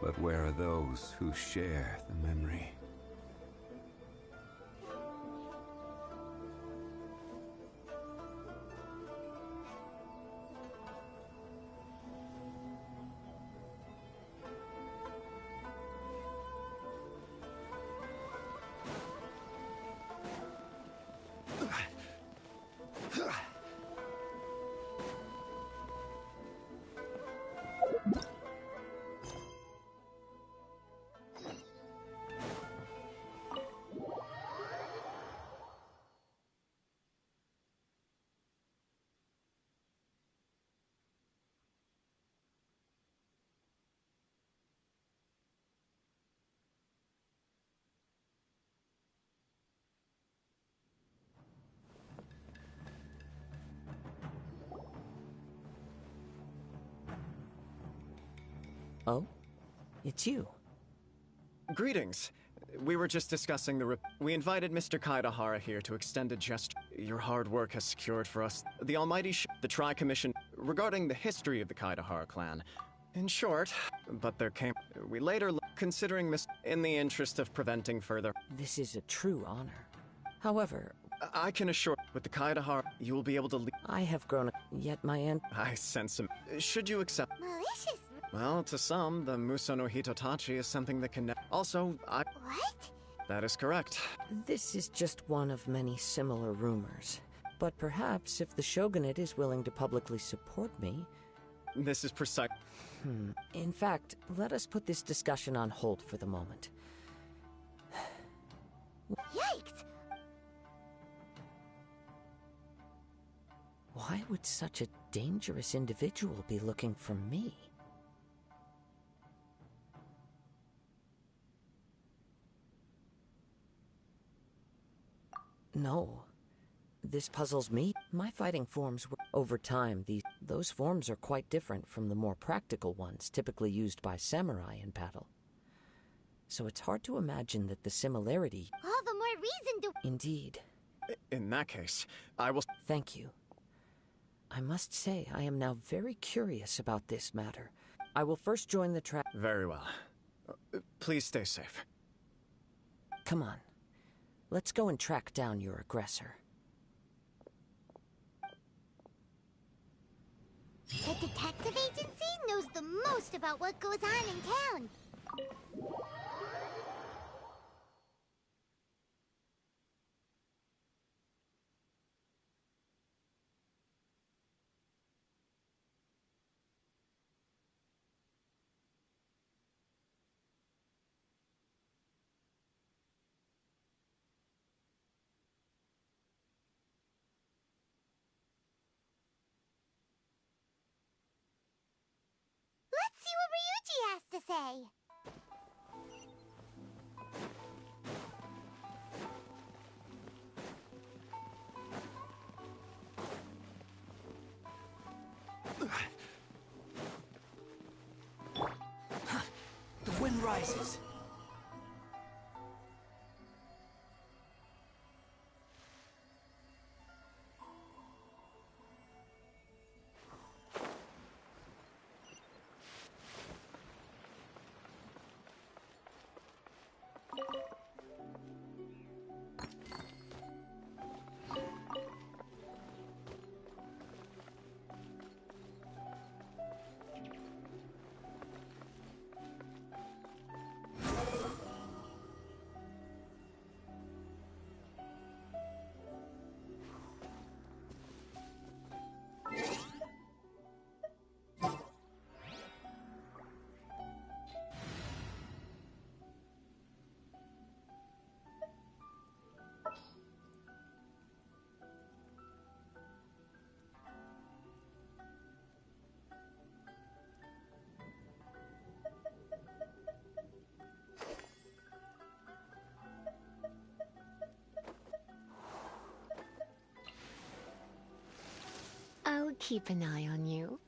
But where are those who share the memory? Oh? It's you. Greetings. We were just discussing we invited Mr. Kaidahara here to extend a gesture your hard work has secured for us. The Almighty the Tri-Commission regarding the history of the Kaidahara clan. In short, but there came... We later considering in the interest of preventing further... This is a true honor. However... I can assure with the Kaidahara, you will be able to lead... I have grown up, yet my aunt... I sense him. Should you accept... Malicious. Well, to some, the Muso no Hitotachi is something that can... Also, What? That is correct. This is just one of many similar rumors. But perhaps if the Shogunate is willing to publicly support me... This is precise... In fact, let us put this discussion on hold for the moment. Yikes! Why would such a dangerous individual be looking for me? No. This puzzles me. My fighting forms were... Over time, those forms are quite different from the more practical ones typically used by samurai in battle. So it's hard to imagine that the similarity... All the more reason to... Indeed. In that case, I will... Thank you. I must say, I am now very curious about this matter. I will first join the track... Very well. Please stay safe. Come on. Let's go and track down your aggressor. The detective agency knows the most about what goes on in town. Let's see what Ryuji has to say. The wind rises. I'll keep an eye on you.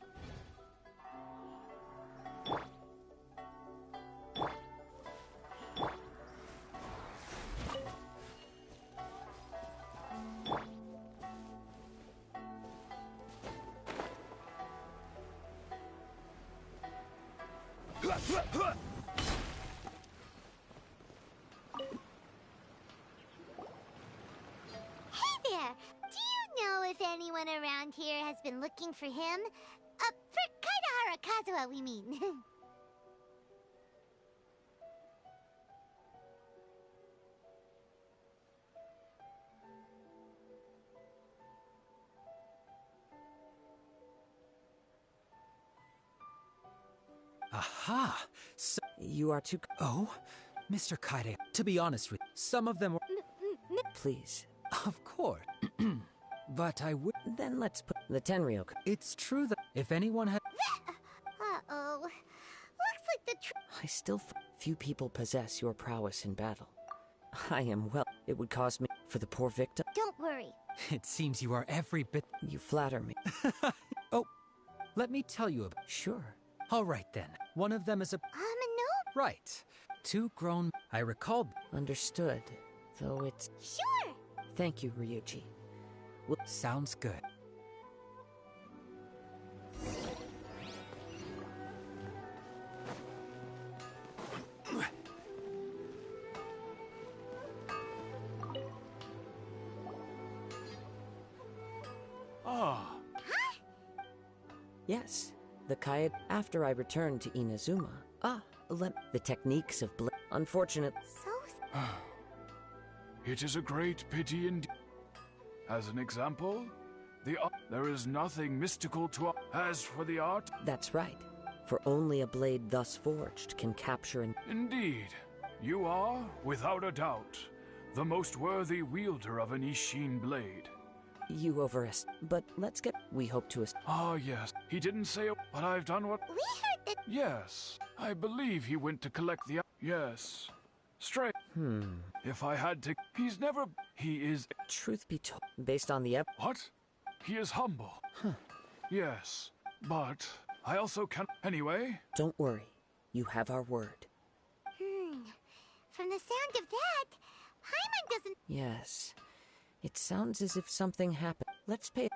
anyone around here has been looking for him. For Kaidahara Kazuha, we mean. Aha! So You are too... oh, Mr. Kaide, to be honest with you, some of them were... Please. Of course. But I would... Then let's put the Tenryok. It's true that if anyone had... Uh-oh. Looks like the I still... Few people possess your prowess in battle. I am well. It would cost me... For the poor victim. Don't worry. It seems you are every bit... You flatter me. Oh, let me tell you about... Sure. All right then. One of them is a... No. Right. Two grown... I recalled... Understood. Though it's... Sure. Thank you, Ryuji. Sounds good. Ah, Yes. The Kaid... After I returned to Inazuma... The techniques of Unfortunately... So... It is a great pity indeed. As an example, there is nothing mystical to as for the art. That's right. For only a blade thus forged can capture an... Indeed, you are, without a doubt, the most worthy wielder of an Ishin blade. You overestimate. But let's get... We hope to... Ah, yes. He didn't say it, but I've done what... We heard that... Yes. I believe he went to collect the... Yes. Straight. If I had to... He's never... He is... Truth be told, based on the... What? He is humble. Yes. But I also can... Anyway... Don't worry. You have our word. From the sound of that, Paimon doesn't... Yes. It sounds as if something happened. Let's pay...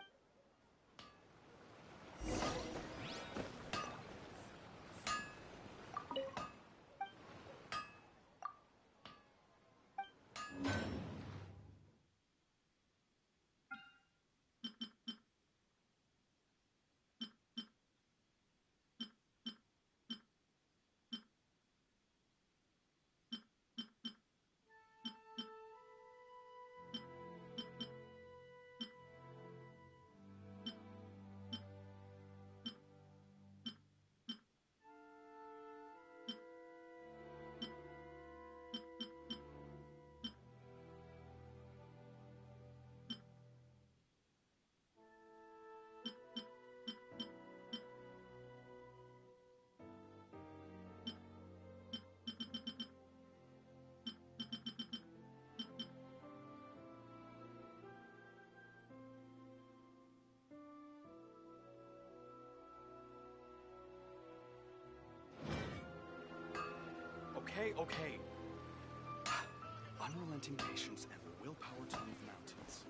Okay. Unrelenting patience and the willpower to move mountains.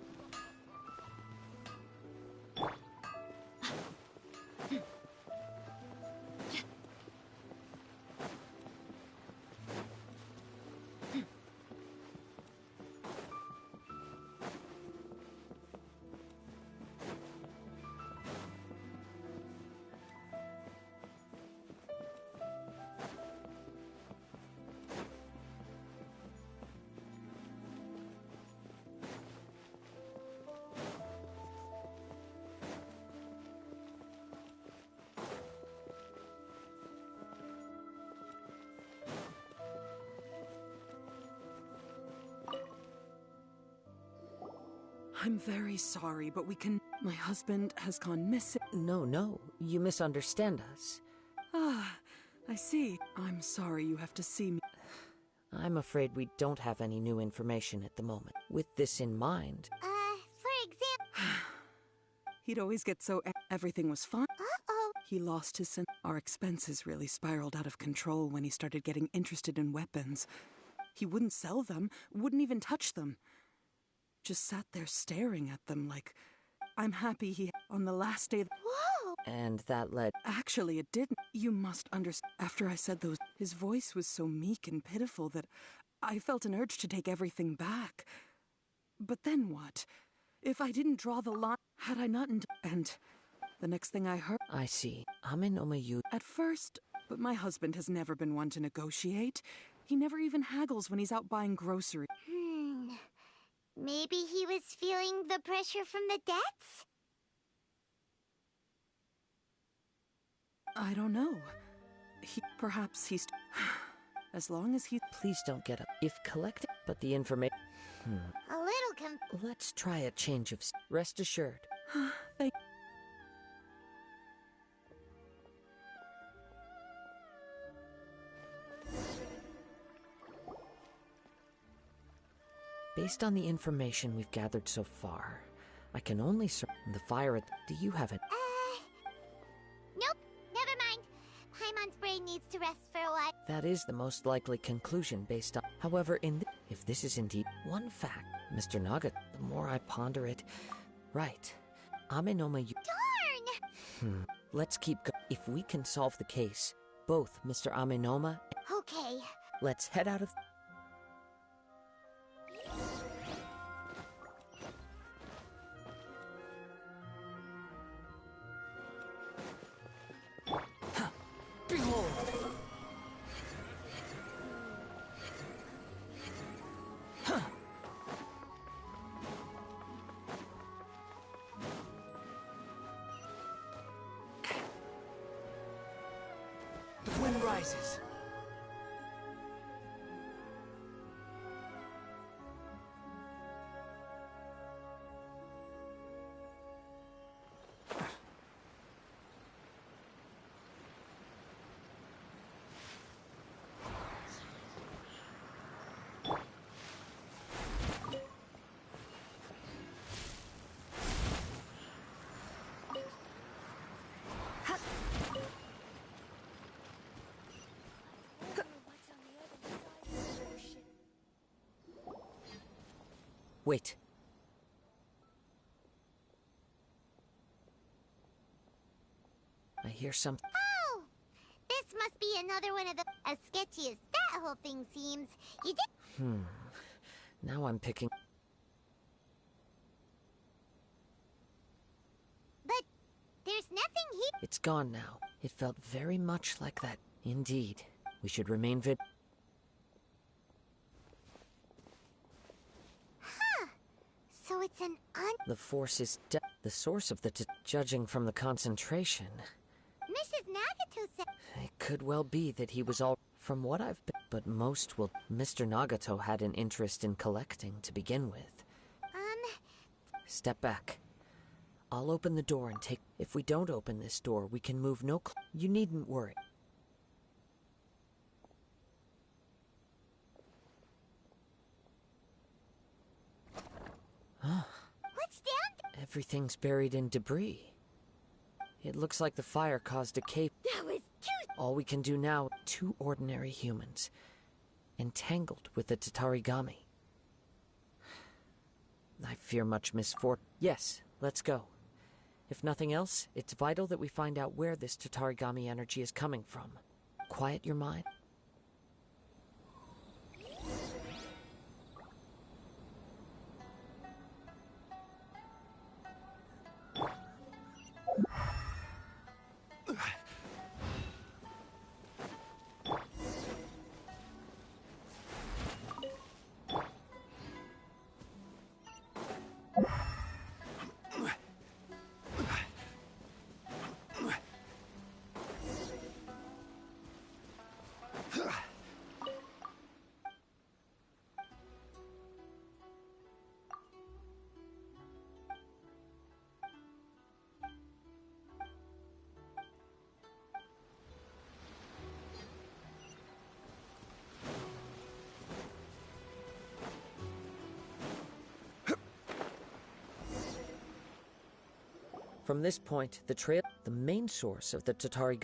I'm very sorry, but we can... My husband has gone missing. No. You misunderstand us. Ah, I see. I'm sorry you have to see me. I'm afraid we don't have any new information at the moment. With this in mind... For example... He'd always get so... Everything was fine. Uh-oh. He lost his sense. Our expenses really spiraled out of control when he started getting interested in weapons. He wouldn't sell them, wouldn't even touch them. Just sat there staring at them like... I'm happy he... On the last day... Whoa! And that led... Actually, it didn't. You must understand. After I said those... His voice was so meek and pitiful that I felt an urge to take everything back. But then what? If I didn't draw the line, had I not and the next thing I heard... I see. Amenoma. At first, but my husband has never been one to negotiate. He never even haggles when he's out buying groceries. Maybe he was feeling the pressure from the debts? I don't know. Perhaps he's... As long as he... Please don't get up. If collecting... But the information... A little Let's try a change of... Rest assured. Thank... Based on the information we've gathered so far, I can only the fire at... Do you have it? Nope, never mind. Paimon's brain needs to rest for a while. That is the most likely conclusion based on... However, if this is indeed one fact, Mr. Naga, the more I ponder it... Right. Amenoma... Darn! Let's keep If we can solve the case, both Mr. Amenoma... Okay. Let's head out of... The wind rises. Wait. I hear something. Oh! This must be another one of the... As sketchy as that whole thing seems. You did... Now I'm picking... But there's nothing here. It's gone now. It felt very much like that. Indeed. We should remain So it's an The force is the source of the judging from the concentration. Mrs. Nagato said... It could well be that he was all... From what I've been... But most will... Mr. Nagato had an interest in collecting to begin with. Step back. I'll open the door and take... If we don't open this door, we can move no... You needn't worry. What's down? Everything's buried in debris. It looks like the fire caused a cave. That was too... All we can do now, two ordinary humans, entangled with the Tatarigami. I fear much misfortune. Yes, let's go. If nothing else, it's vital that we find out where this Tatarigami energy is coming from. Quiet your mind. From this point, the trail, the main source of the Tatari...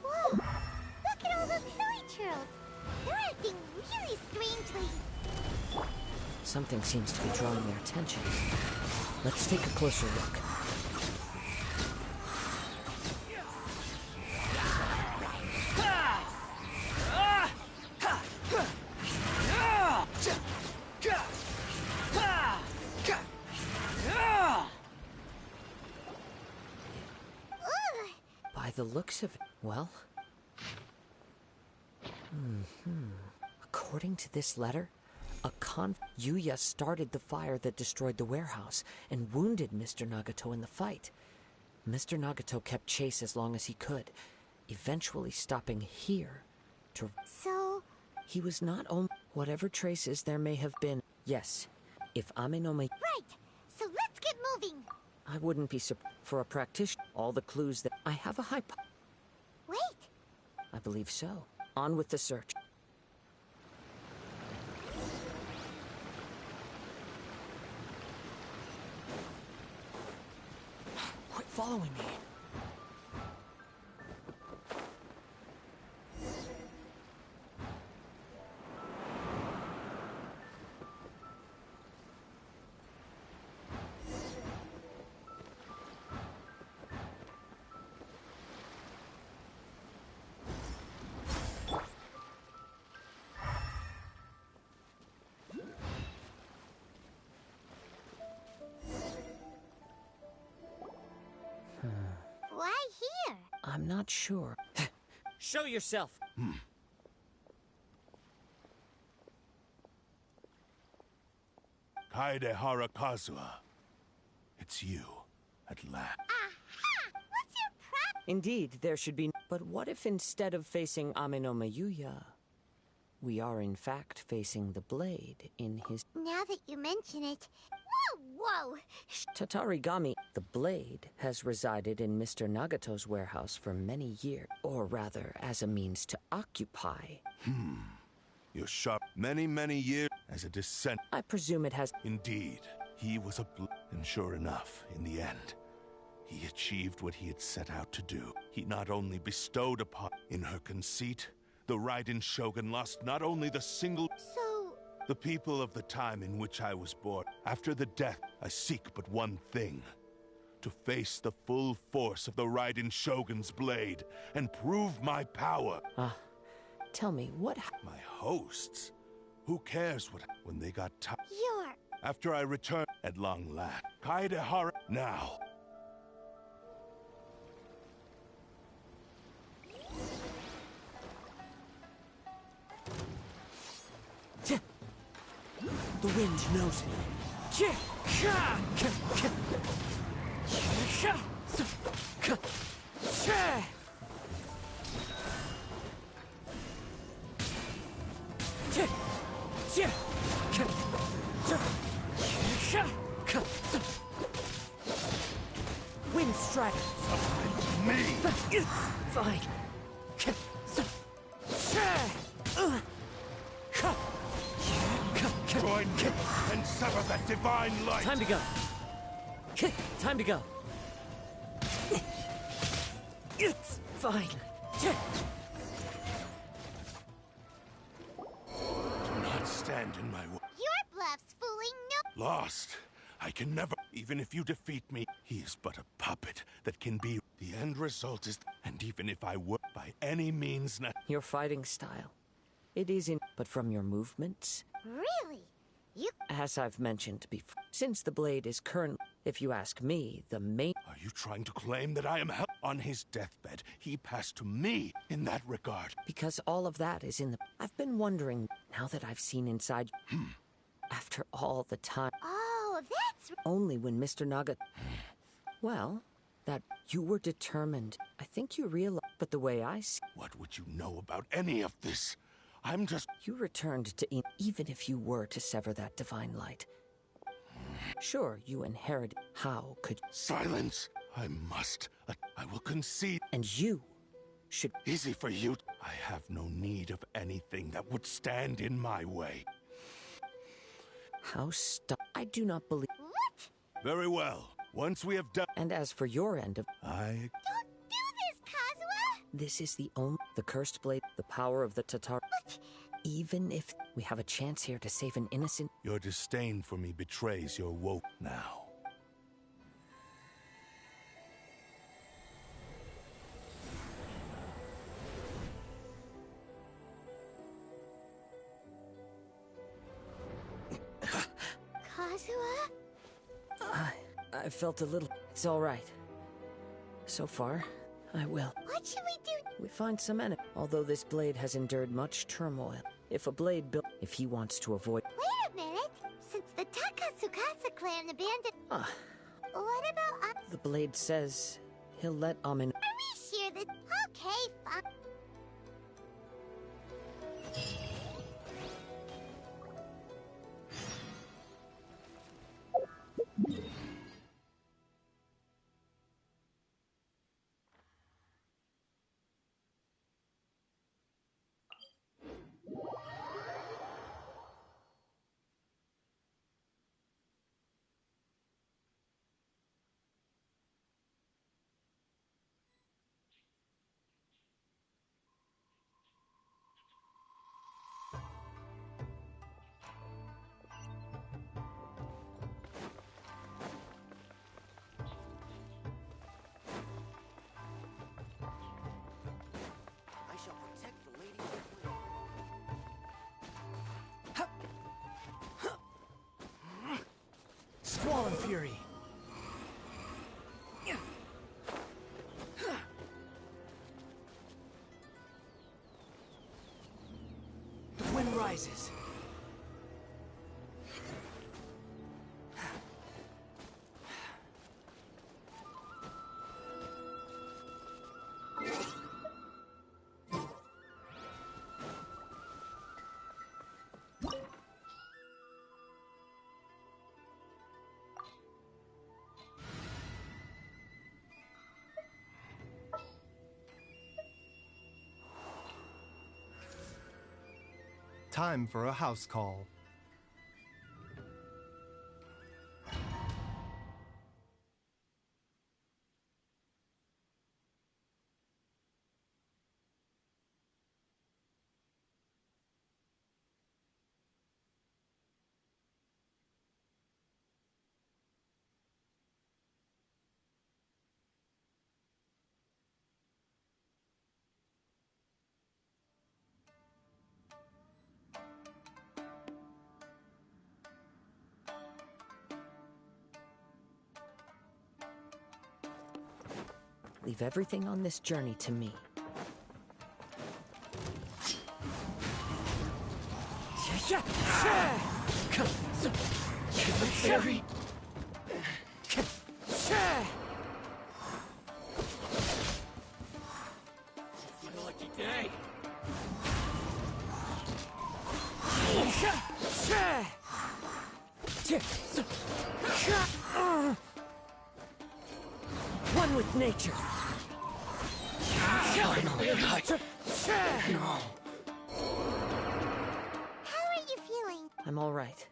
Whoa! Look at all those hilly churls! They're acting really strangely. Something seems to be drawing their attention. Let's take a closer look. the looks of it, well... According to this letter, Yuya started the fire that destroyed the warehouse and wounded Mr. Nagato in the fight. Mr. Nagato kept chase as long as he could, eventually stopping here to... So... He was not only... Whatever traces there may have been, yes, if Amenome... Right! So let's get moving! I wouldn't be surprised. For a practitioner, all the clues that... I have a Wait! I believe so. On with the search. Quit following me. Why here? I'm not sure. Show yourself! Kaede Harakazua. It's you, at last. Aha! What's your problem? Indeed, there should be... But what if instead of facing Amenome Yuya, we are in fact facing the blade in his... Now that you mention it... Whoa! Tatarigami, the blade, has resided in Mr. Nagato's warehouse for many years. Or rather, as a means to occupy. You're sharp. Many years as a descent. I presume it has... Indeed, he was a and sure enough, in the end, he achieved what he had set out to do. He not only bestowed upon... In her conceit, the Raiden Shogun lost not only the single... So... The people of the time in which I was born. After the death, I seek but one thing. To face the full force of the Raiden Shogun's blade and prove my power. Tell me, what... My hosts? Who cares what... When they got tired... You're... After I returned at long last. Kaedehara... Now. The wind knows me. Wind strike. Me! It's fine. Join me and sever that divine light! Time to go. Time to go. It's fine. Do not stand in my way. Your bluff's fooling no... Lost. I can never... Even if you defeat me, he is but a puppet that can be... The end result is... And even if I were by any means... Your fighting style. It is in... But from your movements... Really? You... As I've mentioned before, since the blade is current... If you ask me, the main... Are you trying to claim that I am held... On his deathbed, he passed to me in that regard. Because all of that is in the... I've been wondering, now that I've seen inside... After all the time... Oh, that's... Only when Mr. Naga... Well, that you were determined. I think you realize... But the way I see... What would you know about any of this? I'm just... You returned to even if you were to sever that divine light. Sure, you inherited... How could... Silence! I must. I will concede. And you should... Easy for you. I have no need of anything that would stand in my way. How I do not believe... What? Very well. Once we have done... And as for your end of... I... Don't do this, Kazuha! This is the only... The cursed blade, the power of the Tatar... But... Even if we have a chance here to save an innocent... Your disdain for me betrays your woke now. Kazuha? I felt a little... It's all right. So far, I will. What should we do? We find some enemy. Although this blade has endured much turmoil. If a blade built... If he wants to avoid... Wait a minute. Since the Takasukasa clan abandoned... What about... The blade says he'll let Amin... Are we sure that... Okay, fine. Squall and Fury. The wind rises. Time for a house call. Leave everything on this journey to me. Fury. It's my lucky day. One with nature. Finally, How are you feeling? I'm all right.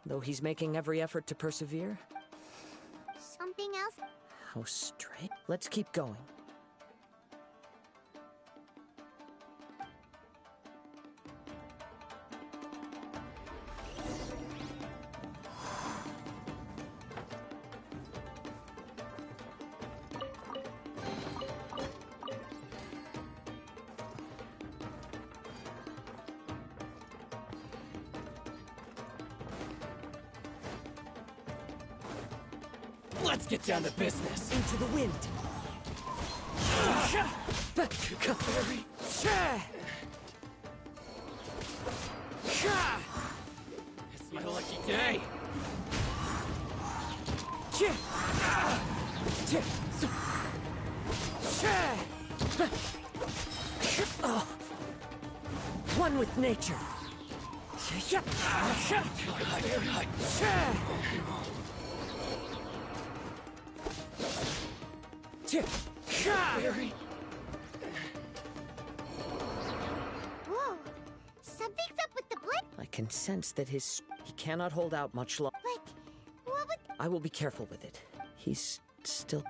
Though he's making every effort to persevere. Something else? How strange. Let's keep going. Let's get down to business. Into the wind. It's my lucky day. One with nature. Whoa. Something's up with the blade. I can sense that he cannot hold out much longer. But what would... I will be careful with it. He's still...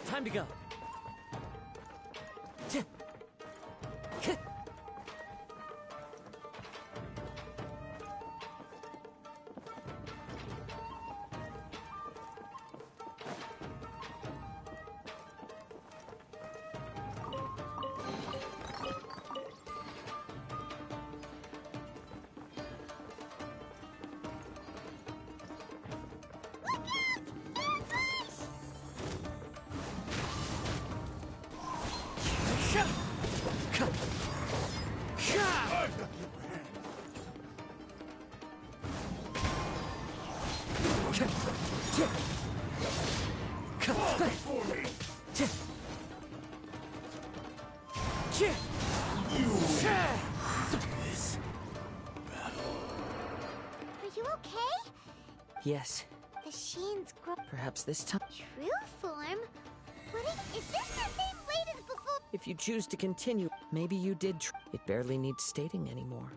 Time to go. Are you okay? Yes, The Sheen's grow perhaps this time. true form? Is this the same blade as before? If you choose to continue, maybe you did it barely needs stating anymore.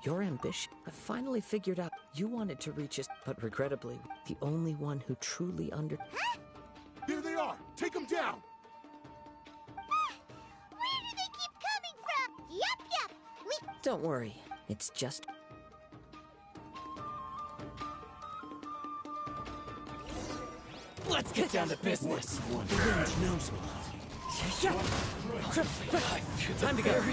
Your ambition, I finally figured out you wanted to reach us, but regrettably, the only one who truly Here they are! Take them down! Where do they keep coming from? Yup! We... Don't worry, it's just... Let's get down to business. The wind knows me. Time to go.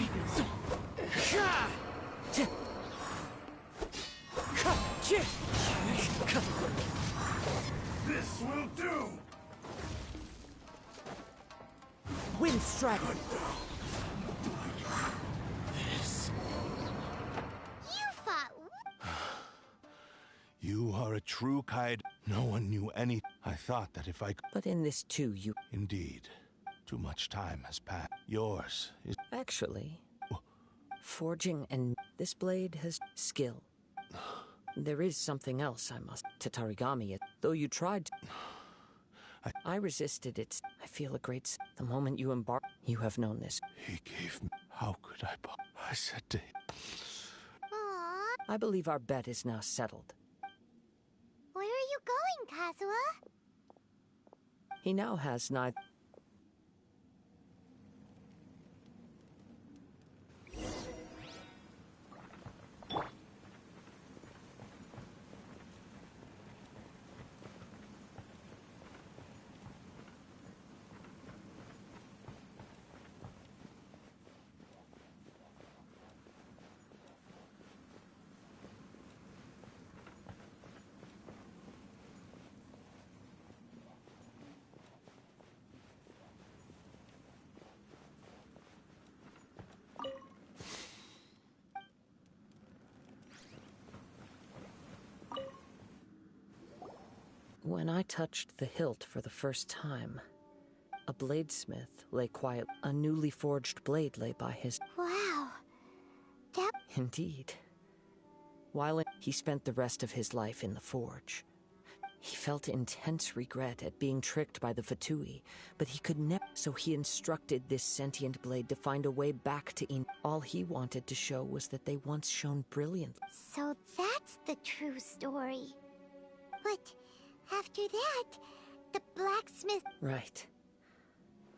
This will do! Wind strike! You fought... You are a true Kaid. No one knew any. I thought that if I... But in this too, you... Indeed. Too much time has passed. Yours is... Actually, forging and this blade has skill. There is something else I must... To Tarigami it, though you tried to... I resisted it. I feel a great... The moment you embark... You have known this. He gave me... How could I... I said to him... Aww. I believe our bet is now settled. Where are you going, Kazuha? He now has neither... When I touched the hilt for the first time, a bladesmith lay quiet. A newly forged blade lay by his... Wow. That... Indeed. While he spent the rest of his life in the forge. He felt intense regret at being tricked by the Fatui, but he could never... So he instructed this sentient blade to find a way back to In. All he wanted to show was that they once shone brilliantly. So that's the true story. But... After that, the blacksmith... Right.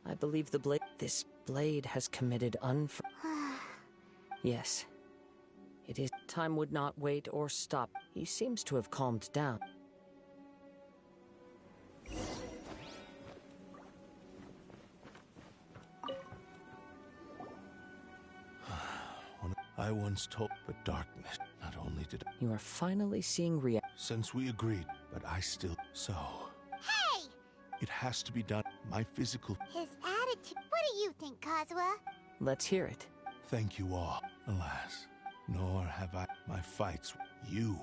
I believe the blade... This blade has committed Yes. It is... Time would not wait or stop. He seems to have calmed down. I once told... But darkness... Not only did... You are finally seeing Since we agreed, but I still... So... Hey! It has to be done. My physical... His attitude... What do you think, Kazuha? Let's hear it. Thank you all. Alas, nor have I... My fights... You.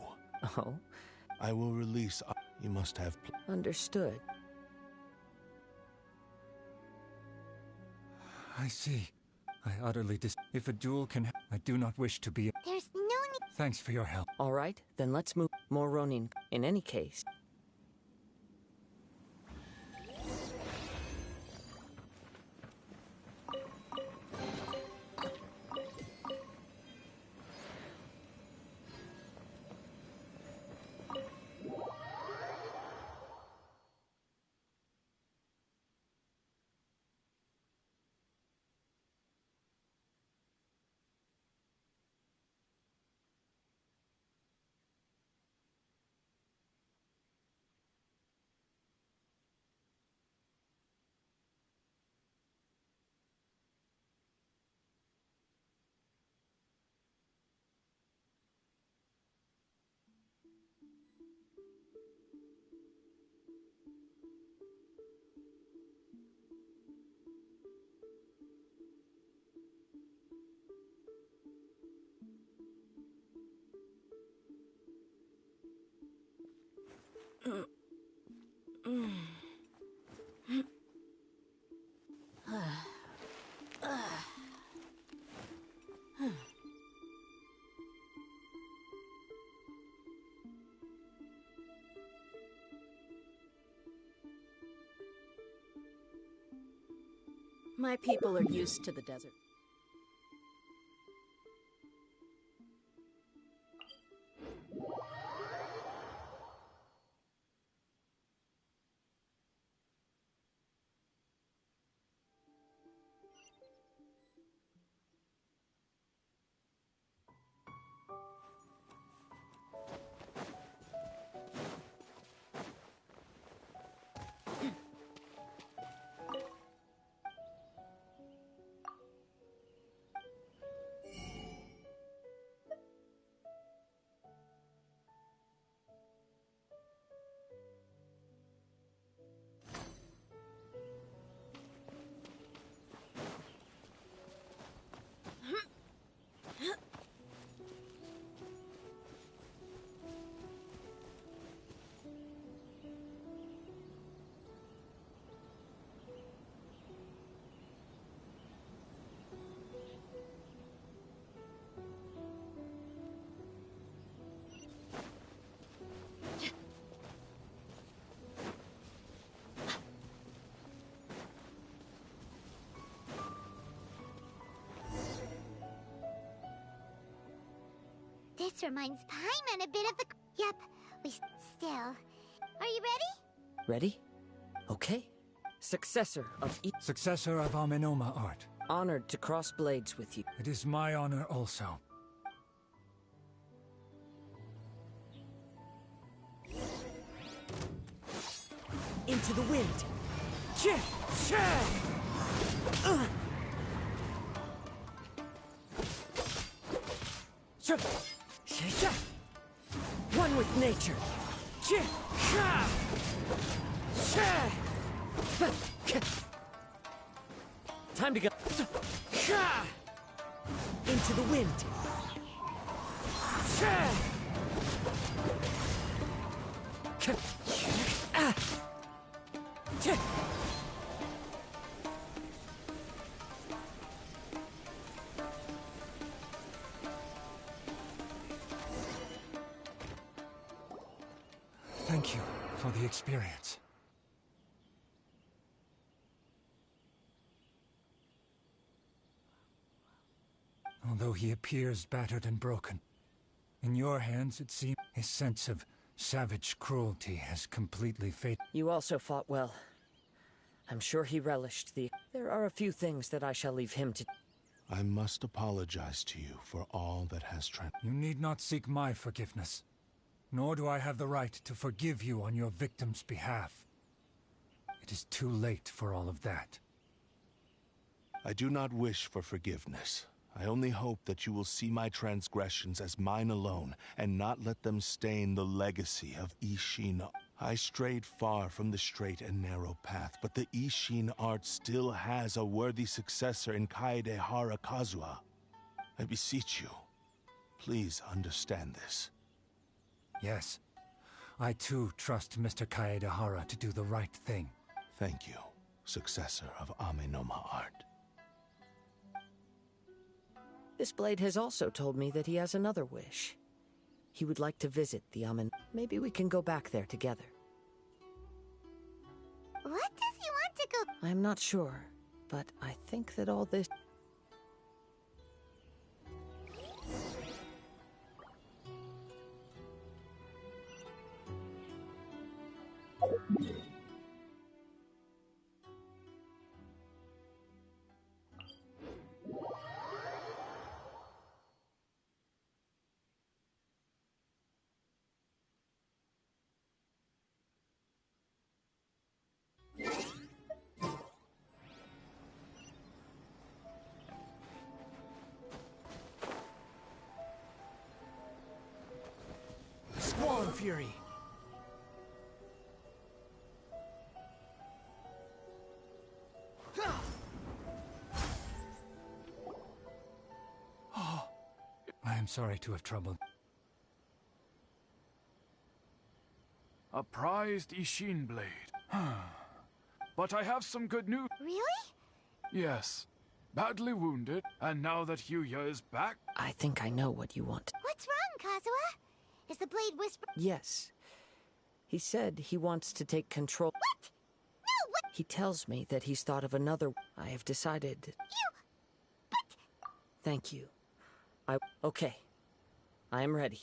Oh? I will release... You must have... Understood. I see. I utterly If a duel can... I do not wish to be... There's no need... Thanks for your help. All right, then let's move. More Ronin. In any case... My people are used to the desert. This reminds Paimon a bit of the... Yep, we still... Are you ready? Ready? Okay. Successor of Successor of Amenoma art. Honored to cross blades with you. It is my honor also. Into the wind. One with nature. Time to go. Into the wind. Thank you for the experience. Although he appears battered and broken, in your hands it seems his sense of savage cruelty has completely faded. You also fought well. I'm sure he relished the... There are a few things that I shall leave him to... I must apologize to you for all that has You need not seek my forgiveness. Nor do I have the right to forgive you on your victim's behalf. It is too late for all of that. I do not wish for forgiveness. I only hope that you will see my transgressions as mine alone, and not let them stain the legacy of Ishin. I strayed far from the straight and narrow path, but the Ishin art still has a worthy successor in Kaedehara Kazuha. I beseech you, please understand this. Yes, I too trust Mr. Kaedehara to do the right thing. Thank you, successor of Amenoma art. This blade has also told me that he has another wish. He would like to visit the Amen. Maybe we can go back there together. What does he want to go? I'm not sure, but I think that all this... Squall Fury! I am sorry to have troubled. A prized Ishin blade. But I have some good news. Really? Yes. Badly wounded, and now that Hyuya is back... I think I know what you want. What's wrong, Kazuha? Is the blade whisper? Yes. He said he wants to take control. What? No, what? He tells me that he's thought of another. I have decided. But... Thank you. Okay. I am ready.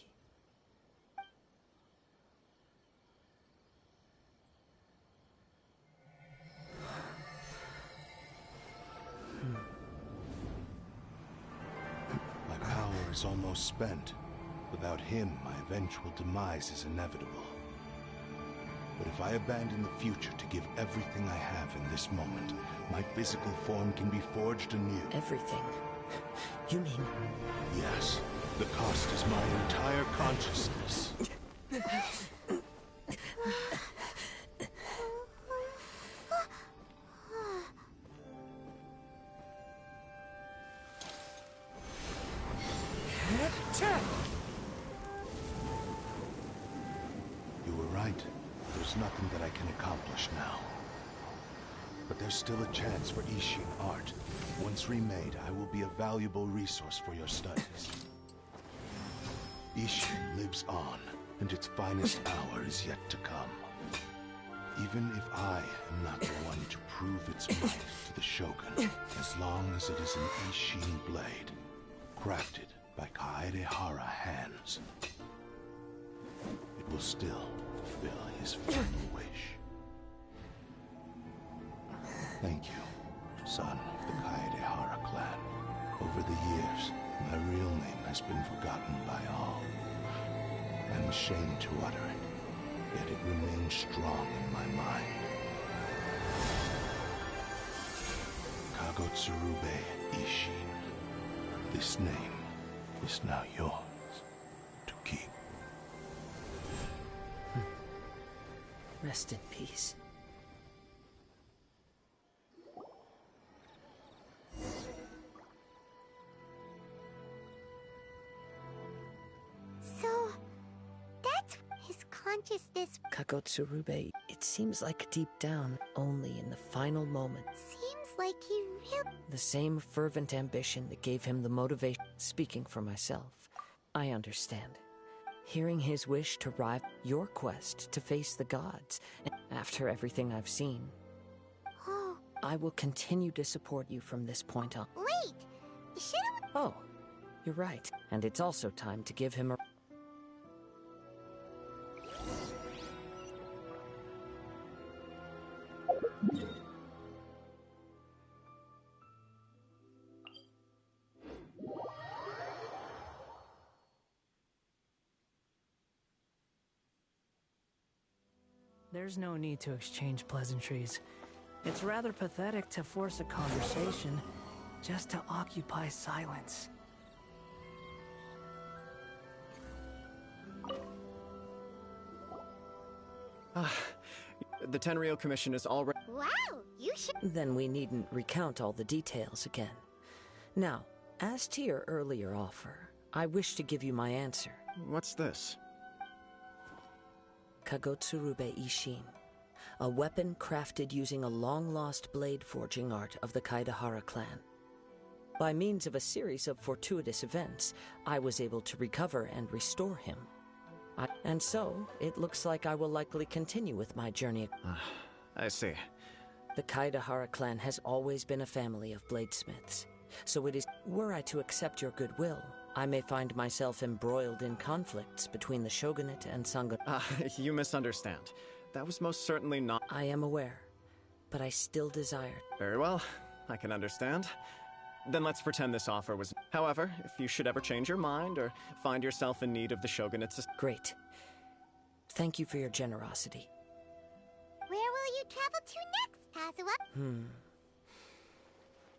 My power is almost spent. Without him, my eventual demise is inevitable. But if I abandon the future to give everything I have in this moment, my physical form can be forged anew. Everything? You mean... Yes. The cost is my entire consciousness. You were right. There's nothing that I can accomplish now. But there's still a chance for Ishin art. Once remade, I will be a valuable resource for your studies. Ishin lives on, and its finest hour is yet to come. Even if I am not the one to prove its might to the Shogun, as long as it is an Ishin blade, crafted by Kaedehara hands, it will still fulfill his final wish. Thank you, son of the Kaedehara clan. Over the years, my real name has been forgotten by all. I'm ashamed to utter it, yet it remains strong in my mind. Kagotsurube Ishin. This name is now yours to keep. Rest in peace. So, that's his consciousness. Kagotsurube, it seems like deep down, only in the final moment. Seems like he really... The same fervent ambition that gave him the motivation. Speaking for myself, I understand. Hearing his wish to rival your quest to face the gods, after everything I've seen, Oh, I will continue to support you from this point on. wait! Should've... Oh, you're right. And it's also time to give him a... There's no need to exchange pleasantries. It's rather pathetic to force a conversation just to occupy silence. The Tenryou Commission is already... Wow, you should... Then we needn't recount all the details again. Now, as to your earlier offer, I wish to give you my answer. What's this? Kagotsurube Ishin, a weapon crafted using a long-lost blade forging art of the Kaedehara clan. By means of a series of fortuitous events, I was able to recover and restore him. And so, it looks like I will likely continue with my journey. I see. The Kaedehara clan has always been a family of bladesmiths, so it is... Were I to accept your goodwill, I may find myself embroiled in conflicts between the shogunate and Sangha. You misunderstand. That was most certainly not... I am aware, but I still desire... Very well, I can understand. Then let's pretend this offer was... However, if you should ever change your mind or find yourself in need of the shogunate's... Great. Thank you for your generosity. Where will you travel to next, Kazuha?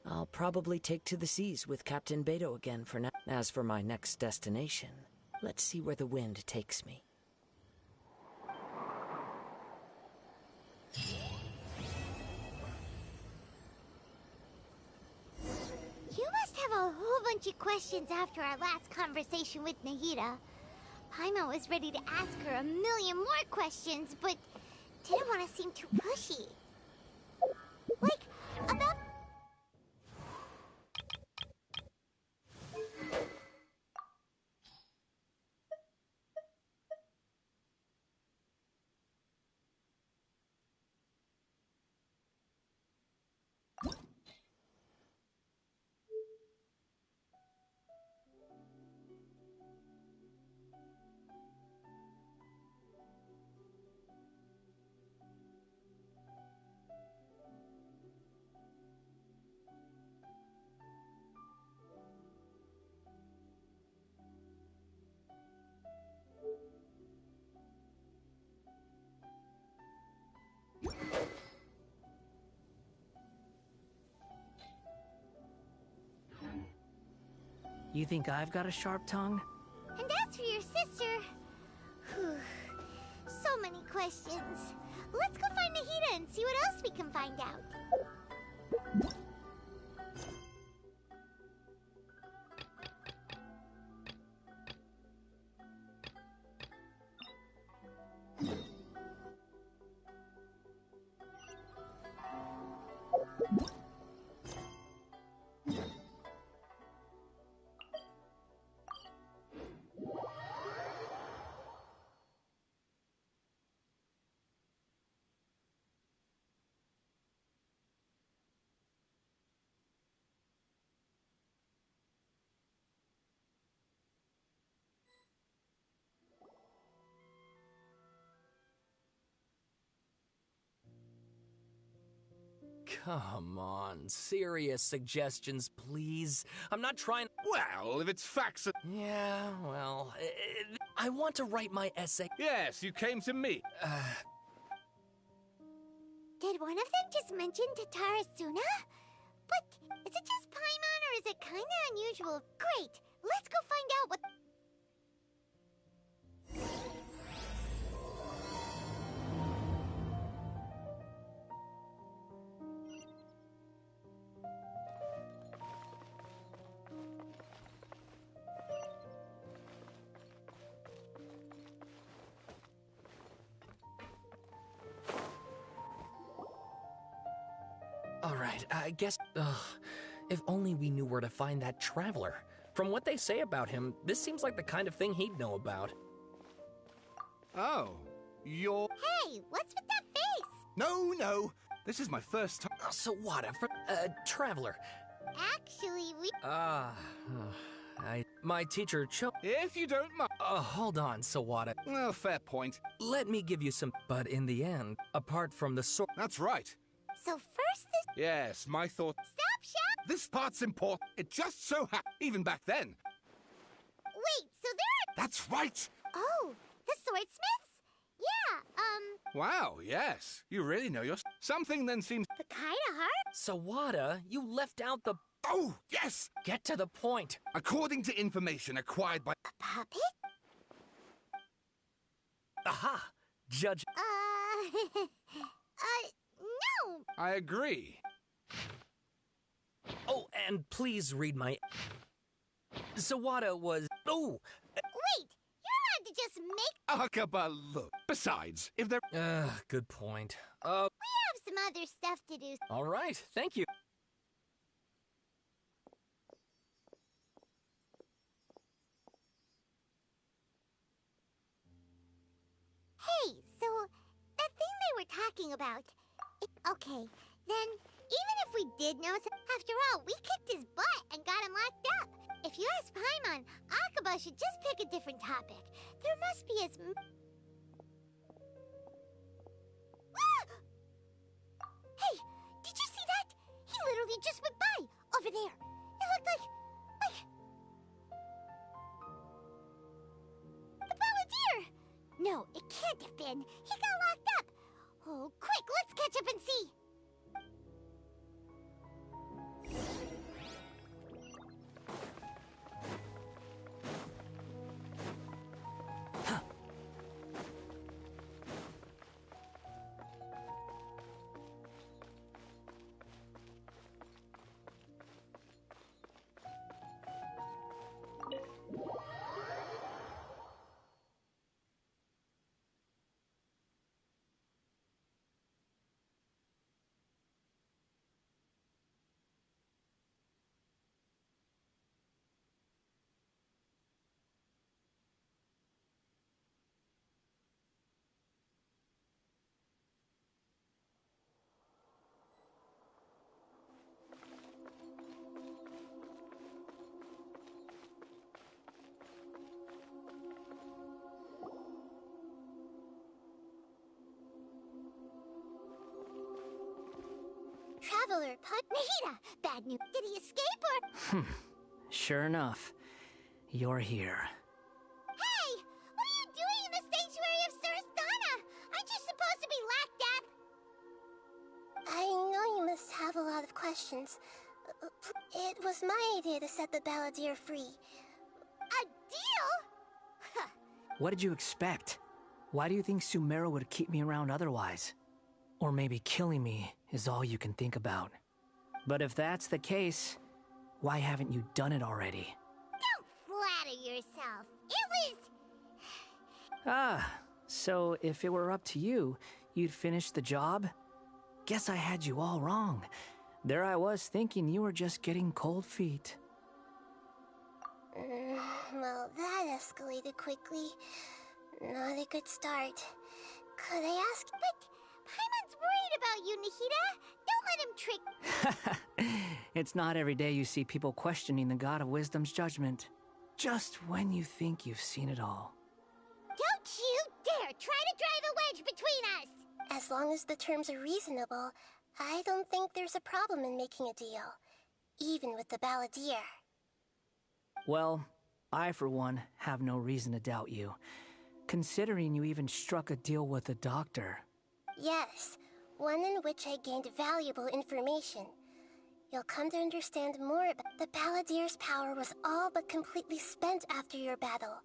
I'll probably take to the seas with Captain Beto again for now. As for my next destination, let's see where the wind takes me. You must have a whole bunch of questions after our last conversation with Nahida. Paimon was ready to ask her a million more questions, but didn't want to seem too pushy. Like, about... You think I've got a sharp tongue? And as for your sister... Whew, so many questions. Let's go find Nahida and see what else we can find out. Come on, serious suggestions, please. I'm not trying... Well, if it's facts... Yeah, well... I want to write my essay. Yes, you came to me. Did one of them just mention Tatara Suna? But is it just Paimon or is it kinda unusual? Great! Let's go find out what... Alright, I guess... if only we knew where to find that traveler. From what they say about him, this seems like the kind of thing he'd know about. Oh, you're... Hey, what's with that face? No. This is my first time... So what, traveler? Actually, we... My teacher If you don't mind... hold on, Sawada. Well, fair point. Let me give you some... But in the end, apart from the sword... That's right. So first this... Yes, my thought... Stop, Shop! This part's important. It just so happened, even back then. Wait, so there are... That's right! Oh, the swordsmiths? Yeah, Wow, yes. You really know your... Something then seems... The Kaidahara? Sawada, you left out the... Oh, yes! Get to the point. According to information acquired by... A puppet? Aha! Judge... No! I agree. Oh, and please read my... Sawada was... Oh! Wait! You're allowed to just make... Akaba, look. Besides, if there... Good point. We have some other stuff to do. All right, thank you. Hey, so... That thing they were talking about... Okay, then, even if we did know some... After all, we kicked his butt and got him locked up. If you ask Paimon, Akaba should just pick a different topic. There must be as... Hey, did you see that? He literally just went by, over there. It looked like... The Balladeer! No, it can't have been. He got locked up. Oh, quick, let's catch up and see. Traveler, Nahida! Bad news. Did he escape or... Sure enough. You're here. Hey! What are you doing in the sanctuary of Surastana? Aren't you supposed to be locked up? I know you must have a lot of questions. It was my idea to set the Balladeer free. A deal? What did you expect? Why do you think Sumeru would keep me around otherwise? Or maybe killing me is all you can think about. But if that's the case, why haven't you done it already? Don't flatter yourself. It was... Ah, so if it were up to you, you'd finish the job? Guess I had you all wrong. There I was thinking you were just getting cold feet. Well, that escalated quickly. Not a good start. Could I ask? But Paimon's worried about you, Nahida. Don't let him trick... It's not every day you see people questioning the God of Wisdom's judgment. Just when you think you've seen it all. Don't you dare try to drive a wedge between us! As long as the terms are reasonable, I don't think there's a problem in making a deal. Even with the Balladeer. Well, I for one have no reason to doubt you. Considering you even struck a deal with the doctor. Yes, one in which I gained valuable information. You'll come to understand more about the Balladeer's power was all but completely spent after your battle.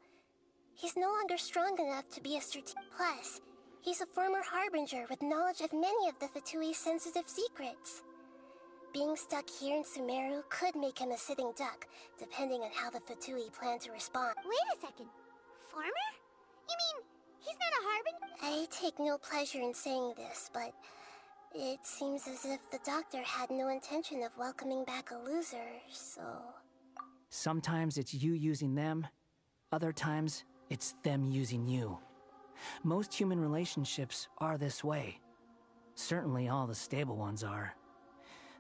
He's no longer strong enough to be a strategic. Plus, he's a former Harbinger with knowledge of many of the Fatui's sensitive secrets. Being stuck here in Sumeru could make him a sitting duck, depending on how the Fatui plan to respond. Wait a second. Farmer? You mean, he's not a Harbinger? I take no pleasure in saying this, but it seems as if the doctor had no intention of welcoming back a loser, so... Sometimes it's you using them, other times it's them using you. Most human relationships are this way. Certainly all the stable ones are.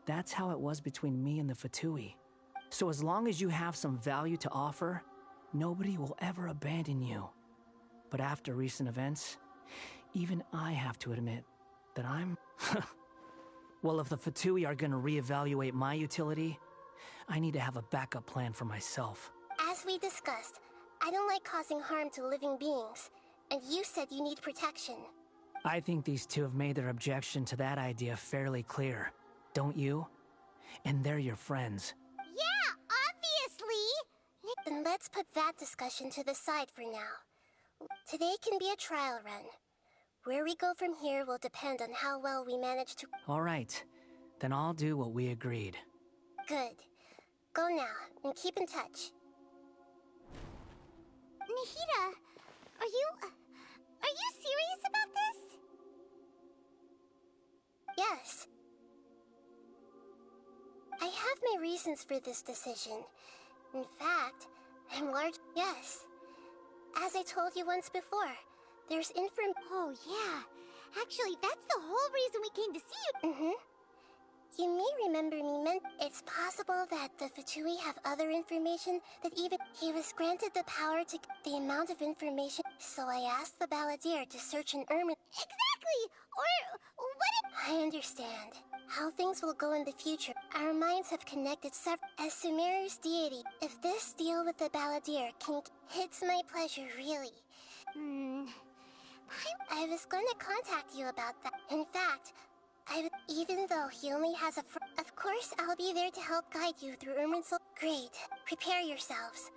That's how it was between me and the Fatui. So as long as you have some value to offer, nobody will ever abandon you. But after recent events, even I have to admit that I'm... Well, if the Fatui are gonna reevaluate my utility, I need to have a backup plan for myself. As we discussed, I don't like causing harm to living beings, and you said you need protection. I think these two have made their objection to that idea fairly clear. Don't you? And they're your friends. Yeah, obviously! Then let's put that discussion to the side for now. Today can be a trial run. Where we go from here will depend on how well we manage to... All right. Then I'll do what we agreed. Good. Go now, and keep in touch. Nahida, are you serious about this? Yes. I have my reasons for this decision. In fact, I'm large... Yes. As I told you once before, there's Oh, yeah. Actually, that's the whole reason we came to see you. Mm-hmm. You may remember me it's possible that the Fatui have other information that even he was granted the power to the amount of information. So I asked the Balladeer to search an Ermin. Exactly! Or what if... I understand. How things will go in the future. Our minds have connected several... As Sumeru's deity, if this deal with the Balladeer can... It's my pleasure, really. I was going to contact you about that. In fact, even though he only has a of course, I'll be there to help guide you through Ermin's... Great. Prepare yourselves.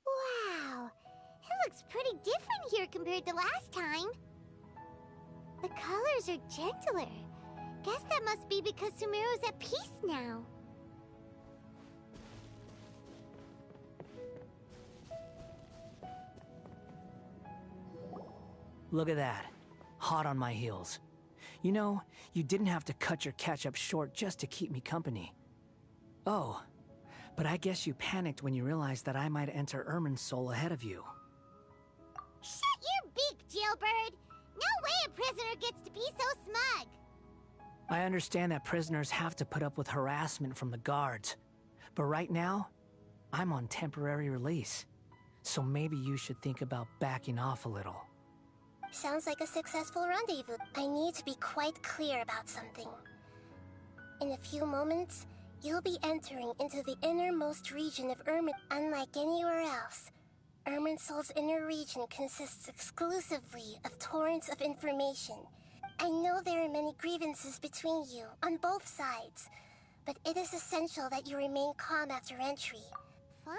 Wow. It looks pretty different here compared to last time. The colors are gentler. Guess that must be because Sumeru's at peace now. Look at that. Hot on my heels. You know, you didn't have to cut your catch-up short just to keep me company. Oh, but I guess you panicked when you realized that I might enter Ermin's soul ahead of you. Shut your beak, jailbird! No way a prisoner gets to be so smug! I understand that prisoners have to put up with harassment from the guards. But right now, I'm on temporary release. So maybe you should think about backing off a little. Sounds like a successful rendezvous. I need to be quite clear about something. In a few moments, you'll be entering into the innermost region of Ermin. Unlike anywhere else, Irminsol's inner region consists exclusively of torrents of information. I know there are many grievances between you, on both sides, but it is essential that you remain calm after entry. Fine.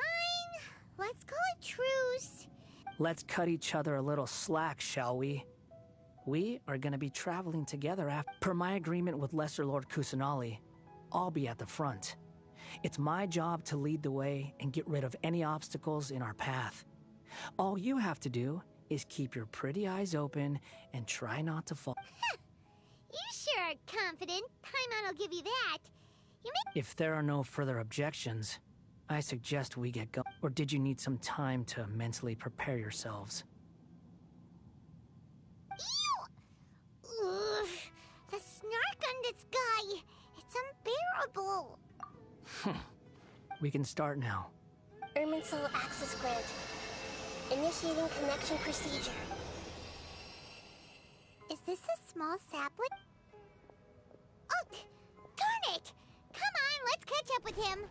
Let's call it truce. Let's cut each other a little slack, shall we? We are going to be traveling together after. Per my agreement with Lesser Lord Kusanali, I'll be at the front. It's my job to lead the way and get rid of any obstacles in our path. All you have to do is keep your pretty eyes open and try not to fall. You sure are confident. Paimon will give you that. If there are no further objections, I suggest we get going. Or did you need some time to mentally prepare yourselves? Ew! Ugh, the snark on this guy. It's unbearable. We can start now. Irminsol access granted. Initiating connection procedure. Is this a small sapling? Oh, darn it! Come on, let's catch up with him.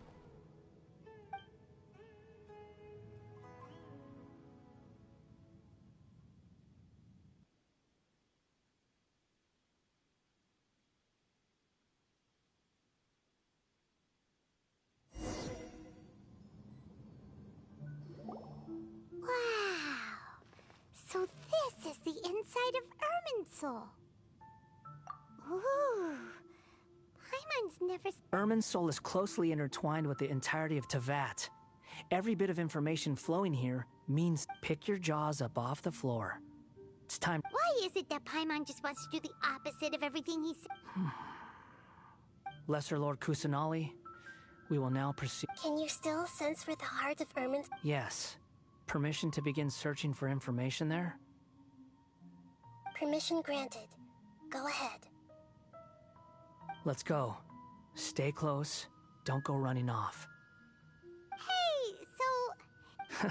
Wow. So this is the inside of Irminsol. Ooh. Paimon's never... Irminsol is closely intertwined with the entirety of Teyvat. Every bit of information flowing here means pick your jaws up off the floor. It's time... Why is it that Paimon just wants to do the opposite of everything he said? Lesser Lord Kusanali, we will now proceed... Can you still sense where the heart of Irminsol... Yes. Permission to begin searching for information there? Permission granted. Go ahead. Let's go. Stay close. Don't go running off. Hey, so...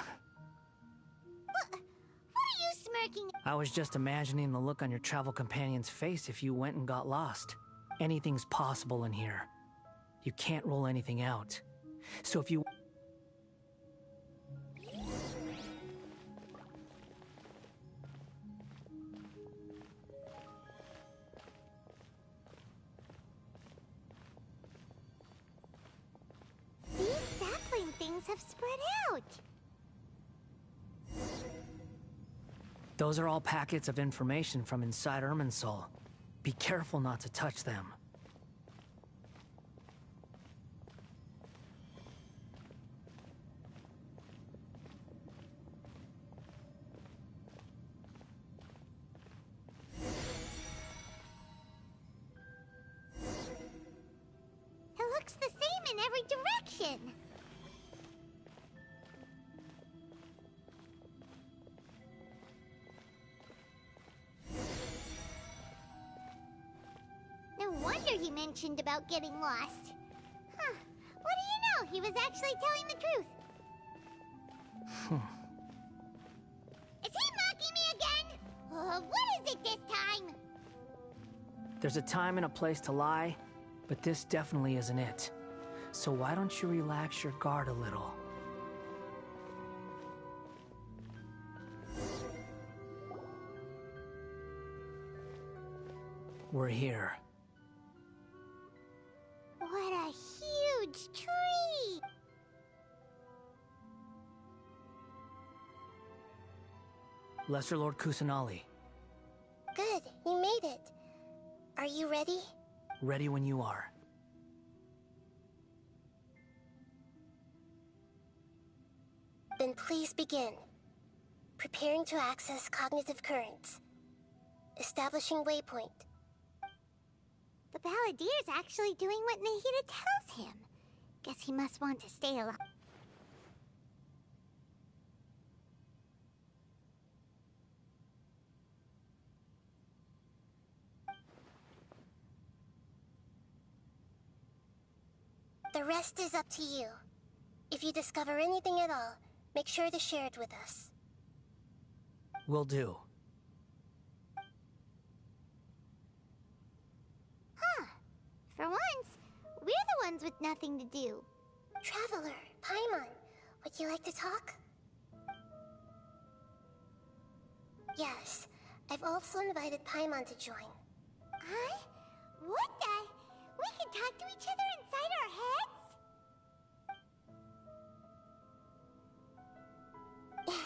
what are you smirking at? I was just imagining the look on your travel companion's face if you went and got lost. Anything's possible in here. You can't rule anything out. So if you... Things have spread out. Those are all packets of information from inside Irminsol. Be careful not to touch them. It looks the same in every direction. No wonder he mentioned about getting lost. Huh. What do you know? He was actually telling the truth. Is he mocking me again? What is it this time? There's a time and a place to lie, but this definitely isn't it. So why don't you relax your guard a little? We're here. What a huge tree! Lesser Lord Kusanali. Good, you made it. Are you ready? Ready when you are. Then please begin. Preparing to access cognitive currents. Establishing waypoint. The Balladier's actually doing what Nahida tells him. Guess he must want to stay alive. The rest is up to you. If you discover anything at all, make sure to share it with us. Will do. For once, we're the ones with nothing to do. Traveler, Paimon, would you like to talk? Yes, I've also invited Paimon to join. Huh? What the? We can talk to each other inside our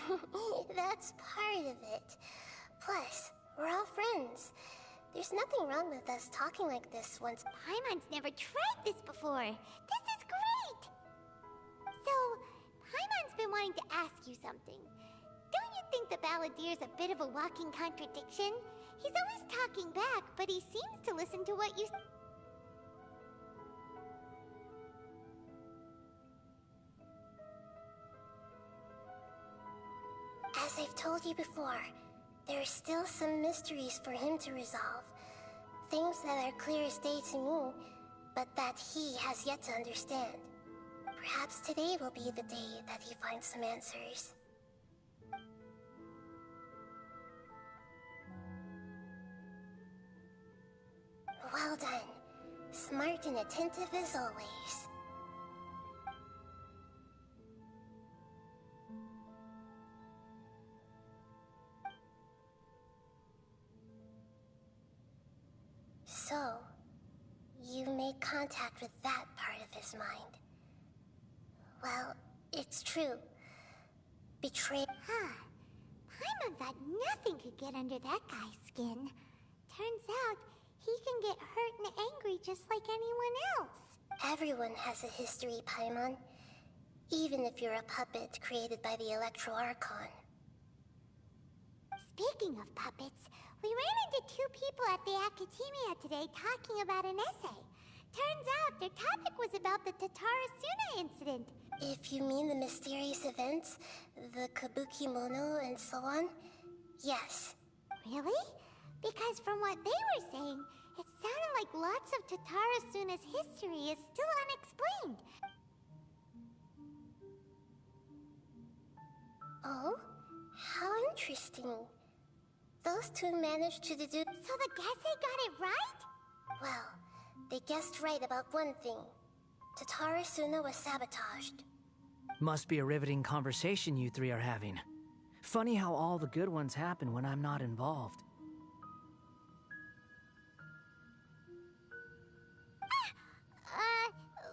heads? That's part of it. Plus, we're all friends. There's nothing wrong with us talking like this once. Paimon's never tried this before. This is great! So, Paimon's been wanting to ask you something. Don't you think the Balladier's a bit of a walking contradiction? He's always talking back, but he seems to listen to what you... As I've told you before, there are still some mysteries for him to resolve. Things that are clear as day to me, but that he has yet to understand. Perhaps today will be the day that he finds some answers. Well done. Smart and attentive as always. So, you made contact with that part of his mind. Well, it's true. Betrayed. Huh. Paimon thought nothing could get under that guy's skin. Turns out, he can get hurt and angry just like anyone else. Everyone has a history, Paimon. Even if you're a puppet created by the Electro Archon. Speaking of puppets, we ran into two people at the Academia today talking about an essay. Turns out their topic was about the Tatarasuna incident. If you mean the mysterious events, the Kabuki Mono and so on, yes. Really? Because from what they were saying, it sounded like lots of Tatarasuna's history is still unexplained. Oh? How interesting. Those two managed to deduce... So the Gese got it right? Well, they guessed right about one thing. Tatarasuna was sabotaged. Must be a riveting conversation you three are having. Funny how all the good ones happen when I'm not involved.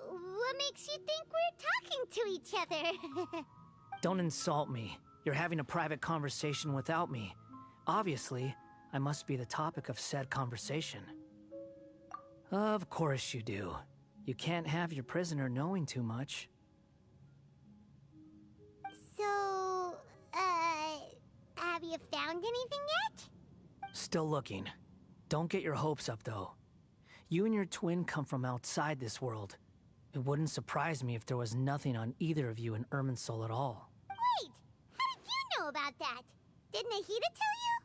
What makes you think we're talking to each other? Don't insult me. You're having a private conversation without me. Obviously, I must be the topic of said conversation. Of course you do. You can't have your prisoner knowing too much. So, have you found anything yet? Still looking. Don't get your hopes up, though. You and your twin come from outside this world. It wouldn't surprise me if there was nothing on either of you in Irminsul at all. Wait! How did you know about that? Did Nahida tell you?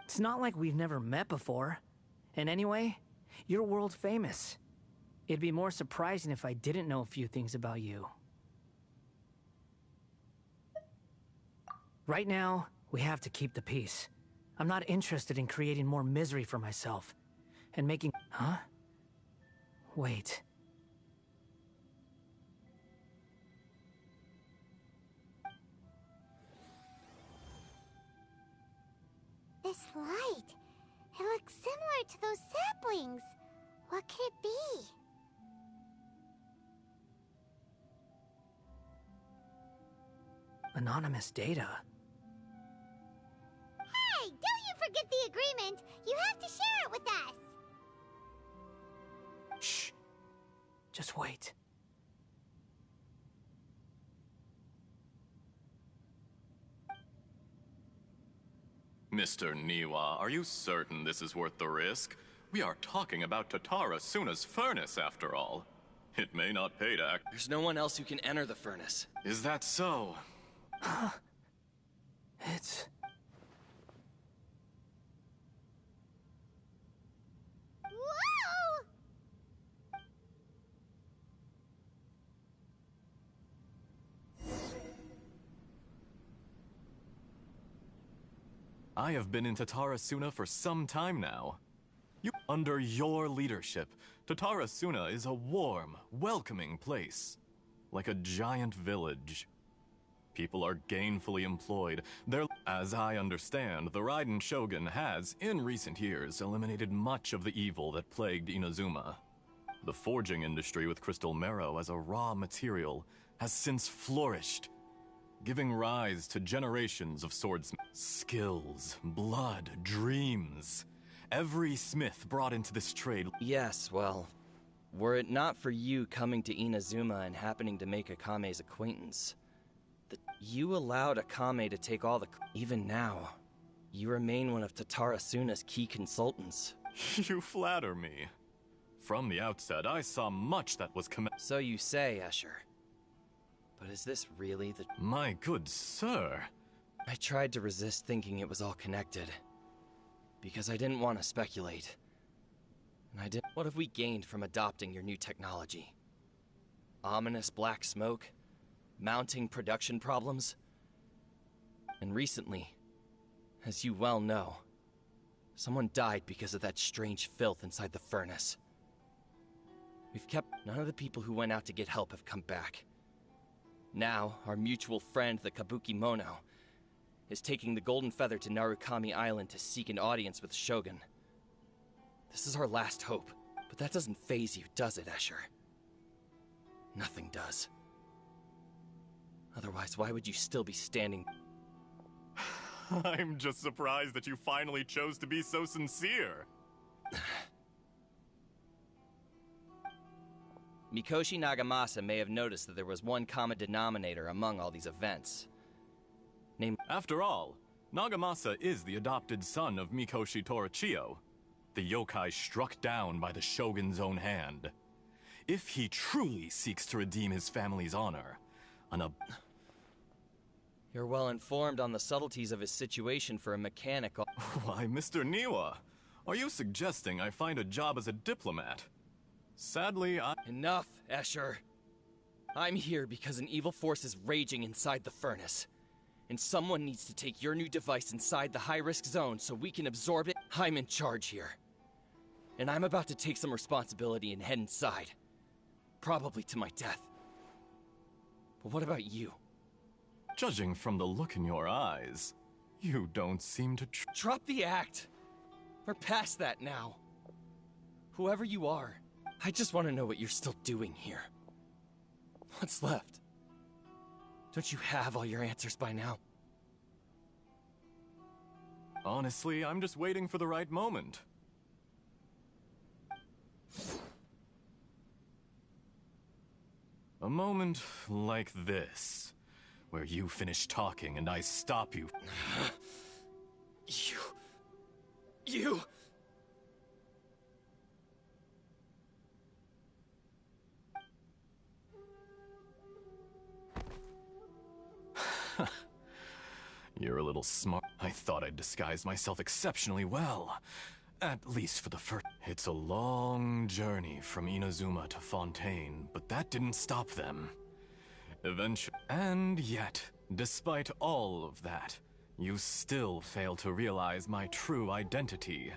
It's not like we've never met before. And anyway, you're world famous. It'd be more surprising if I didn't know a few things about you. Right now, we have to keep the peace. I'm not interested in creating more misery for myself. And making... Huh? Wait. This light. It looks similar to those saplings. What could it be? Anonymous data. Hey, don't you forget the agreement. You have to share it with us. Shh. Just wait. Mr. Niwa, are you certain this is worth the risk? We are talking about Tatarasuna's furnace, after all. It may not pay to act— There's no one else who can enter the furnace. Is that so? It's... Whoa! I have been in Tatarasuna for some time now. Under your leadership, Tatara Suna is a warm, welcoming place. Like a giant village. People are gainfully employed. As I understand, the Raiden Shogun has, in recent years, eliminated much of the evil that plagued Inazuma. The forging industry with crystal marrow as a raw material has since flourished, giving rise to generations of swordsmen. Skills, blood, dreams. Every smith brought into this trade. Yes, well, were it not for you coming to Inazuma and happening to make Akame's acquaintance, you allowed Akame to take all the... Even now, you remain one of Tatara Suna's key consultants. You flatter me. From the outset, I saw much that was So you say, Escher. But is this really the... My good sir. I tried to resist thinking it was all connected. Because I didn't want to speculate. And I didn't... What have we gained from adopting your new technology? Ominous black smoke? Mounting production problems? And recently, as you well know, someone died because of that strange filth inside the furnace. We've kept... None of the people who went out to get help have come back. Now, our mutual friend, the Kabuki Mono, is taking the Golden Feather to Narukami Island to seek an audience with Shogun. This is our last hope, but that doesn't faze you, does it, Escher? Nothing does. Otherwise, why would you still be standing... I'm just surprised that you finally chose to be so sincere. Mikoshi Nagamasa may have noticed that there was one common denominator among all these events. After all, Nagamasa is the adopted son of Mikoshi Torachiyo, the yokai struck down by the Shogun's own hand. If he truly seeks to redeem his family's honor, You're well informed on the subtleties of his situation for a mechanic. Why, Mr. Niwa, are you suggesting I find a job as a diplomat? Sadly, Enough, Escher. I'm here because an evil force is raging inside the furnace. And someone needs to take your new device inside the high-risk zone so we can absorb it. I'm in charge here. And I'm about to take some responsibility and head inside. Probably to my death. But what about you? Judging from the look in your eyes, you don't seem to Drop the act! We're past that now. Whoever you are, I just want to know what you're still doing here. What's left? Don't you have all your answers by now? Honestly, I'm just waiting for the right moment. A moment like this, where you finish talking and I stop you. You... You're a little smart. I thought I'd disguise myself exceptionally well. At least for the first... It's a long journey from Inazuma to Fontaine, but that didn't stop them. Eventually... And yet, despite all of that, you still fail to realize my true identity.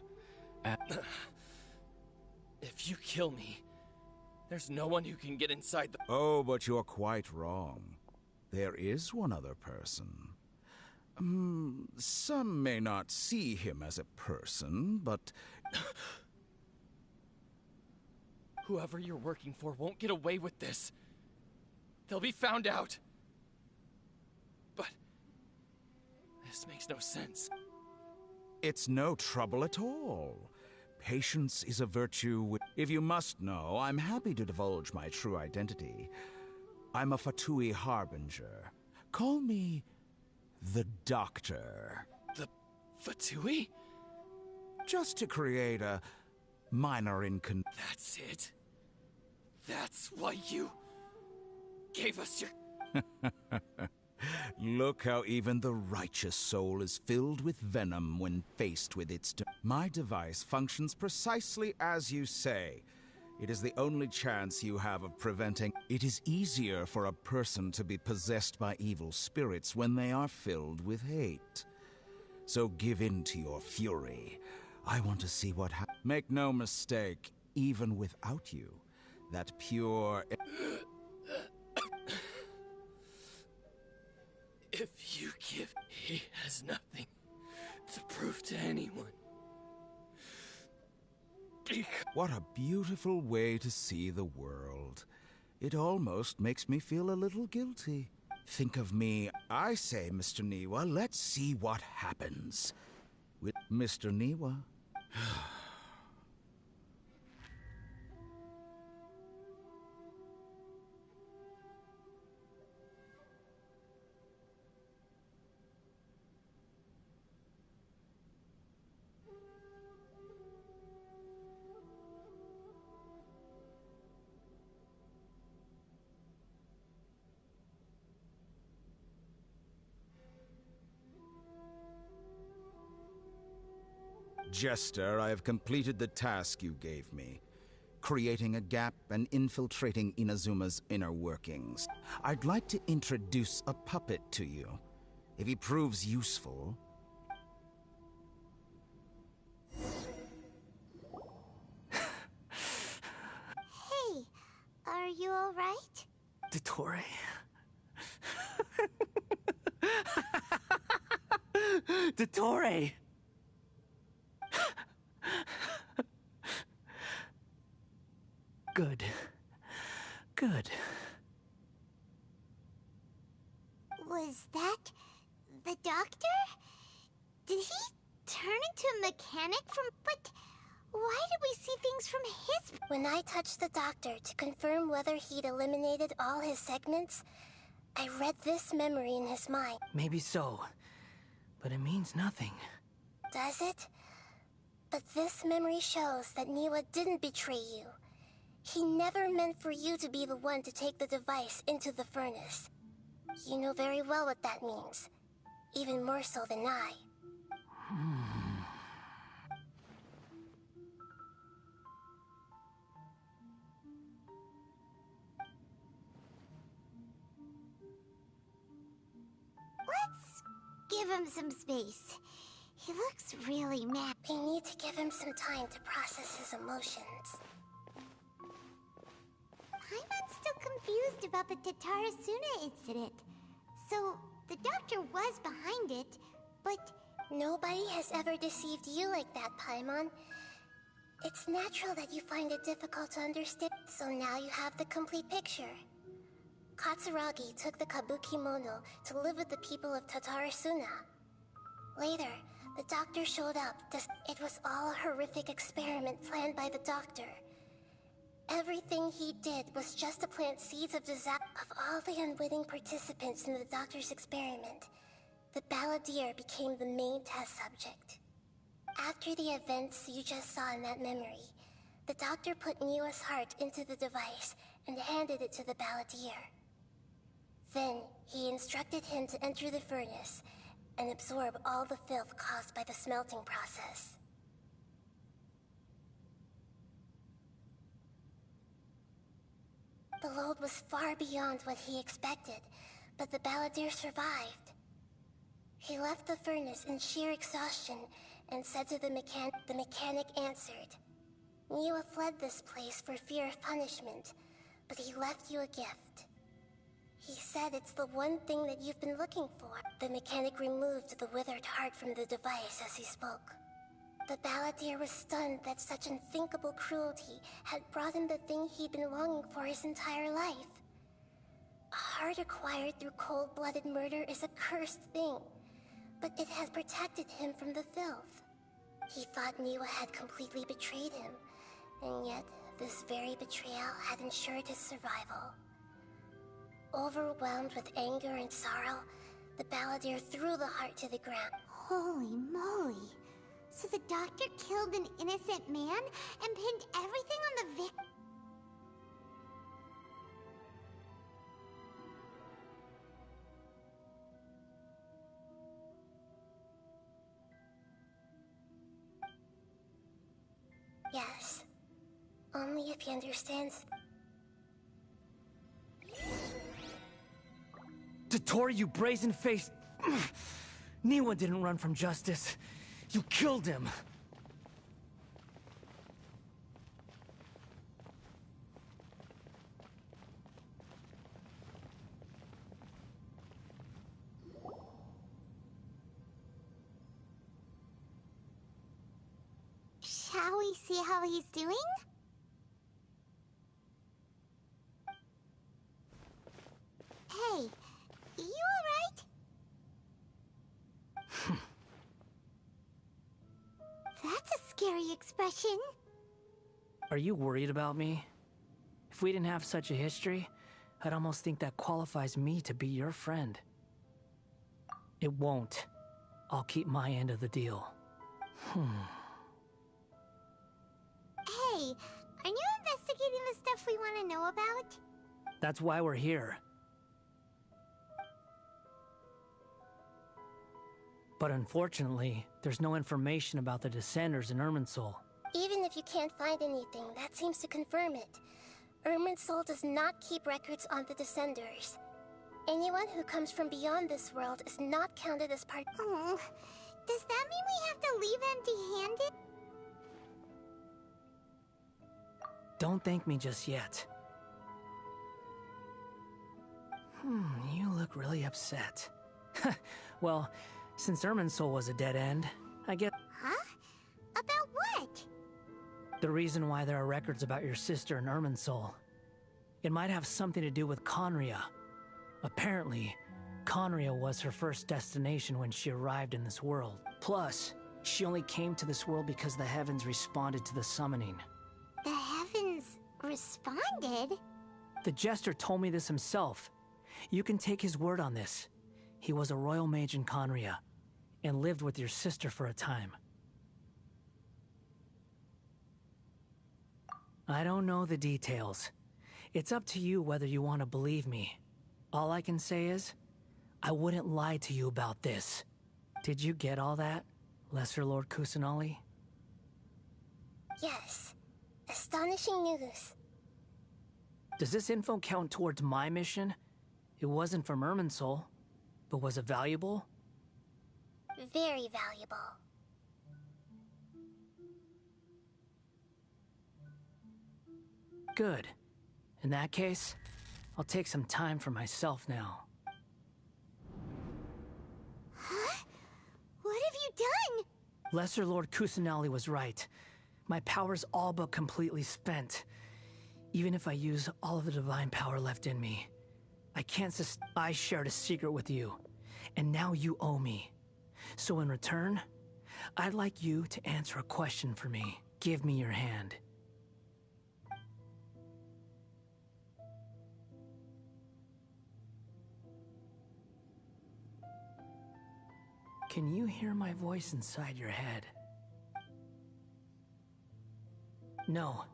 If you kill me, there's no one who can get inside the... Oh, but you're quite wrong. There is one other person. Some may not see him as a person, but... Whoever you're working for won't get away with this. They'll be found out. But... this makes no sense. It's no trouble at all. Patience is a virtue. If you must know, I'm happy to divulge my true identity. I'm a Fatui Harbinger. Call me... the Doctor. The Fatui? Just to create a minor That's it? That's why you... gave us your... Look how even the righteous soul is filled with venom when faced with its... My device functions precisely as you say. It is the only chance you have of preventing... It is easier for a person to be possessed by evil spirits when they are filled with hate. So give in to your fury. I want to see what happens. Make no mistake, even without you, that pure... If you give, he has nothing to prove to anyone. What a beautiful way to see the world. It almost makes me feel a little guilty. Think of me. I say, Mr. Niwa, let's see what happens. With Mr. Niwa. Jester, I have completed the task you gave me. Creating a gap and infiltrating Inazuma's inner workings. I'd like to introduce a puppet to you. If he proves useful... Hey, are you alright? Dottore. Dottore! Good. Good. Was that the doctor? Did he turn into a mechanic from... But why did we see things from his... When I touched the doctor to confirm whether he'd eliminated all his segments, I read this memory in his mind. Maybe so, but it means nothing. Does it? But this memory shows that Niwa didn't betray you. He never meant for you to be the one to take the device into the furnace. You know very well what that means. Even more so than I. Let's give him some space. He looks really mad. We need to give him some time to process his emotions. I'm still confused about the Tatarasuna incident. So, the doctor was behind it, but... Nobody has ever deceived you like that, Paimon. It's natural that you find it difficult to understand, so now you have the complete picture. Katsuragi took the Kabuki Mono to live with the people of Tatarasuna. Later, the doctor showed up. It was all a horrific experiment planned by the doctor. Everything he did was just to plant seeds of disaster. Of all the unwitting participants in the doctor's experiment, the balladeer became the main test subject. After the events you just saw in that memory, the doctor put Niwa's heart into the device and handed it to the balladeer. Then, he instructed him to enter the furnace and absorb all the filth caused by the smelting process. The load was far beyond what he expected, but the balladeer survived. He left the furnace in sheer exhaustion and said to the mechanic. The mechanic answered. Niwa fled this place for fear of punishment, but he left you a gift. He said it's the one thing that you've been looking for. The mechanic removed the withered heart from the device as he spoke. The balladeer was stunned that such unthinkable cruelty had brought him the thing he'd been longing for his entire life. A heart acquired through cold-blooded murder is a cursed thing, but it has protected him from the filth. He thought Niwa had completely betrayed him, and yet this very betrayal had ensured his survival. Overwhelmed with anger and sorrow, the balladeer threw the heart to the ground. Holy moly! So the doctor killed an innocent man and pinned everything on the victim? Yes. Only if he understands. Dottore, you brazen-faced... Niwa didn't run from justice. You killed him. we see how he's doing? Hey, you alright? That's a scary expression. Are you worried about me? If we didn't have such a history, I'd almost think that qualifies me to be your friend. It won't. I'll keep my end of the deal. Hey, are you investigating the stuff we want to know about? That's why we're here. But unfortunately, there's no information about the Descenders in Irminsul. Even if you can't find anything, that seems to confirm it. Irminsul does not keep records on the Descenders. Anyone who comes from beyond this world is not counted as part. Oh, does that mean we have to leave empty-handed? Don't thank me just yet. You look really upset. Well, since Irminsul was a dead end, I guess... Huh? About what? The reason why there are records about your sister in Irminsul. It might have something to do with Conria. Apparently, Conria was her first destination when she arrived in this world. Plus, she only came to this world because the heavens responded to the summoning. The heavens responded? The Jester told me this himself. You can take his word on this. He was a royal mage in Conria, and lived with your sister for a time. I don't know the details. It's up to you whether you want to believe me. All I can say is, I wouldn't lie to you about this. Did you get all that, Lesser Lord Kusanali? Yes. Astonishing news. Does this info count towards my mission? It wasn't from Irminsul, but was it valuable? Very valuable. Good. In that case, I'll take some time for myself now. Huh? What have you done? Lesser Lord Kusanali was right. My power's all but completely spent. Even if I use all of the divine power left in me, I can't I shared a secret with you, and now you owe me. So in return, I'd like you to answer a question for me. Give me your hand. Can you hear my voice inside your head? No,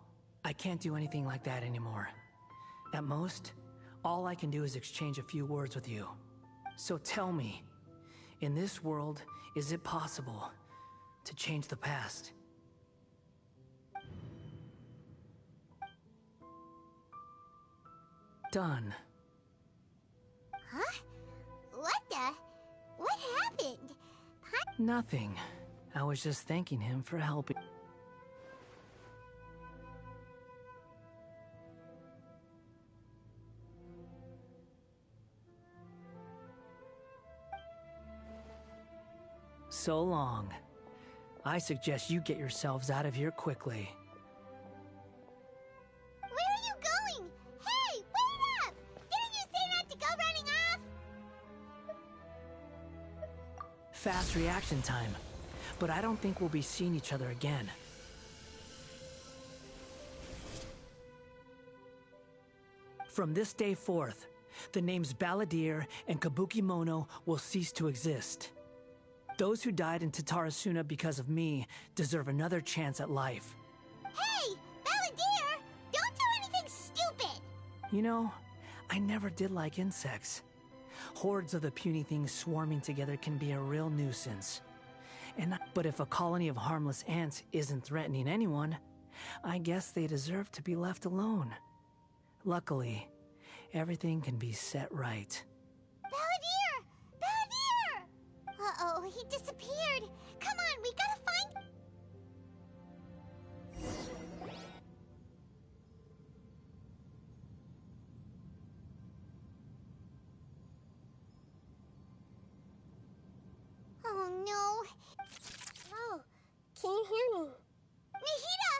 I can't do anything like that anymore. At most, all I can do is exchange a few words with you. So tell me, in this world, is it possible to change the past? Done. Huh? What happened? Nothing. I was just thanking him for helping. So long. I suggest you get yourselves out of here quickly. Where are you going? Hey, wait up! Didn't you say not to go running off? Fast reaction time. But I don't think we'll be seeing each other again. From this day forth, the names Balladeer and Kabukimono will cease to exist. Those who died in Tatarasuna because of me deserve another chance at life. Hey, Balladeer! Don't do anything stupid! You know, I never did like insects. Hordes of the puny things swarming together can be a real nuisance. But if a colony of harmless ants isn't threatening anyone, I guess they deserve to be left alone. Luckily, everything can be set right. Balladeer! Balladeer! Uh-oh, he disappeared. Come on, we gotta find... Oh, no. Oh, can you hear me? Nahida!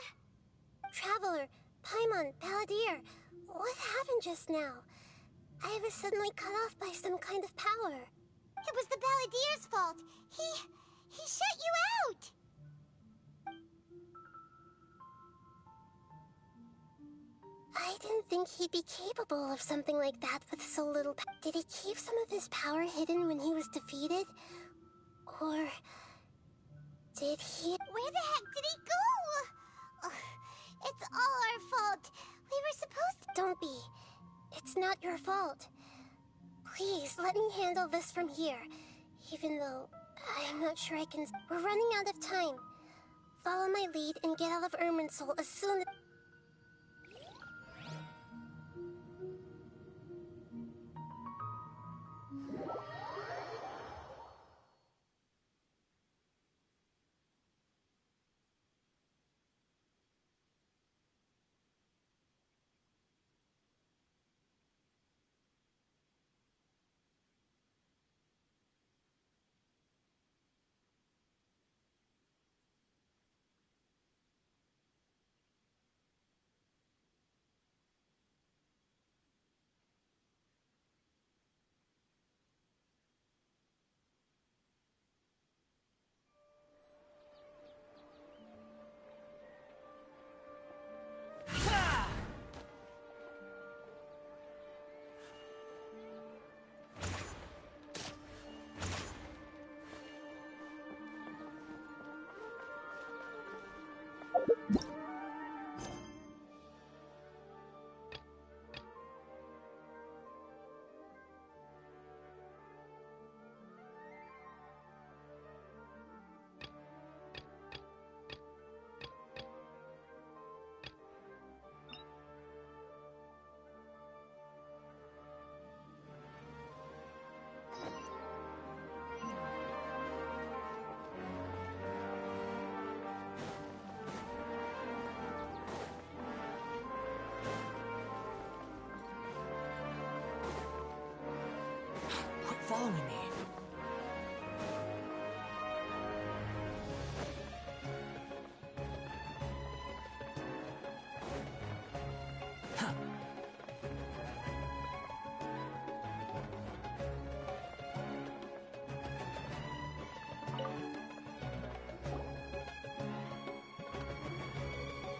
just now. I was suddenly cut off by some kind of power. It was the Balladeer's fault. He shut you out. I didn't think he'd be capable of something like that with so little power. Did he keep some of his power hidden when he was defeated? Or did he... Where the heck did he go? Ugh, it's all our fault. We were supposed to... Don't be. It's not your fault. Please, let me handle this from here. Even though I'm not sure I can... We're running out of time. Follow my lead and get out of Irminsul as soon as... Following me.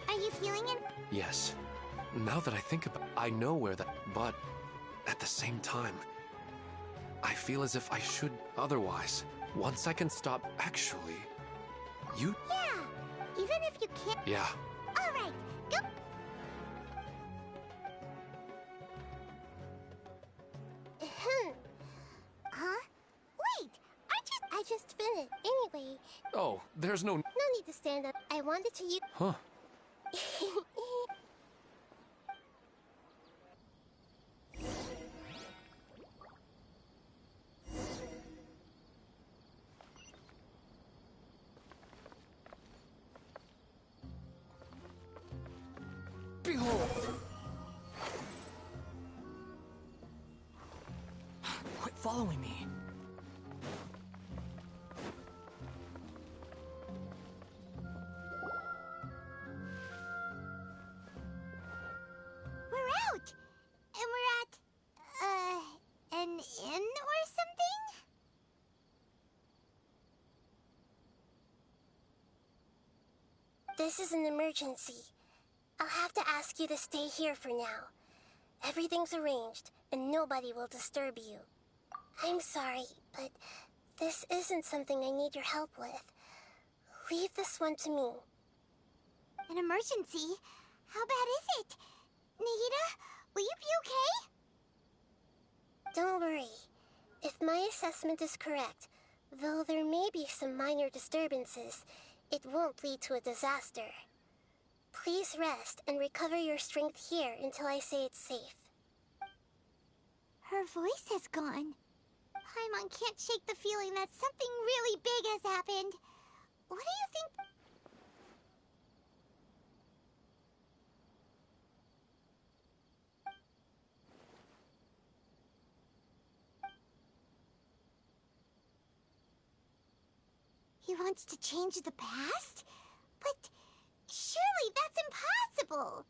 Are you feeling it? Yes. Now that I think about it, I know where that... But at the same time, I feel as if I should otherwise. Once I can stop... Actually... You... Yeah, even if you can't... Yeah. Alright, go... Huh? Wait, I just finished. Anyway... Oh, there's no... No need to stand up. I wanted to use... Huh. Behold! Quit following me. We're out! And we're at, an inn or something? This is an emergency. I'll have to ask you to stay here for now. Everything's arranged, and nobody will disturb you. I'm sorry, but this isn't something I need your help with. Leave this one to me. An emergency? How bad is it? Nahida, will you be okay? Don't worry. If my assessment is correct, though there may be some minor disturbances, it won't lead to a disaster. Please rest and recover your strength here until I say it's safe. Her voice has gone. Paimon can't shake the feeling that something really big has happened. What do you think? He wants to change the past? But surely that's impossible!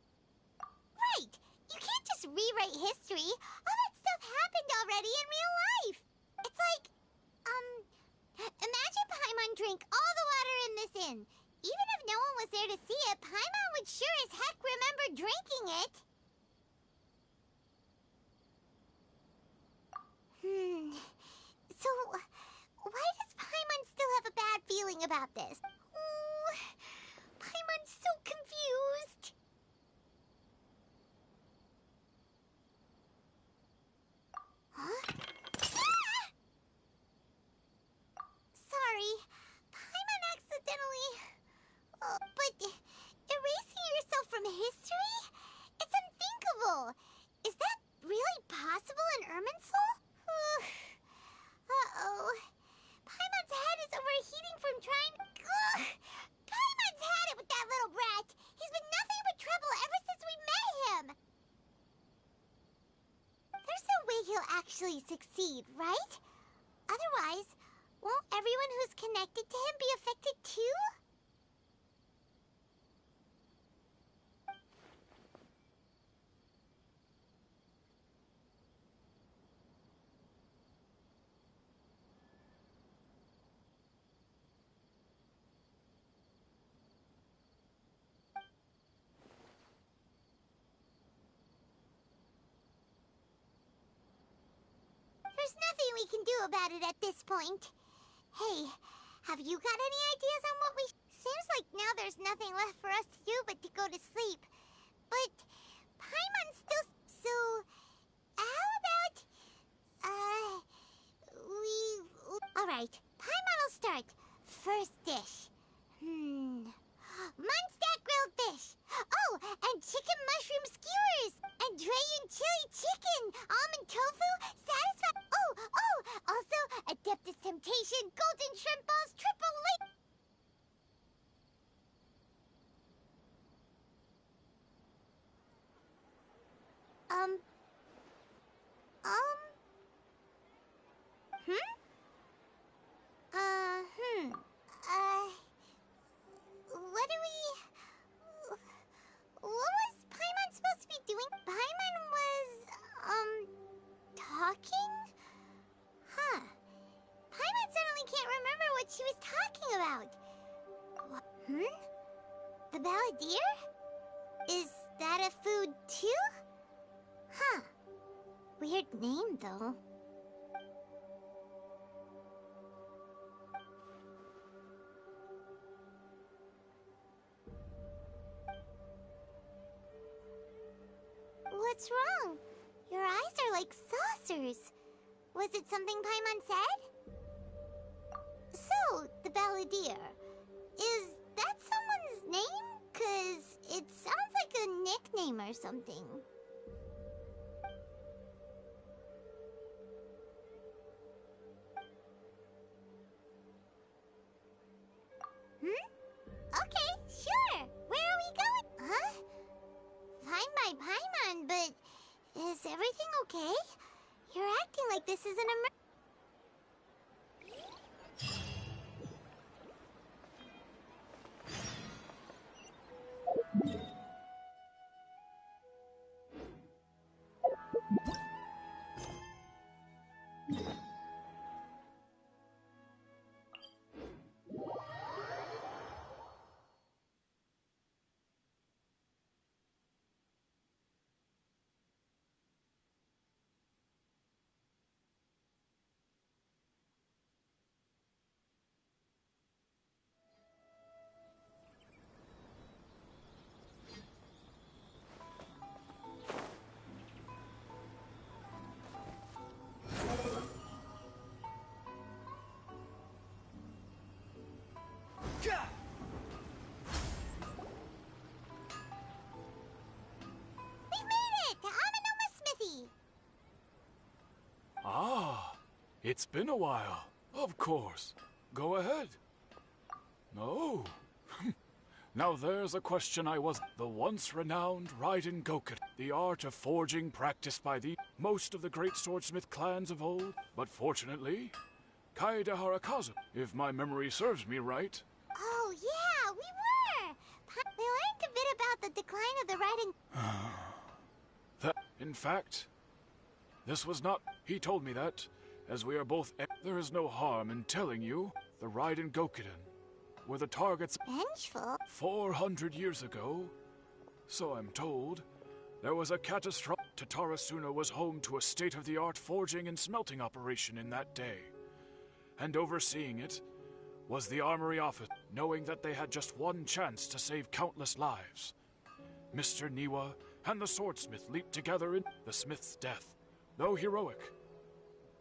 Right! You can't just rewrite history. All that stuff happened already in real life. It's like, imagine Paimon drank all the water in this inn. Even if no one was there to see it, Paimon would sure as heck remember drinking it. So, why does Paimon still have a bad feeling about this? Ooh, Paimon's so confused. Huh? Ah! Sorry, Paimon accidentally... but erasing yourself from history? It's unthinkable. Is that really possible in Irminsul? Uh-oh. Paimon's head is overheating from trying... Ugh! Paimon's had it with that little brat. He's been nothing but trouble ever since we met him. There's no way he'll actually succeed, right? Otherwise, won't everyone who's connected to him be affected too? There's nothing we can do about it at this point. Hey, have you got any ideas on what we... Seems like now there's nothing left for us to do but to go to sleep. But Paimon's still... So, how about... Alright, Paimon will start. First dish. Munstack grilled fish. Oh, and chicken mushroom skewers. And Drayan chili chicken. Almond tofu. Satisfied. Oh, also Adeptus Temptation. Golden shrimp balls. Triple lake. What do we... What was Paimon supposed to be doing? Paimon was, talking? Huh. Paimon suddenly can't remember what she was talking about. The Balladeer? Is that a food too? Huh. Weird name, though. What's wrong? Your eyes are like saucers. Was it something Paimon said? So, the Balladeer. Is that someone's name? 'Cause it sounds like a nickname or something. Okay, sure. Where are we going? Huh? Fine by Paimon, but is everything okay? You're acting like this is an It's been a while. Of course. Go ahead. No. Now there's a question I was... The once renowned Raiden Goken, the art of forging practiced by the most of the great swordsmith clans of old. But fortunately, Kaede Harakazu, if my memory serves me right. Oh, yeah, we were! We learned a bit about the decline of the Raiden... In fact, this was not... He told me that, as we are both... There is no harm in telling you the Raiden Gokiden were the targets... Vengeful? 400 years ago, so I'm told, there was a catastrophe. Tatarasuna was home to a state-of-the-art forging and smelting operation in that day. And overseeing it was the armory office, knowing that they had just one chance to save countless lives. Mr. Niwa and the swordsmith leaped together in the smith's death, though heroic,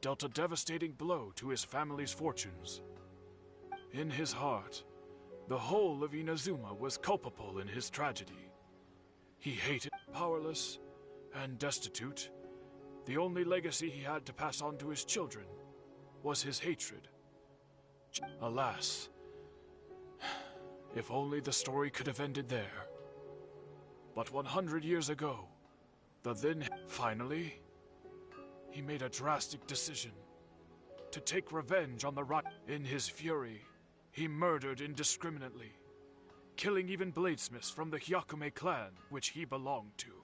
dealt a devastating blow to his family's fortunes. In his heart, the whole of Inazuma was culpable in his tragedy. He hated, powerless, and destitute. The only legacy he had to pass on to his children was his hatred. Alas, if only the story could have ended there. But 100 years ago, finally, he made a drastic decision to take revenge on the Raiden. In his fury, he murdered indiscriminately, killing even bladesmiths from the Hyakume clan, which he belonged to.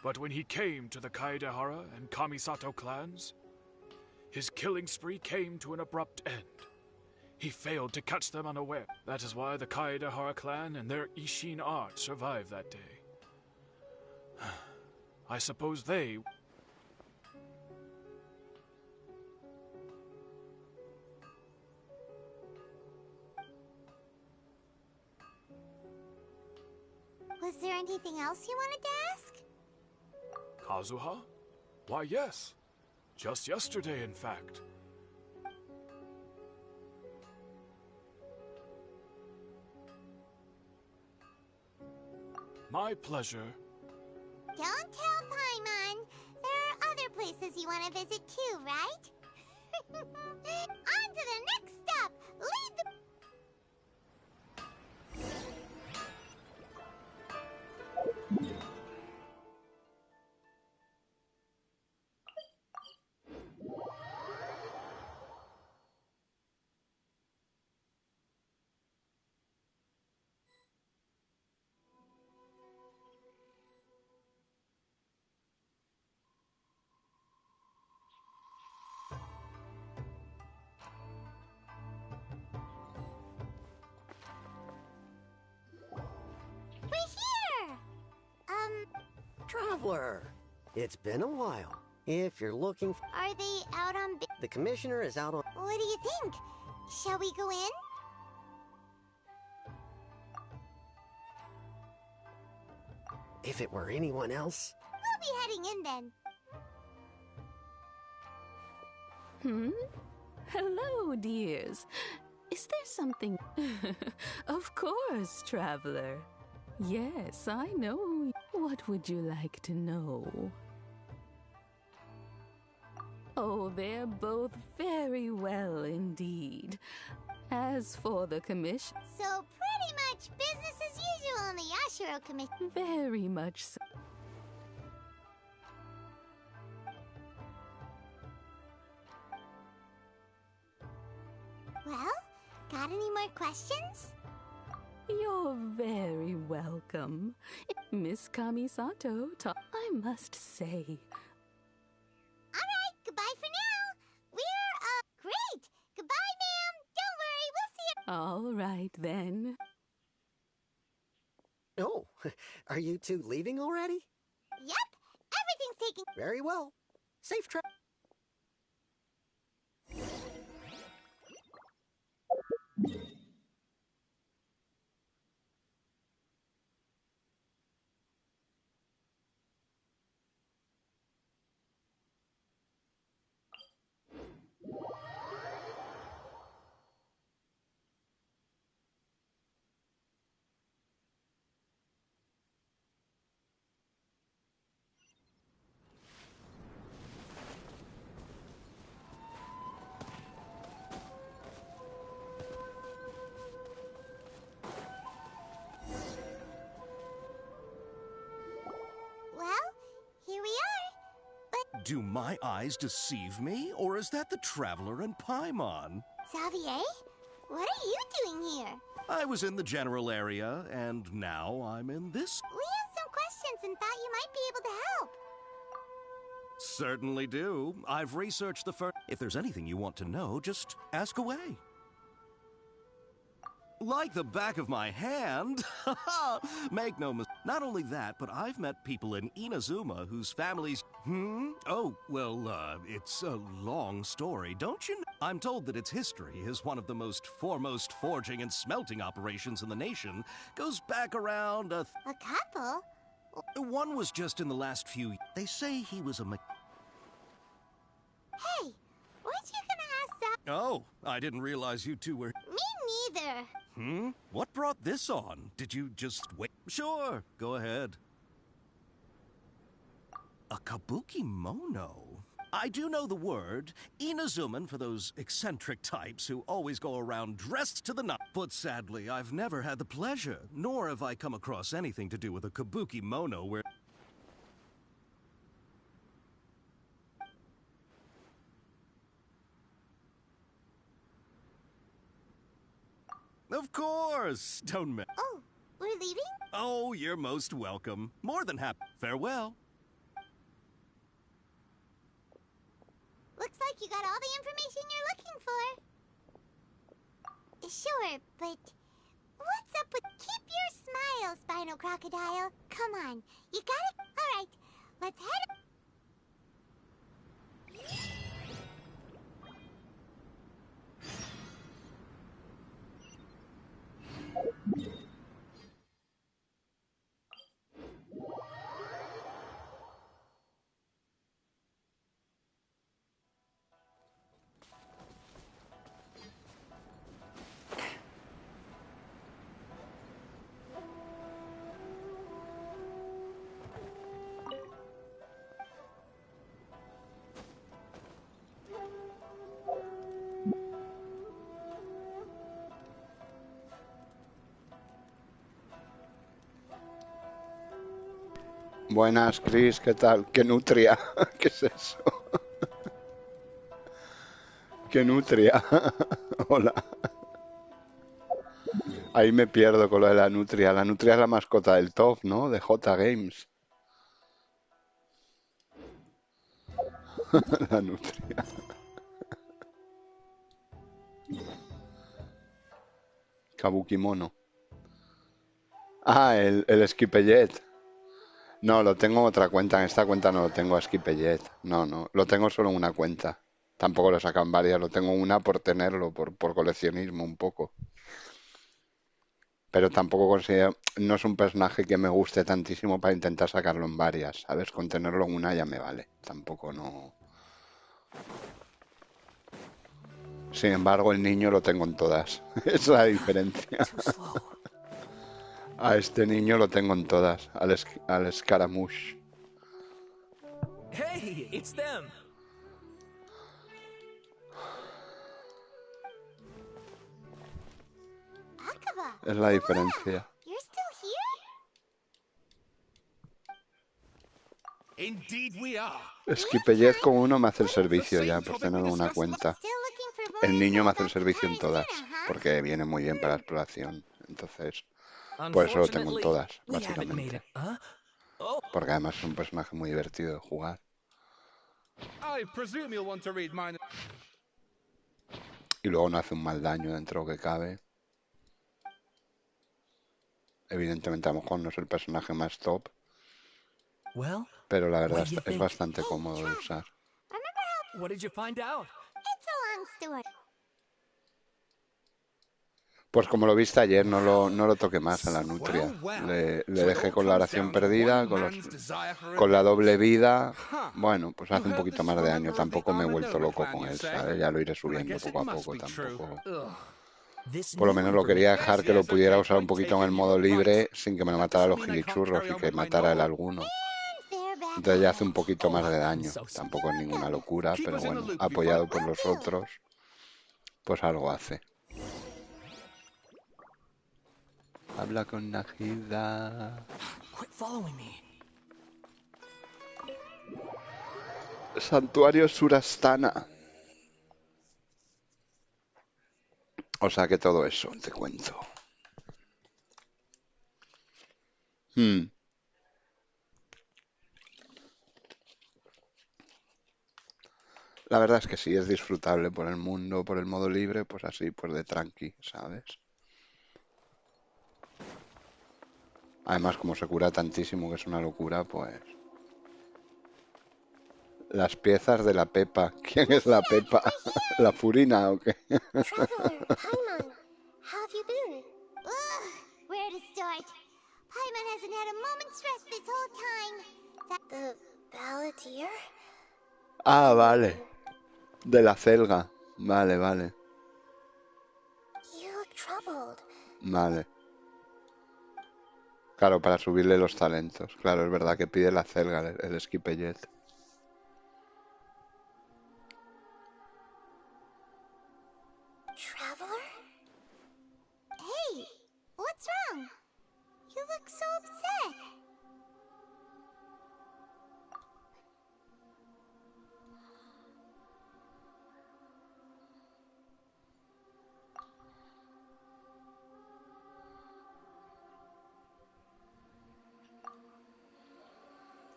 But when he came to the Kaedehara and Kamisato clans, his killing spree came to an abrupt end. He failed to catch them unaware. That is why the Kaedehara clan and their Ishin art survived that day. I suppose they... Was there anything else you wanted to ask? Kazuha? Why, yes. Just yesterday, in fact. My pleasure. Don't tell Paimon. There are other places you want to visit too, right? On to the next stop! Lead the... Traveler, it's been a while. If you're looking for... Are they out on... The commissioner is out on... What do you think? Shall we go in? If it were anyone else... We'll be heading in then. Hello, dears. Is there something... Of course, traveler. Yes, I know. What would you like to know? Oh, they're both very well indeed. As for the commission... So pretty much business as usual in the Yashiro Commission. Very much so. Well, got any more questions? You're very welcome. Miss Kamisato, I must say. Alright, goodbye for now. We're, great. Goodbye, ma'am. Don't worry, we'll see you. All right, then. Oh, are you two leaving already? Yep, everything's taking... Very well. Safe trip. Do my eyes deceive me, or is that the Traveler and Paimon? Xavier, what are you doing here? I was in the general area, and now I'm in this. We have some questions and thought you might be able to help. Certainly do. I've researched the first. If there's anything you want to know, just ask away. Like the back of my hand. Make no mistake. Not only that, but I've met people in Inazuma whose families... Oh, well, it's a long story, don't you know? I'm told that its history is one of the most foremost forging and smelting operations in the nation. Goes back around A couple? One was just in the last few... They say he was a... Hey, weren't you gonna ask that? Oh, I didn't realize you two were... Me neither. What brought this on? Did you just wait? Sure, go ahead. A kabuki mono? I do know the word. Inazuman for those eccentric types who always go around dressed to the nut. But sadly, I've never had the pleasure, nor have I come across anything to do with a kabuki mono where... Of course! Don't miss. Oh, we're leaving? Oh, you're most welcome. More than happy. Farewell. Looks like you got all the information you're looking for. Sure, but what's up with... Keep your smile, Spinal Crocodile. Come on, you got it? All right, let's head... Buenas, Chris, ¿qué tal? ¿Qué nutria? ¿Qué es eso? ¿Qué nutria? Hola. Ahí me pierdo con lo de la nutria. La nutria es la mascota del top, ¿no? De J Games. La nutria. Kabuki mono. Ah, el Skipellet. No, lo tengo en otra cuenta. En esta cuenta no lo tengo a Skipellet. No. Lo tengo solo en una cuenta. Tampoco lo sacan varias. Lo tengo una por tenerlo, por coleccionismo un poco. Pero tampoco considero... No es un personaje que me guste tantísimo para intentar sacarlo en varias, ¿sabes? Con tenerlo en una ya me vale. Tampoco no... Sin embargo, el niño lo tengo en todas. Esa es la diferencia. A este niño lo tengo en todas. Al Scaramouche. Hey, it's them. Es la diferencia. You're still here? Indeed we are. Skipellet con uno me hace el servicio ya, por tenerlo en una cuenta. El niño me hace el servicio en todas, porque viene muy bien para la exploración. Entonces, por eso lo tengo en todas, básicamente. Porque además es un personaje muy divertido de jugar. Y luego no hace un mal daño dentro de lo que cabe. Evidentemente a lo mejor no es el personaje más top, pero la verdad es bastante cómodo de usar. What did you find out? It's a long story. Pues como lo viste ayer, no lo toqué más a la nutria. Le dejé con la oración perdida, con la doble vida. Bueno, pues hace un poquito más de daño. Tampoco me he vuelto loco con él, ¿sabes? Ya lo iré subiendo poco a poco, tampoco. Por lo menos lo quería dejar que lo pudiera usar un poquito en el modo libre sin que me matara los gilichurros y que matara el alguno. Entonces ya hace un poquito más de daño. Tampoco es ninguna locura, pero bueno, apoyado por los otros, pues algo hace. Habla con Najida. Santuario Surastana. O sea que todo eso, te cuento. La verdad es que sí, es disfrutable por el mundo, por el modo libre, pues así, pues de tranqui, ¿sabes? Además, como se cura tantísimo, que es una locura, pues... Las piezas de la Pepa. ¿Quién es la Pepa? ¿La Furina o qué? Traveler, Paimon, how have you been? Ugh, where to start? Paimon hasn't had a moment's rest this whole time. The Balladeer? Ah, vale. De la celga. Vale, vale. You look troubled. Vale. Claro, para subirle los talentos. Claro, es verdad que pide la celga, el Skipper. Traveler? Hey, what's wrong? You look so upset.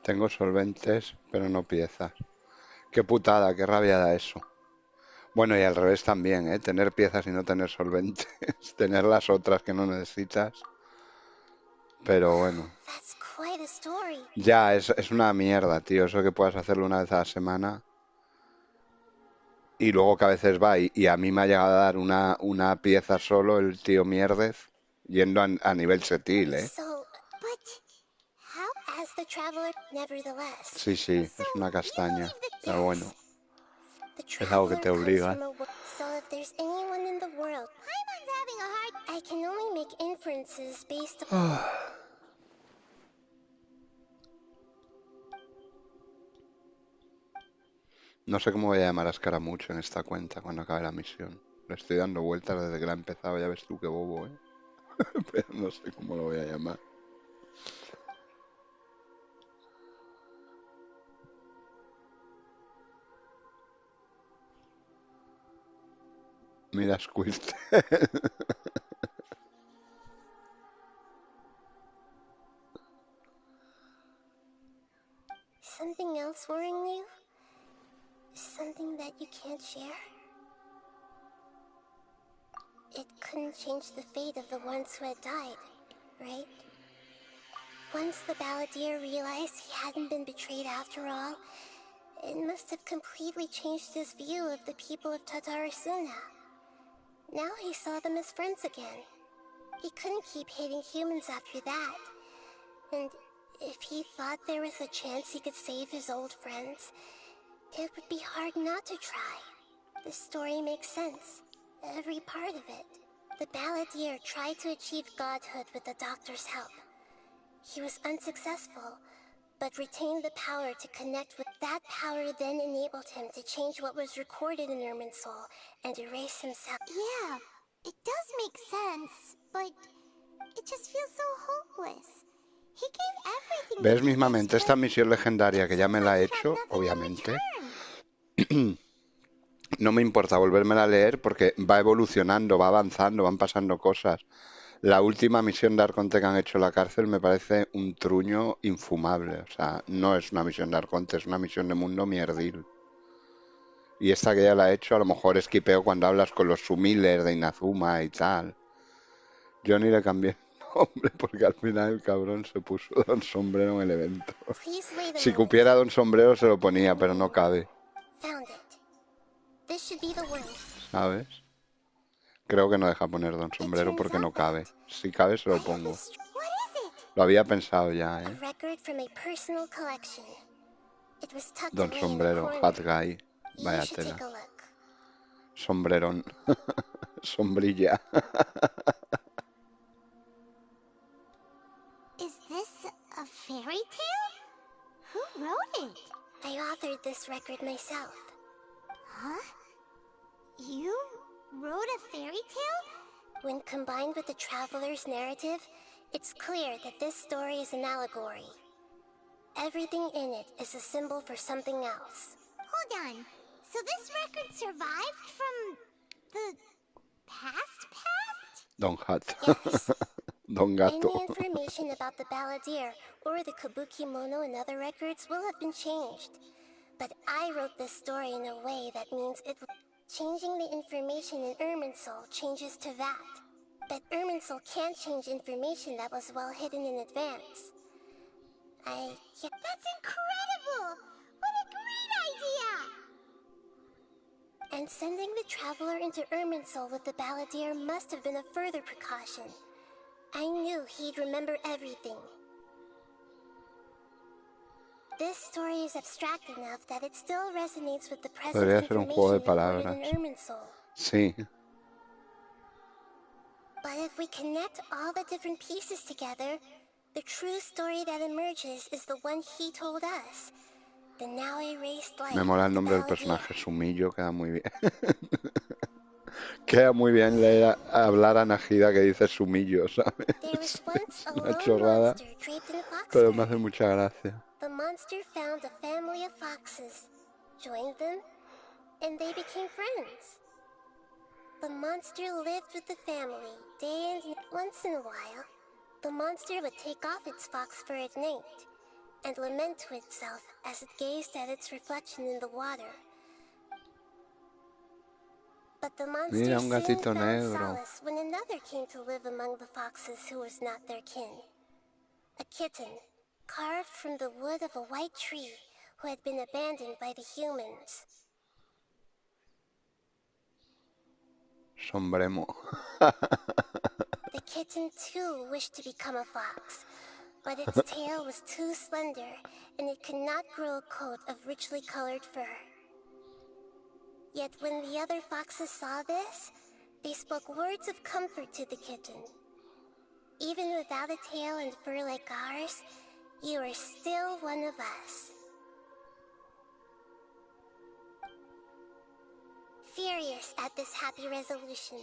Tengo solventes, pero no piezas. Qué putada, qué rabia da eso. Bueno, y al revés también, ¿eh? Tener piezas y no tener solventes. Tener las otras que no necesitas. Pero bueno. That's quite a story. Ya, es una mierda, tío. Eso que puedas hacerlo una vez a la semana. Y luego que a veces va y a mí me ha llegado a dar una pieza solo el tío mierdez. Yendo a nivel setil, ¿eh? So, but how as the traveler, nevertheless. Sí, sí, es una castaña. Pero bueno. The Es algo que traveler te comes obliga. from a so if there's anyone in the world, Paimon's having a hard. I can only make inferences based on. No sé cómo voy a llamar a Escaramucho en esta cuenta cuando acabe la misión. Le estoy dando vueltas desde que la he empezado, ya ves tú qué bobo, ¿eh? Pero no sé cómo lo voy a llamar. Mira, Squirt. Something else worrying you? Something that you can't share? It couldn't change the fate of the ones who had died, right? Once the Balladeer realized he hadn't been betrayed after all, it must have completely changed his view of the people of Tatarasuna. Now he saw them as friends again. He couldn't keep hating humans after that. And if he thought there was a chance he could save his old friends, it would be hard not to try. The story makes sense. Every part of it. The Balladeer tried to achieve godhood with the doctor's help. He was unsuccessful, but retained the power to connect with that power then enabled him to change what was recorded in Irminsul and erase himself. Yeah, it does make sense, but it just feels so hopeless. He gave everything. ¿Ves mismamente esta misión legendaria que ya me la he hecho? Obviamente. No me importa volvérmela a leer porque va evolucionando, va avanzando, van pasando cosas. La última misión de Arconte que han hecho en la cárcel me parece un truño infumable. O sea, no es una misión de Arconte, es una misión de mundo mierdil. Y esta que ya la he hecho, a lo mejor esquipeo cuando hablas con los Sumilers de Inazuma y tal. Yo ni le cambié el nombre porque al final el cabrón se puso Don Sombrero en el evento. Si cupiera Don Sombrero se lo ponía, pero no cabe. ¿Sabes? Creo que no deja poner Don Sombrero porque no cabe. Si cabe se lo pongo. Lo había pensado ya, ¿eh? Don Sombrero, Hat Guy. Vaya tela. Sombrerón. Sombrilla. Is this a fairy tale? Who wrote it? I authored this record myself. Huh? You wrote a fairy tale? When combined with the Traveler's narrative, it's clear that this story is an allegory. Everything in it is a symbol for something else. Hold on. So this record survived from the past? Don Hat. Yes. Don Gato. Any information about the Balladeer or the Kabuki Mono and other records will have been changed. But I wrote this story in a way that means changing the information in Irminsul changes Teyvat. But Irminsul can't change information that was well hidden in advance. That's incredible! What a great idea! And sending the traveler into Irminsul with the balladeer must have been a further precaution. I knew he'd remember everything. This story is abstract enough that it still resonates with the present Podría ser un juego de information recorded palabras. in Irminsul. Sí. But if we connect all the different pieces together, the true story that emerges is the one he told us. The now erased life Me mola el of the nombre del balladeer. personaje, Sumillo, queda muy bien. Queda muy bien leer hablar a Najida que dice Sumillo, ¿sabes? Es una chorrada, pero me hace mucha gracia. The monster found a family of foxes, joined them, and they became friends. The monster lived with the family day and night. Once in a while, the monster would take off its fox fur at night and lament to itself as it gazed at its reflection in the water. But the monster Mira, un soon gatito found negro. solace when another came to live among the foxes who was not their kin. A kitten, carved from the wood of a white tree who had been abandoned by the humans. Sombremo. The kitten too wished to become a fox, but its tail was too slender and it could not grow a coat of richly colored fur. Yet when the other foxes saw this, they spoke words of comfort to the kitten. Even without a tail and fur like ours, you are still one of us. Furious at this happy resolution,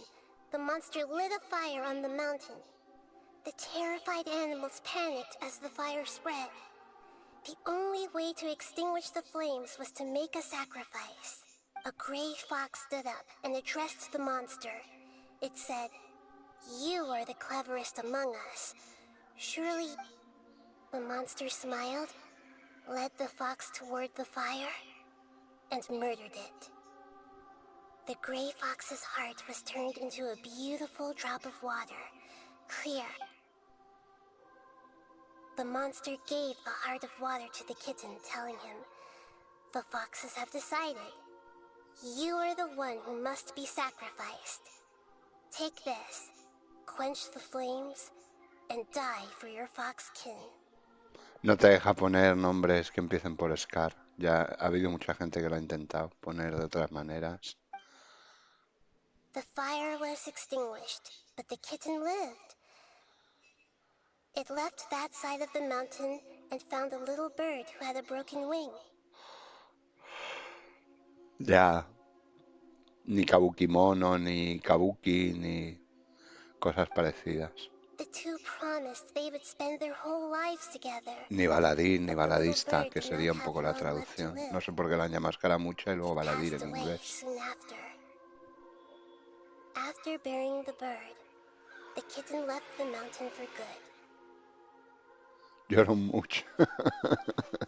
the monster lit a fire on the mountain. The terrified animals panicked as the fire spread. The only way to extinguish the flames was to make a sacrifice. A gray fox stood up and addressed the monster. It said, "You are the cleverest among us. Surely..." The monster smiled, led the fox toward the fire, and murdered it. The gray fox's heart was turned into a beautiful drop of water, clear. The monster gave the heart of water to the kitten, telling him, "The foxes have decided. You are the one who must be sacrificed. Take this, quench the flames, and die for your fox kin." No te deja poner nombres que empiecen por Scar. Ya ha habido mucha gente que lo ha intentado poner de otras maneras. The fire was extinguished, but the kitten lived. It left that side of the mountain and found a little bird who had a broken wing. Ya. Ni Kabuki Mono, ni Kabuki, ni cosas parecidas. The two promised they would spend their whole lives together. Ni baladín, ni baladista, que sería un poco la traducción. No sé por qué la han llamado Escaramucha y luego baladir en inglés. Soon after burying the bird, the kitten left the mountain for good. Lloro mucho.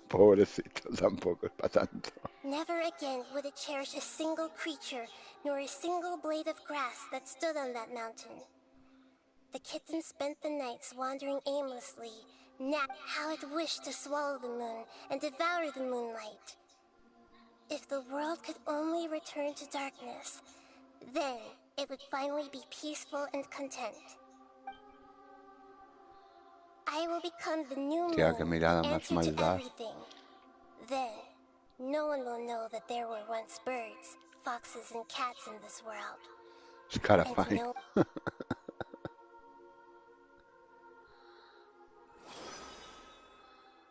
Pobrecito, tampoco es para tanto. Never again would it cherish a single creature, nor a single blade of grass that stood on that mountain. The kitten spent the nights wandering aimlessly, how it wished to swallow the moon and devour the moonlight. If the world could only return to darkness, then it would finally be peaceful and content. I will become the new moon, Tía, qué mirada the más answer to maldad. everything. Then, no one will know that there were once birds, foxes, and cats in this world. Scarafy. No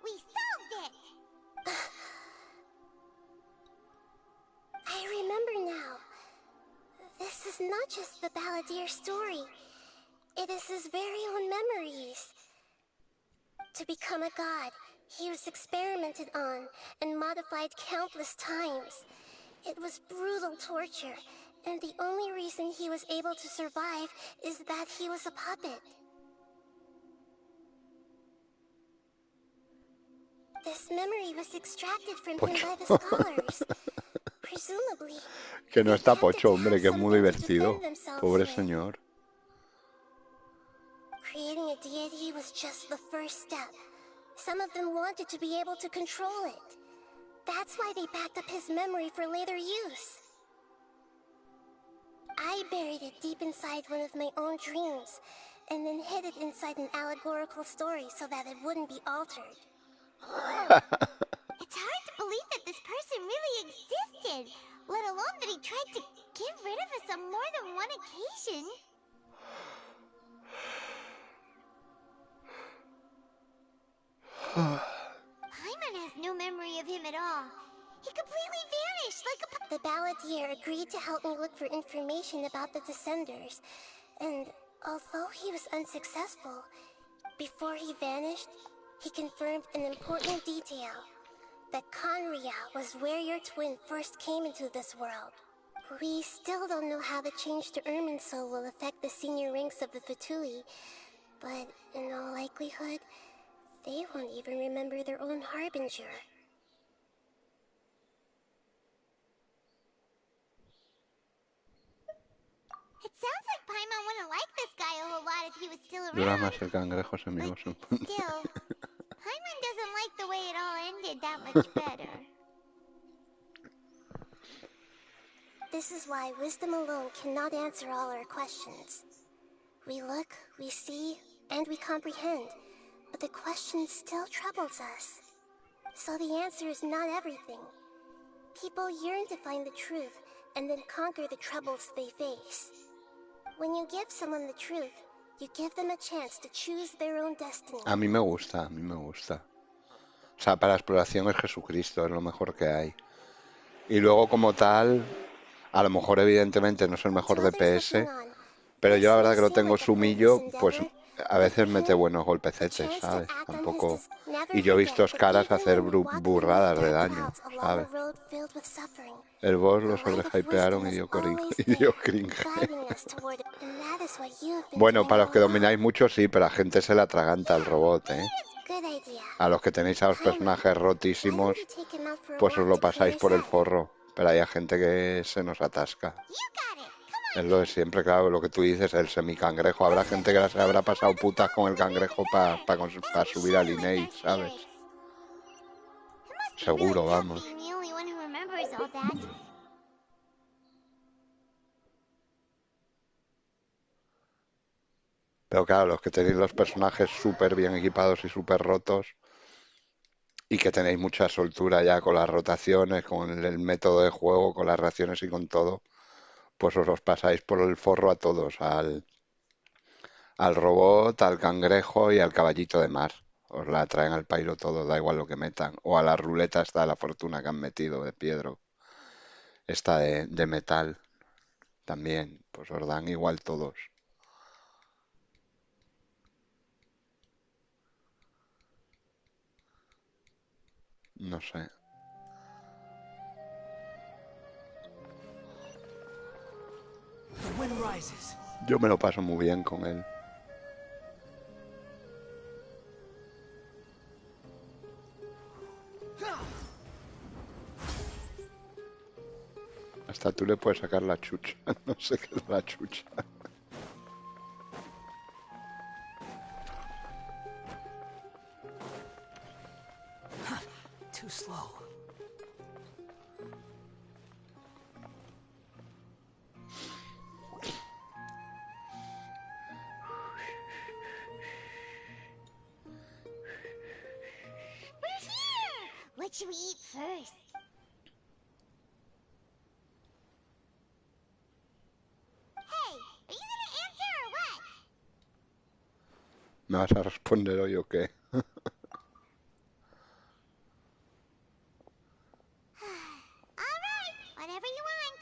We solved it! I remember now. This is not just the balladeer story. It is his very own memories. To become a god, he was experimented on and modified countless times. It was brutal torture, and the only reason he was able to survive is that he was a puppet. This memory was extracted from him Pocho. by the scholars. Presumably, Que no está pocho, hombre, que es muy something to divertido. defend themselves Pobre with. señor. Creating a deity was just the first step. Some of them wanted to be able to control it. That's why they backed up his memory for later use. I buried it deep inside one of my own dreams, and then hid it inside an allegorical story so that it wouldn't be altered. It's hard to believe that this person really existed, let alone that he tried to get rid of us on more than one occasion. Paimon has no memory of him at all. He completely vanished like a... The balladeer agreed to help me look for information about the Descenders, and although he was unsuccessful, before he vanished, he confirmed an important detail. That Conria was where your twin first came into this world. We still don't know how the change to Irminsul will affect the senior ranks of the Fatui, but in all likelihood, they won't even remember their own Harbinger. It sounds like Paimon wouldn't like this guy a whole lot if he was still Dura around. más el cangrejo seminoso. Still, Paimon doesn't like the way it all ended that much better. This is why wisdom alone cannot answer all our questions. We look, we see, and we comprehend, but the question still troubles us. So the answer is not everything. People yearn to find the truth and then conquer the troubles they face. When you give someone the truth, you give them a chance to choose their own destiny. A mí me gusta, a mí me gusta. O sea, para la exploración es Jesucristo, es lo mejor que hay. Y luego como tal, a lo mejor evidentemente no es el mejor DPS, pero yo la verdad que lo tengo sumillo, pues a veces mete buenos golpecetes, ¿sabes? Tampoco... Y yo he visto caras hacer burradas de daño, ¿sabes? El boss lo sobrehypearon y dio cringe. Bueno, para los que domináis mucho sí, pero a gente se le atraganta el robot, ¿eh? A los que tenéis a los personajes rotísimos, pues os lo pasáis por el forro. Pero hay gente que se nos atasca. Es lo de siempre, claro, lo que tú dices, el semicangrejo. Habrá gente que se habrá pasado putas con el cangrejo para subir al Inei, ¿sabes? Seguro, vamos. Pero claro, los que tenéis los personajes súper bien equipados y súper rotos y que tenéis mucha soltura ya con las rotaciones, con el método de juego, con las reacciones y con todo, pues os los pasáis por el forro a todos, al robot, al cangrejo y al caballito de mar. Os la traen al pairo todo, da igual lo que metan. O a la ruleta esta de la fortuna que han metido de piedro. Esta de metal también, pues os dan igual todos. No sé. Yo me lo paso muy bien con él. Hasta tú le puedes sacar la chucha. No sé qué es la chucha. Too slow. We're here! What should we eat first? Hey, are you gonna answer or what? ¿Me vas a responder hoy o qué? Alright, whatever you want.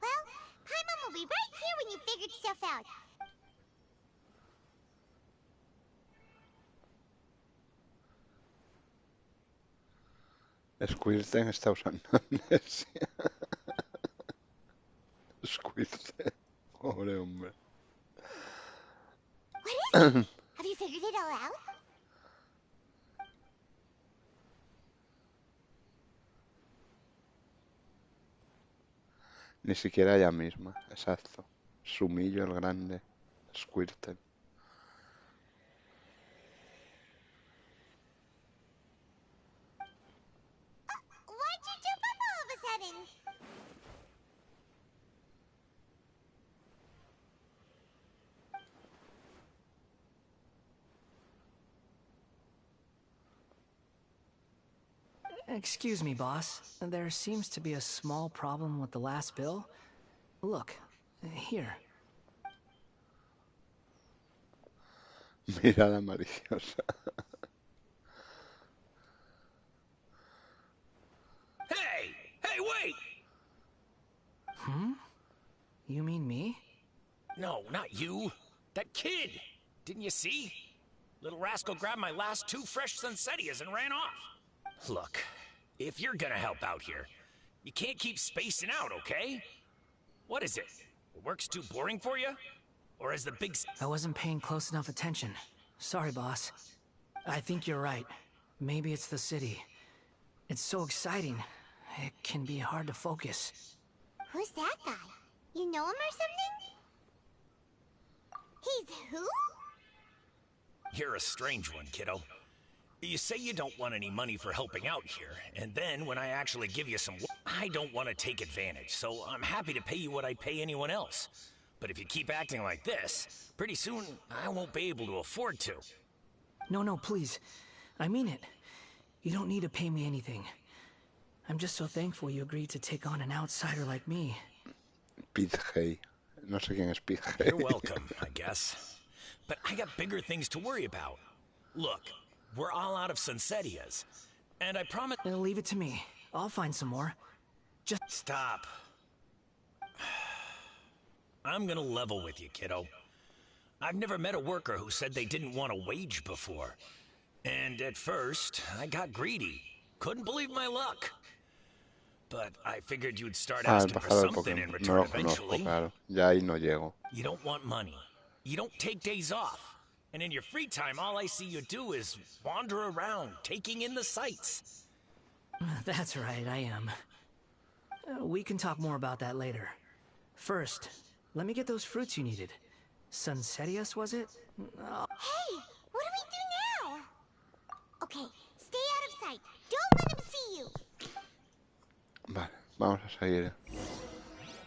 Well, Paimon will be right here when you figured stuff out. Squirten está usando amnesia. Squirten. Pobre hombre. What is it? Have you figured it all out? Ni siquiera ella misma, exacto. Sumillo el grande, Squirtle. Why'd you jump up all of a sudden? Excuse me, boss. There seems to be a small problem with the last bill. Look, here. Mirada maliciosa. Hey! Hey, wait! Hmm? You mean me? No, not you. That kid! Didn't you see? Little rascal grabbed my last 2 fresh Sunsetias and ran off. Look, if you're gonna help out here, you can't keep spacing out, okay? What is it? The work's too boring for you? Or is the big... I wasn't paying close enough attention. Sorry, boss. I think you're right. Maybe it's the city. It's so exciting. It can be hard to focus. Who's that guy? You know him or something? He's who? You're a strange one, kiddo. You say you don't want any money for helping out here, and then when I actually give you some... I don't want to take advantage, so I'm happy to pay you what I'd pay anyone else. But if you keep acting like this, pretty soon I won't be able to afford to. No, please. I mean it. You don't need to pay me anything. I'm just so thankful you agreed to take on an outsider like me. Pidgey. No sé quién es Pidgey. You're welcome, I guess. But I got bigger things to worry about. Look, we're all out of Sunsetias, and I promise... Leave it to me. I'll find some more. Just... Stop. I'm gonna level with you, kiddo. I've never met a worker who said they didn't want a wage before. And at first, I got greedy. Couldn't believe my luck. But I figured you'd start asking for something in return eventually. Claro. Ya ahí no llego. You don't want money. You don't take days off. And in your free time, all I see you do is wander around, taking in the sights. That's right, I am. We can talk more about that later. First, let me get those fruits you needed. Sunsetias, was it? Hey, what do we do now? Okay, stay out of sight. Don't let him see you. Vale, vamos a seguir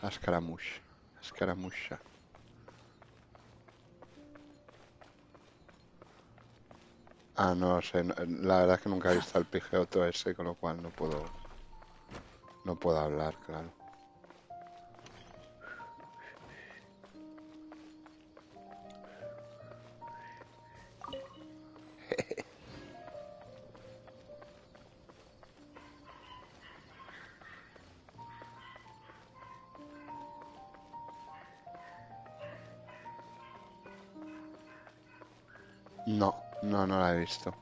a escaramucha. Ah, no sé, la verdad es que nunca he visto al pigeoto ese, con lo cual no puedo hablar, claro. No la he visto.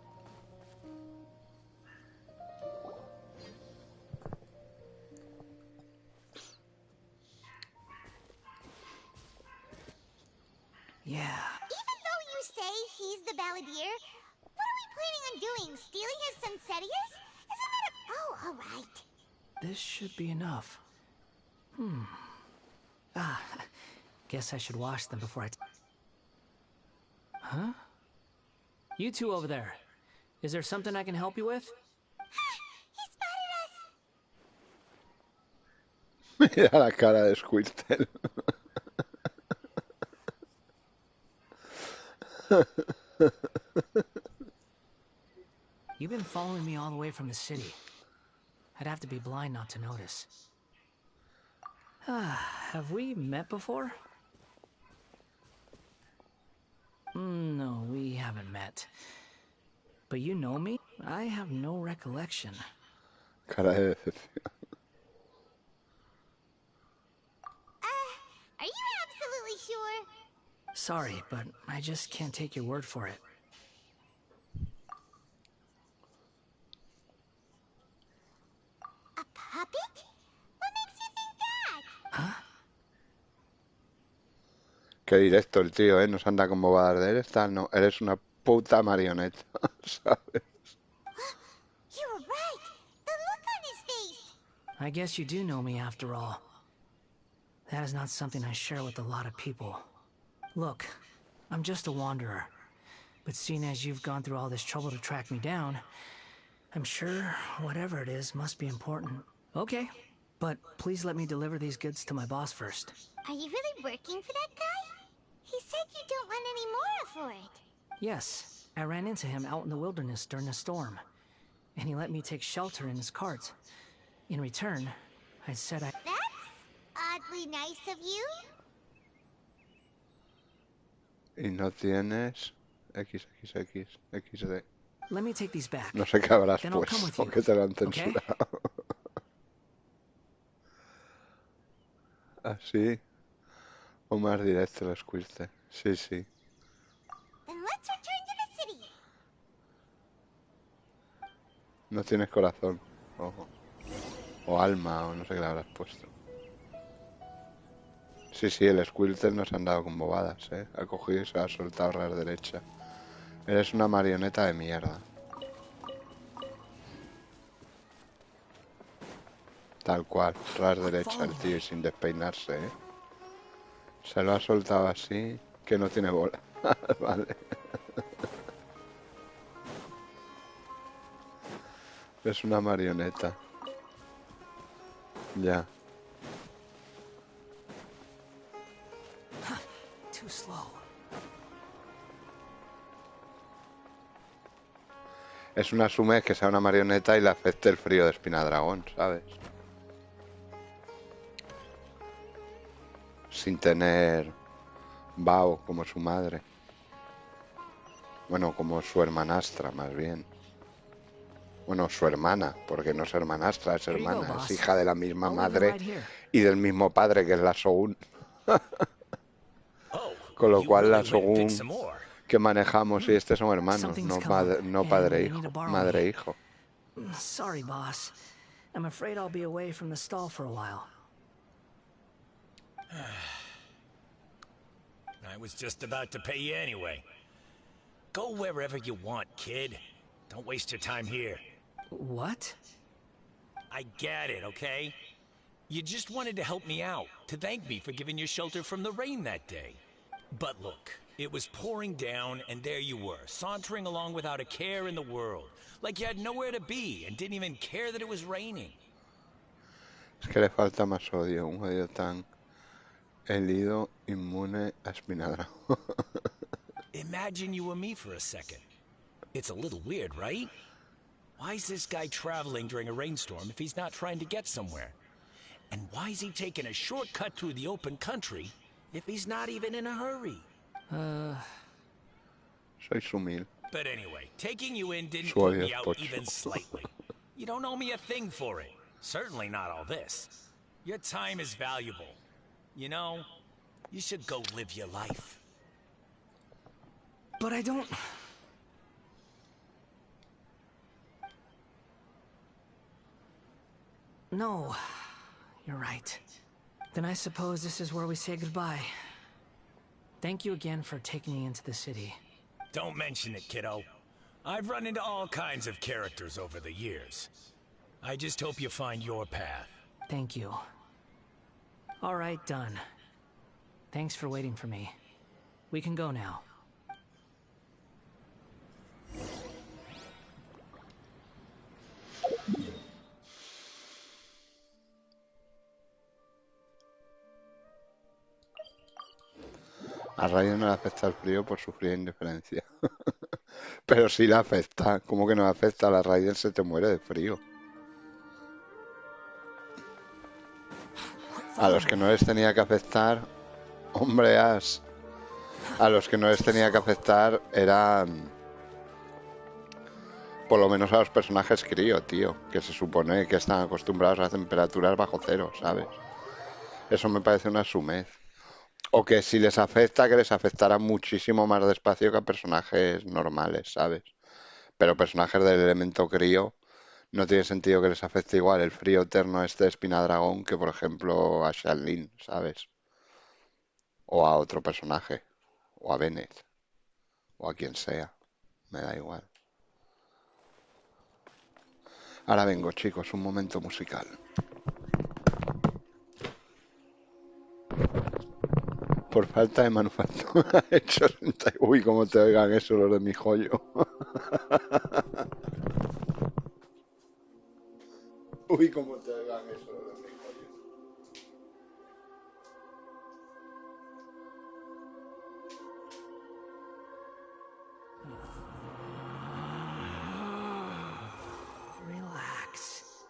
Yeah. Even though you say he's the balladeer, what are we planning on doing? Stealing his Sunsetias? Isn't that a... Oh, alright. This should be enough. Guess I should wash them before I... Huh? You two over there. Is there something I can help you with? Mira la cara de Squirtle. You've been following me all the way from the city. I'd have to be blind not to notice. Have we met before? No, we haven't met. But you know me? I have no recollection. Cara de decepción. Are you absolutely sure? Sorry, but I just can't take your word for it. A puppet? What makes you think that? Huh? Qué directo el tío, ¿eh? Nos anda como va a arder. No, eres una puta marioneta, ¿sabes? You were right. The look on his face. I guess you do know me after all. that is not something I share with a lot of people. Look, I'm just a wanderer. But seeing as you've gone through all this trouble to track me down, I'm sure whatever it is must be important. Okay, but please let me deliver these goods to my boss first. Are you really working for that guy? He said you don't want any more for it. Yes, I ran into him out in the wilderness during a storm, and he let me take shelter in his cart. In return, I said I... That's oddly nice of you. Y no tienes XXX, XD. Let me take these back. No sé qué habrás Then I'll come with puesto, you. que te lo han Okay? censurado. ¿Así? O más directo el squirte. Sí, sí. Then let's return to the city. No tienes corazón. Ojo. O alma, o no sé qué le habrás puesto. Sí, sí, el Squirtle no se han dado con bobadas, ¿eh? Ha cogido y se ha soltado ras derecha. Eres una marioneta de mierda. Tal cual, ras derecha el tío y sin despeinarse, ¿eh? Se lo ha soltado así, que no tiene bola. Vale. Es una marioneta. Ya. Too slow. Es una sume que sea una marioneta y le afecte el frío de espinadragón, ¿sabes? Sin tener Bao como su madre. Bueno, como su hermanastra, más bien. Bueno, su hermana, porque no es hermanastra, es hermana. Es hija de la misma madre y del mismo padre, que es la Shogun. Con lo cual la Shogun que manejamos y este son hermanos, no padre e hijo, madre e hijo. Sorry, boss. I'm afraid I'll be away from the stall for a while. I was just about to pay you anyway. Go wherever you want, kid. Don't waste your time here. What? I get it, okay? You just wanted to help me out, to thank me for giving you shelter from the rain that day. But look, it was pouring down, and there you were, sauntering along without a care in the world, like you had nowhere to be and didn't even care that it was raining. Es que le falta más odio, un odio tan herido, inmune a espinadragón. Imagine you were me for a second. It's a little weird, right? Why is this guy traveling during a rainstorm if he's not trying to get somewhere? And why is he taking a shortcut through the open country if he's not even in a hurry? Soy sumil. But anyway, taking you in didn't Su put odio me es out pocho. even slightly. You don't owe me a thing for it. Certainly not all this. Your time is valuable. You know, you should go live your life. But I don't... No, you're right. Then I suppose this is where we say goodbye. Thank you again for taking me into the city. Don't mention it, kiddo. I've run into all kinds of characters over the years. I just hope you find your path. Thank you. All right, done. Thanks for waiting for me. We can go now. A Raiden no le afecta el frío por su fría indiferencia. Pero sí le afecta. ¿Cómo que no le afecta? A la Raiden se te muere de frío. A los que no les tenía que afectar... Hombre, Ash. A los que no les tenía que afectar eran... Por lo menos a los personajes crío, tío. Que se supone que están acostumbrados a temperaturas bajo cero, ¿sabes? Eso me parece una sumez. O que si les afecta, que les afectará muchísimo más despacio que a personajes normales, ¿sabes? Pero personajes del elemento crío no tiene sentido que les afecte igual el frío eterno este de Espinadragón que, por ejemplo, a Shaolin, ¿sabes? O a otro personaje. O a Bennett. O a quien sea. Me da igual. Ahora vengo, chicos, un momento musical. Por falta de manufactura hechos en Taiwán. Uy, cómo te oigan eso los de mi joyo. Uy, cómo te oigan eso los de mi joyo. Relax.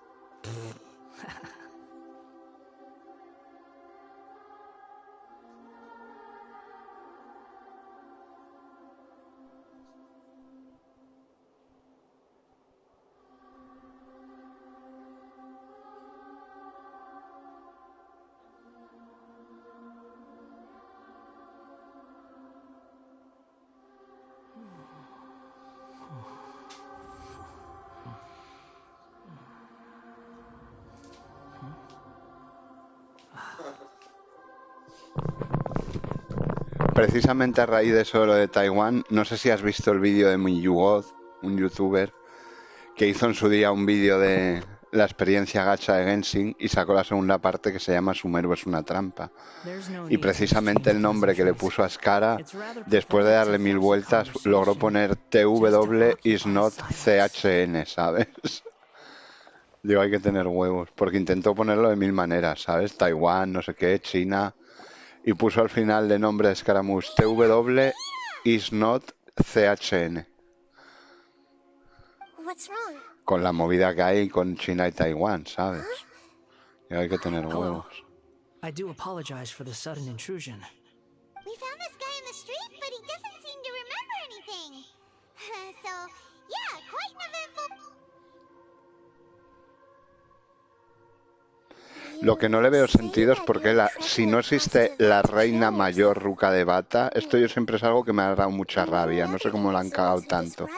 Precisamente a raíz de eso lo de Taiwán, no sé si has visto el vídeo de Miyugod, un youtuber, que hizo en su día un vídeo de la experiencia gacha de Genshin y sacó la segunda parte que se llama Sumeru es una trampa. Y precisamente el nombre que le puso a Skara, después de darle 1000 vueltas, logró poner TW is not CHN, ¿sabes? Digo, hay que tener huevos, porque intentó ponerlo de 1000 maneras, ¿sabes? Taiwán, no sé qué, China, y puso al final de nombre de Scaramouche TW is not CHN. Con la movida que hay con China y Taiwán, ¿sabes? Y hay que tener huevos. I do apologize for the sudden intrusion. We found this guy in the street, but he doesn't seem to remember anything. So, yeah, quite an eventful... Lo que no le veo sentido es porque si no existe la reina mayor Ruka de Bata, esto yo siempre es algo que me ha dado mucha rabia, no sé cómo la han cagado tanto.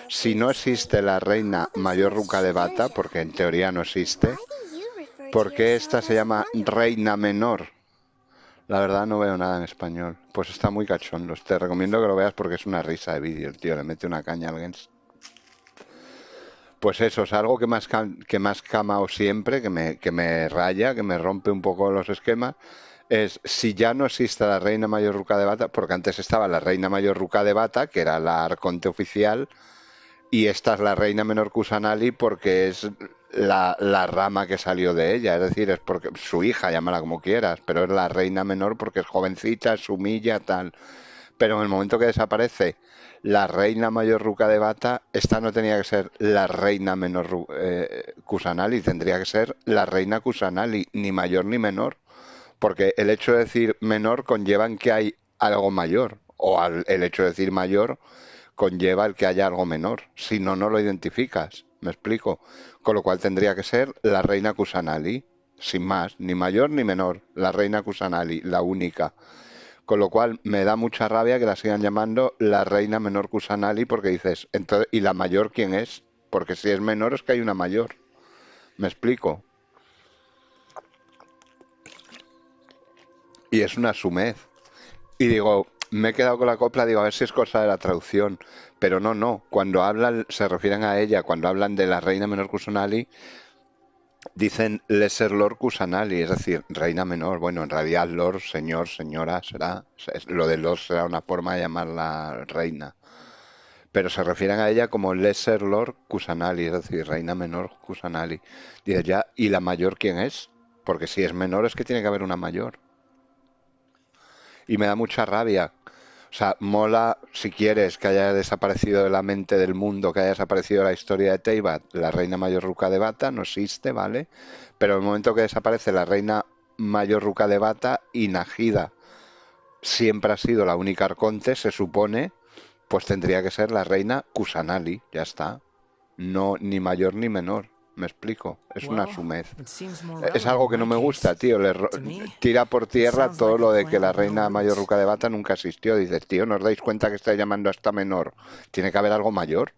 Si no existe la reina mayor Ruka de Bata, porque en teoría no existe, ¿por qué esta se llama reina menor? La verdad no veo nada en español. Pues está muy cachondo. Te recomiendo que lo veas porque es una risa de vídeo, el tío. Le mete una caña a Genshin. Pues eso, es algo que más camao siempre, que me raya, que me rompe un poco los esquemas, es si ya no existe la reina mayor Ruka de Bata, porque antes estaba la reina mayor Ruka de Bata, que era la arconte oficial, y esta es la reina menor Kusanali porque es la rama que salió de ella, es decir, es porque su hija, llámala como quieras, pero es la reina menor porque es jovencita, es humilla, tal. Pero en el momento que desaparece la reina mayor Ruka de Bata, esta no tenía que ser la reina menor Kusanali, tendría que ser la reina Kusanali, ni mayor ni menor, porque el hecho de decir menor conlleva en que hay algo mayor, o el hecho de decir mayor conlleva el que haya algo menor, si no, no lo identificas, ¿me explico? Con lo cual tendría que ser la reina Kusanali, sin más, ni mayor ni menor, la reina Kusanali, la única. Con lo cual me da mucha rabia que la sigan llamando la reina menor Kusanali porque dices, entonces, ¿y la mayor quién es? Porque si es menor es que hay una mayor. ¿Me explico? Y es una sumez. Y digo, me he quedado con la copla, digo, a ver si es cosa de la traducción. Pero no. Cuando hablan, se refieren a ella, cuando hablan de la reina menor Kusanali, dicen Lesser Lord Kusanali, es decir, reina menor. Bueno, en realidad Lord, señor, señora, será. Lo de Lord será una forma de llamarla reina. Pero se refieren a ella como Lesser Lord Kusanali, es decir, reina menor Kusanali. Dice ya, ¿y la mayor quién es? Porque si es menor es que tiene que haber una mayor. Y me da mucha rabia. O sea, mola, si quieres, que haya desaparecido de la mente del mundo, que haya desaparecido la historia de Teyvat, la reina mayor Ruka de Bata, no existe, ¿vale? Pero en el momento que desaparece la reina mayor Ruka de Bata, Inagida siempre ha sido la única arconte, se supone, pues tendría que ser la reina Kusanali, ya está. No, ni mayor ni menor. ¿Me explico? Es una sumez. Es algo que no me gusta, tío. Tira por tierra todo lo de que la reina mayor Ruka de Bata nunca existió. Dices, tío, ¿no os dais cuenta que estáis llamando a esta menor? Tiene que haber algo mayor.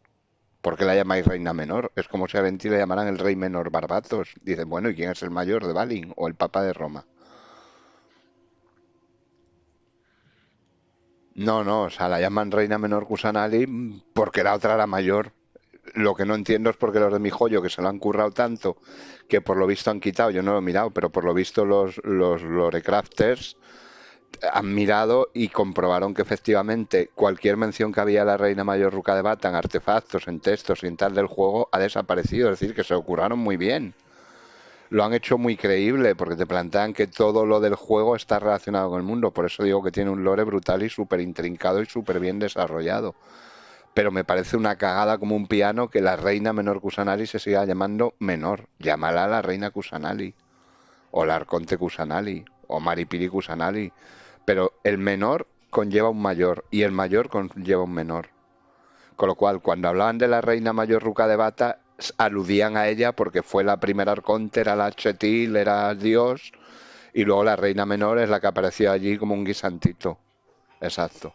¿Por qué la llamáis reina menor? Es como si a Venti le llamaran el rey menor Barbatos. Dicen, bueno, ¿y quién es el mayor de Balin? ¿O el papa de Roma? No, o sea, la llaman reina menor Kusanali porque la otra era mayor. Lo que no entiendo es por qué los de mi joyo, que se lo han currado tanto, que por lo visto han quitado, yo no lo he mirado, pero por lo visto los lorecrafters han mirado y comprobaron que efectivamente cualquier mención que había a la reina mayor Ruka de Bata en artefactos, en textos y en tal del juego ha desaparecido. Es decir, que se lo curaron muy bien. Lo han hecho muy creíble porque te plantean que todo lo del juego está relacionado con el mundo. Por eso digo que tiene un lore brutal y súper intrincado y súper bien desarrollado. Pero me parece una cagada como un piano que la reina menor Kusanali se siga llamando menor. Llámala la reina Kusanali, o la arconte Kusanali, o Maripiri Kusanali. Pero el menor conlleva un mayor y el mayor conlleva un menor. Con lo cual, cuando hablaban de la reina mayor Ruka de Bata, aludían a ella porque fue la primera arconte, era la Chetil, era Dios, y luego la reina menor es la que apareció allí como un guisantito. Exacto.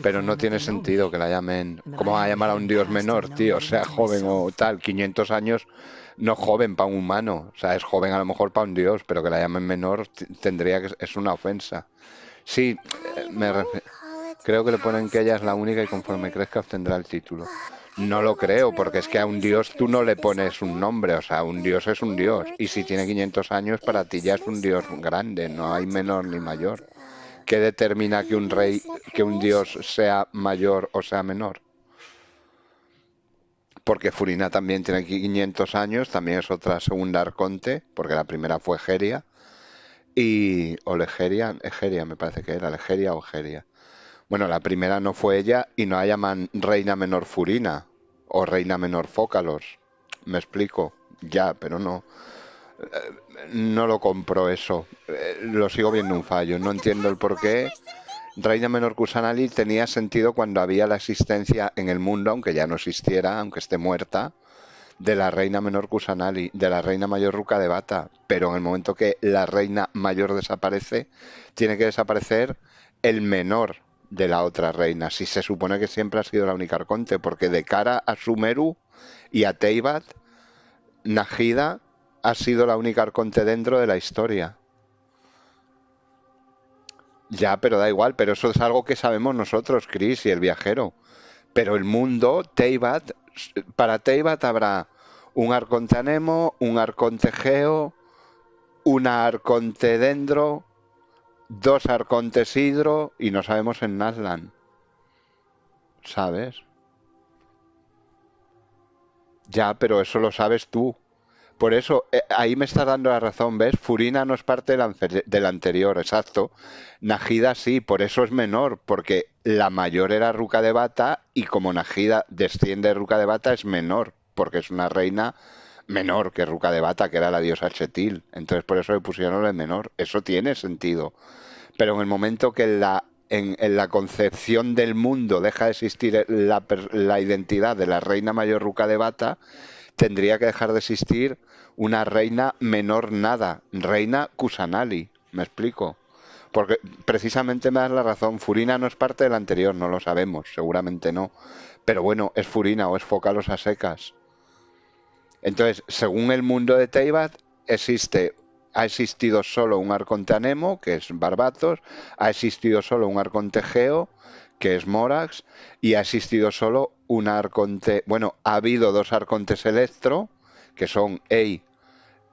Pero no tiene sentido que la llamen... ¿Cómo va a llamar a un dios menor, tío? Sea joven o tal. 500 años no joven para un humano. O sea, es joven a lo mejor para un dios, pero que la llamen menor tendría que... Es una ofensa. Sí, creo que le ponen que ella es la única y conforme crezca obtendrá el título. No lo creo, porque es que a un dios tú no le pones un nombre. O sea, un dios es un dios. Y si tiene 500 años, para ti ya es un dios grande. No hay menor ni mayor. ¿Qué determina que un rey, que un dios sea mayor o sea menor? Porque Furina también tiene 500 años, también es otra segunda arconte, porque la primera fue Egeria, o Legeria, Egeria me parece que era, Legeria o Egeria. Bueno, la primera no fue ella y no la llaman reina menor Furina o reina menor Fócalos. Me explico, ya, pero no. No lo compro eso. Lo sigo viendo un fallo. No entiendo el por qué. Reina menor Kusanali tenía sentido cuando había la existencia en el mundo, aunque ya no existiera, aunque esté muerta, de la reina menor Kusanali, de la reina mayor Ruka de Bata. Pero en el momento que la reina mayor desaparece, tiene que desaparecer el menor de la otra reina. Si se supone que siempre ha sido la única arconte, porque de cara a Sumeru y a Teyvat, Najida ha sido la única arconte dentro de la historia. Ya, pero da igual, pero eso es algo que sabemos nosotros, Chris y el viajero. Pero el mundo, Teyvat, para Teyvat habrá un arconte Anemo, un arconte Geo, una arconte Dendro, 2 arcontes Hidro y no sabemos en Nazlan. ¿Sabes? Ya, pero eso lo sabes tú. Por eso, ahí me estás dando la razón, ¿ves? Furina no es parte del anterior, exacto. Najida sí, por eso es menor, porque la mayor era Ruka de Bata y como Najida desciende de Ruka de Bata es menor, porque es una reina menor que Ruka de Bata, que era la diosa Chetil. Entonces por eso le pusieron el menor. Eso tiene sentido. Pero en el momento que en la concepción del mundo deja de existir la identidad de la reina mayor Ruka de Bata, tendría que dejar de existir una reina menor nada, reina Kusanali, ¿me explico? Porque precisamente me das la razón, Furina no es parte del anterior, no lo sabemos, seguramente no, pero bueno, es Furina o es Fócalos a secas. Entonces, según el mundo de Teyvat, ha existido solo un arconte Anemo, que es Barbatos, ha existido solo un arconte Geo, que es Morax, y ha existido solo un arconte... Bueno, ha habido 2 arcontes Electro, que son Ei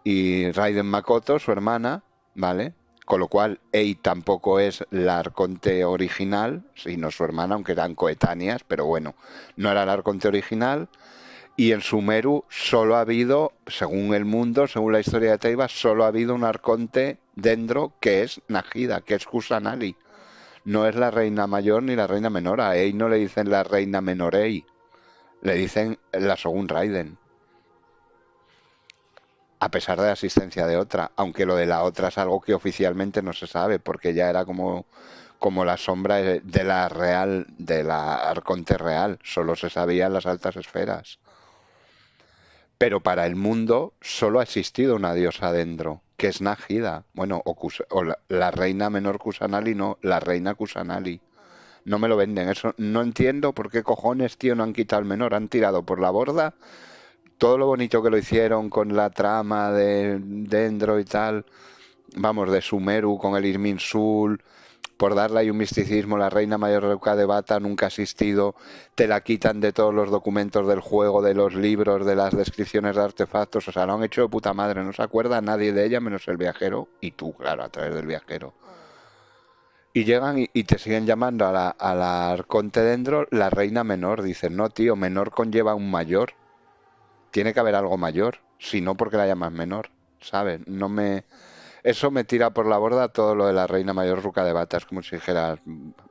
y Raiden Makoto, su hermana, ¿vale? Con lo cual, Ei tampoco es la arconte original, sino su hermana, aunque eran coetáneas, pero bueno, no era la arconte original. Y en Sumeru solo ha habido, según el mundo, según la historia de Teyvat, solo ha habido un arconte Dendro, que es Najida, que es Kusanali. No es la reina mayor ni la reina menor. A Ei no le dicen la reina menor Ei. Le dicen la Shogun Raiden. A pesar de la existencia de otra. Aunque lo de la otra es algo que oficialmente no se sabe, porque ya era como la sombra de la real, de la arconte real. Solo se sabía en las altas esferas. Pero para el mundo solo ha existido una diosa dentro, que es Najida. Bueno, o la reina menor Kusanali, no, la reina Kusanali. No me lo venden, eso no entiendo por qué cojones, tío, no han quitado el menor, han tirado por la borda todo lo bonito que lo hicieron con la trama de Dendro y tal, vamos, de Sumeru con el Irminsul, por darle ahí un misticismo, la reina mayor Ruka de Bata nunca ha existido, te la quitan de todos los documentos del juego, de los libros, de las descripciones de artefactos, o sea, lo han hecho de puta madre, no se acuerda nadie de ella menos el viajero y tú, claro, a través del viajero. Y llegan y te siguen llamando a la arconte dentro la reina menor. Dicen, no, tío, menor conlleva un mayor. Tiene que haber algo mayor. Si no, ¿por qué la llamas menor? ¿Sabes? Eso me tira por la borda todo lo de la reina mayor ruca de bata. Es como si dijeras,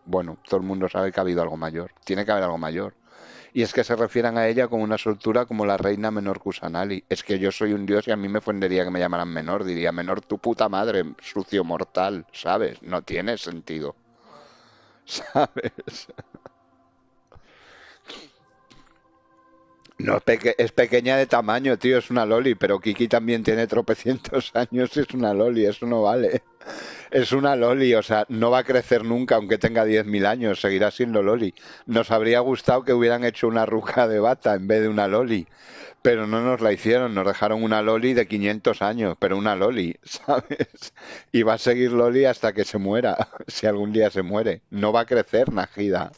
bueno, todo el mundo sabe que ha habido algo mayor. Tiene que haber algo mayor. Y es que se refieran a ella como una soltura como la reina menor Kusanali. Es que yo soy un dios y a mí me ofendería que me llamaran menor. Diría, menor tu puta madre, sucio mortal, ¿sabes? No tiene sentido. ¿Sabes? No, es pequeña de tamaño, tío, es una loli, pero Kiki también tiene tropecientos años y es una loli, eso no vale. Es una loli, o sea, no va a crecer nunca aunque tenga 10.000 años, seguirá siendo loli. Nos habría gustado que hubieran hecho una ruca de bata en vez de una loli, pero no nos la hicieron, nos dejaron una loli de 500 años, pero una loli, ¿sabes? Y va a seguir loli hasta que se muera, si algún día se muere. No va a crecer, Najida.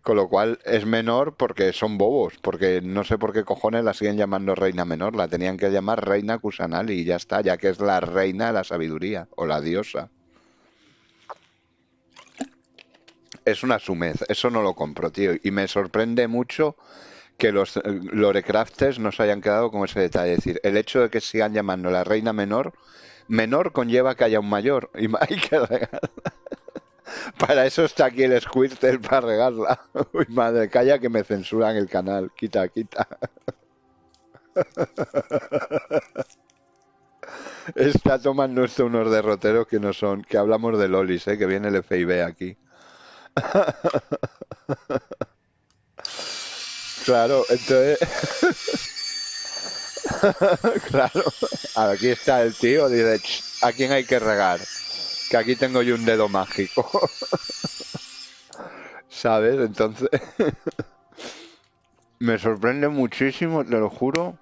Con lo cual es menor porque son bobos, porque no sé por qué cojones la siguen llamando reina menor, la tenían que llamar reina Kusanali y ya está, ya que es la reina de la sabiduría o la diosa. Es una sumez, eso no lo compro, tío, y me sorprende mucho que los lorecrafters no se hayan quedado con ese detalle, es decir, el hecho de que sigan llamando la reina menor, menor conlleva que haya un mayor y hay que regalar. Para eso está aquí el Squirtle, para regarla. Uy, madre, calla que me censuran el canal. Quita, quita. Está tomando esto unos derroteros que no son, que hablamos de lolis, que viene el FIB aquí. Claro, entonces... Claro, aquí está el tío, dice, ¿a quién hay que regar? Que aquí tengo yo un dedo mágico. ¿Sabes? Entonces... Me sorprende muchísimo, te lo juro,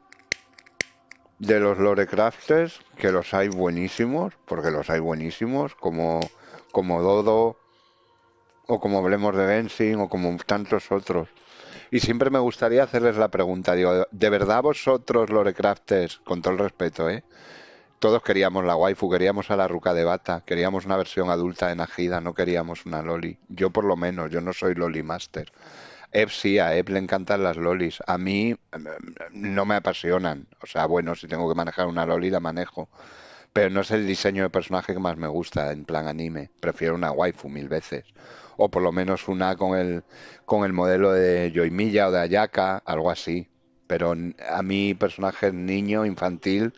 de los lorecrafters, que los hay buenísimos, porque los hay buenísimos, como Dodo, o como hablemos de Genshin, o como tantos otros. Y siempre me gustaría hacerles la pregunta, digo, ¿de verdad vosotros, lorecrafters, con todo el respeto, todos queríamos la waifu, queríamos a la ruca de bata, queríamos una versión adulta de Najida, no queríamos una loli. Yo por lo menos, yo no soy loli master. Eb sí, a Eb le encantan las lolis. A mí no me apasionan. O sea, bueno, si tengo que manejar una loli la manejo. Pero no es el diseño de personaje que más me gusta en plan anime. Prefiero una waifu mil veces. O por lo menos una con el modelo de Yoimiya o de Ayaka, algo así. Pero a mí personajes niño, infantil,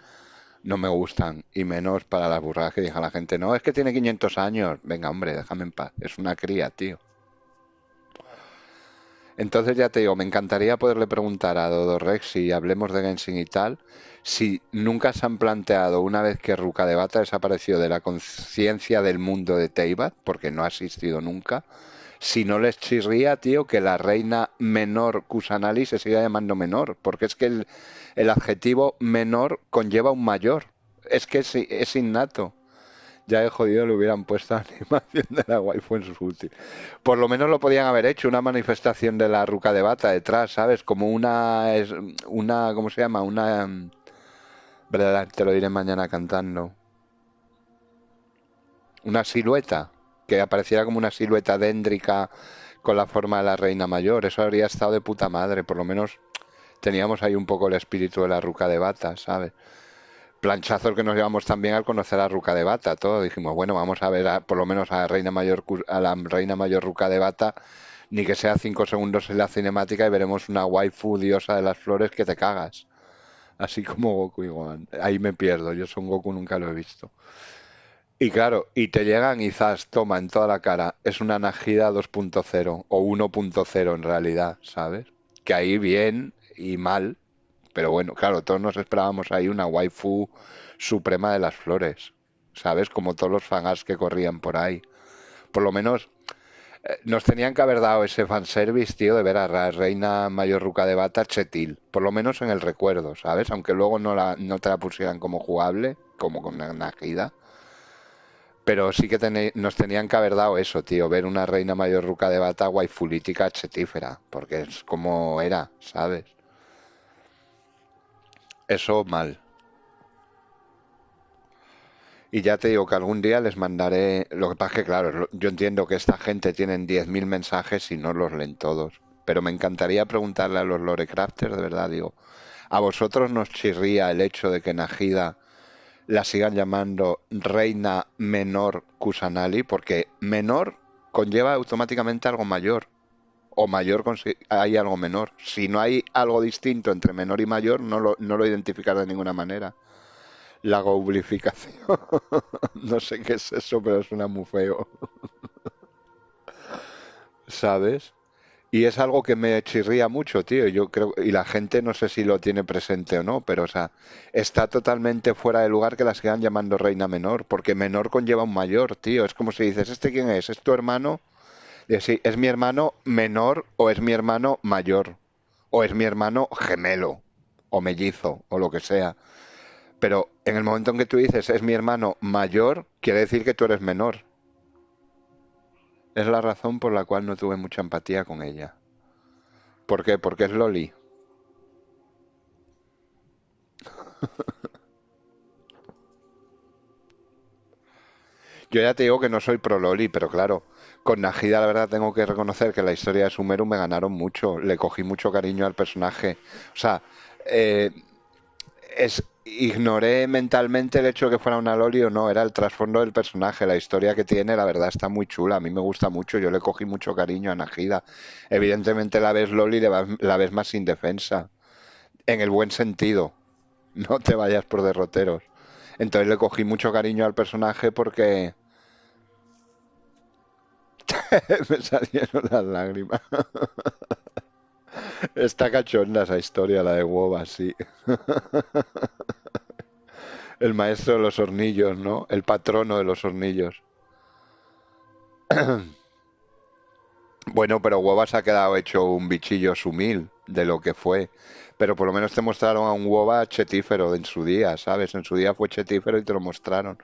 no me gustan. Y menos para las burradas que diga la gente. No, es que tiene 500 años. Venga, hombre, déjame en paz. Es una cría, tío. Entonces ya te digo, me encantaría poderle preguntar a Dodo Rex si hablemos de Genshin y tal, si nunca se han planteado una vez que Ruka de Bata desapareció de la conciencia del mundo de Teyvat, porque no ha existido nunca, si no les chirría, tío, que la reina menor Kusanali se siga llamando menor, porque es que el adjetivo menor conlleva un mayor, es que es innato. Ya de jodido le hubieran puesto animación de la waifu en sus útiles. Por lo menos lo podían haber hecho, una manifestación de la ruca de bata detrás, ¿sabes? Como una, ¿cómo se llama? Te lo diré mañana cantando. Una silueta, que apareciera como una silueta déndrica con la forma de la reina mayor. Eso habría estado de puta madre, por lo menos teníamos ahí un poco el espíritu de la ruca de bata, ¿sabes? Planchazos que nos llevamos también al conocer a Ruca de Bata, todo. Dijimos, bueno, vamos a ver por lo menos a la reina mayor Ruca de Bata, ni que sea 5 segundos en la cinemática y veremos una waifu diosa de las flores que te cagas. Así como Goku y Gohan. Ahí me pierdo, yo Son Goku nunca lo he visto. Y claro, y te llegan y zas, toma en toda la cara, es una Najida 2.0 o 1.0 en realidad, ¿sabes? Que ahí bien y mal, pero bueno, claro, todos nos esperábamos ahí una waifu suprema de las flores, ¿sabes? Como todos los fanarts que corrían por ahí. Por lo menos nos tenían que haber dado ese fanservice, tío, de ver a la reina mayor ruca de bata chetil. Por lo menos en el recuerdo, ¿sabes? Aunque luego no te la pusieran como jugable, como con una Najida. Pero sí que nos tenían que haber dado eso, tío, ver una reina mayor ruca de bata waifulítica chetífera, porque es como era, ¿sabes? Eso mal. Y ya te digo que algún día les mandaré... Lo que pasa es que, claro, yo entiendo que esta gente tienen 10.000 mensajes y no los leen todos. Pero me encantaría preguntarle a los Lorecrafters, de verdad, digo, ¿a vosotros nos chirría el hecho de que Najida la sigan llamando Reina Menor Kusanali? Porque menor conlleva automáticamente algo mayor. O mayor hay algo menor. Si no hay algo distinto entre menor y mayor, no lo identificas de ninguna manera. La goublificación. No sé qué es eso, pero suena muy feo. ¿Sabes? Y es algo que me chirría mucho, tío. Yo creo, y la gente no sé si lo tiene presente o no, pero o sea, está totalmente fuera de lugar que la sigan llamando reina menor, porque menor conlleva un mayor, tío. Es como si dices, ¿este quién es? ¿Es tu hermano? Y sí, ¿es mi hermano menor o es mi hermano mayor? O es mi hermano gemelo, o mellizo, o lo que sea. Pero en el momento en que tú dices es mi hermano mayor, quiere decir que tú eres menor. Es la razón por la cual no tuve mucha empatía con ella. ¿Por qué? Porque es Loli. Yo ya te digo que no soy pro Loli, pero claro, con Najida la verdad tengo que reconocer que la historia de Sumeru me ganaron mucho. Le cogí mucho cariño al personaje. O sea, eh, ignoré mentalmente el hecho de que fuera una Loli o no, era el trasfondo del personaje, la historia que tiene, la verdad está muy chula, a mí me gusta mucho, yo le cogí mucho cariño a Najida. Evidentemente la ves Loli, la ves más indefensa, en el buen sentido, no te vayas por derroteros. Entonces le cogí mucho cariño al personaje porque me salieron las lágrimas. Está cachonda esa historia, la de Woba, sí. El maestro de los hornillos, ¿no? El patrono de los hornillos. Bueno, pero Woba se ha quedado hecho un bichillo sumil de lo que fue. Pero por lo menos te mostraron a un Woba chetífero en su día, ¿sabes? En su día fue chetífero y te lo mostraron.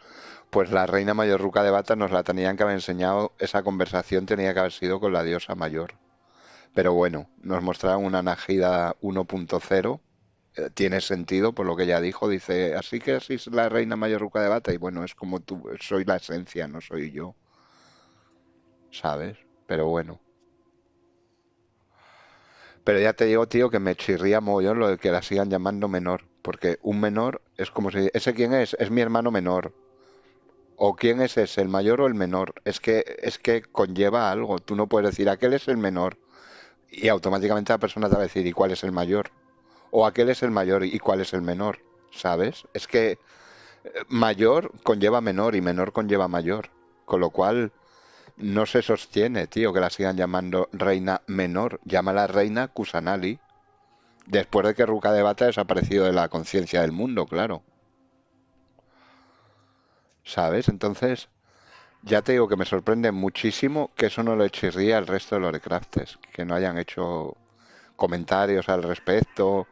Pues la reina mayor Ruca de Bata nos la tenían que haber enseñado, esa conversación tenía que haber sido con la diosa mayor. Pero bueno, nos mostraron una Najida 1.0. Tiene sentido por lo que ella dijo, dice, así que así es la reina mayor Ruca de Bata. Y bueno, es como tú, soy la esencia, no soy yo, ¿sabes? Pero bueno. Pero ya te digo, tío, que me chirría mogollón lo de que la sigan llamando menor. Porque un menor es como si... ¿Ese quién es? Es mi hermano menor. ¿O quién es ese? ¿El mayor o el menor? Es que conlleva algo. Tú no puedes decir, aquel es el menor. Y automáticamente la persona te va a decir, ¿y cuál es el mayor? O aquel es el mayor, ¿y cuál es el menor? ¿Sabes? Es que mayor conlleva menor y menor conlleva mayor. Con lo cual no se sostiene, tío, que la sigan llamando reina menor. Llámala reina Kusanali. Después de que Ruka de Bata ha desaparecido de la conciencia del mundo, claro. ¿Sabes? Entonces, ya te digo que me sorprende muchísimo que eso no le chirría al resto de los Lorecrafters, que no hayan hecho comentarios al respecto.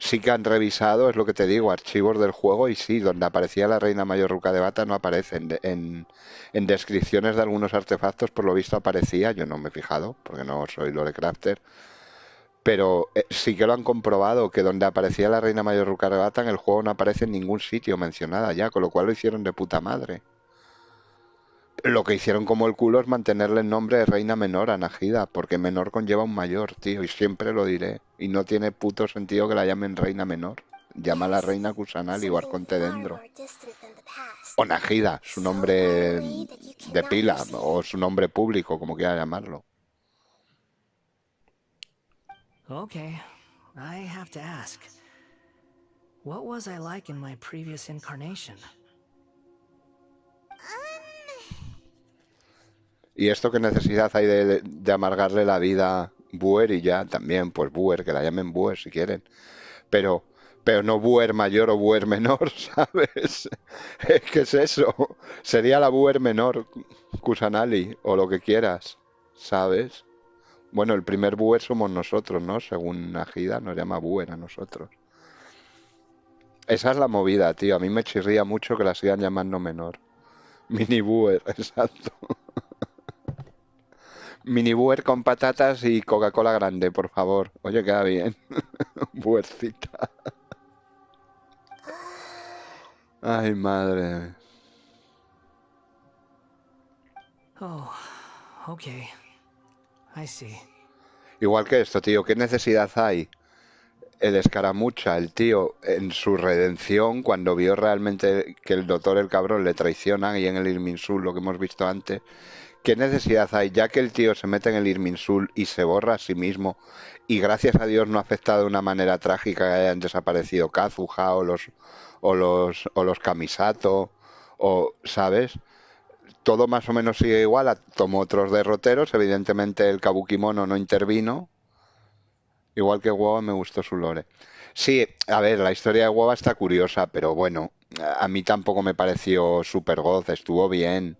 Sí que han revisado, es lo que te digo, archivos del juego y sí, donde aparecía la reina mayor Ruka de Bata no aparece. En descripciones de algunos artefactos, por lo visto aparecía, yo no me he fijado, porque no soy Lorecrafter, pero sí que lo han comprobado, que donde aparecía la reina mayor Rucargata en el juego no aparece en ningún sitio mencionada ya, con lo cual lo hicieron de puta madre. Lo que hicieron como el culo es mantenerle el nombre de reina menor a Najida, porque menor conlleva un mayor, tío, y siempre lo diré. Y no tiene puto sentido que la llamen reina menor. Llámala reina Kusanali o Arconte Dendro. O Najida, su nombre de pila, o su nombre público, como quiera llamarlo. Okay, I have to ask. What was I like in my previous incarnation? ¿Y esto qué necesidad hay de amargarle la vida a Buer y ya también, pues Buer, que la llamen Buer si quieren? Pero, pero no Buer mayor o Buer menor, ¿sabes? ¿Qué es eso? Sería la Buer menor, Kusanali, o lo que quieras, ¿sabes? Bueno, el primer Buer somos nosotros, ¿no? Según Najida nos llama Buer a nosotros. Esa es la movida, tío. A mí me chirría mucho que la sigan llamando menor. Mini Buer, exacto. Mini Buer con patatas y Coca-Cola grande, por favor. Oye, queda bien. Buercita. Ay, madre. Oh, okay. I see. Igual que esto, tío, ¿qué necesidad hay? El escaramucha, el tío, en su redención, cuando vio realmente que el doctor, el cabrón, le traiciona, y en el Irminsul, lo que hemos visto antes, ¿qué necesidad hay? Ya que el tío se mete en el Irminsul y se borra a sí mismo, y gracias a Dios no ha afectado de una manera trágica que hayan desaparecido Kazuha o los Kamisato, o, ¿sabes? Todo más o menos sigue igual, tomó otros derroteros, evidentemente el Kabukimono no intervino, igual que Guava me gustó su lore. Sí, a ver, la historia de Guava está curiosa, pero bueno, a mí tampoco me pareció super goz, estuvo bien,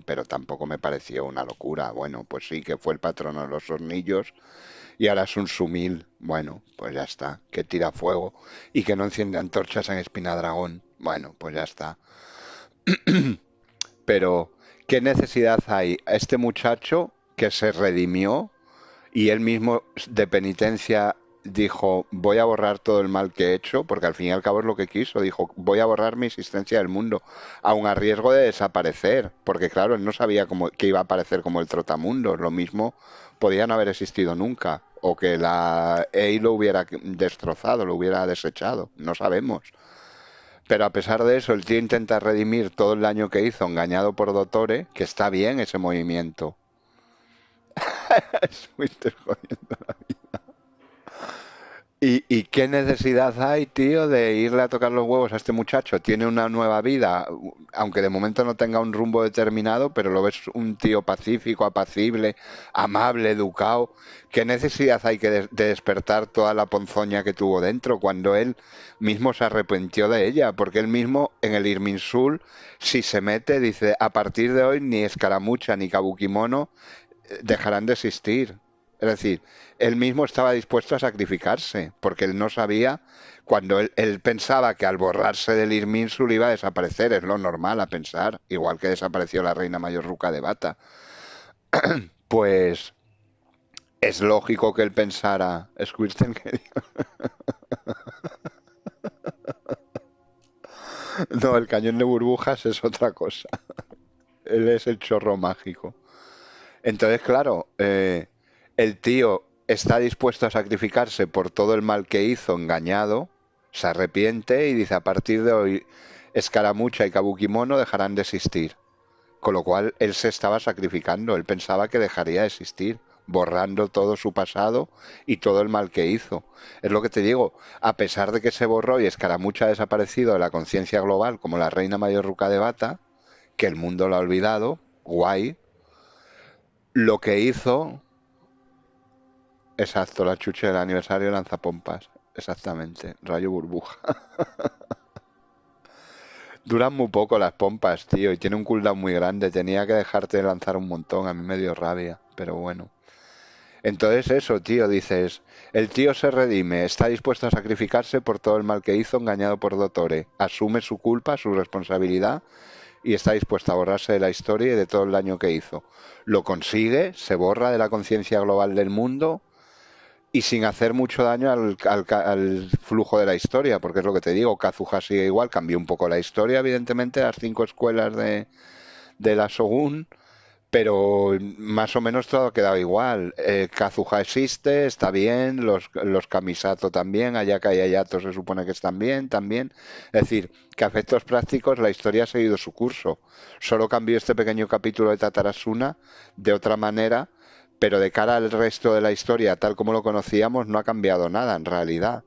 pero tampoco me pareció una locura. Bueno, pues sí, que fue el patrono de los hornillos y ahora es un sumil. Bueno, pues ya está, que tira fuego y que no enciende antorchas en Espinadragón. Bueno, pues ya está. Pero, ¿qué necesidad hay? A este muchacho que se redimió y él mismo de penitencia dijo, voy a borrar todo el mal que he hecho, porque al fin y al cabo es lo que quiso, dijo, voy a borrar mi existencia del mundo, aun a riesgo de desaparecer, porque claro, él no sabía que iba a aparecer como el trotamundos, lo mismo podía no haber existido nunca, o que la EI lo hubiera destrozado, lo hubiera desechado, no sabemos. Pero a pesar de eso, el tío intenta redimir todo el daño que hizo engañado por Dottore, que está bien ese movimiento. Estuviste jodiendo la vida. ¿Y qué necesidad hay, tío, de irle a tocar los huevos a este muchacho? Tiene una nueva vida, aunque de momento no tenga un rumbo determinado, pero lo ves un tío pacífico, apacible, amable, educado. ¿Qué necesidad hay de despertar toda la ponzoña que tuvo dentro cuando él mismo se arrepintió de ella? Porque él mismo en el Irminsul, si se mete, dice, a partir de hoy ni Escaramucha ni Kabukimono dejarán de existir. Es decir, él mismo estaba dispuesto a sacrificarse, porque él no sabía, cuando él pensaba que al borrarse del Irminsul iba a desaparecer, es lo normal a pensar, igual que desapareció la reina mayor ruca de Bata. Pues es lógico que él pensara, Squirten, no, el cañón de burbujas es otra cosa. Él es el chorro mágico. Entonces, claro, el tío está dispuesto a sacrificarse por todo el mal que hizo, engañado, se arrepiente y dice, a partir de hoy, Escaramucha y Kabukimono dejarán de existir. Con lo cual, él se estaba sacrificando, él pensaba que dejaría de existir, borrando todo su pasado y todo el mal que hizo. Es lo que te digo, a pesar de que se borró y Escaramucha ha desaparecido de la conciencia global como la reina mayor ruca de Bata, que el mundo lo ha olvidado, guay, lo que hizo... Exacto, la chuche del aniversario lanzapompas. Exactamente, rayo burbuja. Duran muy poco las pompas, tío, y tiene un cooldown muy grande. Tenía que dejarte de lanzar un montón, a mí me dio rabia, pero bueno. Entonces eso, tío, dices, el tío se redime, está dispuesto a sacrificarse por todo el mal que hizo engañado por Dottore, asume su culpa, su responsabilidad y está dispuesto a borrarse de la historia y de todo el daño que hizo. Lo consigue, se borra de la conciencia global del mundo y sin hacer mucho daño al flujo de la historia, porque es lo que te digo, Kazuha sigue igual, cambió un poco la historia, evidentemente, las 5 escuelas de la Shogun, pero más o menos todo ha quedado igual. Kazuha existe, está bien, los Kamisato también, Ayaka y Ayato se supone que están bien, también. Es decir, que a efectos prácticos la historia ha seguido su curso. Solo cambió este pequeño capítulo de Tatarasuna de otra manera, pero de cara al resto de la historia, tal como lo conocíamos, no ha cambiado nada en realidad.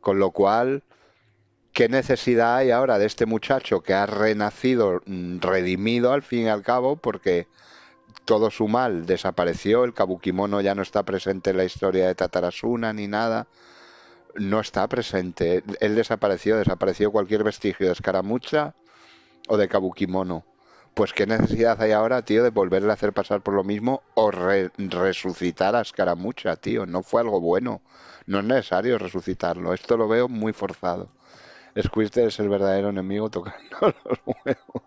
Con lo cual, ¿qué necesidad hay ahora de este muchacho que ha renacido, redimido al fin y al cabo, porque todo su mal desapareció, el Kabukimono ya no está presente en la historia de Tatarasuna ni nada, no está presente, él desapareció cualquier vestigio de Escaramucha o de Kabukimono. Pues qué necesidad hay ahora, tío, de volverle a hacer pasar por lo mismo o resucitar a Escaramucha, tío. No fue algo bueno. No es necesario resucitarlo. Esto lo veo muy forzado. Squirtle es el verdadero enemigo tocando los huevos.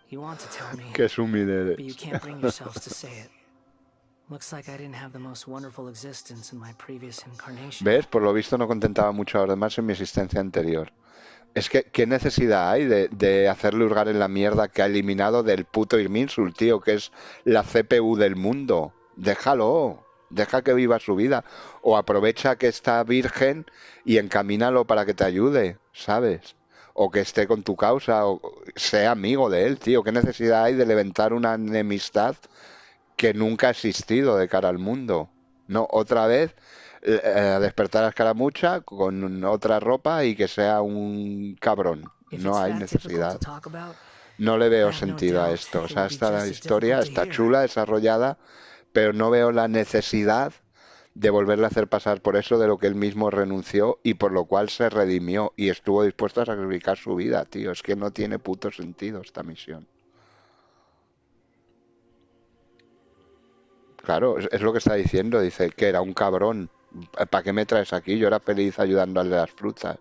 You want to tell me, Qué humilde eres. but you can't bring yourselves to say it. Looks like I didn't have the most wonderful existence in my previous incarnation. ¿Ves? Por lo visto no contentaba mucho a los demás en mi existencia anterior. Es que, ¿qué necesidad hay de hacerle hurgar en la mierda que ha eliminado del puto Irminsul, tío, que es la CPU del mundo? Déjalo, deja que viva su vida. O aprovecha que está virgen y encamínalo para que te ayude, ¿sabes? O que esté con tu causa, o sea amigo de él, tío. ¿Qué necesidad hay de levantar una enemistad que nunca ha existido de cara al mundo? No, otra vez despertar a Escaramucha con otra ropa y que sea un cabrón. No hay necesidad. No le veo sentido a esto. O sea, esta historia está chula, desarrollada, pero no veo la necesidad de volverle a hacer pasar por eso de lo que él mismo renunció y por lo cual se redimió y estuvo dispuesto a sacrificar su vida, tío. Es que no tiene puto sentido esta misión. Claro, es lo que está diciendo. Dice que era un cabrón. ¿Para qué me traes aquí? Yo era feliz ayudando al de las frutas.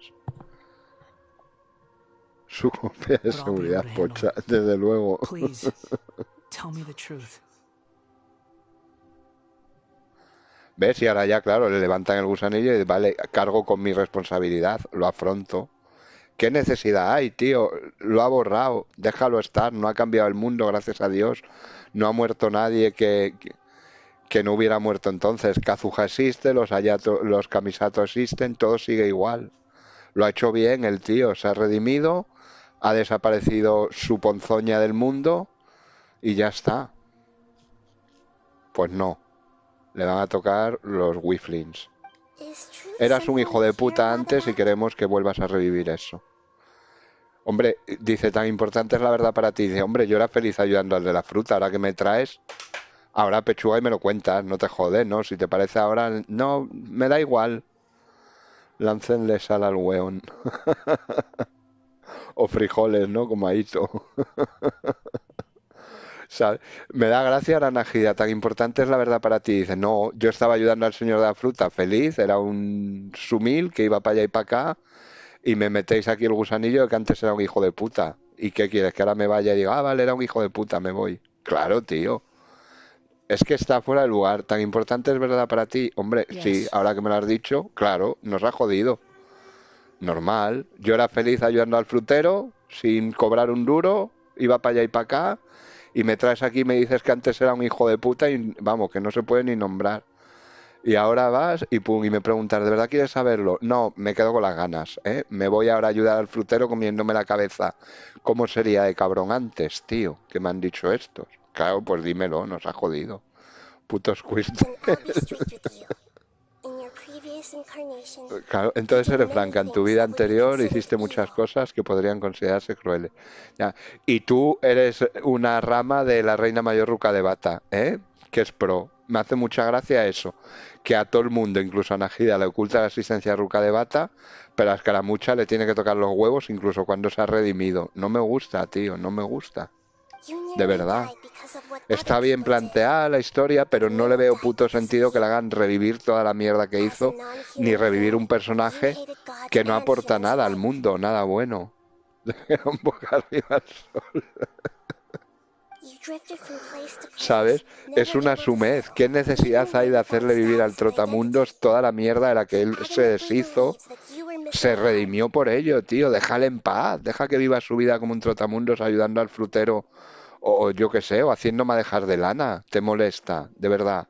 Su copia de seguridad, pocha, desde luego. Please, tell me the truth. ¿Ves? Y ahora ya, claro, le levantan el gusanillo y dice, vale, cargo con mi responsabilidad, lo afronto. ¿Qué necesidad hay, tío? Lo ha borrado, déjalo estar, no ha cambiado el mundo, gracias a Dios. No ha muerto nadie que no hubiera muerto entonces. Kazuha existe, los Kamisato existen, todo sigue igual. Lo ha hecho bien el tío, se ha redimido, ha desaparecido su ponzoña del mundo y ya está. Pues no, le van a tocar los Wiflins. Eras un hijo de puta antes y queremos que vuelvas a revivir eso. Hombre, dice, tan importante es la verdad para ti. Dice, hombre, yo era feliz ayudando al de la fruta, ahora que me traes, ahora pechuga y me lo cuentas, no te jodes, ¿no? Si te parece ahora, no, me da igual. Láncenle sal al weón. O frijoles, ¿no? Como a Ito. ¿Sabes? Me da gracia la Najida, tan importante es la verdad para ti. Dice, no, yo estaba ayudando al señor de la fruta, feliz, era un sumil que iba para allá y para acá, y me metéis aquí el gusanillo de que antes era un hijo de puta. ¿Y qué quieres? Que ahora me vaya y diga, ah, vale, era un hijo de puta, me voy. Claro, tío. Es que está fuera de lugar. ¿Tan importante es verdad para ti? Hombre, sí, ahora que me lo has dicho, claro, nos ha jodido. Normal. Yo era feliz ayudando al frutero, sin cobrar un duro, iba para allá y para acá, y me traes aquí y me dices que antes era un hijo de puta y, vamos, que no se puede ni nombrar. Y ahora vas y pum, y me preguntas, ¿de verdad quieres saberlo? No, me quedo con las ganas, ¿eh? Me voy ahora a ayudar al frutero comiéndome la cabeza. ¿Cómo sería de cabrón antes, tío? Que me han dicho estos. Claro, pues dímelo, nos ha jodido. Putos quistes. Claro, entonces eres franca, en tu vida anterior hiciste muchas cosas que podrían considerarse crueles. Ya. Y tú eres una rama de la reina mayor Ruca de Bata, ¿eh? Que es pro. Me hace mucha gracia eso, que a todo el mundo, incluso a Najida, le oculta la existencia de Ruca de Bata, pero a Escaramucha le tiene que tocar los huevos incluso cuando se ha redimido. No me gusta, tío, no me gusta. De verdad. Está bien planteada la historia, pero no le veo puto sentido que le hagan revivir toda la mierda que hizo, ni revivir un personaje que no aporta nada al mundo, nada bueno. Un poco arriba al sol. ¿Sabes? Es una sumez. ¿Qué necesidad hay de hacerle vivir al trotamundos toda la mierda de la que él se deshizo? Se redimió por ello, tío. Déjale en paz. Deja que viva su vida como un trotamundos ayudando al frutero. O yo qué sé, o haciendo madejas de lana. ¿Te molesta? De verdad.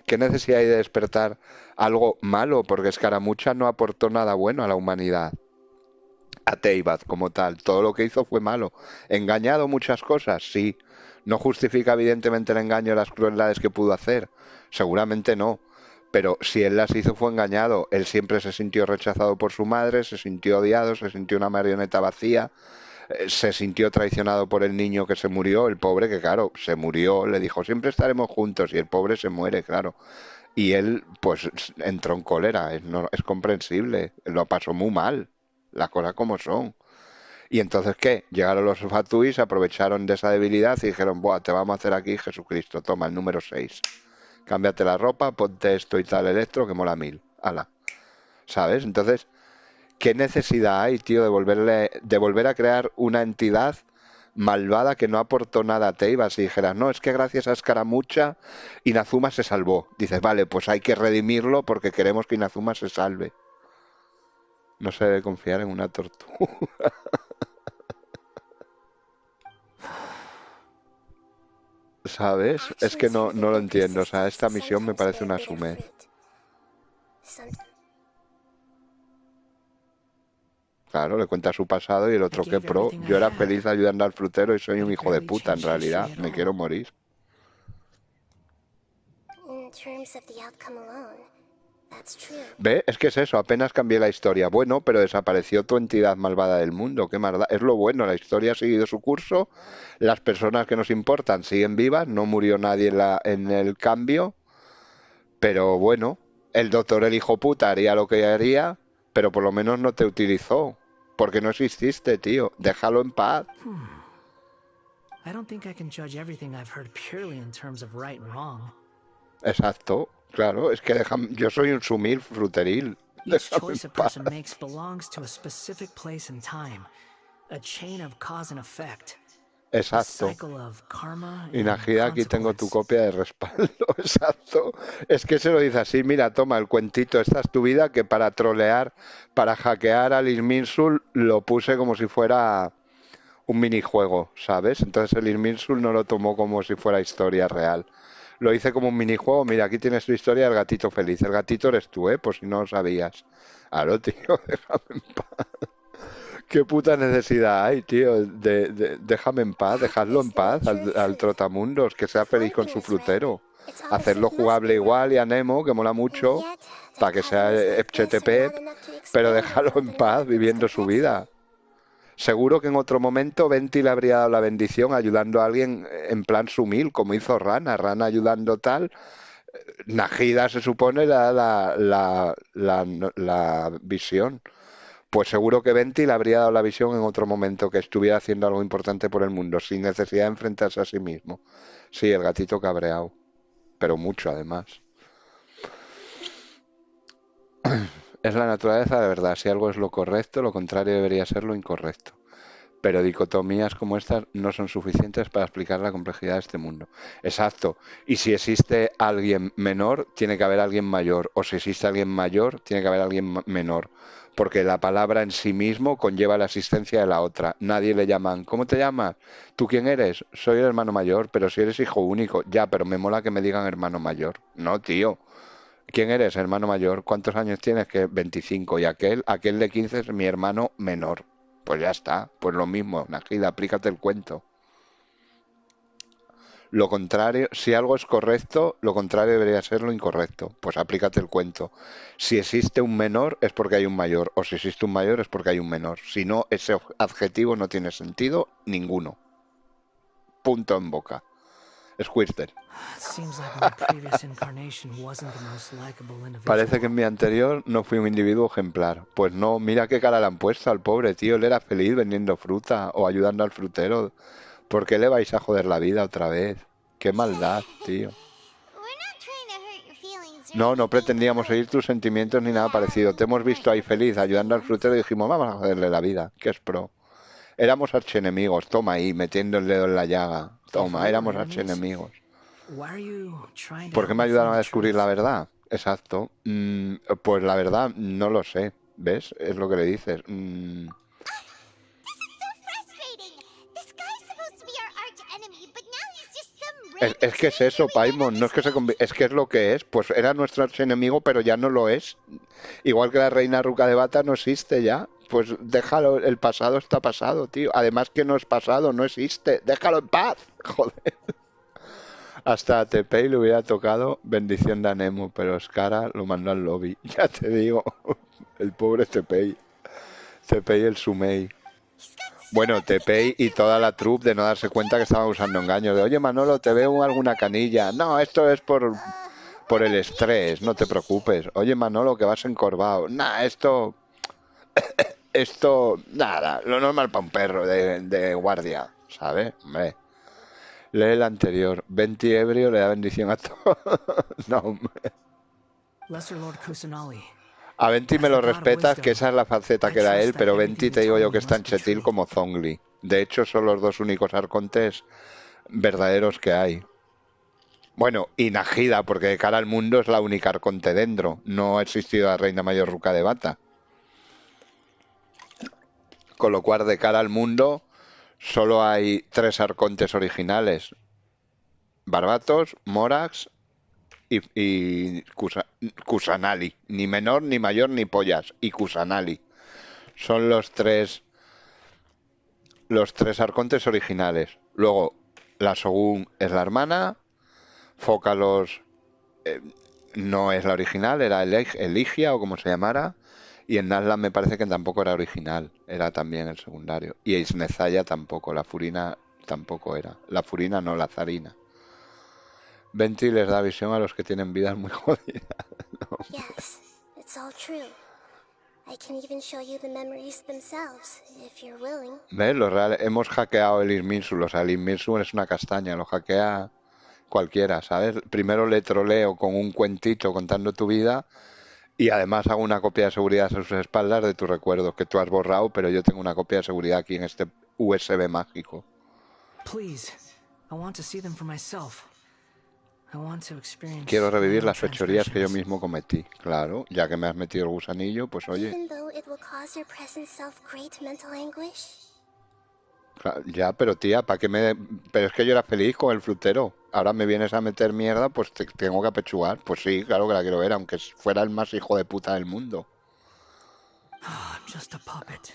¿Qué necesidad hay de despertar algo malo? Porque Escaramucha no aportó nada bueno a la humanidad. A Teyvat como tal. Todo lo que hizo fue malo. ¿Engañado muchas cosas? Sí. ¿No justifica evidentemente el engaño y las crueldades que pudo hacer? Seguramente no. Pero si él las hizo fue engañado. Él siempre se sintió rechazado por su madre, se sintió odiado, se sintió una marioneta vacía, se sintió traicionado por el niño que se murió, el pobre que claro, se murió, le dijo siempre estaremos juntos y el pobre se muere, claro. Y él pues entró en cólera, es comprensible, lo pasó muy mal, las cosas como son. Y entonces, ¿qué? Llegaron los Fatui, se aprovecharon de esa debilidad y dijeron, buah, te vamos a hacer aquí Jesucristo, toma el número 6. Cámbiate la ropa, ponte esto y tal electro que mola 1000. Ala. ¿Sabes? Entonces, ¿qué necesidad hay, tío, de volver a crear una entidad malvada que no aportó nada a Teyvat? Si dijeras, no, es que gracias a Escaramucha Inazuma se salvó. Dices, vale, pues hay que redimirlo porque queremos que Inazuma se salve. No se debe confiar en una tortuga. ¿Sabes? Es que no lo entiendo. O sea, esta misión me parece una sumez. Claro, le cuenta su pasado y el otro que pro. Yo era feliz ayudando al frutero y soy un hijo de puta en realidad. Me quiero morir. ¿Ve? Es que es eso, apenas cambié la historia. Bueno, pero desapareció tu entidad malvada del mundo. Qué maldad. Es lo bueno, la historia ha seguido su curso. Las personas que nos importan siguen vivas. No murió nadie en el cambio. Pero bueno, el doctor el hijo puta haría lo que haría, pero por lo menos no te utilizó. Porque no exististe, tío. Déjalo en paz. I don't think I can judge everything I've heard purely in terms of right and wrong. Exacto. Claro, es que yo soy un sumil fruteril. Each choice a person makes belongs to a specific place and time. A chain of cause and effect. Exacto. Y Najida, aquí tengo tu copia de respaldo. Exacto. Es que se lo dice así, mira, toma el cuentito, esta es tu vida, que para trolear, para hackear al Irminsul lo puse como si fuera un minijuego, ¿sabes? Entonces el Irminsul no lo tomó como si fuera historia real. Lo hice como un minijuego, mira, aquí tienes tu historia del gatito feliz. El gatito eres tú, por si no lo sabías. Claro, tío, déjame en paz. ¿Qué puta necesidad hay, tío? Déjame en paz, dejadlo en paz al trotamundos, que sea feliz con su frutero. Hacerlo jugable igual y a Nemo, que mola mucho, para que sea HTTP, pero déjalo en paz viviendo su vida. Seguro que en otro momento Venti le habría dado la bendición ayudando a alguien en plan sumil, como hizo Rana. Rana ayudando tal. Najida se supone la visión. Pues seguro que Venti le habría dado la visión en otro momento, que estuviera haciendo algo importante por el mundo, sin necesidad de enfrentarse a sí mismo. Sí, el gatito cabreado. Pero mucho, además. Es la naturaleza de verdad. Si algo es lo correcto, lo contrario debería ser lo incorrecto. Pero dicotomías como estas no son suficientes para explicar la complejidad de este mundo. Exacto. Y si existe alguien menor, tiene que haber alguien mayor. O si existe alguien mayor, tiene que haber alguien menor. Porque la palabra en sí mismo conlleva la existencia de la otra. Nadie le llaman, ¿cómo te llamas? ¿Tú quién eres? Soy el hermano mayor, pero si eres hijo único. Ya, pero me mola que me digan hermano mayor. No, tío. ¿Quién eres, hermano mayor? ¿Cuántos años tienes? Que 25. Y aquel de 15 es mi hermano menor. Pues ya está, pues lo mismo, Najida, aplícate el cuento. Lo contrario, si algo es correcto, lo contrario debería ser lo incorrecto. Pues aplícate el cuento. Si existe un menor es porque hay un mayor, o si existe un mayor es porque hay un menor. Si no, ese adjetivo no tiene sentido ninguno. Punto en boca. Squirter. Parece que en mi anterior no fui un individuo ejemplar. Pues no, mira qué cara le han puesto al pobre tío. Él era feliz vendiendo fruta o ayudando al frutero. ¿Por qué le vais a joder la vida otra vez? Qué maldad, tío. No pretendíamos oír tus sentimientos ni nada parecido. Te hemos visto ahí feliz ayudando al frutero y dijimos, vamos a joderle la vida, que es pro. Éramos archienemigos, toma ahí, metiendo el dedo en la llaga. Toma, éramos archienemigos. ¿Por qué me ayudaron a descubrir la verdad? Exacto. Pues la verdad, no lo sé. ¿Ves? Es lo que le dices. Es que es eso, Paimon. No es que es que es lo que es. Pues era nuestro archienemigo, pero ya no lo es. Igual que la reina Ruca de Bata no existe ya. Pues déjalo, el pasado está pasado, tío. Además que no es pasado, no existe. Déjalo en paz, joder. Hasta a Tepei le hubiera tocado bendición de Anemo, pero Skara lo mandó al lobby. Ya te digo, el pobre Tepei. Tepei el Sumei. Bueno, Tepei y toda la troupe de no darse cuenta que estaban usando engaños. De, oye, Manolo, te veo alguna canilla. No, esto es por el estrés, no te preocupes. Oye, Manolo, que vas encorvado. Nah, esto, nada, lo normal para un perro de guardia, ¿sabes? Hombre. Lee el anterior. Venti ebrio le da bendición a todos. No, hombre. A Venti me lo respetas, que esa es la faceta que da él, pero Venti te digo yo que es tan chetil como Zhongli. De hecho, son los dos únicos arcontes verdaderos que hay. Bueno, y Najida, porque de cara al mundo es la única arconte dentro. No ha existido la reina mayor Ruca de Bata. Con lo cual, de cara al mundo, solo hay 3 arcontes originales. Barbatos, Morax y Kusanali. Ni menor, ni mayor, ni pollas. Y Kusanali. Son los tres arcontes originales. Luego, la Shogun es la hermana. Fócalos no es la original, era Eligia o como se llamara. Y en Nazlan me parece que tampoco era original, era también el secundario. Y Isnezaya tampoco, la Furina tampoco era. La Furina no, la Zarina. Venti les da visión a los que tienen vidas muy jodidas. No. Yes, it's all true. I can even show you the memories themselves, if you're willing. ¿Ves? Lo real, hemos hackeado el Irminsul, o sea, el Irminsul es una castaña, lo hackea cualquiera, ¿sabes? Primero le troleo con un cuentito contando tu vida y además hago una copia de seguridad a sus espaldas de tus recuerdos que tú has borrado, pero yo tengo una copia de seguridad aquí en este USB mágico. Please, I want to see them for myself. I want to experience Quiero revivir my own las fechorías que yo transgressions. mismo cometí. Claro, ya que me has metido el gusanillo, pues oye, Even though it will cause your present self great mental anguish? ya, pero tía, ¿para qué me...? Pero es que yo era feliz con el frutero. Ahora me vienes a meter mierda, pues te tengo que apechugar. Pues sí, claro que la quiero ver, aunque fuera el más hijo de puta del mundo. I'm just a puppet.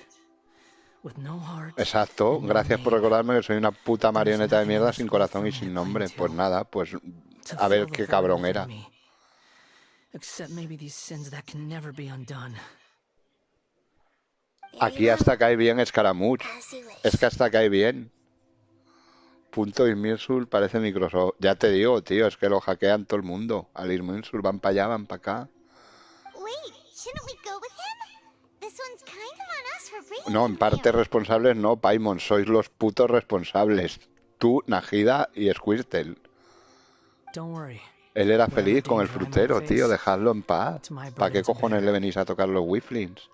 With no heart. Exacto, gracias por recordarme que soy una puta marioneta de mierda sin corazón y sin nombre. Pues nada, pues a ver qué cabrón era. Except maybe these sins that can never be undone. Aquí hasta cae bien Escaramuch. Es que hasta cae bien. Punto Irminsul parece Microsoft. Ya te digo, tío, es que lo hackean todo el mundo. Al Irminsul van para allá, van para acá. Wait, shouldn't we go with him? This one's kind of on us for bringing No, en parte responsables no, Paimon, sois los putos responsables. Tú, Najida y Squirtle. Don't worry. Él era feliz con el frutero, tío, dejadlo en paz. ¿Para qué cojones le venís a tocar los Wiflings?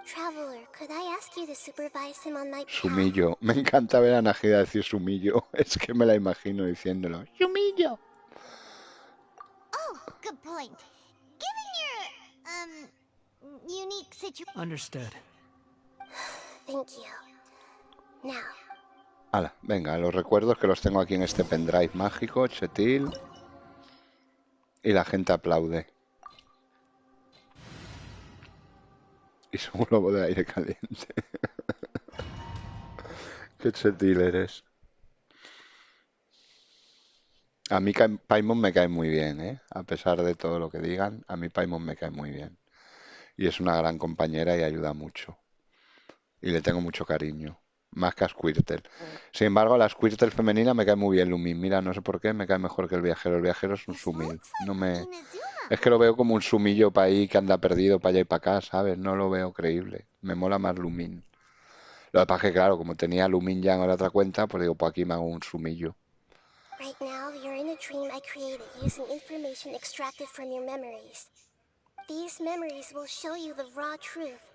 Traveler, could I ask you to supervise him on my behalf? Sumillo. Me encanta ver a Najida decir sumillo. Es que me la imagino diciéndolo. Sumillo. Oh, good point. Given your, unique situation... Understood. Thank you. Now. Hala, venga, los recuerdos que los tengo aquí en este pendrive mágico, Chetil. Y la gente aplaude. Y son un globo de aire caliente. Qué Chetil eres. A mí Paimon me cae muy bien, ¿eh? A pesar de todo lo que digan, a mí Paimon me cae muy bien. Y es una gran compañera y ayuda mucho. Y le tengo mucho cariño. Más que a Squirtle. Sin embargo, a la Squirtle femenina me cae muy bien Lumin. Mira, no sé por qué, me cae mejor que el viajero. El viajero es un sumil. No me... Es que lo veo como un sumillo para ahí que anda perdido para allá y para acá, ¿sabes? No lo veo creíble. Me mola más Lumin. Lo que pasa es que, claro, como tenía Lumin ya en la otra cuenta, pues digo, pues aquí me hago un sumillo. Right now, you're in a dream I created using information extracted from your memories. These memories will show you the raw truth.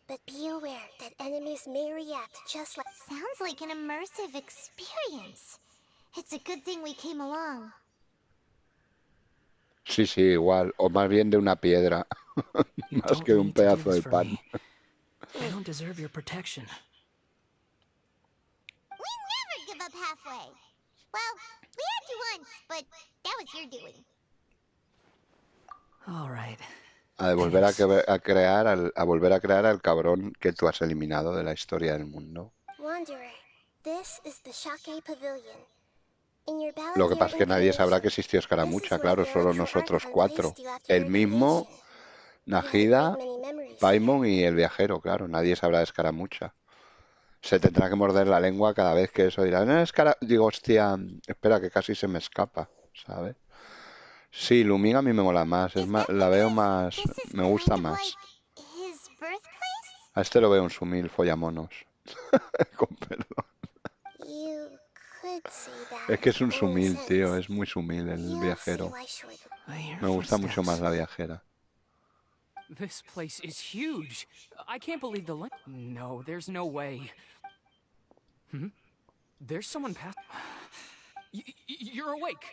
But be aware that enemies may react just like... Sounds like an immersive experience. It's a good thing we came along. Sí, sí, igual. O más bien de una piedra. Más que de un pedazo de pan. I don't deserve your protection. We never give up halfway. Well, we had you once, but that was your doing. All right. A volver a crear al cabrón que tú has eliminado de la historia del mundo. Wanderer, this is the Shake Pavilion. Lo que pasa es que nadie sabrá que existió Escaramucha, claro, solo nosotros 4. El mismo, Najida, Paimon y el viajero, claro, nadie sabrá de Escaramucha. Se tendrá que morder la lengua cada vez que eso dirá, no, digo, hostia, espera, que casi se me escapa, ¿sabes? Sí, Lumin a mí me mola más, es más, la veo más, me gusta más. A este lo veo un sumil follamonos. Con perdón. Es que es un sumil, tío, es muy sumil el viajero. Me gusta mucho más la viajera. This place is huge. I can't believe the No, there's no way. There's someone past... You're awake.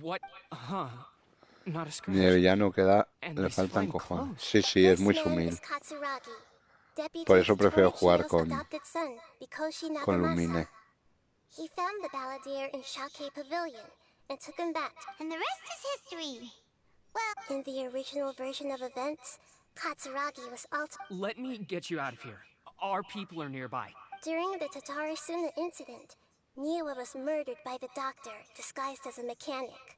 What? Huh? not a scratch. Ni de villano queda, And le these faltan fine cojones. clothes. Sí, sí, es muy This man sumil. is Katsuragi, deputy Por eso prefiero Tori jugar Chiyo's adopted son, Mikoshi con Nagamasa. Lumine. He found the balladeer in Shake Pavilion and took him back. And the rest is history. Well, In the original version of events, Katsuragi was also... Let me get you out of here. Our people are nearby. During the Tatarasuna incident, Niwa was murdered by the doctor, disguised as a mechanic.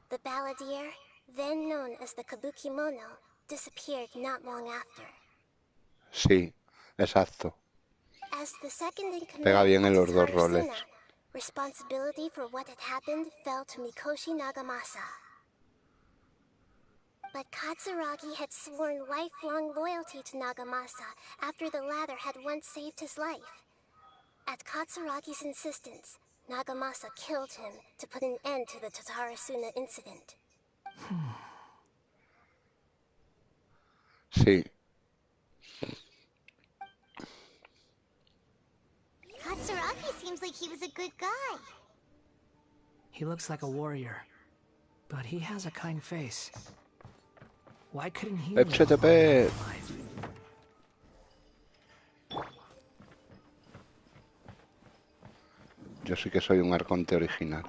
The balladeer, then known as the Kabukimono, disappeared not long after. Sí, exacto. As the second in command Pega bien en of los dos roles. Tatarasuna, responsibility for what had happened fell to Mikoshi Nagamasa. But Katsuragi had sworn lifelong loyalty to Nagamasa after the latter had once saved his life. At Katsuragi's insistence, Nagamasa killed him to put an end to the Tatarasuna incident. Sí. Katsuragi seems like he was a good guy. He looks like a warrior, but he has a kind face. Why couldn't he live Échate a pe. life? Yo sí que soy un arconte original.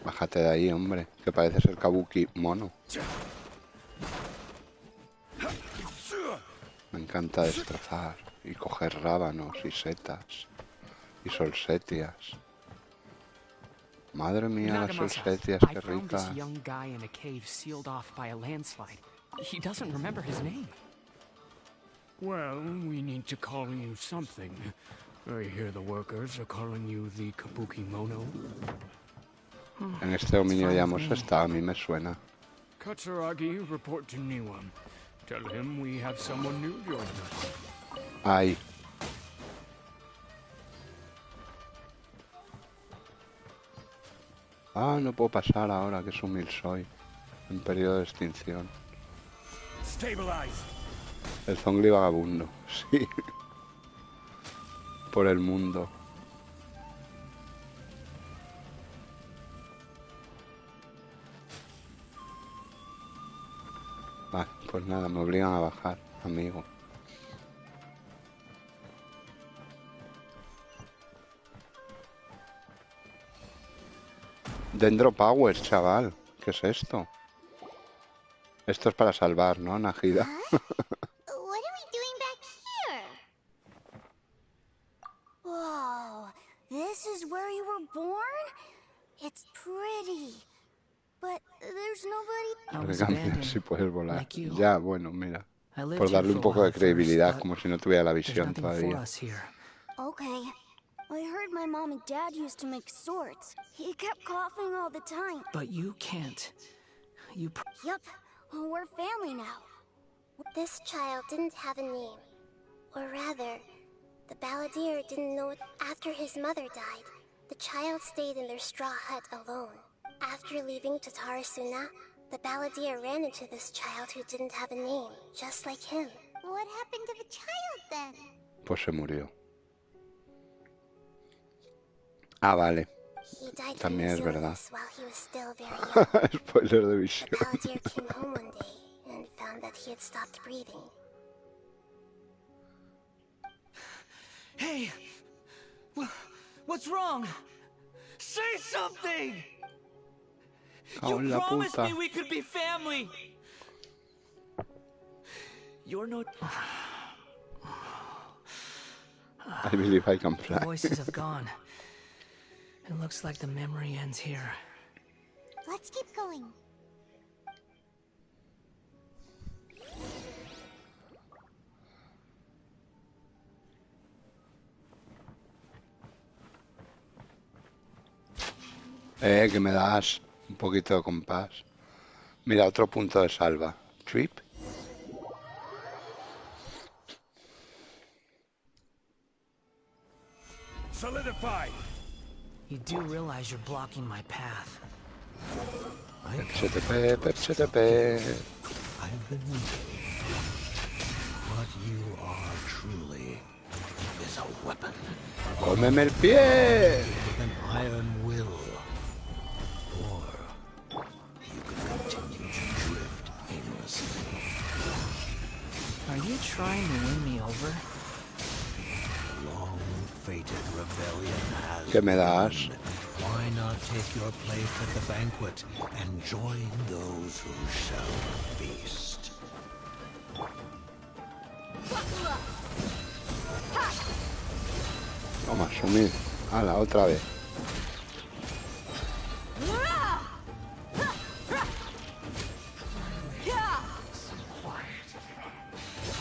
Bájate de ahí, hombre, que parece ser Kabuki mono. Me encanta destrozar y coger rábanos y setas y solsetias. Madre mía, las solsetias, qué I found ricas. this young guy in a cave sealed off by a landslide. He doesn't remember his name. Well, we need to call you something. I hear the workers are calling you the Kabukimono. En este dominio ya hemos estado, a mí me suena. Katsuragi, report to Niwa. Tell him we have someone new joining us. Ay. Ah, no puedo pasar ahora, que humil soy. En periodo de extinción. El zongli vagabundo, sí. Por el mundo. Vale, pues nada, me obligan a bajar, amigo. Dendro Power, chaval. ¿Qué es esto? Esto es para salvar, ¿no, Najida? What are we doing back here? Whoa, this is where you were born? It's pretty. But there's nobody... Porque cambia si puedes volar. like you. Ya, bueno, mira. I lived Por here darle for un a poco de while credibilidad, first, como si no tuviera la there's visión nothing for todavía. us here. Okay. I heard my mom and dad used to make swords. He kept coughing all the time. But you can't. Yup. Well, we're family now. This child didn't have a name. Or rather, the balladeer didn't know it. After his mother died, the child stayed in their straw hut alone. After leaving Tatarasuna, the balladeer ran into this child who didn't have a name, just like him. What happened to the child then? Pues se murió. Ah, vale. He died from También his es verdad. illness while he was still very young. Spoiler de visión. The balladeer came home one day and found that he had stopped breathing. Hey! What's wrong? Say something! Cago en You la promised puta. me we could be family! You're no... I believe I can fly. The voices have gone. It looks like the memory ends here. Let's keep going. Que me das un poquito de compás. Mira, otro punto de salva. Trip. Solidify! You do realize you're blocking my path. Perchetepe, perchetepe. I've been waiting. What you are truly is a weapon. Cómeme el pie. With an iron will. Or you could continue to drift aimlessly. Are you trying to win me over? Long-fated rebellion has ¿Qué me das? begun. Why not take your place at the banquet and join those who shall feast? Toma, sumir. Hala, otra vez.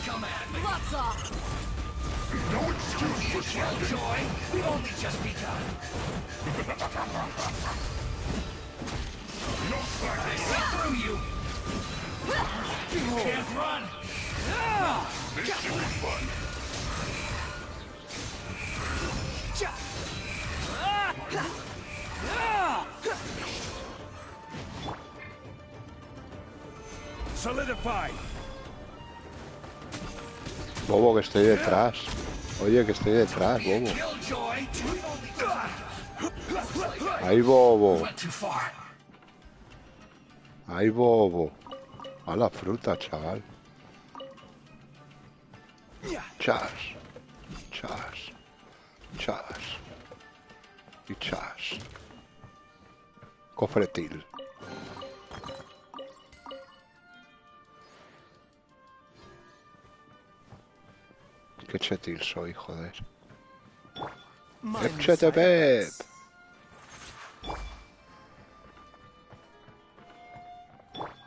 Come at me. Lots off. No excuse for Killjoy. We've only just begun. I see through you. Can't run. This should be fun. Solidify. Bobo, que estoy detrás. Oye, que estoy detrás, Bobo. Ahí, Bobo. Ahí, Bobo. A la fruta, chaval. Chas. Chas. Chas. Y chas. Cofretil. Qué chetil soy, joder. ¡Échate, Pep!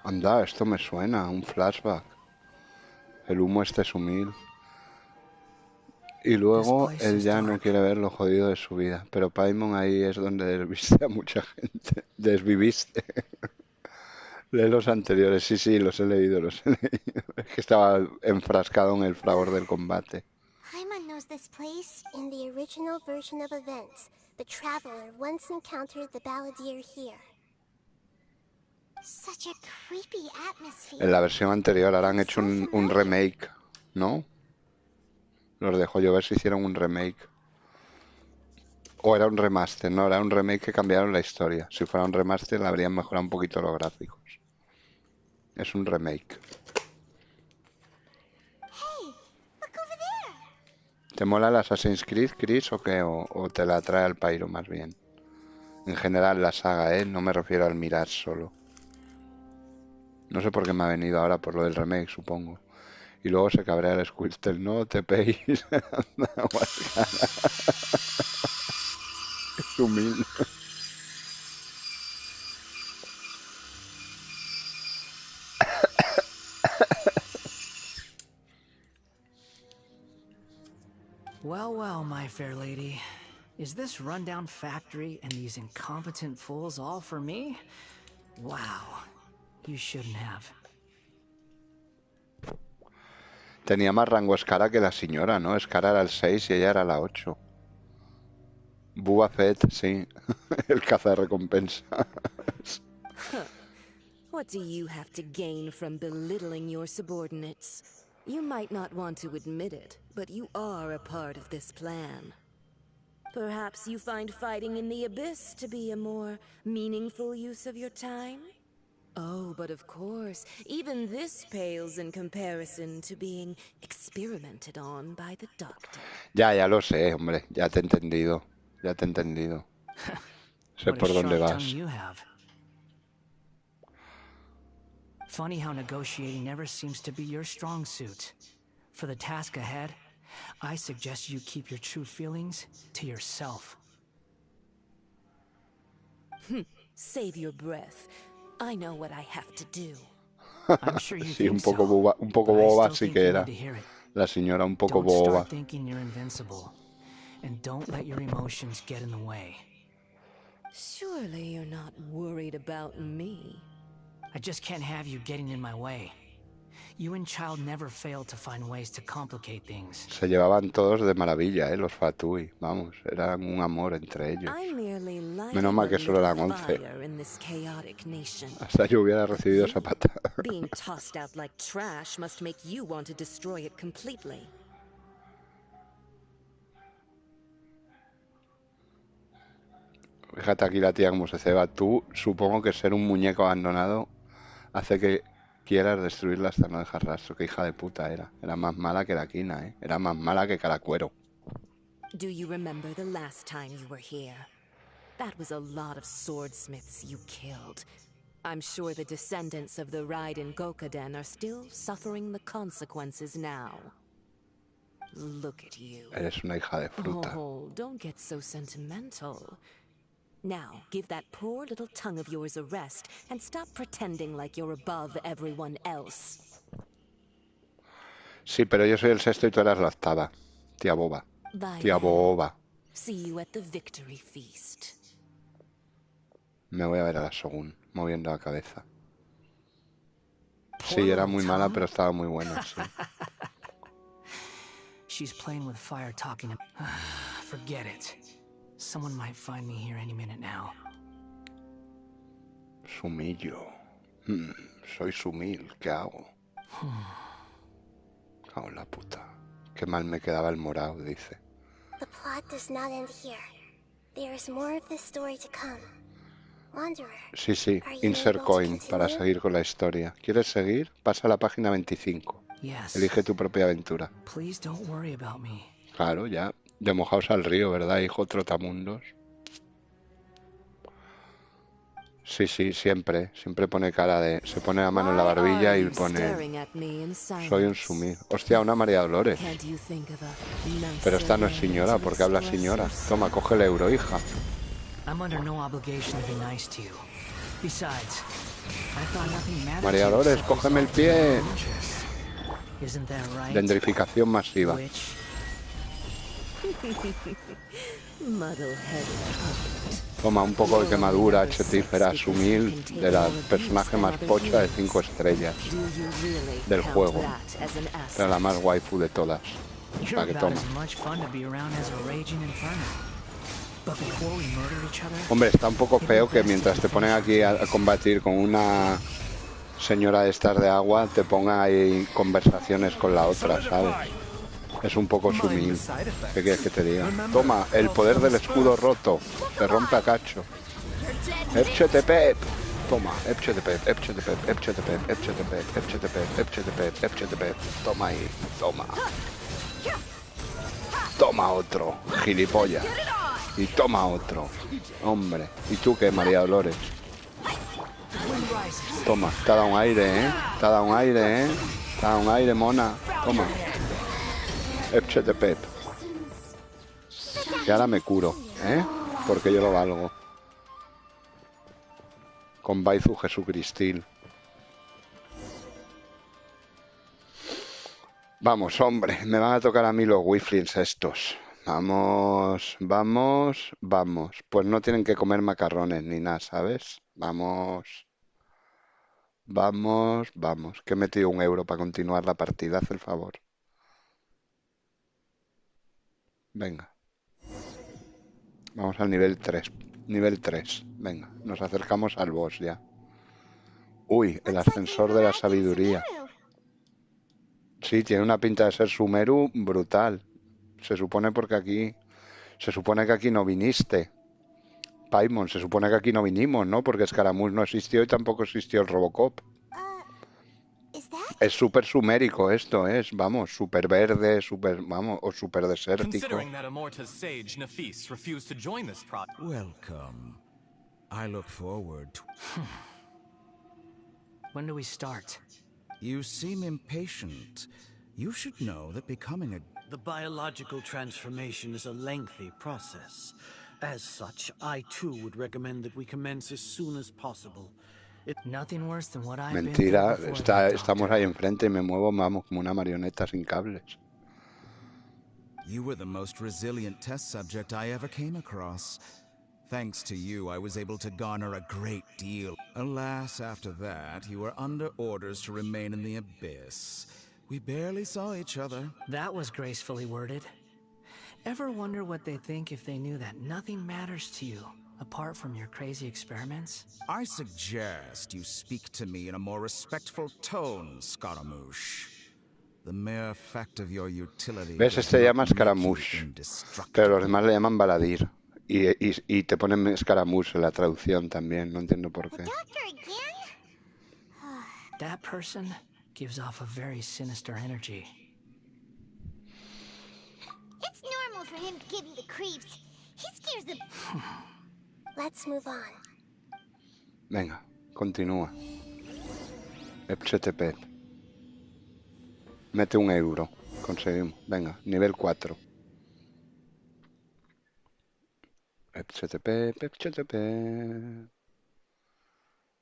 Anda, esto me suena, un flashback. El humo este es humil. Y luego él ya no quiere ver lo jodido de su vida. Pero Paimon ahí es donde desviste a mucha gente. Desviviste. Lee los anteriores. Sí, sí, los he leído, los he leído. Es que estaba enfrascado en el fragor del combate. Paimon knows this place. In the original version of events, the Traveler once encountered the Balladeer here. Such a creepy atmosphere. En la versión anterior ahora han hecho un remake, ¿no? Los dejo yo ver si hicieron un remake. O era un remaster, no, era un remake que cambiaron la historia. Si fuera un remaster le habrían mejorado un poquito los gráficos. Es un remake. ¿Te mola el Assassin's Creed, Chris, o qué? ¿O te la trae al pairo más bien? En general la saga, ¿eh? No me refiero al Mirage solo. No sé por qué me ha venido ahora por lo del remake, supongo. Y luego se cabrea el Squirtle. No te pegues. Es humilde. Well, well, my fair lady. Is this rundown factory and these incompetent fools all for me? Wow. You shouldn't have. Tenía más rango Skara que la señora, ¿no? Skara era el 6 y ella era la 8. Boba Fett, sí. El cazarrecompensas. What do you have to gain from belittling your subordinates? You might not want to admit it, but you are a part of this plan. Perhaps you find fighting in the Abyss to be a more meaningful use of your time? Oh, but of course, even this pales in comparison to being experimented on by the Doctor. Ya lo sé, hombre. Ya te he entendido. Ya te he entendido. Sé por dónde vas. Funny how negotiating never seems to be your strong suit. For the task ahead, I suggest you keep your true feelings to yourself. Save your breath. I know what I have to do. I'm sure you Sí, think so, un poco but I boba still sí think que you era. need to hear it. La señora un poco Don't boba. start thinking you're invincible, and don't let your emotions get in the way. Surely you're not worried about me. I just can't have you getting in my way. You and Child never fail to find ways to complicate things. Se llevaban todos de maravilla, los Fatui. Vamos, eran un amor entre ellos. Menos mal que solo eran 11. Hasta yo hubiera recibido esa patada. Being tossed out like trash must make you want to destroy it completely. Fíjate aquí la tía como se ceba. Tú, supongo que ser un muñeco abandonado hace que quieras destruirla hasta no dejar rastro. Qué hija de puta era. Era más mala que la quina, ¿eh? Era más mala que Caracuero. Do you remember the last time you were here? That was a lot of swordsmiths you killed. I'm sure the descendants of the Raiden Gokaden are still suffering the consequences now. Look at you. Eres una hija de fruta. Oh, don't get so sentimental. Now, give that poor little tongue of yours a rest and stop pretending like you're above everyone else. Sí, pero yo soy el sexto y tú eras la octava. Tía boba. Bye Tía then. boba. See you at the victory feast. Me voy a ver a la Shogun, moviendo la cabeza. Sí, era muy mala, pero estaba muy buena, sí. She's playing with fire, talking to... Forget it. Someone might find me here any minute now. Sumillo. Soy Sumil, ¿qué hago? Cago en la puta. Qué mal me quedaba el morado, dice. The plot does not end here. There is more of this story to come. Wanderer, Sí, sí, are you insert able to coin para continue? seguir con la historia. ¿Quieres seguir? Pasa a la página 25. Yes. Elige tu propia aventura. Please don't worry about me. Claro, ya. De mojaos al río, ¿verdad, hijo trotamundos? Sí, sí, siempre. Siempre pone cara de... Se pone la mano en la barbilla y pone... Soy un sumir. Hostia, una María Dolores. Pero esta no es señora, porque habla señora. Toma, coge el euro, hija. I'm under no obligation to be nice to you. Besides, I thought nothing mattered. María Dolores, cógeme el pie. Isn't that right? Dendrificación masiva. Toma un poco de quemadura chetífera sumil de la personaje más pocha de 5 estrellas del juego. Era la más waifu de todas. La que toma. Hombre, está un poco feo que mientras te ponen aquí a combatir con una señora de estas de agua, te pongan ahí conversaciones con la otra, ¿sabes? Es un poco sumil. ¿Qué quieres que te diga? Toma, el poder del escudo roto. Te rompe a cacho. Epchetepep. Toma, Epchetepep, Epchetepep, Epchetepep, Epchetepep, Epchetepep, Epchetepep, Epchetepep. Toma ahí, toma. Toma otro, gilipollas. Y toma otro. Hombre, ¿y tú qué, María Dolores? Toma, te ha dado un aire, ¿eh? Te ha dado un aire, ¿eh? Te ha dado un aire, mona. Toma. Epchetepep. Y ahora me curo, ¿eh? Porque yo lo valgo. Con Baizu Jesucristil. Vamos, hombre, me van a tocar a mí los wiflins estos. Vamos, vamos, vamos. Pues no tienen que comer macarrones ni nada, ¿sabes? Vamos. Vamos, vamos. Que he metido un euro para continuar la partida, haz el favor. Venga. Vamos al nivel 3. Nivel 3. Venga, nos acercamos al boss ya. Uy, el ascensor de la sabiduría. Sí, tiene una pinta de ser Sumeru brutal. Se supone porque aquí... Se supone que aquí no viniste. Paimon, se supone que aquí no vinimos, ¿no? Porque Escaramuz no existió y tampoco existió el Robocop. Es súper sumérico esto, es, vamos, súper verde, súper, vamos, o súper desértico. Considering that Amorta's sage, Nafis, refused to join this project. Welcome. I look forward to... When do we start? You seem impatient. You should know that becoming a... The biological transformation is a lengthy process. As such, I too would recommend that we commence as soon as possible. Nothing worse than what I've Mentira, been through before, estamos ahí enfrente y me muevo, vamos, como una marioneta sin cables. You were the most resilient test subject I ever came across. Thanks to you, I was able to garner a great deal. Alas, after that, you were under orders to remain in the abyss. We barely saw each other. That was gracefully worded. Ever wonder what they think if they knew that nothing matters to you, apart from your crazy experiments? I suggest you speak to me in a more respectful tone, Scaramouche. The mere fact of your utility... ¿Ves? Este llama Scaramouche, pero los demás le llaman Baladir. Y te ponen escaramuz en la traducción también, no entiendo por qué. That person gives off a very sinister energy. It's normal for him to give you the creeps. He scares the... Let's move on. Venga, continúa. Epchetepet. Mete €1. Conseguimos. Venga, nivel 4. Epchetepet, Epchetepet.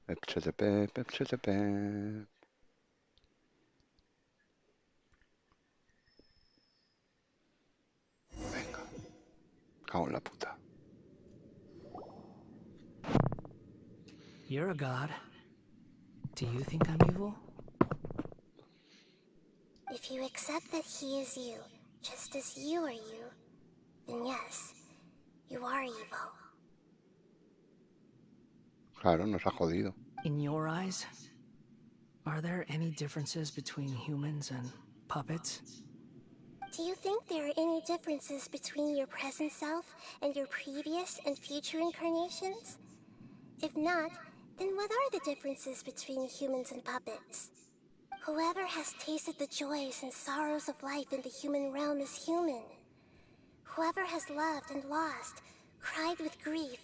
Epchetepet, Epchetepet. Venga. Cago en la puta. You're a god. Do you think I'm evil? If you accept that he is you, just as you are you, then yes, you are evil. Claro, nos ha jodido. In your eyes, are there any differences between humans and puppets? Do you think there are any differences between your present self and your previous and future incarnations? If not, then what are the differences between humans and puppets? Whoever has tasted the joys and sorrows of life in the human realm is human. Whoever has loved and lost, cried with grief,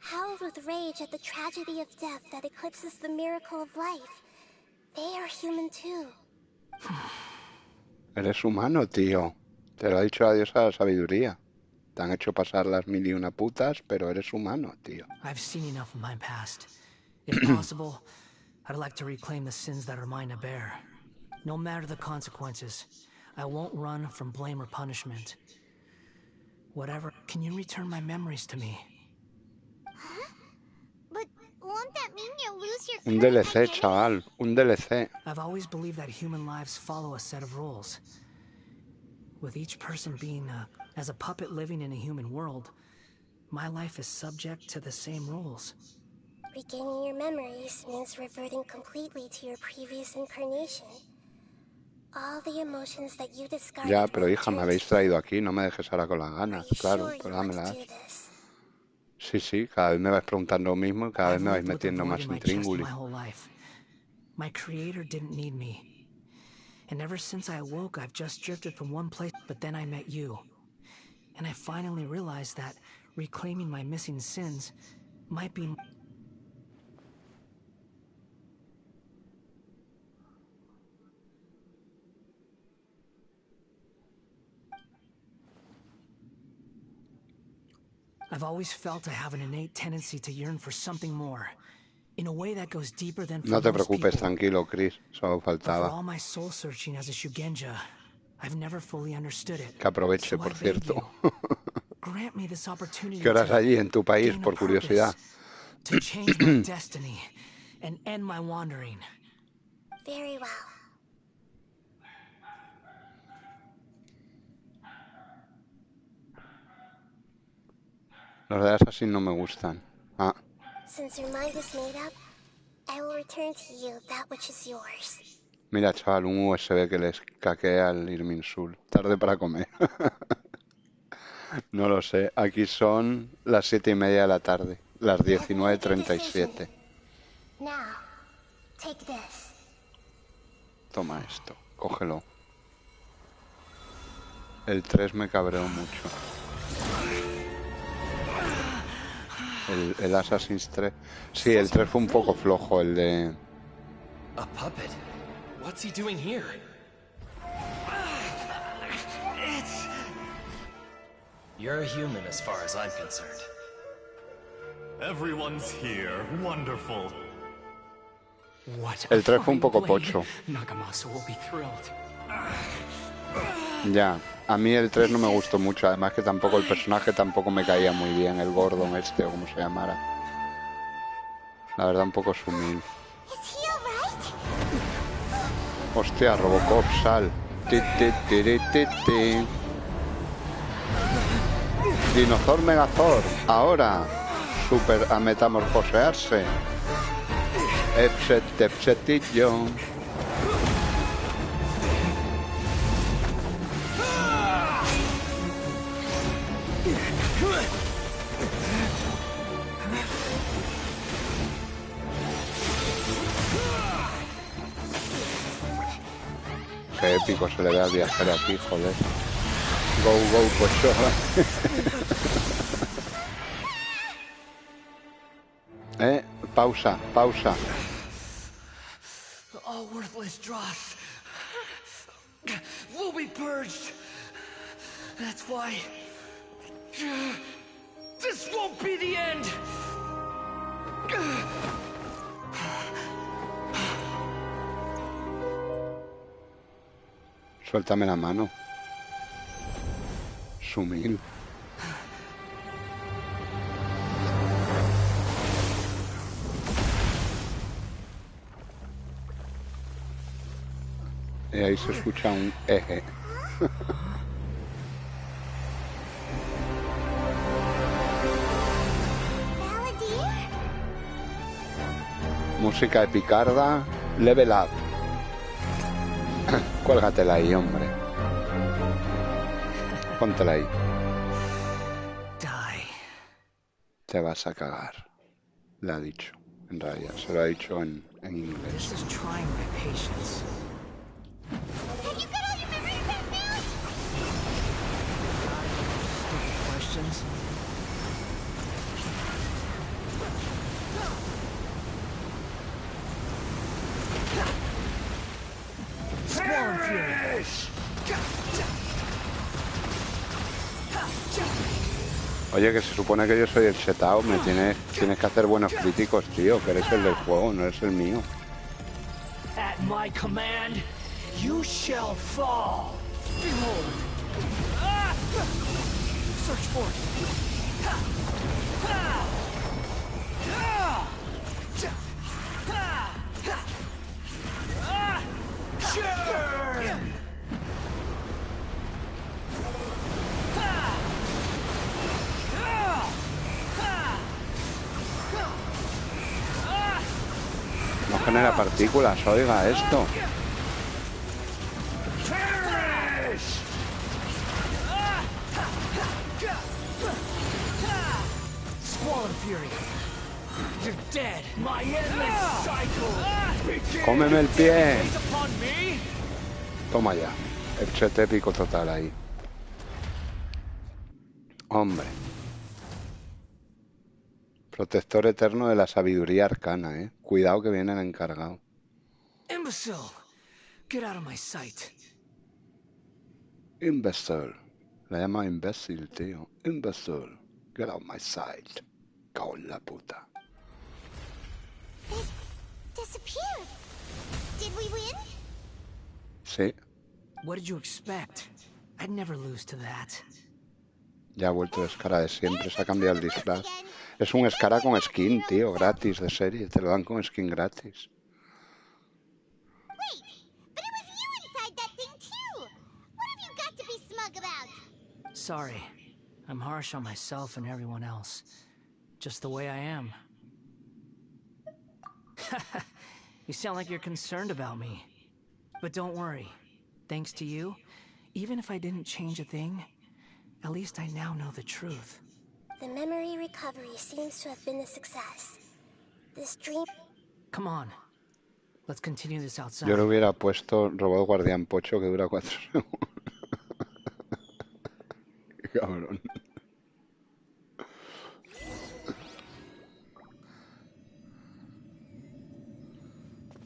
howled with rage at the tragedy of death that eclipses the miracle of life, they are human too. Eres humano, tío. Te lo ha dicho la diosa de la sabiduría. Te han hecho pasar las 1001 putas, pero eres humano, tío. I've seen enough of my past. If possible, I'd like to reclaim the sins that are mine to bear. No matter the consequences, I won't run from blame or punishment. Whatever, can you return my memories to me? Huh? But won't that mean you'll lose your Un DLC, chaval. Un DLC. I've always believed that human lives follow a set of rules. With each person being as a puppet living in a human world, my life is subject to the same rules. Regaining your memories means reverting completely to your previous incarnation. All the emotions that you discarded. Ya, pero hija, me habéis traído aquí, no me dejes ahora con las ganas. Claro, pues dámelas. Sí, sí, cada vez me vais preguntando lo mismo y cada vez me vais metiendo más intríngulis. My creator didn't need me. And ever since I awoke, I've just drifted from one place, but then I met you. And I finally realized that reclaiming my missing sins might be... I've always felt I have an innate tendency to yearn for something more, in a way that goes deeper than for No te most preocupes, people. tranquilo, Chris, solo But for faltaba. all my soul searching as a Shugenja, I've never fully understood it. Que aproveche, So I por beg cierto. you, grant me this opportunity ¿Qué horas to allí en tu país, gain a por curiosidad? purpose, to change my destiny and end my wandering. Very well. Los de Assassin no me gustan. Ah, Since your mind is made up, I will return to you that which is yours. mira, chaval, un USB que les caquea al Irminsul. Tarde para comer. No lo sé. Aquí son las 7:30 de la tarde. Las 19:37. Now, take this. Toma esto. Cógelo. El 3 me cabreó mucho. El Assassin's 3. Sí, el 3 fue un poco flojo, el de... A puppet? What's he doing here? You're a human as far as I'm concerned. Everyone's here. Wonderful. What El a 3 fue un fine poco blade. pocho. Nagamasa will be thrilled. Ya, a mí el 3 no me gustó mucho. Además que tampoco el personaje tampoco me caía muy bien. El Gordon este o como se llamara. La verdad un poco sumil. Hostia, Robocop, sal. Ti, ti, tiri, ti, ti. Dinosaur Megazord, ahora. Super a metamorfosearse. Epsetillo. Qué épico se le ve al viajero aquí, joder. Go, go, pues pausa, pausa. All worthless dross will be purged. That's why this won't be the end. Suéltame la mano. Sumil. Y ahí se escucha un eje. Música epicarda, level up. Cuélgatela ahí, hombre. Póntela ahí. Te vas a cagar. Le ha dicho. En realidad, se lo ha dicho en inglés. Oye, que se supone que yo soy el setao, me tienes que hacer buenos críticos, tío, que eres el del juego, no eres el mío. At my command, you shall fall. Behold. Search for it. Churn! No genera partículas, oiga, esto. Cómeme el pie. Toma ya. El chet épico total ahí. Hombre. Protector eterno de la sabiduría arcana, ¿eh? Cuidado que viene el encargado. Imbecile, get out of my sight. Imbecile. La llama imbécil, tío. Imbecile. Get out of my sight. Cago en la puta. It disappeared. Did we win? Sí. What did you expect? I'd never lose to that. Ya ha vuelto el Skara de siempre, se ha cambiado el disfraz. Es un Skara con skin, tío, gratis de serie. Te lo dan con skin gratis. Wait, but it was you inside that thing too. What have you got to be smug about? Sorry. I'm harsh on myself and everyone else. Just the way I am. You sound like you're concerned about me. But don't worry. Thanks to you, even if I didn't change a thing, at least I now know the truth. The memory recovery seems to have been a success. This dream... Come on. Let's continue this outside. Yo le hubiera puesto robot guardián pocho que dura 4 segundos. Qué cabrón.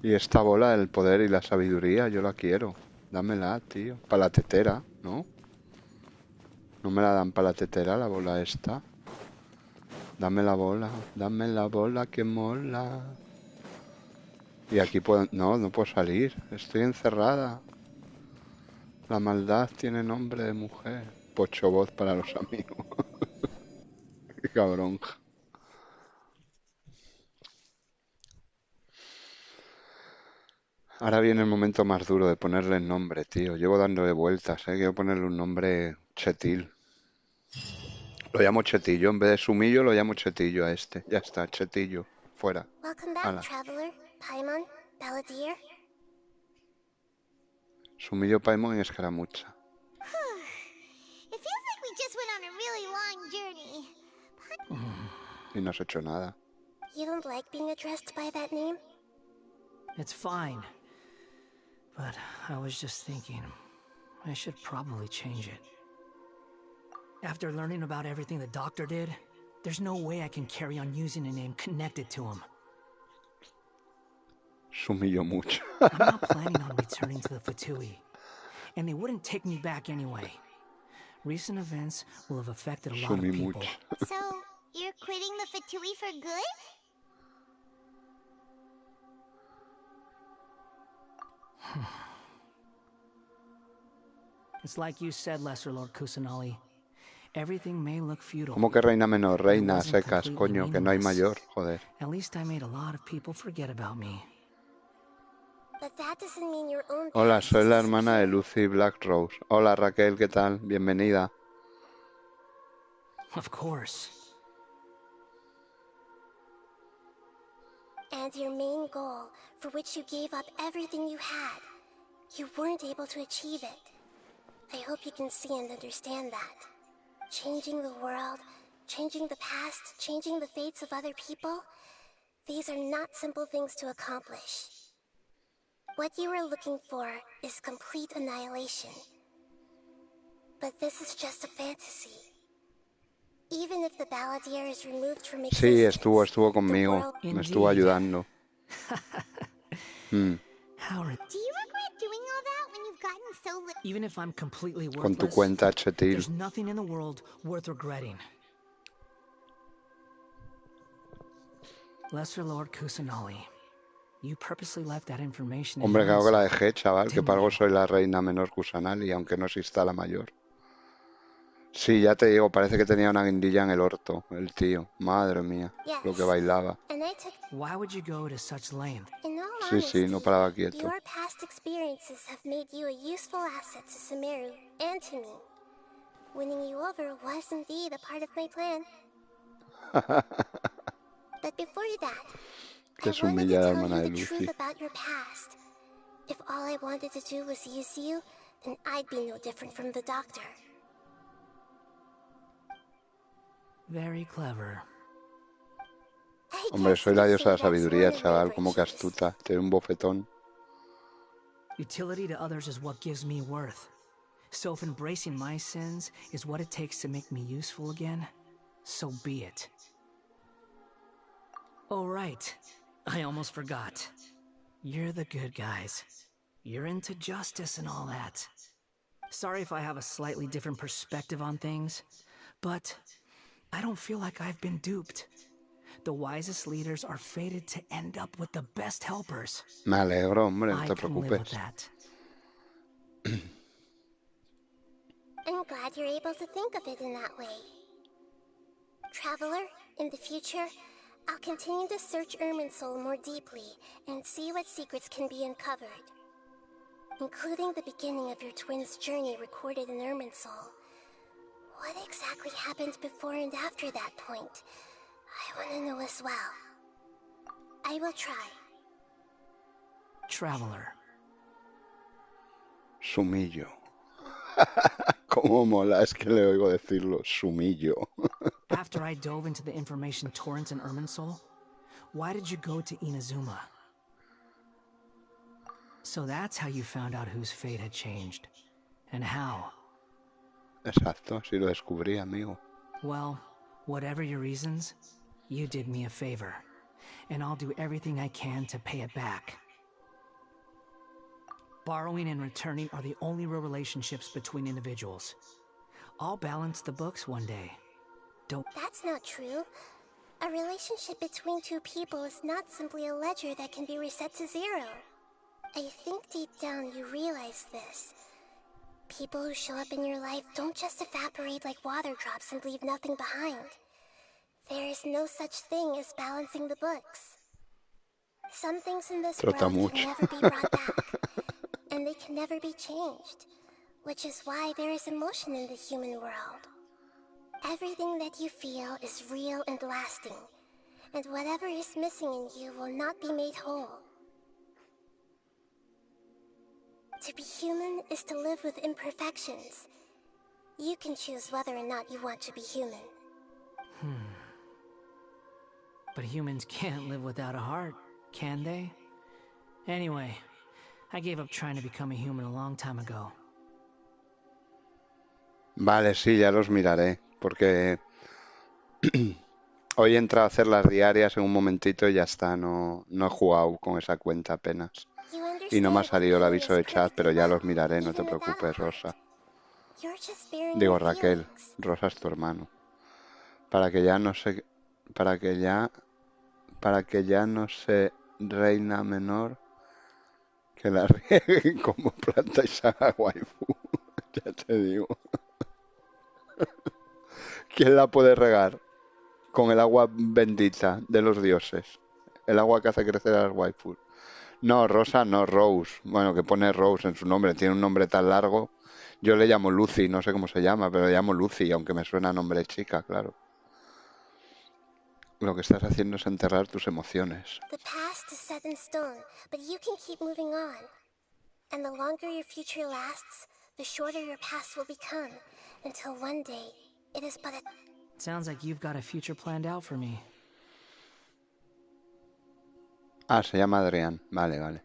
Y esta bola, el poder y la sabiduría, yo la quiero. Dámela, tío. Para la tetera, ¿no? No me la dan para la tetera, la bola esta. Dame la bola que mola. Y aquí puedo... No puedo salir. Estoy encerrada. La maldad tiene nombre de mujer. Pocho voz para los amigos. Qué cabrón. Ahora viene el momento más duro de ponerle el nombre, tío. Llevo dándole vueltas, ¿eh? Quiero ponerle un nombre chetil. Lo llamo Chetillo. En vez de Sumillo, lo llamo Chetillo a este. Ya está, Chetillo. Fuera. Welcome back, Ala. Traveler, Paimon, Balladeer. Sumillo, Paimon y Escaramucha. It feels like we just went on a really long journey. Y no has hecho nada. You don't like being addressed by that name? It's fine. But I was just thinking, I should probably change it. After learning about everything the doctor did, there's no way I can carry on using a name connected to him. Se humilló mucho. I'm not planning on returning to the Fatui, and they wouldn't take me back anyway. Recent events will have affected a lot of people. So, you're quitting the Fatui for good? It's like you said, Lesser Lord Kusanali. Everything may look futile. ¿Cómo que reina menor? Reina secas, coño, que no hay mayor, joder. At least I made a lot of people forget about me. But that doesn't mean your own. Hola, soy la hermana de Lucy Blackrose. Hola Raquel, ¿qué tal? Bienvenida. Of course. And your main goal, for which you gave up everything you had, you weren't able to achieve it. I hope you can see and understand that. Changing the world, changing the past, changing the fates of other people, these are not simple things to accomplish. What you were looking for is complete annihilation. But this is just a fantasy. Even if the Balladeer is removed from Sí, existence, estuvo conmigo. Me estuvo ayudando. How Do you regret doing all that when you've gotten so little? Even if I'm completely Con tu worthless, cuenta Chetil. there's nothing in the world worth regretting. Lesser Lord Kusanali, you purposely left that information in Hombre, claro que la Ernsel, dejé, chaval, que didn't para algo you? soy la reina menor Kusanali, aunque no exista la mayor. Sí, ya te digo, parece que tenía una guindilla en el orto, el tío. Madre mía, lo que bailaba. Why would you go to such length? In all Sí, sí, no paraba quieto. your past experiences have made you a useful asset to Sumeru and to me. Winning you over was indeed a part of my plan. But before that, Que I se wanted to humilla la tell hermana you de the truth Lucy. about your past. If all I wanted to do was use you, then I'd be no different from the doctor. Very clever. Hombre, soy la diosa de la sabiduría, chaval, como que astuta. Tiene un bofetón. Utility to others is what gives me worth. So if embracing my sins is what it takes to make me useful again, so be it. Oh, right. I almost forgot. You're the good guys. You're into justice and all that. Sorry if I have a slightly different perspective on things, but I don't feel like I've been duped. The wisest leaders are fated to end up with the best helpers. Me alegro, hombre, no I te can live with preocupes. that. I'm glad you're able to think of it in that way. Traveler, in the future, I'll continue to search Irminsul more deeply and see what secrets can be uncovered, including the beginning of your twins' journey recorded in Irminsul. What exactly happened before and after that point? I want to know as well. I will try. Traveler. Sumillo. Cómo mola, es que le oigo decirlo, sumillo. After I dove into the information torrents in Irminsul, why did you go to Inazuma? So that's how you found out whose fate had changed. And how? Exacto, sí lo descubrí, amigo. Well, whatever your reasons, you did me a favor. And I'll do everything I can to pay it back. Borrowing and returning are the only real relationships between individuals. I'll balance the books one day. Don't... That's not true. A relationship between two people is not simply a ledger that can be reset to zero. I think deep down you realize this. People who show up in your life don't just evaporate like water drops and leave nothing behind. There is no such thing as balancing the books. Some things in this Trota world mucho. can never be brought back, and they can never be changed, which is why there is emotion in the human world. Everything that you feel is real and lasting, and whatever is missing in you will not be made whole. To be human is to live with imperfections. You can choose whether or not you want to be human. But humans can't live without a heart, can they? Anyway, I gave up trying to become a human a long time ago. Vale, sí, ya los miraré, porque hoy he entrado a hacer las diarias en un momentito y ya está, no he jugado con esa cuenta apenas. Y no me ha salido el aviso de chat, pero ya los miraré, no te preocupes, Rosa. Digo, Raquel, Rosa es tu hermano. Para que ya no se... Para que ya no se reina menor que la rieguen como planta y saga waifu. Ya te digo. ¿Quién la puede regar? Con el agua bendita de los dioses. El agua que hace crecer a las waifus. No, Rosa, no, Rose. Bueno, que pone Rose en su nombre. Tiene un nombre tan largo. Yo le llamo Lucy, no sé cómo se llama, pero le llamo Lucy, aunque me suena a nombre de chica, claro. Lo que estás haciendo es enterrar tus emociones. The past is set in stone, but you can keep moving on. And the longer your future lasts, the shorter your past will become, until one day it is but a... Sounds like you've got a future planned out for me. Ah, se llama Adrián. Vale, vale.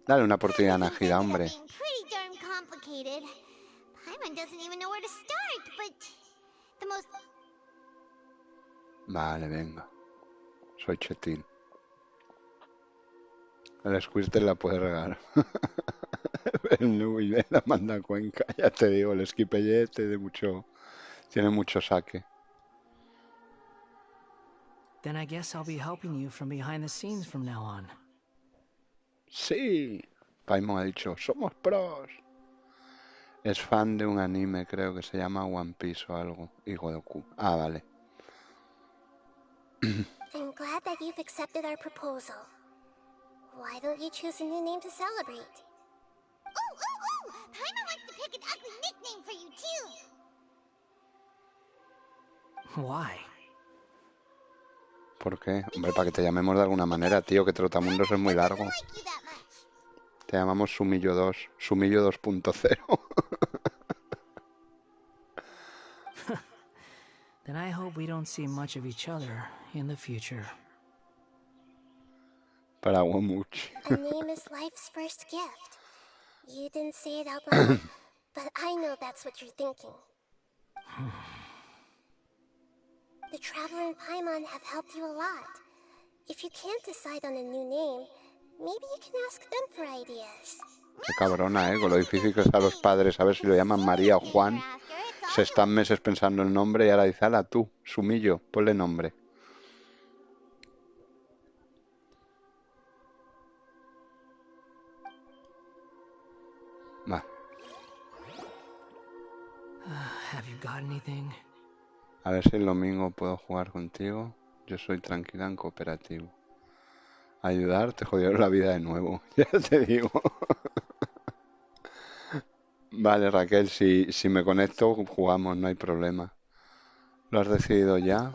Dale una oportunidad a Najida, hombre. Pretty darn complicated. Paimon doesn't even know where to start, but the most... Vale, venga. Soy Chetín. El Squirtle la puede regar. El Nubile la manda a Cuenca. Ya te digo, el Skipelle tiene mucho saque. Then I guess I'll be helping you from behind the scenes from now on. Sí. Paimon ha dicho, somos pros. Es fan de un anime, creo que se llama One Piece o algo. Y Goku. Ah, vale. I'm glad that you've accepted our proposal. Why don't you choose a new name to celebrate? Ooh! Paimon wants to pick an ugly nickname for you, too! Why? ¿Por qué? Hombre, para que te llamemos de alguna manera, tío, que Trotamundos es muy largo. Te llamamos Sumillo 2, Sumillo 2.0. Then I hope we don't see much of each other in the future. Para Womuchi. A name is life's first gift. You didn't say it out loud, but I know that's what you're thinking. The Traveler and Paimon have helped you a lot. If you can't decide on a new name, maybe you can ask them for ideas. Qué cabrona, con lo difícil que es a los padres, a ver si lo llaman María o Juan. Se están meses pensando el nombre y ahora dice, ala tú, Sumillo, ponle nombre. Va. Have you got anything? A ver si el domingo puedo jugar contigo. Yo soy tranquila en cooperativo. Ayudar, te jodieron la vida de nuevo. Ya te digo. Vale, Raquel, si me conecto, jugamos, no hay problema. ¿Lo has decidido ya?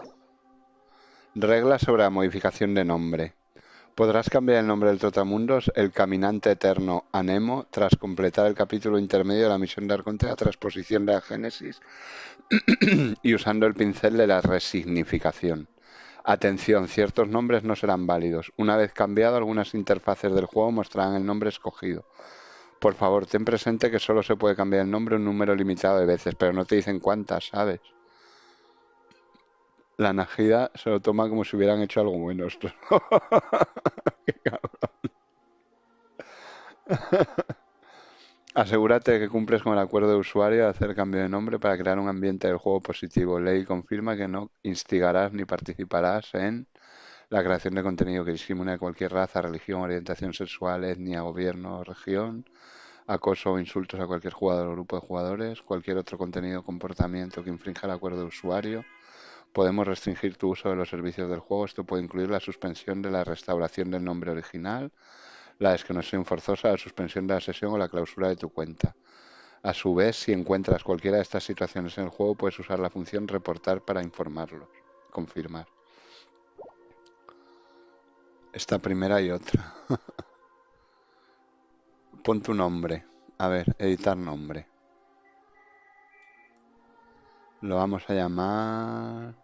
Reglas sobre la modificación de nombre. Podrás cambiar el nombre del Trotamundos, el Caminante Eterno, a Nemo, tras completar el capítulo intermedio de la misión de Arconte, la transposición de la Génesis y usando el pincel de la resignificación. Atención, ciertos nombres no serán válidos. Una vez cambiado, algunas interfaces del juego mostrarán el nombre escogido. Por favor, ten presente que solo se puede cambiar el nombre un número limitado de veces, pero no te dicen cuántas, ¿sabes? La Najida se lo toma como si hubieran hecho algo bueno. Qué cabrón. Asegúrate de que cumples con el acuerdo de usuario de hacer cambio de nombre para crear un ambiente del juego positivo. Ley confirma que no instigarás ni participarás en la creación de contenido que discrimine a cualquier raza, religión, orientación sexual, etnia, gobierno o región, acoso o insultos a cualquier jugador o grupo de jugadores, cualquier otro contenido o comportamiento que infrinja el acuerdo de usuario. Podemos restringir tu uso de los servicios del juego. Esto puede incluir la suspensión de la restauración del nombre original, la desconexión forzosa, la suspensión de la sesión o la clausura de tu cuenta. A su vez, si encuentras cualquiera de estas situaciones en el juego, puedes usar la función reportar para informarlos. Confirmar. Esta primera y otra. Pon tu nombre. A ver, editar nombre. Lo vamos a llamar...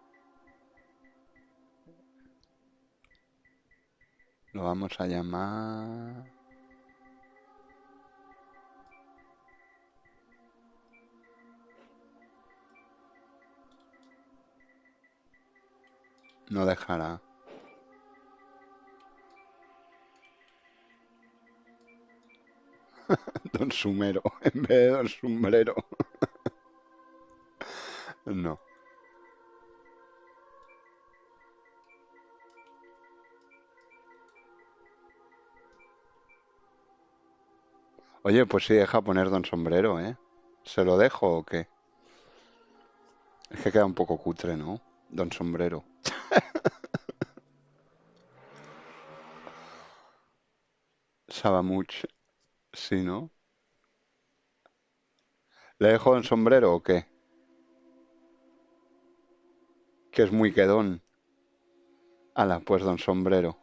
Lo vamos a llamar... No dejará. Don Sumero, en vez de Don Sombrero. No. Oye, pues sí, deja poner Don Sombrero, ¿eh? ¿Se lo dejo o qué? Es que queda un poco cutre, ¿no? Don Sombrero. Sabamuch. Sí, ¿no? ¿Le dejo Don Sombrero o qué? Que es muy quedón. Ala, pues Don Sombrero.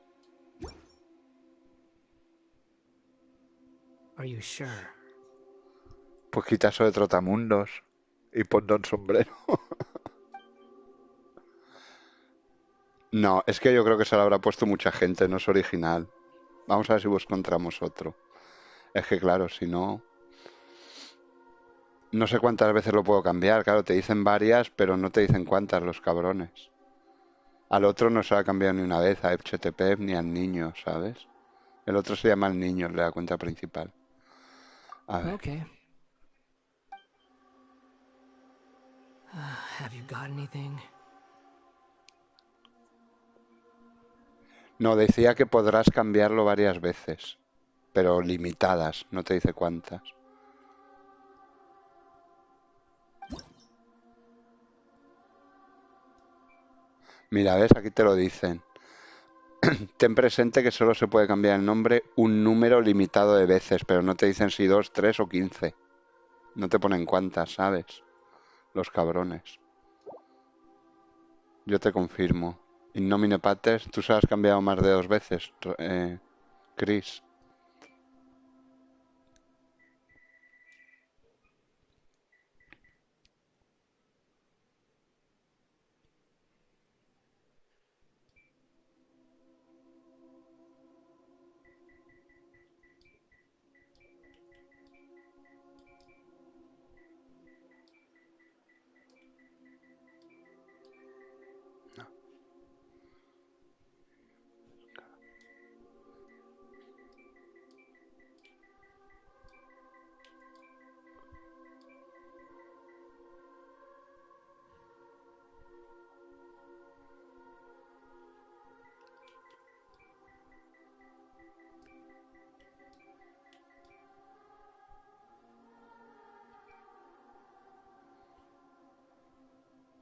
Are you sure? Pues quita eso de Trotamundos y pon Don Sombrero. No, es que yo creo que se lo habrá puesto mucha gente, no es original. Vamos a ver si encontramos otro. Es que claro, si no... No sé cuántas veces lo puedo cambiar. Claro, te dicen varias, pero no te dicen cuántas los cabrones. Al otro no se lo ha cambiado ni una vez, a FCTP ni al niño, ¿sabes? El otro se llama el niño, el de la cuenta principal. A ver. Okay. Have you got anything? No, decía que podrás cambiarlo varias veces, pero limitadas, no te dice cuántas. Mira, ¿ves? Aquí te lo dicen. Ten presente que solo se puede cambiar el nombre un número limitado de veces, pero no te dicen si 2, 3 o 15. No te ponen cuántas, ¿sabes? Los cabrones. Yo te confirmo. In nomine patres, tú se has cambiado más de 2 veces, Chris.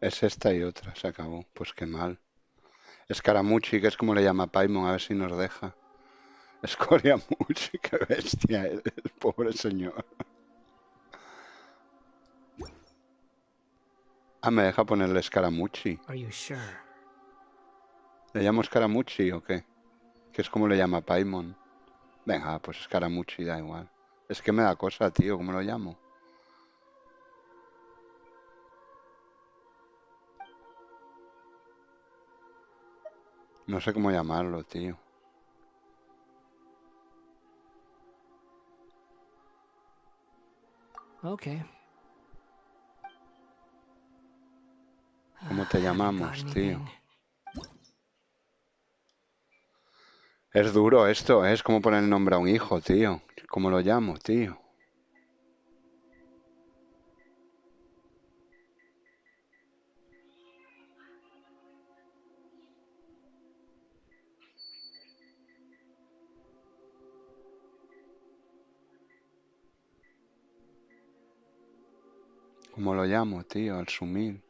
Es esta y otra, se acabó. Pues qué mal. Escaramucci, que es como le llama Paimon, a ver si nos deja. Escoriamucci, qué bestia eres, pobre señor. Ah, me deja ponerle Escaramucci. Are you sure? ¿Le llamo Escaramucci o qué? Que es como le llama Paimon. Venga, pues Escaramucci, da igual. Es que me da cosa, tío, ¿cómo lo llamo? No sé cómo llamarlo, tío. Okay. ¿Cómo te Have you got llamamos, tío? anything? Es duro esto, ¿eh? Es como poner el nombre a un hijo, tío. ¿Cómo lo llamo, tío? ¿Cómo lo llamo, tío? Al sumil.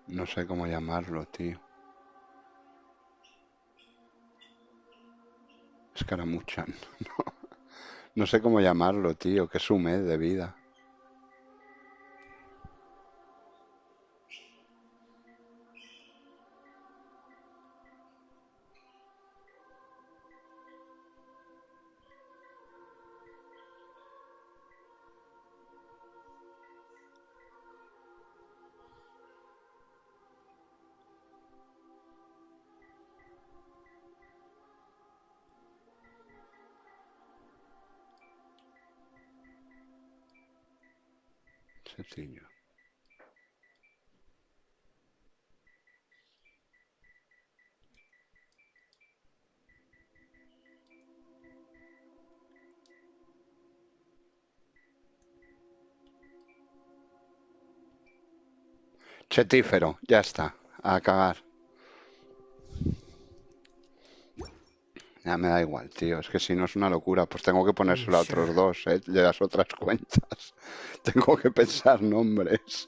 No sé cómo llamarlo, tío. Escaramuchan. No sé cómo llamarlo, tío, que es un mes de vida. Sencillo. Chetífero, ya está. A cagar. Ya me da igual, tío. Es que si no es una locura, pues tengo que ponérselo a otros dos, de las otras cuentas. Tengo que pensar nombres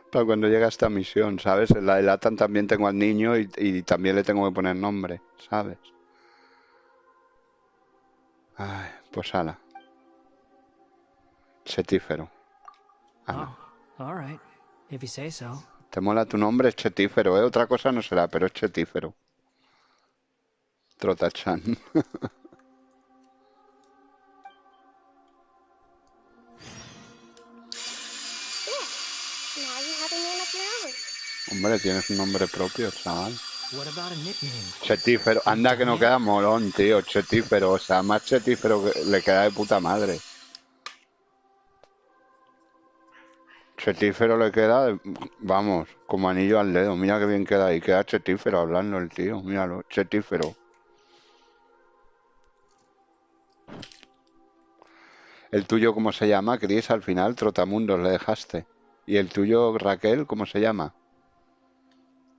para cuando llegue a esta misión, ¿sabes? En la de Latan también tengo al niño y también le tengo que poner nombre, ¿sabes? Ay, pues ala. Chetífero. Ala. Oh, all right. If you say so. ¿Te mola tu nombre? Es Chetífero, ¿eh? Otra cosa no será, pero es Chetífero. Trotachan. Now you have a name of your own. Hombre, tienes un nombre propio, chaval. What about a nickname? Chetífero. Anda que no queda molón, tío. Chetífero. O sea, más chetífero que le queda de puta madre. Chetífero le queda, vamos, como anillo al dedo. Mira qué bien queda ahí. Queda chetífero hablando el tío. Míralo, chetífero. ¿El tuyo cómo se llama, Chris? Al final, Trotamundos le dejaste. ¿Y el tuyo, Raquel, cómo se llama?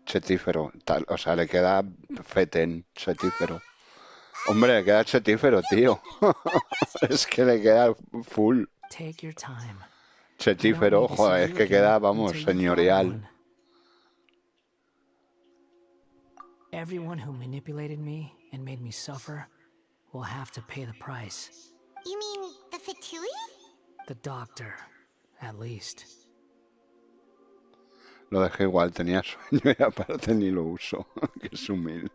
Chetífero. Tal, o sea, le queda feten, chetífero. Hombre, le queda chetífero, tío. Es que le queda full. Take your time. Chetífero, joder, es que queda, vamos, señorial. Everyone who manipulated me and made me suffer will have to pay the price. You mean the Fatui? The doctor, at least. Lo dejé igual, tenía sueño y aparte ni lo uso. Que es humilde.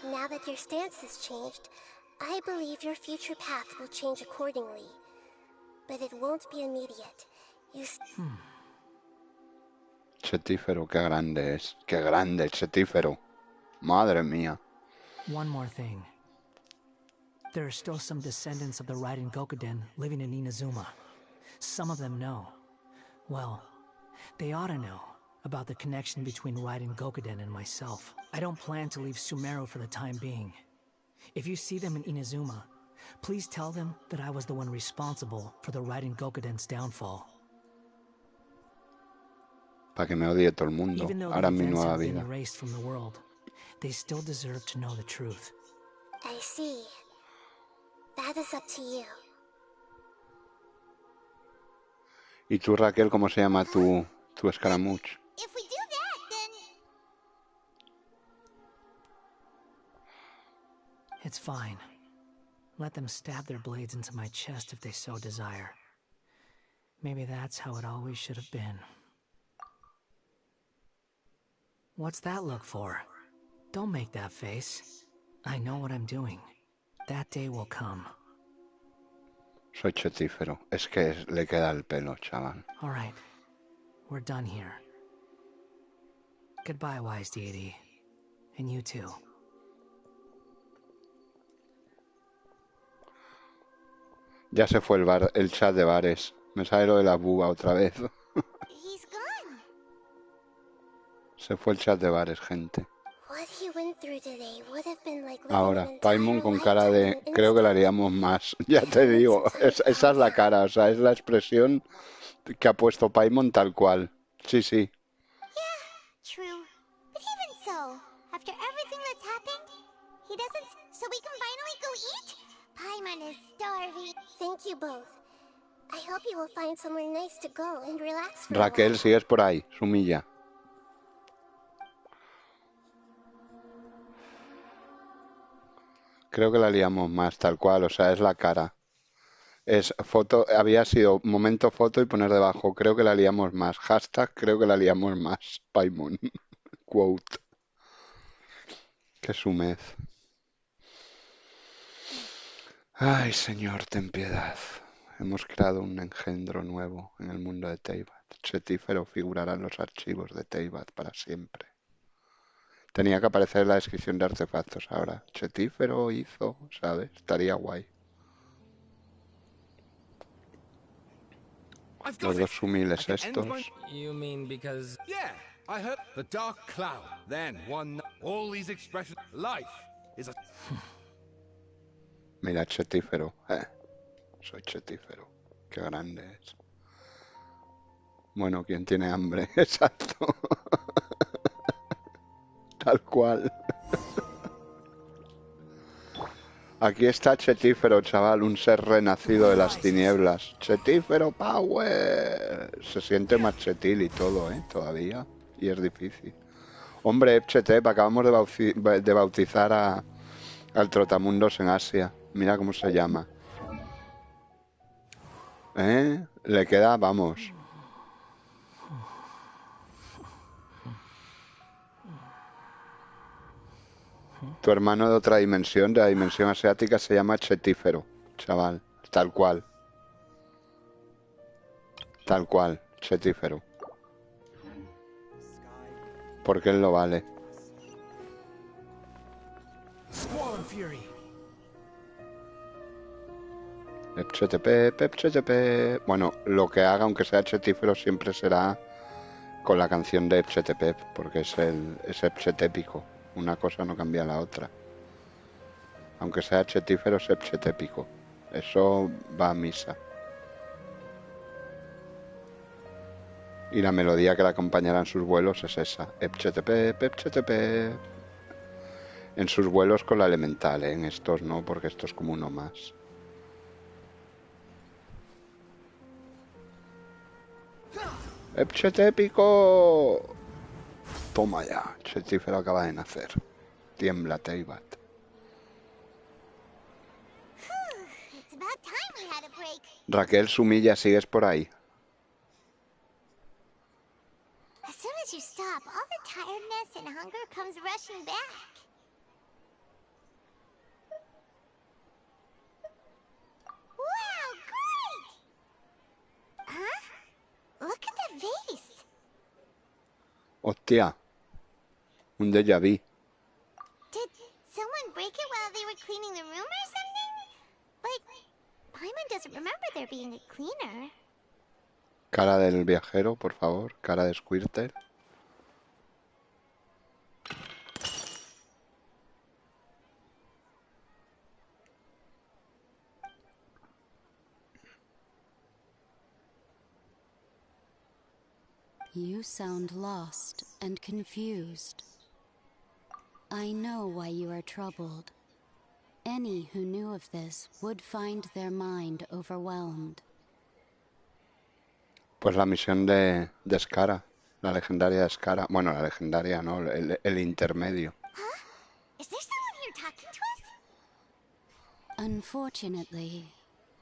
Now that your stance has changed, I believe your future path will change accordingly. But it won't be immediate. Chetífero, qué grande es. Qué grande el chetífero. Madre mía. One more thing. There are still some descendants of the Raiden Gokuden living in Inazuma. Some of them know. Well, they ought to know about the connection between Raiden Gokuden and myself. I don't plan to leave Sumeru for the time being. If you see them in Inazuma, please tell them that I was the one responsible for the Raiden Gokuden's downfall. Para que me odie todo el mundo. Even though Ahora the mi events nueva have been vida. erased from the world, they still deserve to know the truth. I see. That is up to you. ¿Y tú, Raquel, cómo se llama tu escaramuch? If we do that, then... It's fine. Let them stab their blades into my chest if they so desire. Maybe that's how it always should have been. What's that look for? Don't make that face. I know what I'm doing. That day will come. Soy chetífero. Es que le queda el pelo, chaval. All right. We're done here. Goodbye, wise deity. And you too. Ya se fue el chat de bares. Me sale lo de la buba otra vez. He's gone. Se fue el chat de bares, gente. What he went through today would have been like living Ahora, an Paimon entire con cara de... lifetime in Creo que la haríamos más. Ya te digo, esa es la cara, o sea, es la expresión que ha puesto Paimon tal cual. Sí, sí. Yeah, true. But even so, after everything that's happened, he doesn't... So we can finally go eat? Paimon is starving. Thank you both. I hope you will find somewhere nice to go and relax for Raquel, sigues por ahí, Sumilla. Creo que la liamos más, tal cual, o sea, es la cara. Es foto, había sido momento foto y poner debajo, creo que la liamos más. Hashtag, creo que la liamos más. Paimon. Quote. Qué sumez. Ay, Señor, ten piedad. Hemos creado un engendro nuevo en el mundo de Teyvat. Chetífero figurará en los archivos de Teyvat para siempre. Tenía que aparecer en la descripción de artefactos ahora. Chetífero hizo, ¿sabes? Estaría guay. Los dos humiles estos. You mean because... Yeah, I heard the dark cloud. Then all these expressions. Life is a... Mira, chetífero. Soy chetífero. Qué grande es. Bueno, ¿quién tiene hambre? Exacto. Tal cual. Aquí está Chetífero, chaval, un ser renacido de las tinieblas. Chetífero Power. Se siente más chetil y todo, todavía. Y es difícil. Hombre, Chetep, acabamos de bautizar al Trotamundos en Asia. Mira cómo se llama. Le queda, vamos. Tu hermano de otra dimensión, de la dimensión asiática, se llama Chetífero, chaval. Tal cual. Tal cual, Chetífero. Porque él lo vale. Epchetepep. Bueno, lo que haga, aunque sea Chetífero, siempre será con la canción de Epchetepep, porque es epchetépico. Una cosa no cambia la otra. Aunque sea chetífero, es epchetépico. Eso va a misa. Y la melodía que la acompañará en sus vuelos es esa. Epchetepep, epchetepep. En sus vuelos con la elemental, En estos no, porque esto es como uno más. ¡Epchetépico! Toma ya, Chetífero acaba de nacer. Tiembla, Teyvat. Raquel Sumilla, ¿sigues por ahí? As soon as you stop, all the tiredness and hunger comes rushing back. Wow, great! Huh? Look at that vase. Hostia. Un déjà vu. Did someone break it while they were cleaning the room or something? But Paimon doesn't remember there being a cleaner. Cara del viajero, por favor. Cara de Squirtle. You sound lost and confused. I know why you are troubled. Any who knew of this would find their mind overwhelmed. Pues la misión de Skara, la legendaria de Skara. Bueno, la legendaria, ¿no? El intermedio. Is there someone here talking to us? Unfortunately,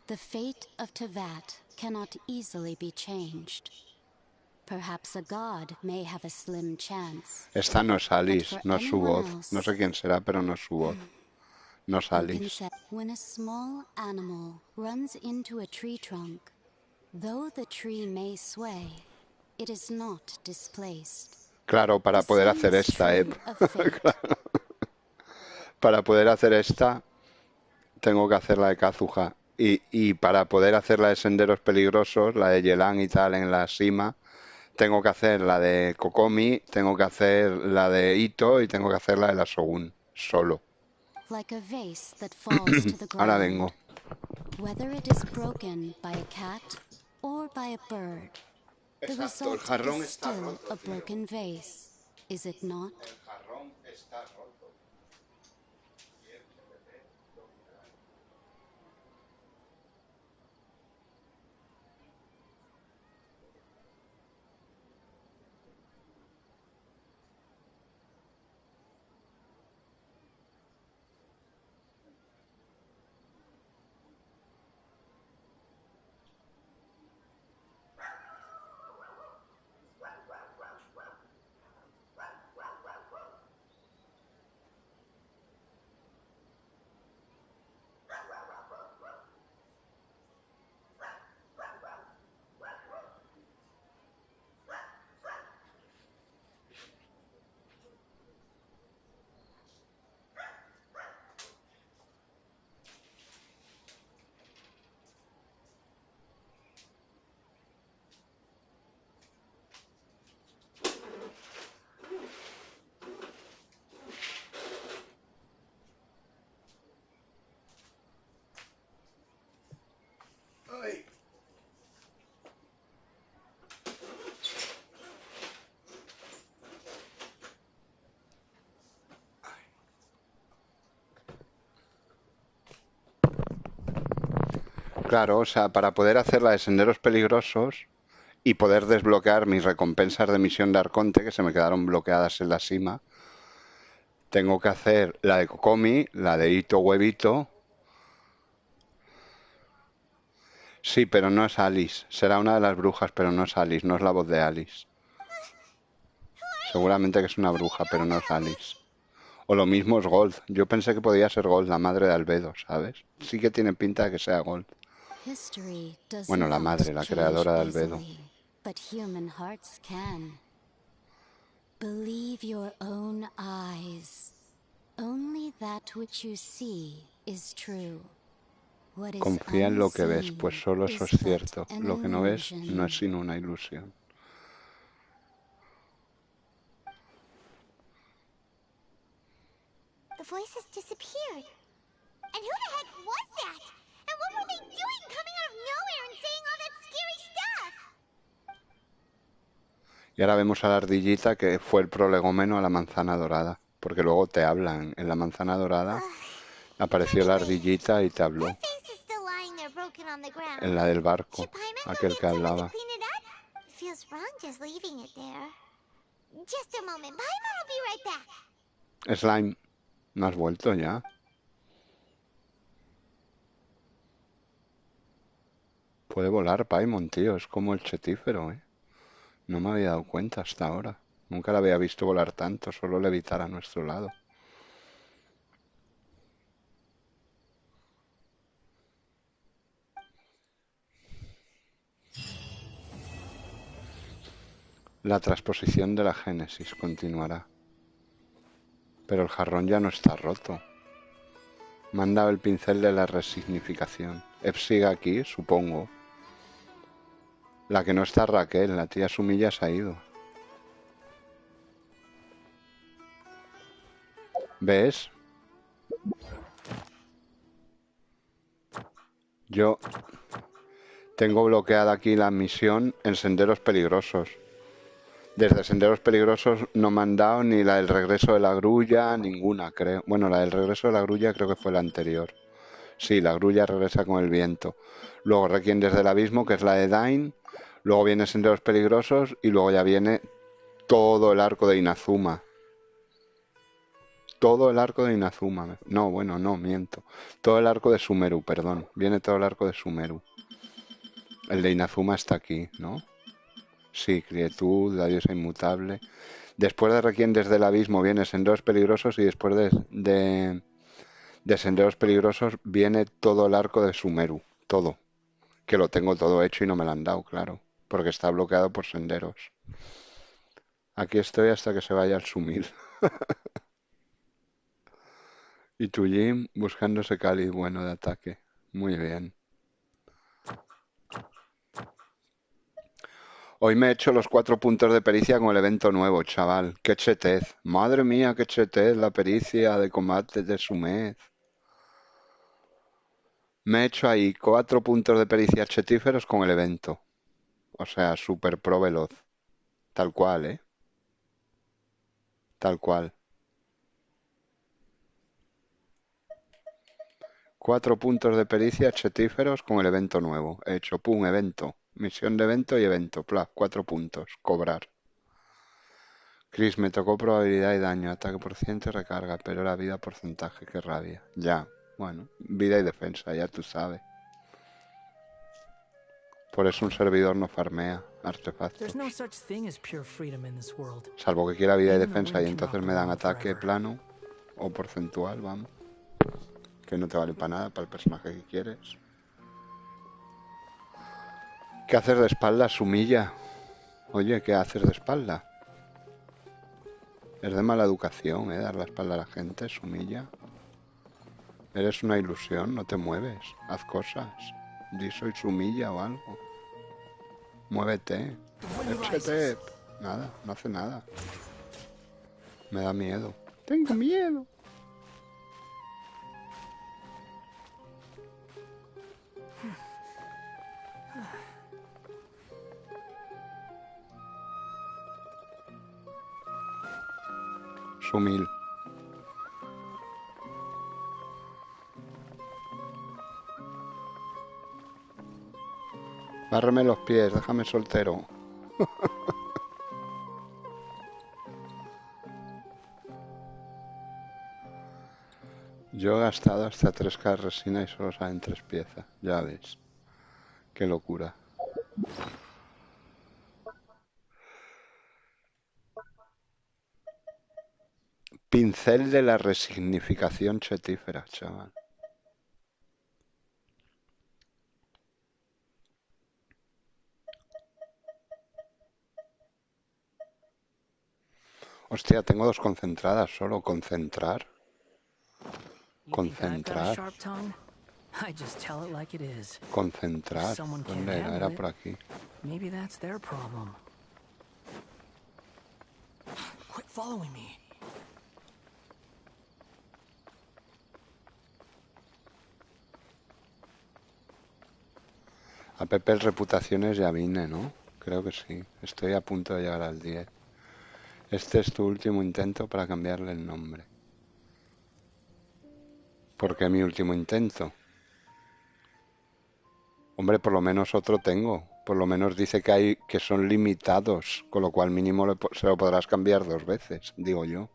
the fate of Teyvat cannot easily be changed. Perhaps a god may have a slim chance. Esta no es Alice, no es su voz. No sé quién será, pero no es su voz. No es Alice. When a small animal runs into a tree trunk, though the tree may sway, it is not displaced. Claro, para poder hacer esta, Claro. Para poder hacer esta, tengo que hacer la de Kazuha. Y para poder hacer la de Senderos Peligrosos, la de Yelan y tal en la cima, tengo que hacer la de Kokomi, tengo que hacer la de Ito y tengo que hacer la de la Shogun, solo. Like a vase that falls to the ground. Ahora vengo. Whether it is broken by a cat or by a bird, the Exacto, el result jarrón is está still roto, a broken vase, is it not? El jarrón está roto. Claro, o sea, para poder hacer la de senderos peligrosos y poder desbloquear mis recompensas de misión de Arconte, que se me quedaron bloqueadas en la cima, tengo que hacer la de Kokomi, la de Hito Huevito. Sí, pero no es Alice. Será una de las brujas, pero no es Alice, no es la voz de Alice. Seguramente que es una bruja, pero no es Alice. O lo mismo es Gold. Yo pensé que podía ser Gold, la madre de Albedo, ¿sabes? Sí que tiene pinta de que sea Gold. Bueno, la madre, la creadora de Albedo. But human hearts can. Believe your own eyes. Only that which you see is true. What is Confía en lo que ves, unseen pues solo eso is es but cierto. an Lo que no ves illusion. no es sino una ilusión. The voices disappeared. And who the heck was that? And what were they doing coming out of nowhere and saying all that scary stuff? Y ahora vemos a la ardillita que fue el prolegómeno a la manzana dorada. Porque luego te hablan. En la manzana dorada apareció la ardillita y te habló. Face is still lying there broken on the ground. En la del barco. Should Paimon go Aquel get que someone to hablaba. clean it up? It feels wrong just leaving it there. Just a moment. Paimon will be right back. Slime, ¿no has vuelto ya? Puede volar Paimon, tío. Es como el chetífero, ¿eh? No me había dado cuenta hasta ahora. Nunca la había visto volar tanto, solo levitar a nuestro lado. La transposición de la Génesis continuará. Pero el jarrón ya no está roto. Me han dado el pincel de la resignificación. Ep sigue aquí, supongo. La que no está Raquel, la tía Sumilla se ha ido. ¿Ves? Yo tengo bloqueada aquí la misión en senderos peligrosos. Desde senderos peligrosos no me han dado ni la del regreso de la grulla, ninguna, creo. Bueno, la del regreso de la grulla creo que fue la anterior. Sí, la grulla regresa con el viento. Luego Requiem desde el abismo, que es la de Dain. Luego viene senderos peligrosos y luego ya viene todo el arco de Inazuma. Todo el arco de Inazuma. No, bueno, no, miento. Todo el arco de Sumeru, perdón. Viene todo el arco de Sumeru. El de Inazuma está aquí, ¿no? Sí, Quietud, la diosa inmutable. Después de Requiem desde el abismo viene senderos peligrosos y después de senderos peligrosos viene todo el arco de Sumeru. Todo. Que lo tengo todo hecho y no me lo han dado, claro. Porque está bloqueado por senderos. Aquí estoy hasta que se vaya el Sumil. Y tu Jim buscando ese cáliz bueno de ataque. Muy bien. Hoy me he hecho los 4 puntos de pericia con el evento nuevo, chaval. ¡Qué chetez! Madre mía, qué chetez la pericia de combate de Sumez. Me he hecho ahí 4 puntos de pericia chetíferos con el evento. O sea, super pro veloz. Tal cual, ¿eh? Tal cual. 4 puntos de pericia chetíferos con el evento nuevo. He hecho, pum, evento. Misión de evento y evento. Pla, 4 puntos. Cobrar. Chris, me tocó probabilidad y daño. Ataque por ciento y recarga. Pero era vida porcentaje. Qué rabia. Ya. Bueno, vida y defensa, ya tú sabes. Por eso un servidor no farmea artefactos. There's no such thing as pure freedom in this world. Salvo que quiera vida y Even the defensa y wind entonces cannot me dan belong ataque forever. plano o porcentual, vamos. Que no te vale para nada, para el personaje que quieres. ¿Qué haces de espalda, Sumilla? Oye, ¿qué haces de espalda? Es de mala educación, dar la espalda a la gente, Sumilla. Eres una ilusión, no te mueves. Haz cosas. Di soy Sumilla o algo. Muévete. Échate. Nada, no hace nada. Me da miedo. Tengo miedo. Sumil. Bárrame los pies, déjame soltero. Yo he gastado hasta 3K de resina y solo salen 3 piezas. Ya ves. Qué locura. Pincel de la resignificación chetífera, chaval. Hostia, tengo 2 concentradas solo. Concentrar. Concentrar. I just tell it like it is. Concentrar. ¿Dónde era? Era por aquí. Maybe that's their problem. Quit following me. A Pepe reputaciones ya vine, ¿no? Creo que sí. Estoy a punto de llegar al 10. Este es tu último intento para cambiarle el nombre. ¿Por qué mi último intento? Hombre, por lo menos otro tengo. Por lo menos dice que son limitados, con lo cual mínimo se lo podrás cambiar 2 veces, digo yo.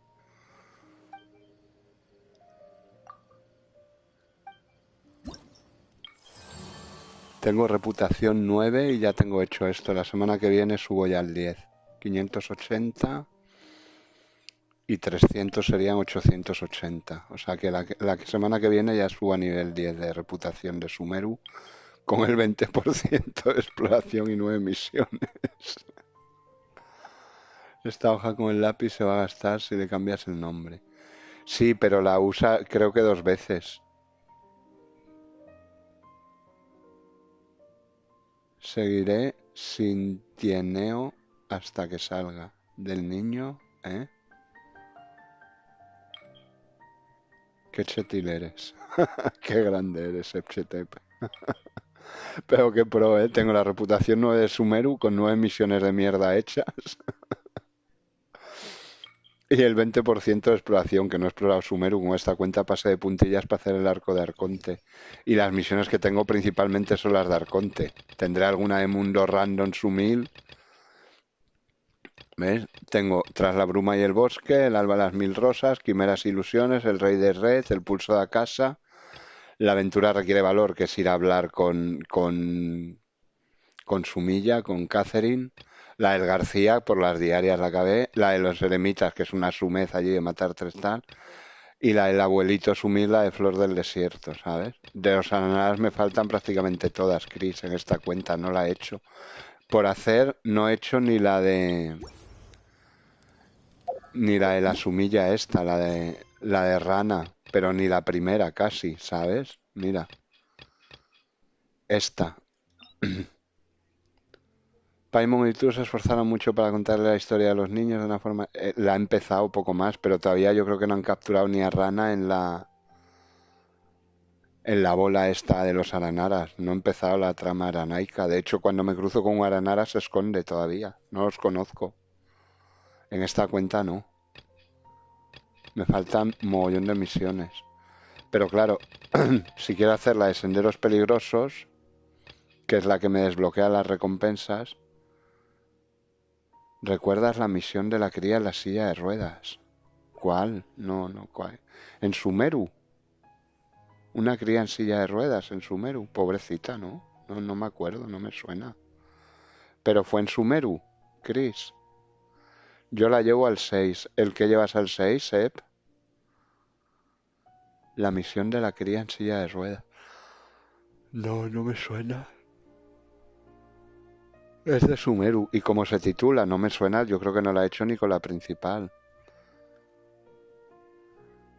Tengo reputación 9 y ya tengo hecho esto. La semana que viene subo ya al 10. 580 y 300 serían 880. O sea que la semana que viene ya subo a nivel 10 de reputación de Sumeru con el 20% de exploración y 9 misiones. Esta hoja con el lápiz se va a gastar si le cambias el nombre. Sí, pero la usa creo que 2 veces. Seguiré sin tieneo hasta que salga. Del niño, ¿eh? Qué chetil eres. Qué grande eres, Epchetep. Pero qué pro, ¿eh? Tengo la reputación 9 de Sumeru con 9 misiones de mierda hechas. Y el 20% de exploración, que no he explorado Sumeru. Con esta cuenta pasé de puntillas para hacer el arco de Arconte. Y las misiones que tengo principalmente son las de Arconte. Tendré alguna de mundo random Sumil. ¿Ves? Tengo Tras la bruma y el bosque, El alba de las 1000 rosas, Quimeras e ilusiones, El rey de red, El pulso de casa. La aventura requiere valor, que es ir a hablar con Sumilla, con Catherine. La del García, por las diarias la acabé. La de los eremitas, que es una sumez allí de matar 3 tal. Y la del abuelito Sumil, la de Flor del Desierto, ¿sabes? De los ananadas me faltan prácticamente todas, Chris, en esta cuenta. No la he hecho. Por hacer, no he hecho ni la de la sumilla esta, la de rana. Pero ni la primera, casi, ¿sabes? Mira. Esta. Paimon y tú se esforzaron mucho para contarle la historia de los niños de una forma... la ha empezado poco más, pero todavía yo creo que no han capturado ni a Rana en la bola esta de los aranaras. No he empezado la trama aranaica. De hecho, cuando me cruzo con un aranara se esconde todavía. No los conozco. En esta cuenta no. Me faltan mogollón de misiones. Pero claro, si quiero hacer la de senderos peligrosos, que es la que me desbloquea las recompensas... ¿Recuerdas la misión de la cría en la silla de ruedas? ¿Cuál? No, ¿cuál? En Sumeru. Una cría en silla de ruedas en Sumeru. Pobrecita, ¿no? No me acuerdo, no me suena. Pero fue en Sumeru, Chris. Yo la llevo al 6. ¿El que llevas al 6, Sep? La misión de la cría en silla de ruedas. No me suena. Es de Sumeru. Y como se titula, no me suena, yo creo que no la he hecho ni con la principal.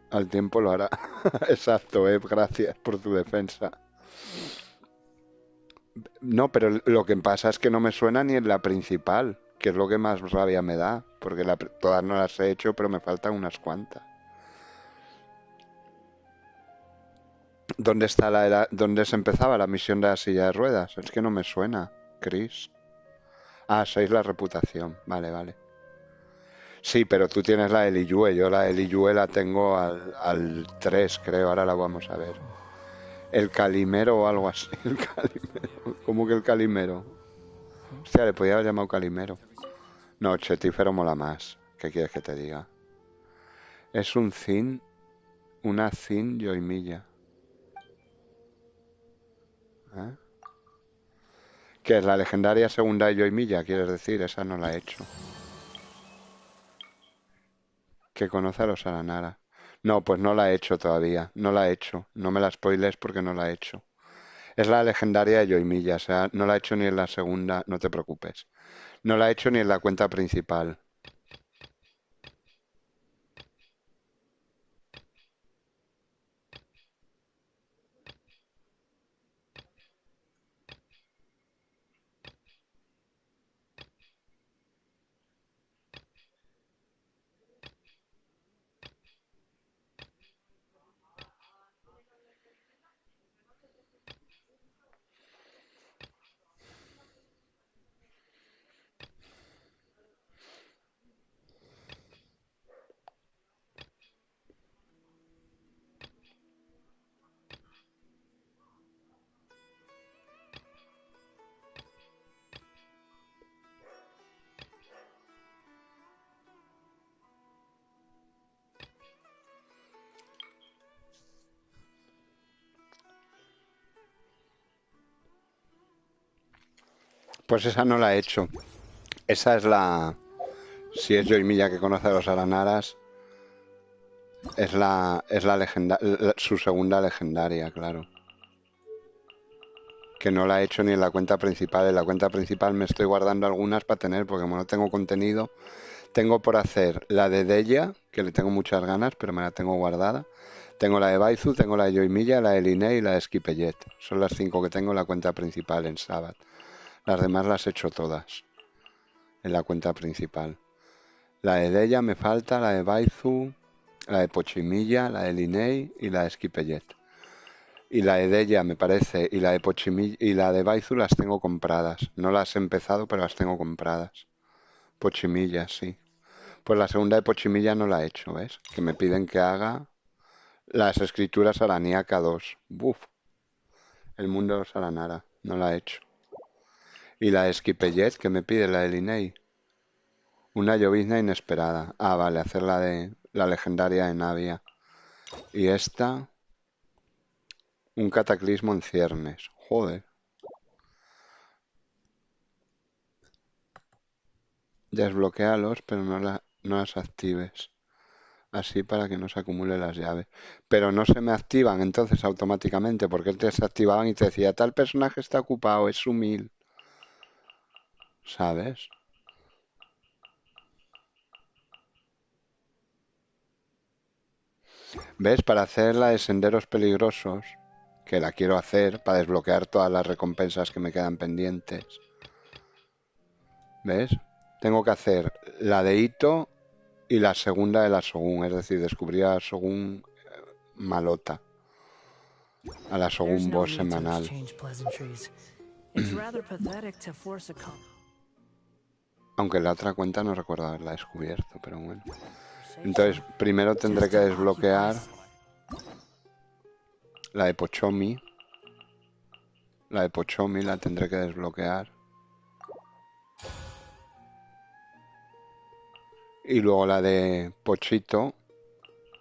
Al tiempo lo hará. Exacto, gracias por tu defensa. No, pero lo que pasa es que no me suena ni en la principal, que es lo que más rabia me da, porque todas no las he hecho, pero me faltan unas cuantas. ¿Dónde se empezaba la misión de la silla de ruedas? Es que no me suena, Chris. Ah, 6 la reputación. Vale. Sí, pero tú tienes la de Liyue. Yo la de Liyue la tengo al 3, creo. Ahora la vamos a ver. El Calimero o algo así. El Calimero. ¿Cómo que el Calimero? Hostia, le podía haber llamado Calimero. No, Chetífero mola más. ¿Qué quieres que te diga? Es un Zin, una Zin Yoimilla. ¿Eh? ¿Qué es la legendaria segunda de Yoimilla? ¿Quieres decir? Esa no la he hecho. Que conoce a los Aranara. No, pues no la he hecho todavía. No la he hecho. No me la spoiles porque no la he hecho. Es la legendaria de Yoimilla. O sea, no la he hecho ni en la segunda. No te preocupes. No la he hecho ni en la cuenta principal. Pues esa no la he hecho. Esa es la... Si es Yoimilla que conoce a los Aranaras, es la su segunda legendaria, claro. Que no la he hecho ni en la cuenta principal. En la cuenta principal me estoy guardando algunas para tener, porque como no tengo contenido, tengo por hacer la de Deya, que le tengo muchas ganas, pero me la tengo guardada. Tengo la de Baizu, tengo la de Yoimilla, la de Liné y la de Skipellet. Son las 5 que tengo en la cuenta principal en Sabbath. Las demás las he hecho todas en la cuenta principal. La de Deya me falta, la de Baizu, la de Pochimilla, la de Liné y la de Skipellet. Y la de Deya me parece, y la de Pochimilla y la de Baizu las tengo compradas. No las he empezado, pero las tengo compradas. Pochimilla, sí. Pues la segunda de Pochimilla no la he hecho, ¿ves? Que me piden que haga las escrituras araníaca 2. Buf. El mundo de los Aranara. No la he hecho. Y la de Skipellet, que me pide la de Linney. Una llovizna inesperada. Ah, vale, hacer la de la legendaria de Navia. Y esta... Un cataclismo en ciernes. Joder. Desbloquéalos, pero no las actives. Así para que no se acumulen las llaves. Pero no se me activan entonces automáticamente, porque te se activaban y te decía, tal personaje está ocupado, es humil. ¿Sabes? ¿Ves? Para hacer la de senderos peligrosos, que la quiero hacer para desbloquear todas las recompensas que me quedan pendientes. ¿Ves? Tengo que hacer la de Ito y la segunda de la Shogun, es decir, descubrir a la Shogun malota. A la Shogun boss semanal. Aunque en la otra cuenta no recuerdo haberla descubierto, pero bueno. Entonces, primero tendré que desbloquear la de Pochomi. La de Pochomi la tendré que desbloquear. Y luego la de Pochito.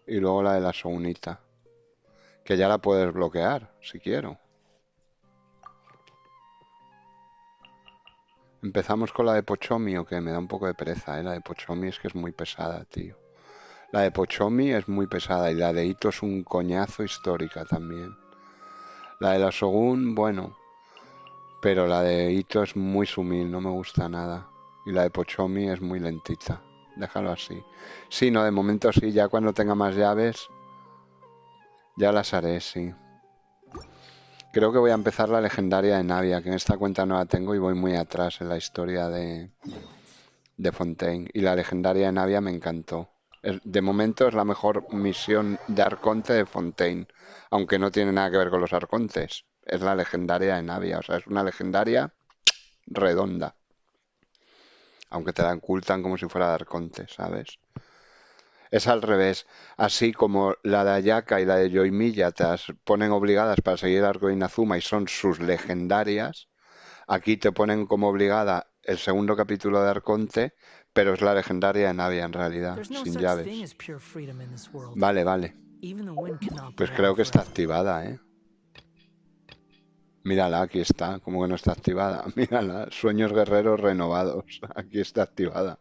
Y luego la de la Shogunita. Que ya la puedo desbloquear, si quiero. Empezamos con la de Pochomi o que me da un poco de pereza, ¿eh? La de Pochomi es que es muy pesada, tío. La de Pochomi es muy pesada y la de Ito es un coñazo histórica también. La de la Shogun, bueno, pero la de Ito es muy sumil, no me gusta nada. Y la de Pochomi es muy lentita. Déjalo así. Sí, no, de momento sí, ya cuando tenga más llaves, ya las haré, sí. Creo que voy a empezar la legendaria de Navia, que en esta cuenta no la tengo y voy muy atrás en la historia de Fontaine. Y la legendaria de Navia me encantó. De momento es la mejor misión de Arconte de Fontaine, aunque no tiene nada que ver con los Arcontes. Es la legendaria de Navia, o sea, es una legendaria redonda. Aunque te la ocultan como si fuera de Arconte, ¿sabes? Es al revés. Así como la de Ayaka y la de Yoimiya te las ponen obligadas para seguir el arco de Inazuma y son sus legendarias, aquí te ponen como obligada el segundo capítulo de Arconte, pero es la legendaria de Navia en realidad, There's no sin such llaves. thing as pure freedom in this world. Vale, vale. Even the wind cannot Pues blow creo on que está forever. activada, ¿eh? Mírala, aquí está. ¿Cómo que no está activada? Mírala. Sueños guerreros renovados. Aquí está activada.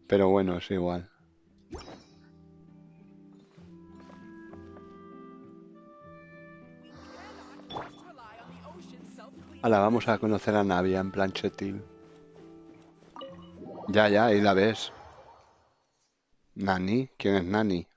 Pero bueno, es igual. Ahora vamos a conocer a Navia en plan Chetil. Ya, ahí la ves. ¿Nani? ¿Quién es Nani?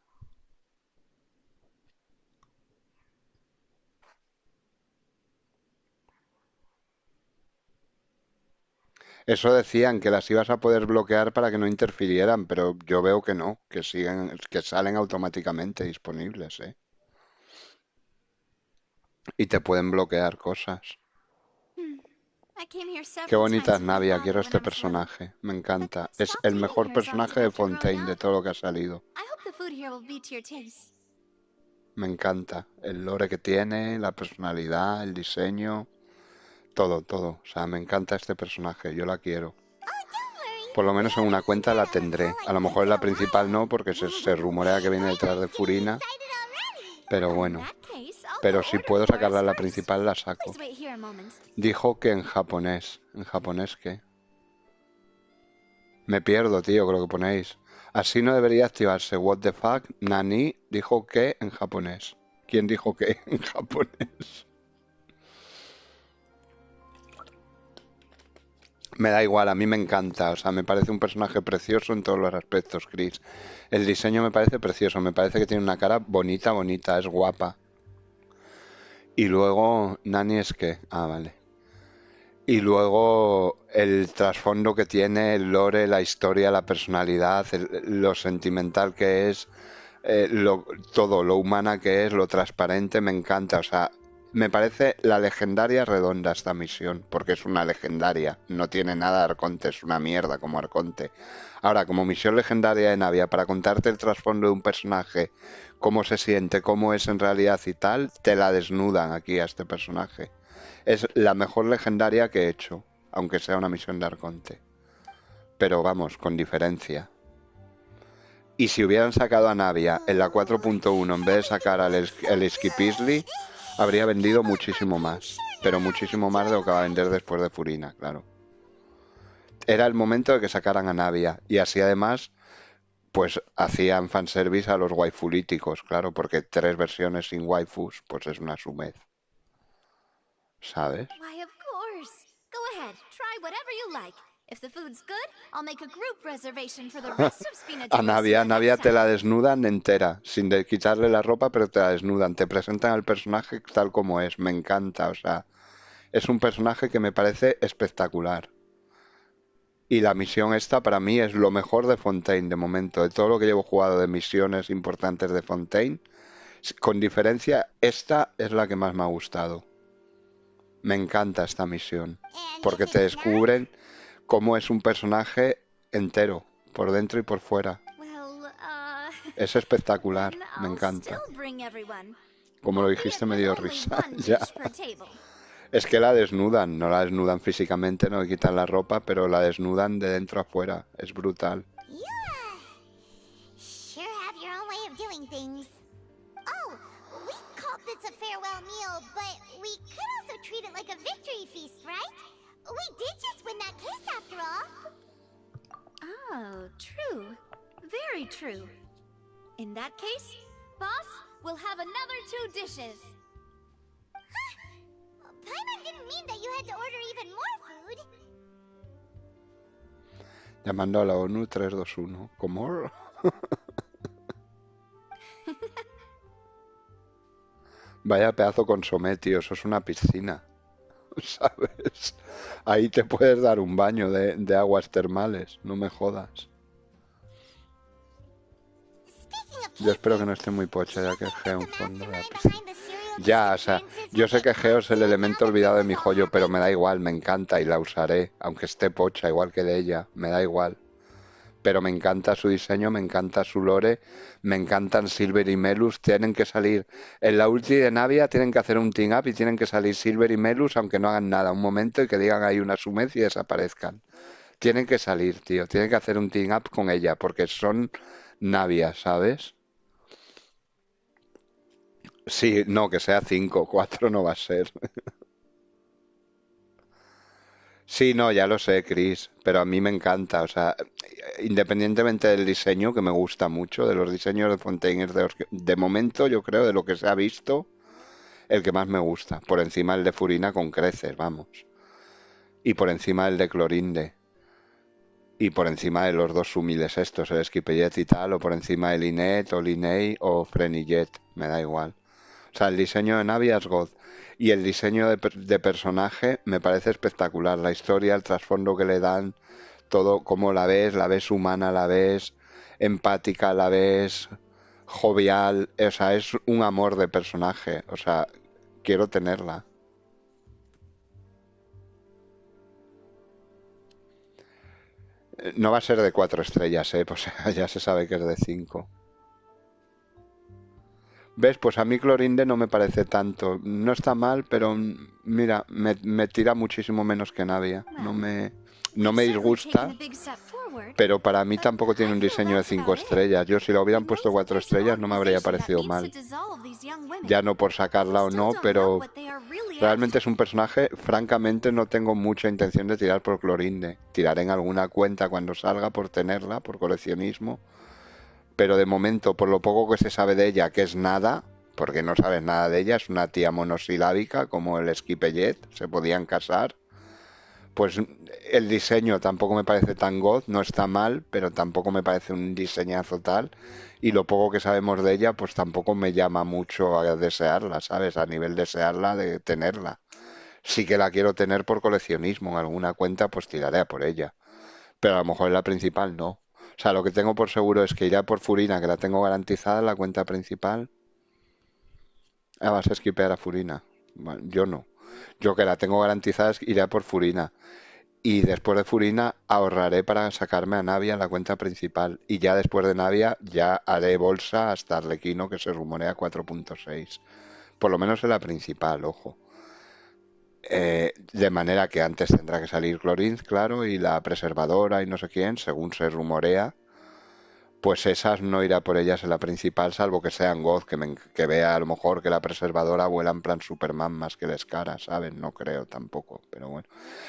Eso decían, que las ibas a poder bloquear para que no interfirieran, pero yo veo que no, que siguen, que salen automáticamente disponibles, ¿eh? Y te pueden bloquear cosas. I came here Qué several bonita es times with my Navia, father quiero when este I was little. personaje, me encanta. Es Stopped el eating mejor here as often personaje de after growing Fontaine de up. todo lo que ha salido. I hope the food here will be to your taste. Me encanta. El lore que tiene, la personalidad, el diseño, todo, todo. O sea, me encanta este personaje, yo la quiero. Por lo menos en una cuenta la tendré. A lo mejor en la principal no, porque se rumorea que viene detrás de Furina. Pero bueno. Pero si puedo sacarla en la principal, la saco. Please wait here a moment. Dijo que en japonés. ¿En japonés qué? Me pierdo, tío, con lo que ponéis. Así no debería activarse. What the fuck? Nani dijo que en japonés. ¿Quién dijo que en japonés? Me da igual, a mí me encanta. O sea, me parece un personaje precioso en todos los aspectos, Chris. El diseño me parece precioso. Me parece que tiene una cara bonita, bonita. Es guapa. Y luego, Nani es que... Ah, vale. Y luego el trasfondo que tiene, el lore, la historia, la personalidad, lo sentimental que es, todo, lo humana que es, lo transparente, me encanta. O sea, me parece la legendaria redonda esta misión, porque es una legendaria, no tiene nada de Arconte, es una mierda como Arconte. Ahora, como misión legendaria de Navia, para contarte el trasfondo de un personaje, cómo se siente, cómo es en realidad y tal, te la desnudan aquí a este personaje. Es la mejor legendaria que he hecho, aunque sea una misión de Arconte. Pero vamos, con diferencia. Y si hubieran sacado a Navia en la 4.1 en vez de sacar al Esquipisli, habría vendido muchísimo más. Pero muchísimo más de lo que va a vender después de Furina, claro. Era el momento de que sacaran a Navia. Y así además, pues hacían fanservice a los waifulíticos, claro, porque 3 versiones sin waifus, pues es una sumez. ¿Sabes? Why, of course. Go ahead, try whatever you like. If the food's good, I'll make a group reservation for the rest of Spina A Navia te la desnudan entera, sin quitarle la ropa, pero te la desnudan. Te presentan al personaje tal como es. Me encanta, o sea, es un personaje que me parece espectacular. Y la misión esta para mí es lo mejor de Fontaine de momento. De todo lo que llevo jugado de misiones importantes de Fontaine, con diferencia, esta es la que más me ha gustado. Me encanta esta misión, porque te descubren cómo es un personaje entero, por dentro y por fuera. Es espectacular, me encanta. Como lo dijiste me dio risa, ya. Es que la desnudan, no la desnudan físicamente, no le quitan la ropa, pero la desnudan de dentro a fuera, es brutal. Sure have your own way of doing things. Oh, we called this a farewell meal, but we could also treat it like a victory feast, right? We did just win that case after all. Oh, true. Very true. In that case, boss, we'll have another 2 dishes. Paimon didn't mean that you had to order even more food. Llamando a la ONU 321. ¿Cómo? Vaya pedazo consomé, tío. Eso es una piscina. ¿Sabes? Ahí te puedes dar un baño de aguas termales. No me jodas. Yo espero que no esté muy pocha, ya que es Geo en fondo de la piscina. Ya, o sea, yo sé que Geo es el elemento olvidado de mi joyo, pero me da igual, me encanta y la usaré. Aunque esté pocha, igual que de ella, me da igual. pero me encanta su diseño, me encanta su lore, me encantan Silver y Melus, tienen que salir, en la ulti de Navia tienen que hacer un team up y tienen que salir Silver y Melus aunque no hagan nada, un momento y que digan ahí una sumez y desaparezcan. Tienen que salir, tío, tienen que hacer un team up con ella, porque son Navia, ¿sabes? Sí, no, que sea 5, 4 no va a ser. Sí, no, ya lo sé, Chris, pero a mí me encanta, o sea, independientemente del diseño, que me gusta mucho, de los diseños de Fontaine, de momento yo creo, de lo que se ha visto, el que más me gusta, por encima el de Furina con creces, vamos, y por encima el de Clorinde, y por encima de los dos humildes estos, el Skipperjet y tal, o por encima de Linet, o Linei, o Frenijet, me da igual. O sea, el diseño de Navi es God. Y el diseño de personaje me parece espectacular. La historia, el trasfondo que le dan, todo, cómo la ves humana, la ves empática, la ves jovial. O sea, es un amor de personaje. O sea, quiero tenerla. No va a ser de 4 estrellas, ¿eh? Pues ya se sabe que es de 5. ¿Ves? Pues a mí Clorinde no me parece tanto. No está mal, pero mira, me tira muchísimo menos que Navia. No me disgusta, pero para mí tampoco tiene un diseño de 5 estrellas. Yo si lo hubieran puesto 4 estrellas no me habría parecido mal. Ya no por sacarla o no, pero realmente es un personaje, francamente no tengo mucha intención de tirar por Clorinde. Tiraré en alguna cuenta cuando salga por tenerla, por coleccionismo, pero de momento, por lo poco que se sabe de ella, que es nada, porque no sabes nada de ella, es una tía monosilábica como el Skipperjet, se podían casar, pues el diseño tampoco me parece tan god, no está mal, pero tampoco me parece un diseñazo tal, y lo poco que sabemos de ella, pues tampoco me llama mucho a desearla, ¿sabes? A nivel desearla, de tenerla. Sí que la quiero tener por coleccionismo, en alguna cuenta pues tiraré a por ella, pero a lo mejor en la principal no. O sea, lo que tengo por seguro es que iré a por Furina, que la tengo garantizada en la cuenta principal. Ah, vas a esquipear a Furina. Bueno, yo no. Yo que la tengo garantizada iré a por Furina. Y después de Furina ahorraré para sacarme a Navia en la cuenta principal. Y ya después de Navia ya haré bolsa hasta Arlequino, que se rumorea 4.6. Por lo menos en la principal, ojo. De manera que antes tendrá que salir Clorinth, claro, y la preservadora y no sé quién, según se rumorea. Pues esas no irá por ellas en la principal, salvo que sean God, que vea a lo mejor que la preservadora vuela en plan Superman más que Descara, ¿sabes? No creo tampoco, pero bueno.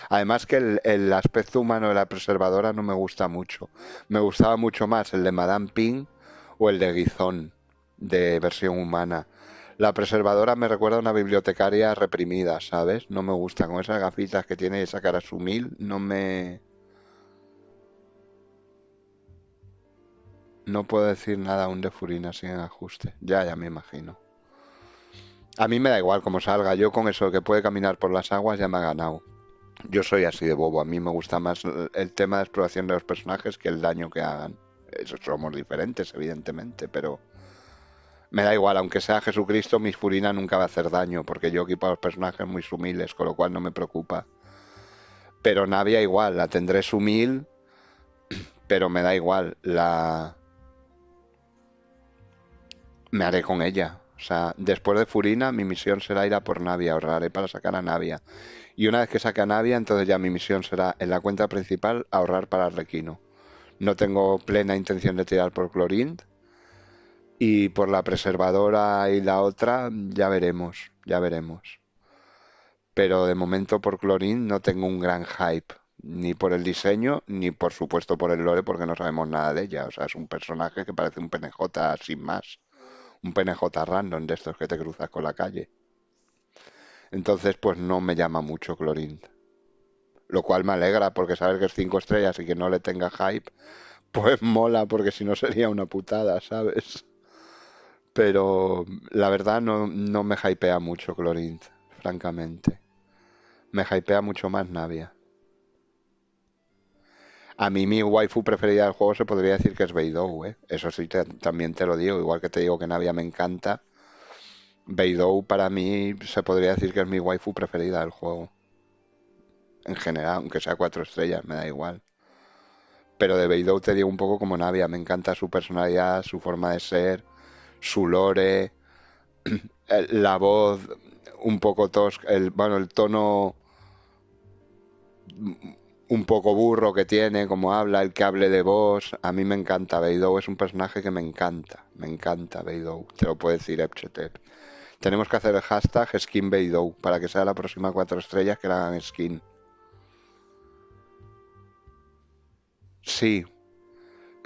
Además que el aspecto humano de la preservadora no me gusta mucho. Me gustaba mucho más el de Madame Ping o el de Guizón, de versión humana. La preservadora me recuerda a una bibliotecaria reprimida, ¿sabes? No me gusta, con esas gafitas que tiene y esa cara sumil, no me... No puedo decir nada aún de Furina sin ajuste. Ya me imagino. A mí me da igual cómo salga. Yo con eso que puede caminar por las aguas ya me ha ganado. Yo soy así de bobo. A mí me gusta más el tema de exploración de los personajes que el daño que hagan. Eso somos diferentes, evidentemente, pero me da igual. Aunque sea Jesucristo, mis Furina nunca va a hacer daño, porque yo equipo a los personajes muy sumiles, con lo cual no me preocupa. Pero Navia igual, la tendré sumil, pero me da igual. Me haré con ella. O sea, después de Furina, mi misión será ir a por Navia, ahorraré para sacar a Navia. Y una vez que saque a Navia, entonces ya mi misión será en la cuenta principal ahorrar para Arlequino. No tengo plena intención de tirar por Clorinde. Y por la preservadora y la otra, ya veremos, ya veremos. Pero de momento por Clorinde no tengo un gran hype. Ni por el diseño, ni por supuesto por el lore, porque no sabemos nada de ella. O sea, es un personaje que parece un PNJ sin más. Un PNJ random de estos que te cruzas con la calle. Entonces, pues no me llama mucho Clorinde. Lo cual me alegra, porque saber que es 5 estrellas y que no le tenga hype, pues mola, porque si no sería una putada, ¿sabes? Pero la verdad no me hypea mucho Clorinde, francamente. Me hypea mucho más Navia. A mí mi waifu preferida del juego se podría decir que es Beidou, ¿eh? Eso sí, también te lo digo, igual que te digo que Navia me encanta. Beidou para mí se podría decir que es mi waifu preferida del juego. En general, aunque sea 4 estrellas, me da igual. Pero de Beidou te digo un poco como Navia. Me encanta su personalidad, su forma de ser, su lore, la voz un poco tosca, bueno, el tono un poco burro que tiene, como habla, el que hable de voz. A mí me encanta Beidou, es un personaje que me encanta Beidou, te lo puede decir Epchetep. Tenemos que hacer el hashtag Skin Beidou para que sea la próxima 4 estrellas que la hagan skin. Sí,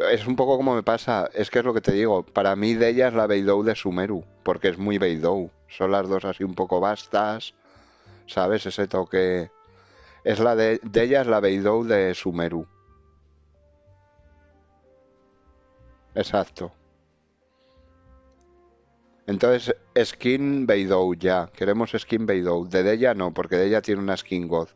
es un poco como me pasa, es que es lo que te digo, para mí de ella es la Beidou de Sumeru, porque es muy Beidou, son las dos así un poco vastas, ¿sabes? Ese toque... Es la de ella es la Beidou de Sumeru. Exacto. Entonces, skin Beidou ya. Queremos skin Beidou. De ella no, porque de ella tiene una skin God.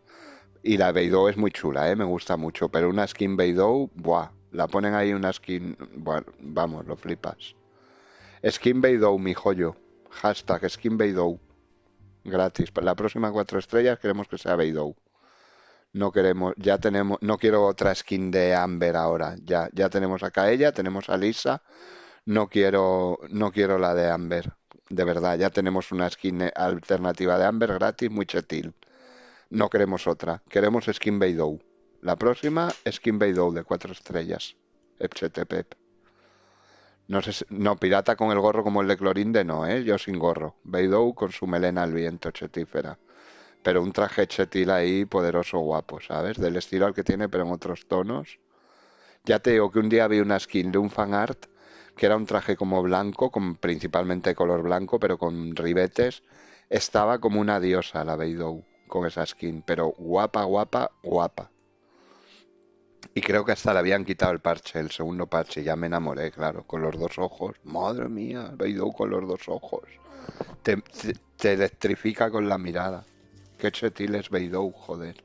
Y la Beidou es muy chula, me gusta mucho. Pero una skin Beidou, buah. La ponen ahí una skin... Bueno, vamos, lo flipas. Skin Beidou, mi joyo. Hashtag Skin Beidou. Gratis. Para la próxima 4 estrellas queremos que sea Beidou. No queremos, ya tenemos, no quiero otra skin de Amber ahora. Ya tenemos a Kaella, tenemos a Lisa. No quiero la de Amber. De verdad, ya tenemos una skin alternativa de Amber gratis, muy chetil. No queremos otra. Queremos skin Beidou. La próxima, skin Beidou de 4 estrellas. Epchetepep. No sé, no, pirata con el gorro como el de Clorinde, no, yo sin gorro. Beidou con su melena al viento, chetífera. Pero un traje chetil ahí poderoso, guapo, ¿sabes? Del estilo al que tiene, pero en otros tonos. Ya te digo que un día vi una skin de un fanart que era un traje como blanco, con principalmente color blanco, pero con ribetes. Estaba como una diosa la Beidou con esa skin, pero guapa, guapa, guapa. Y creo que hasta le habían quitado el parche, el segundo parche. Ya me enamoré, claro, con los dos ojos. Madre mía, Beidou con los dos ojos. Te electrifica con la mirada. Qué chetil es Beidou, joder.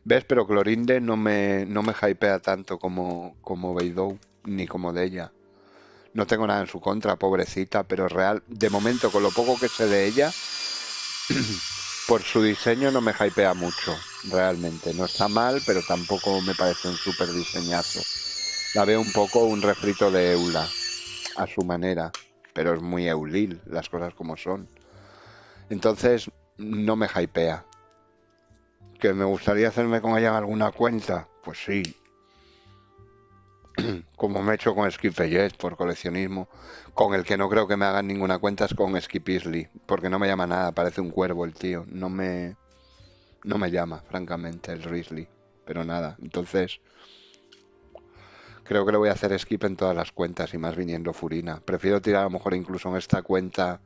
¿Ves? Pero Clorinde no me hypea tanto como Beidou, ni como de ella. No tengo nada en su contra, pobrecita, pero real. De momento, con lo poco que sé de ella, por su diseño no me hypea mucho, realmente. No está mal, pero tampoco me parece un súper diseñazo. La veo un poco un refrito de Eula, a su manera, pero es muy Eulil, las cosas como son. Entonces, no me hypea. ¿Que me gustaría hacerme con ella en alguna cuenta? Pues sí. Como me he hecho con Skipper por coleccionismo. Con el que no creo que me hagan ninguna cuenta es con Skip Easley, porque no me llama nada, parece un cuervo el tío. No me llama, francamente, el Risley. Pero nada, entonces creo que le voy a hacer skip en todas las cuentas y más viniendo Furina. Prefiero tirar a lo mejor incluso en esta cuenta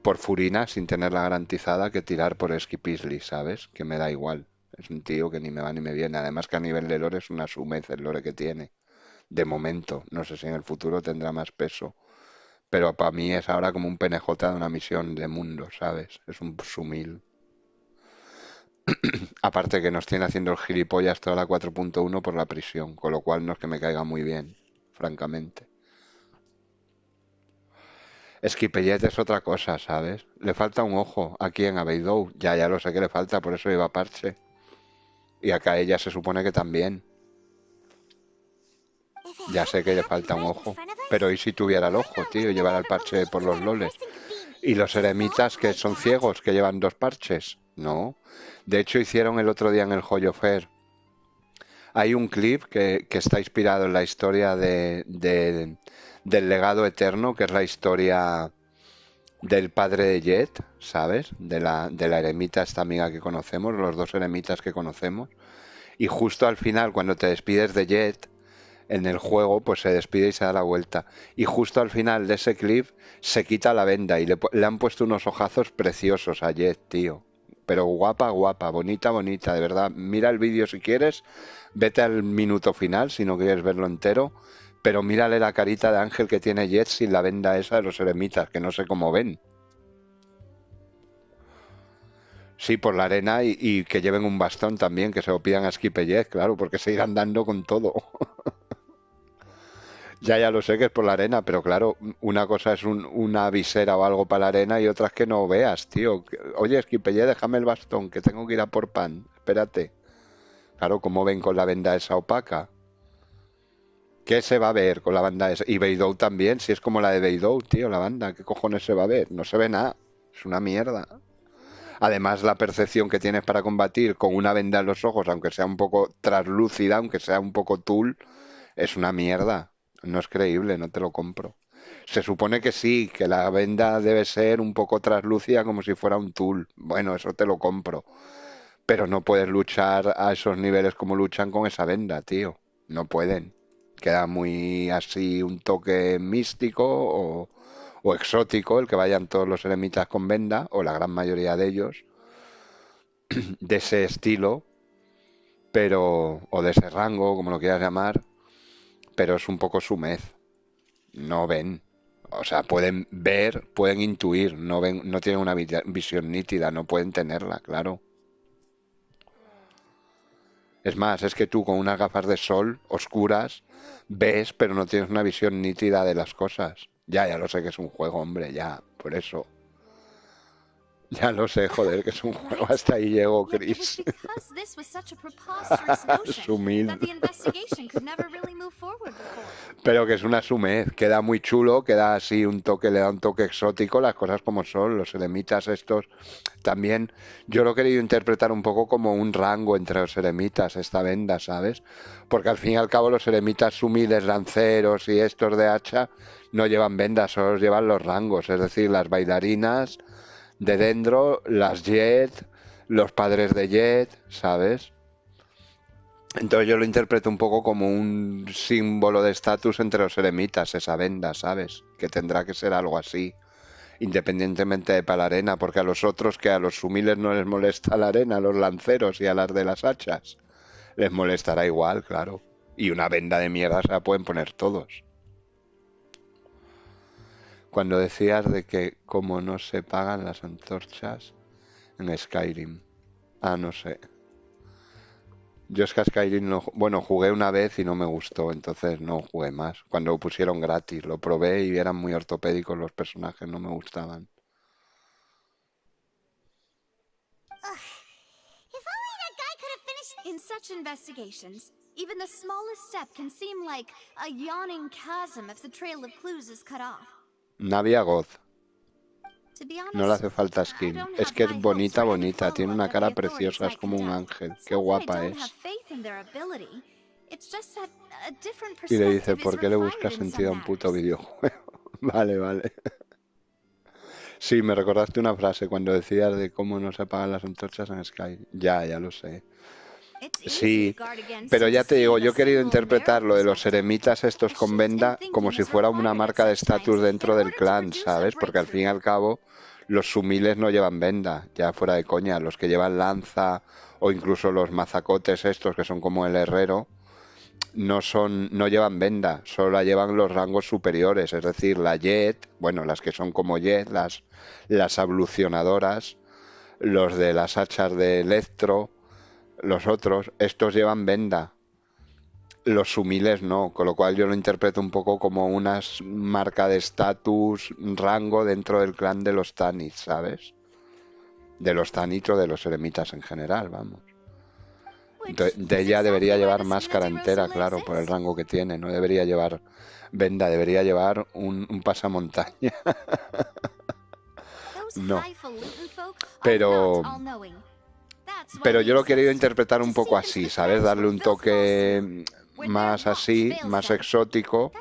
por Furina sin tenerla garantizada que tirar por Skip Easley, ¿sabes? Que me da igual. Es un tío que ni me va ni me viene. Además que a nivel de lore es una sumez el lore que tiene. De momento. No sé si en el futuro tendrá más peso. Pero para mí es ahora como un PNJ de una misión de mundo, ¿sabes? Es un sumil. Aparte que nos tiene haciendo el gilipollas toda la 4.1 por la prisión. Con lo cual no es que me caiga muy bien, francamente. Skipellet es otra cosa, ¿sabes? Le falta un ojo aquí en Beidou. Ya lo sé que le falta, por eso lleva parche. Y acá ella se supone que también. Ya sé que le falta un ojo. Pero ¿y si tuviera el ojo, tío? Llevar el parche por los loles. ¿Y los eremitas que son ciegos, que llevan 2 parches? No. De hecho, hicieron el otro día en el Joyo Fair. Hay un clip que está inspirado en la historia del legado eterno, que es la historia del padre de Jet, ¿sabes? De la eremita esta amiga que conocemos, los 2 eremitas que conocemos. Y justo al final, cuando te despides de Jet, en el juego, pues se despide y se da la vuelta. Y justo al final de ese clip se quita la venda y le han puesto unos ojazos preciosos a Jet, tío. Pero guapa, guapa, bonita, bonita, de verdad. Mira el vídeo si quieres, vete al minuto final si no quieres verlo entero. Pero mírale la carita de ángel que tiene Jet sin la venda esa de los eremitas, que no sé cómo ven. Sí, por la arena y que lleven un bastón también, que se lo pidan a Skip y Jet, claro, porque se irán dando con todo. Ya lo sé que es por la arena, pero claro, una cosa es una visera o algo para la arena y otra es que no veas, tío. Oye, Skipelle, déjame el bastón, que tengo que ir a por pan. Espérate. Claro, ¿cómo ven con la venda esa opaca? ¿Qué se va a ver con la banda esa? Y Beidou también, si es como la de Beidou, tío, la banda. ¿Qué cojones se va a ver? No se ve nada. Es una mierda. Además, la percepción que tienes para combatir con una venda en los ojos, aunque sea un poco traslúcida, aunque sea un poco tul, es una mierda. No es creíble, no te lo compro. Se supone que sí, que la venda debe ser un poco traslúcida como si fuera un tul. Bueno, eso te lo compro. Pero no puedes luchar a esos niveles como luchan con esa venda, tío. No pueden. Queda muy así un toque místico o exótico el que vayan todos los eremitas con venda, o la gran mayoría de ellos, de ese estilo, pero, o de ese rango, como lo quieras llamar, pero es un poco sumez. No ven. O sea, pueden ver, pueden intuir, no ven, no tienen una visión nítida, no pueden tenerla, claro. Es más, es que tú con unas gafas de sol oscuras ves, pero no tienes una visión nítida de las cosas. Ya lo sé que es un juego, hombre, ya, por eso. Ya lo sé, joder, que es un juego. Hasta ahí llego, Chris. Sumil. Pero que es una sumez, queda muy chulo, queda así un toque, le da un toque exótico, las cosas como son, los eremitas estos. También yo lo he querido interpretar un poco como un rango entre los eremitas, esta venda, ¿sabes? Porque al fin y al cabo los eremitas sumiles, lanceros y estos de hacha no llevan vendas, solo llevan los rangos, es decir, las bailarinas de dentro, las Jet, los padres de Jet, ¿sabes? Entonces yo lo interpreto un poco como un símbolo de estatus entre los eremitas, esa venda, ¿sabes? Que tendrá que ser algo así, independientemente de para la arena, porque a los otros, que a los sumiles no les molesta la arena, a los lanceros y a las de las hachas, les molestará igual, claro. Y una venda de mierda se la pueden poner todos. Cuando decías de que como no se pagan las antorchas en Skyrim. Ah, no sé. Yo es que a Skyrim no... Bueno, jugué una vez y no me gustó, entonces no jugué más. Cuando lo pusieron gratis, lo probé y eran muy ortopédicos los personajes, no me gustaban. If only that guy could have finished. In such investigations, even the smallest step can seem like a yawning chasm if the trail of clues is cut off. Navia Goth. No le hace falta skin. Es que es bonita, bonita. Tiene una cara preciosa, es como un ángel. Qué guapa es. Y le dice, ¿por qué le buscas sentido a un puto videojuego? Vale, vale. Sí, me recordaste una frase cuando decías de cómo no se apagan las antorchas en Sky. Ya lo sé. Sí, pero ya te digo, yo he querido interpretar lo de los eremitas estos con venda como si fuera una marca de estatus dentro del clan, ¿sabes? Porque al fin y al cabo los sumiles no llevan venda, ya fuera de coña. Los que llevan lanza o incluso los mazacotes estos que son como el herrero no llevan venda, solo la llevan los rangos superiores, es decir, la Jet, bueno, las que son como Jet, las ablucionadoras, los de las hachas de electro, los otros, estos llevan venda, los sumiles no, con lo cual yo lo interpreto un poco como una marca de estatus, rango dentro del clan de los Tanits, ¿sabes? De los Tanits o de los eremitas en general, vamos. De ella debería llevar máscara entera, claro, por el rango que tiene. No debería llevar venda, debería llevar un pasamontaña. No. Pero yo lo he querido interpretar un poco así, ¿sabes? Darle un toque más así, más exótico,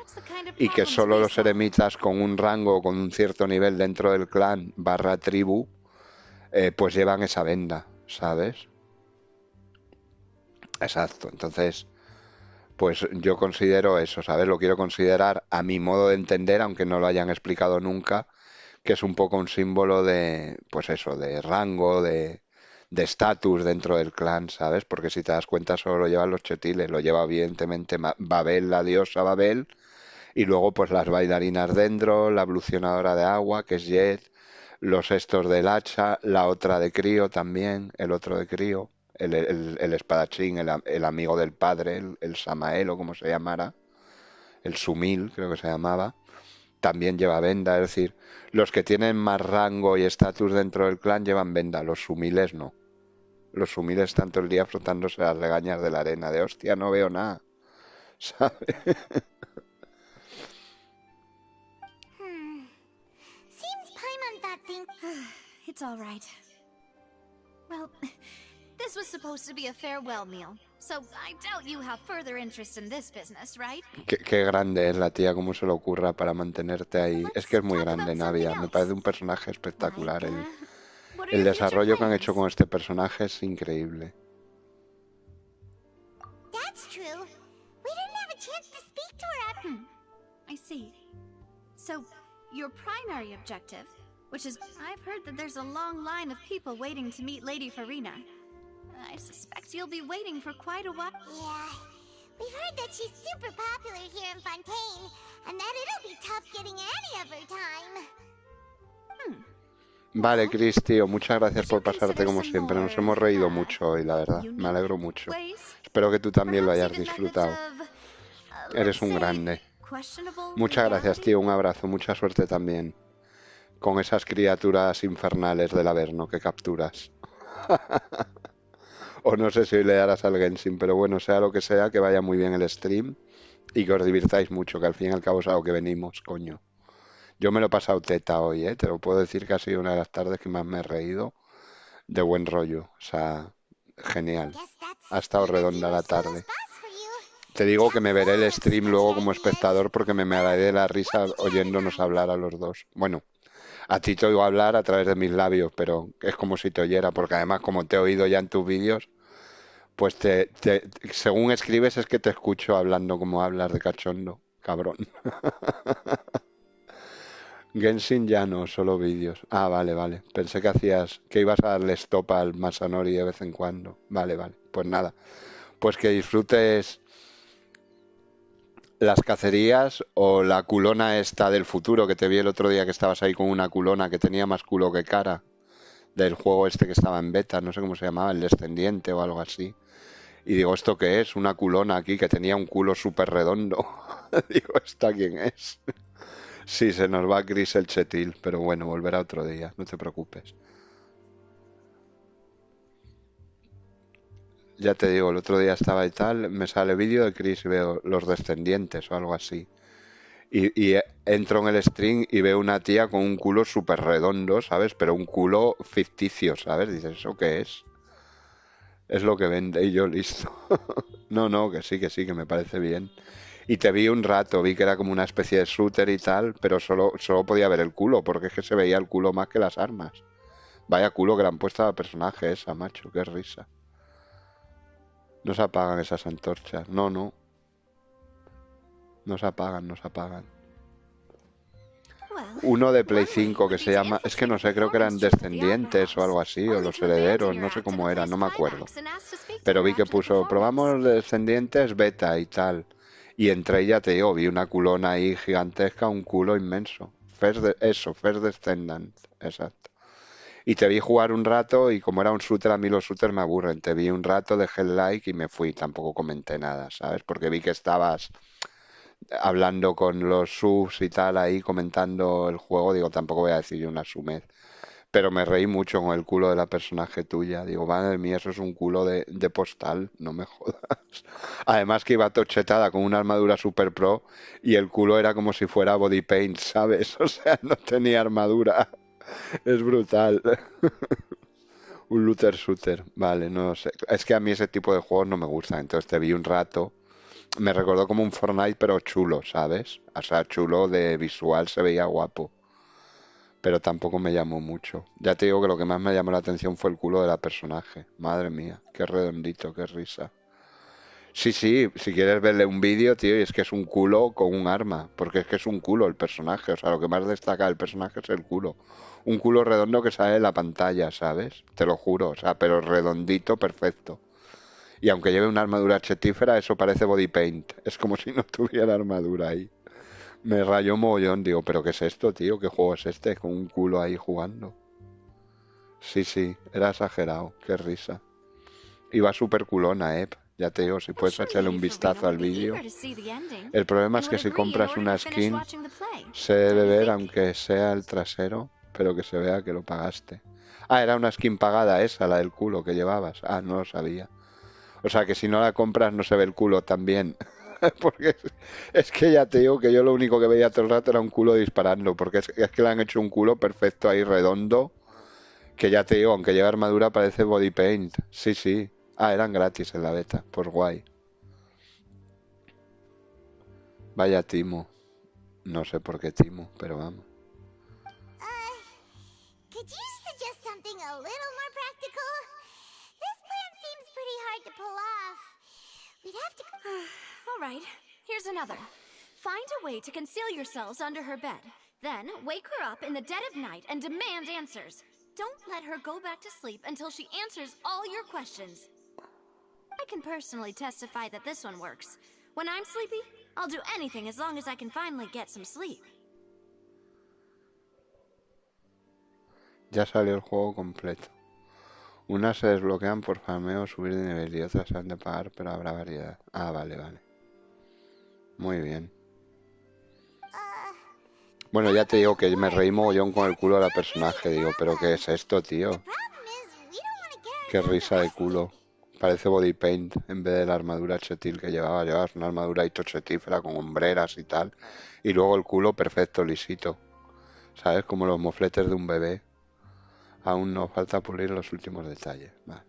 y que solo los eremitas con un rango, con un cierto nivel dentro del clan / tribu, pues llevan esa venda, ¿sabes? Exacto, entonces, pues yo considero eso, ¿sabes? Lo quiero considerar a mi modo de entender, aunque no lo hayan explicado nunca, que es un poco un símbolo de, pues eso, de rango, de estatus dentro del clan, ¿sabes? Porque si te das cuenta solo lo llevan los chetiles, lo lleva evidentemente Babel, la diosa Babel, y luego pues las bailarinas dentro, la ablucionadora de agua, que es Jet, los estos del hacha, la otra de Crío también, el otro de Crío, el espadachín, el amigo del padre, el Samael o como se llamara, el Sumil creo que se llamaba, también lleva venda, es decir, los que tienen más rango y estatus dentro del clan llevan venda, los sumiles no. Los humildes están todo el día frotándose las legañas de la arena, de hostia, no veo nada, ¿sabes? Seems Paimon thought things... It's all right. Well, this was supposed to be a farewell meal, so I doubt you have further interest in this business, right? Qué grande es la tía, cómo se le ocurra para mantenerte ahí. Es que es muy grande, Navia. Me parece un personaje espectacular. El desarrollo que han hecho con este personaje es increíble. That's true. We didn't have a chance to speak to her. I see. So, your primary objective, which is I've heard that there's a long line of people waiting to meet Lady Farina. I suspect you'll be waiting for quite a while. Yeah. We've heard that she's super popular here in Fontaine, and that it'll be tough getting any of her time. Vale, Chris, tío, muchas gracias por pasarte como siempre. Nos hemos reído mucho hoy, la verdad. Me alegro mucho. Espero que tú también lo hayas disfrutado. Eres un grande. Muchas gracias, tío. Un abrazo. Mucha suerte también con esas criaturas infernales del Averno que capturas. O no sé si hoy le darás al Genshin, pero bueno, sea lo que sea, que vaya muy bien el stream y que os divirtáis mucho, que al fin y al cabo es a lo que venimos, coño. Yo me lo he pasado teta hoy, ¿eh? Te lo puedo decir que ha sido una de las tardes que más me he reído de buen rollo. O sea, genial. Ha estado redonda la tarde. Te digo que me veré el stream luego como espectador porque me haré de la risa oyéndonos hablar a los dos. Bueno, a ti te oigo hablar a través de mis labios, pero es como si te oyera, porque además como te he oído ya en tus vídeos, pues según escribes es que te escucho hablando como hablas de cachondo, cabrón. Genshin ya no, solo vídeos. Ah, vale, vale. Pensé que ibas a darle stop al Masanori de vez en cuando. Vale, vale. Pues nada. Pues que disfrutes las cacerías o la culona esta del futuro, que te vi el otro día que estabas ahí con una culona que tenía más culo que cara, del juego este que estaba en beta, no sé cómo se llamaba, el descendiente o algo así. Y digo, ¿esto qué es? Una culona aquí que tenía un culo súper redondo. Digo, ¿esta quién es? Sí, se nos va Chris el chetil, pero bueno, volverá otro día, no te preocupes. Ya te digo, el otro día estaba y tal, me sale vídeo de Chris y veo los descendientes o algo así. Y entro en el stream y veo una tía con un culo súper redondo, ¿sabes? Pero un culo ficticio, ¿sabes? Dices, ¿eso qué es? Es lo que vende y yo listo. No, que sí, que me parece bien. Y te vi un rato, vi que era como una especie de shooter y tal, pero solo podía ver el culo, porque es que se veía el culo más que las armas. Vaya culo que le han puesto al personaje esa, macho, qué risa. No se apagan esas antorchas, no. No se apagan. Uno de Play 5 que se llama, es que no sé, creo que eran Descendientes o algo así, o Los Herederos, no sé cómo era, no me acuerdo. Pero vi que puso, probamos Descendientes beta y tal. Y entré y ya te digo, vi una culona ahí gigantesca, un culo inmenso. First Descendant, exacto. Y te vi jugar un rato y como era un shooter, a mí los shooters me aburren. Te vi un rato, dejé el like y me fui, tampoco comenté nada, ¿sabes? Porque vi que estabas hablando con los subs y tal ahí, comentando el juego, digo, tampoco voy a decir una sumez. Pero me reí mucho con el culo de la personaje tuya. Digo, madre mía, eso es un culo de postal, no me jodas. Además que iba tochetada con una armadura super pro y el culo era como si fuera body paint, ¿sabes? O sea, no tenía armadura. Es brutal. Un looter shooter, vale, no sé. Es que a mí ese tipo de juegos no me gustan, entonces te vi un rato. Me recordó como un Fortnite, pero chulo, ¿sabes? O sea, chulo de visual, se veía guapo. Pero tampoco me llamó mucho. Ya te digo que lo que más me llamó la atención fue el culo de la personaje. Madre mía, qué redondito, qué risa. Sí, si quieres verle un vídeo, tío, y es que es un culo con un arma, porque es que es un culo el personaje, o sea, lo que más destaca del personaje es el culo. Un culo redondo que sale en la pantalla, ¿sabes? Te lo juro, o sea, pero redondito, perfecto. Y aunque lleve una armadura chetífera, eso parece body paint, es como si no tuviera armadura ahí. Me rayó mogollón, digo, ¿pero qué es esto, tío? ¿Qué juego es este? Con un culo ahí jugando. Sí, era exagerado, qué risa. Iba súper culona, ya te digo, si puedes echarle un vistazo al vídeo. El problema es que si compras una skin, se debe ver aunque sea el trasero, pero que se vea que lo pagaste. Ah, era una skin pagada esa, la del culo que llevabas. Ah, no lo sabía. O sea que si no la compras no se ve el culo también. Porque es que ya te digo que yo lo único que veía todo el rato era un culo disparando. Porque es que le han hecho un culo perfecto ahí, redondo. Que ya te digo, aunque lleva armadura parece body paint. Sí, sí. Ah, eran gratis en la beta. Pues guay. Vaya timo. No sé por qué timo, pero vamos. Could you suggest something a little more practical? This plan seems pretty hard to pull off. We'd have to... All right, here's another. Find a way to conceal yourselves under her bed. Then wake her up in the dead of night and demand answers. Don't let her go back to sleep until she answers all your questions. I can personally testify that this one works. When I'm sleepy, I'll do anything as long as I can finally get some sleep. Ya salió el juego completo. Unas se desbloquean por farmeo, subir de nivel y otras se han de pagar, pero habrá variedad. Ah, vale, vale. Muy bien. Bueno, ya te digo que me reí mogollón con el culo de la personaje. Digo, ¿pero qué es esto, tío? Qué risa de culo. Parece body paint en vez de la armadura chetil que llevaba. Llevabas una armadura hito chetífera con hombreras y tal. Y luego el culo perfecto, lisito. ¿Sabes? Como los mofletes de un bebé. Aún nos falta pulir los últimos detalles. Vale.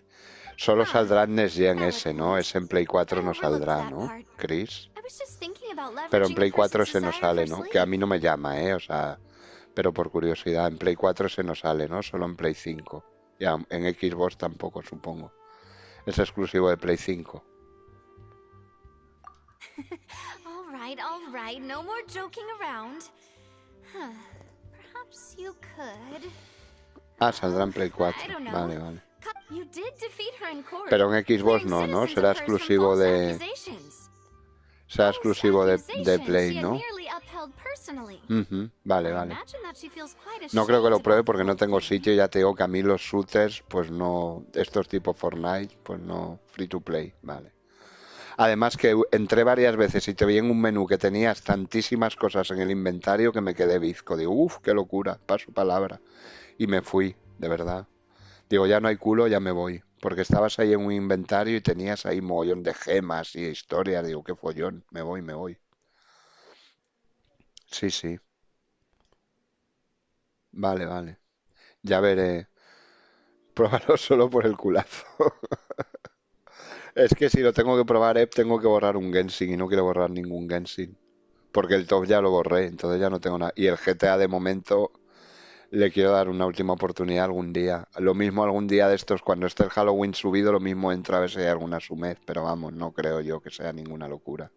Solo saldrá en Next Gen ese, ¿no? Ese en Play 4 no saldrá, ¿no, Chris? Pero en Play 4 ese no sale, ¿no? Que a mí no me llama, ¿eh? O sea, pero por curiosidad, en Play 4 ese no sale, ¿no? Solo en Play 5. Ya, en Xbox tampoco, supongo. Es exclusivo de Play 5. All right, no more joking around. Perhaps you could... Ah, saldrá en Play 4. Vale, vale. You did defeat her in court. Pero en Xbox no, ¿no? Será exclusivo de... Será exclusivo de Play, ¿no? Vale, vale. No creo que lo pruebe porque no tengo sitio. Ya te digo que a mí los shooters, pues no... Estos tipo Fortnite, pues no... Free to play, vale. Además que entré varias veces y te vi en un menú que tenías tantísimas cosas en el inventario que me quedé bizco. Digo, uff, qué locura, paso palabra. Y me fui, de verdad. Digo, ya no hay culo, ya me voy. Porque estabas ahí en un inventario y tenías ahí mogollón de gemas y historias. Digo, qué follón, me voy, me voy. Sí, sí. Vale, vale. Ya veré. Pruébalo solo por el culazo. Es que si lo tengo que probar, tengo que borrar un Genshin y no quiero borrar ningún Genshin. Porque el top ya lo borré, entonces ya no tengo nada. Y el GTA de momento le quiero dar una última oportunidad algún día. Lo mismo algún día de estos, cuando esté el Halloween subido, lo mismo entra a ver si hay alguna sumez. Pero vamos, no creo yo que sea ninguna locura.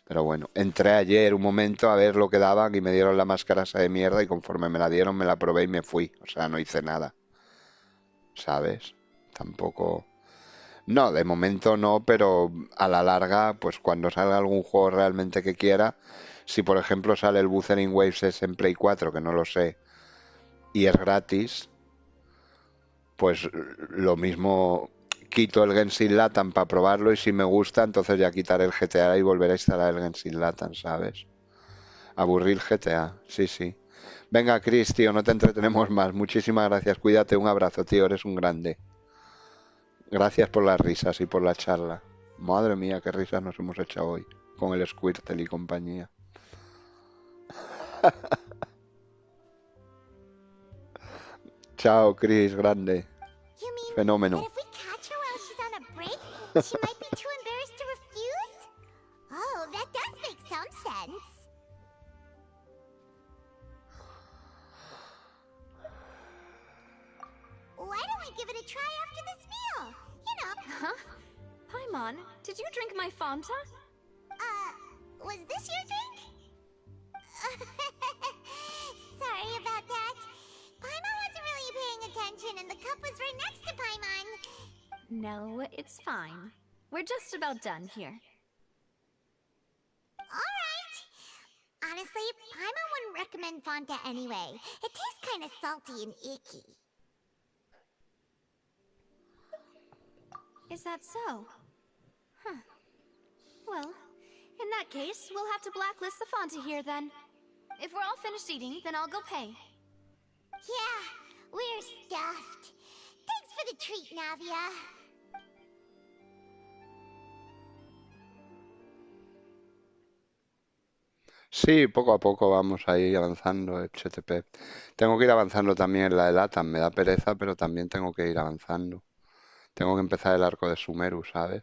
Pero bueno, entré ayer un momento a ver lo que daban y me dieron la máscara esa de mierda y conforme me la dieron me la probé y me fui. O sea, no hice nada. ¿Sabes? Tampoco... No, de momento no, pero a la larga, pues cuando salga algún juego realmente que quiera, si por ejemplo sale el Wuthering Waves en Play 4, que no lo sé, y es gratis, pues lo mismo quito el Genshin Latam para probarlo y si me gusta, entonces ya quitaré el GTA y volveré a instalar el Genshin Latam, ¿sabes? Aburrir GTA, sí, sí. Venga, Chris, tío, no te entretenemos más. Muchísimas gracias, cuídate, un abrazo, tío, eres un grande. Gracias por las risas y por la charla. Madre mía, qué risas nos hemos echado hoy con el Squirtle y compañía. Chao, Chris, grande. Fenómeno. If we catch her while she's on a break, she might be too embarrassed to refuse? Oh, that does make some sense. Why don't we give it a try after this meal? You know. Huh? Paimon, did you drink my Fanta? Was this your drink? Sorry about that. Paimon wasn't really paying attention and the cup was right next to Paimon. No, it's fine. We're just about done here. Alright. Honestly, Paimon wouldn't recommend Fanta anyway. It tastes kind of salty and icky. Is that so? Huh. Well, in that case, we'll have to blacklist the Fanta here then. If we're all finished eating, then I'll go pay. Yeah, We're stuffed. Thanks for the treat, Navia. Sí, poco a poco vamos ahí avanzando, HTP. Tengo que ir avanzando también en la de Latam, me da pereza, pero también tengo que ir avanzando. Tengo que empezar el arco de Sumeru, ¿sabes?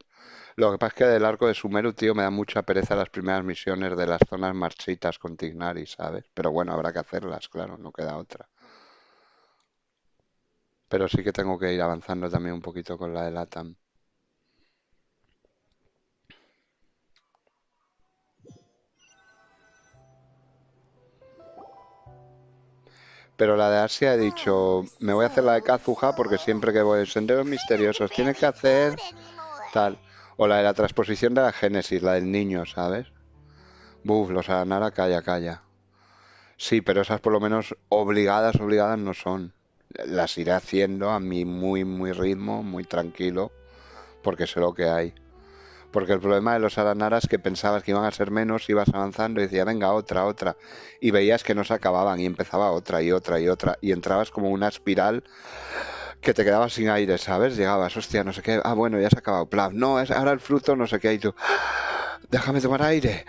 Lo que pasa es que del arco de Sumeru, tío, me da mucha pereza las primeras misiones de las zonas marchitas con Tignari, ¿sabes? Pero bueno, habrá que hacerlas, claro, no queda otra. Pero sí que tengo que ir avanzando también un poquito con la de Latam. Pero la de Asia he dicho, me voy a hacer la de Kazuha porque siempre que voy a senderos misteriosos tienes que hacer tal. O la de la transposición de la Génesis, la del niño, ¿sabes? Buf, los Aranara, calla, calla. Sí, pero esas por lo menos obligadas, obligadas no son. Las iré haciendo a mi muy, muy ritmo, muy tranquilo, porque sé lo que hay. Porque el problema de los Aranara es que pensabas que iban a ser menos, ibas avanzando y decía, venga, otra, otra. Y veías que no se acababan y empezaba otra y otra y otra. Y entrabas como una espiral que te quedabas sin aire, ¿sabes? Llegabas, hostia, no sé qué. Ah, bueno, ya se ha acabado. Plan, no, es ahora el fruto, no sé qué. Y tú, déjame tomar aire.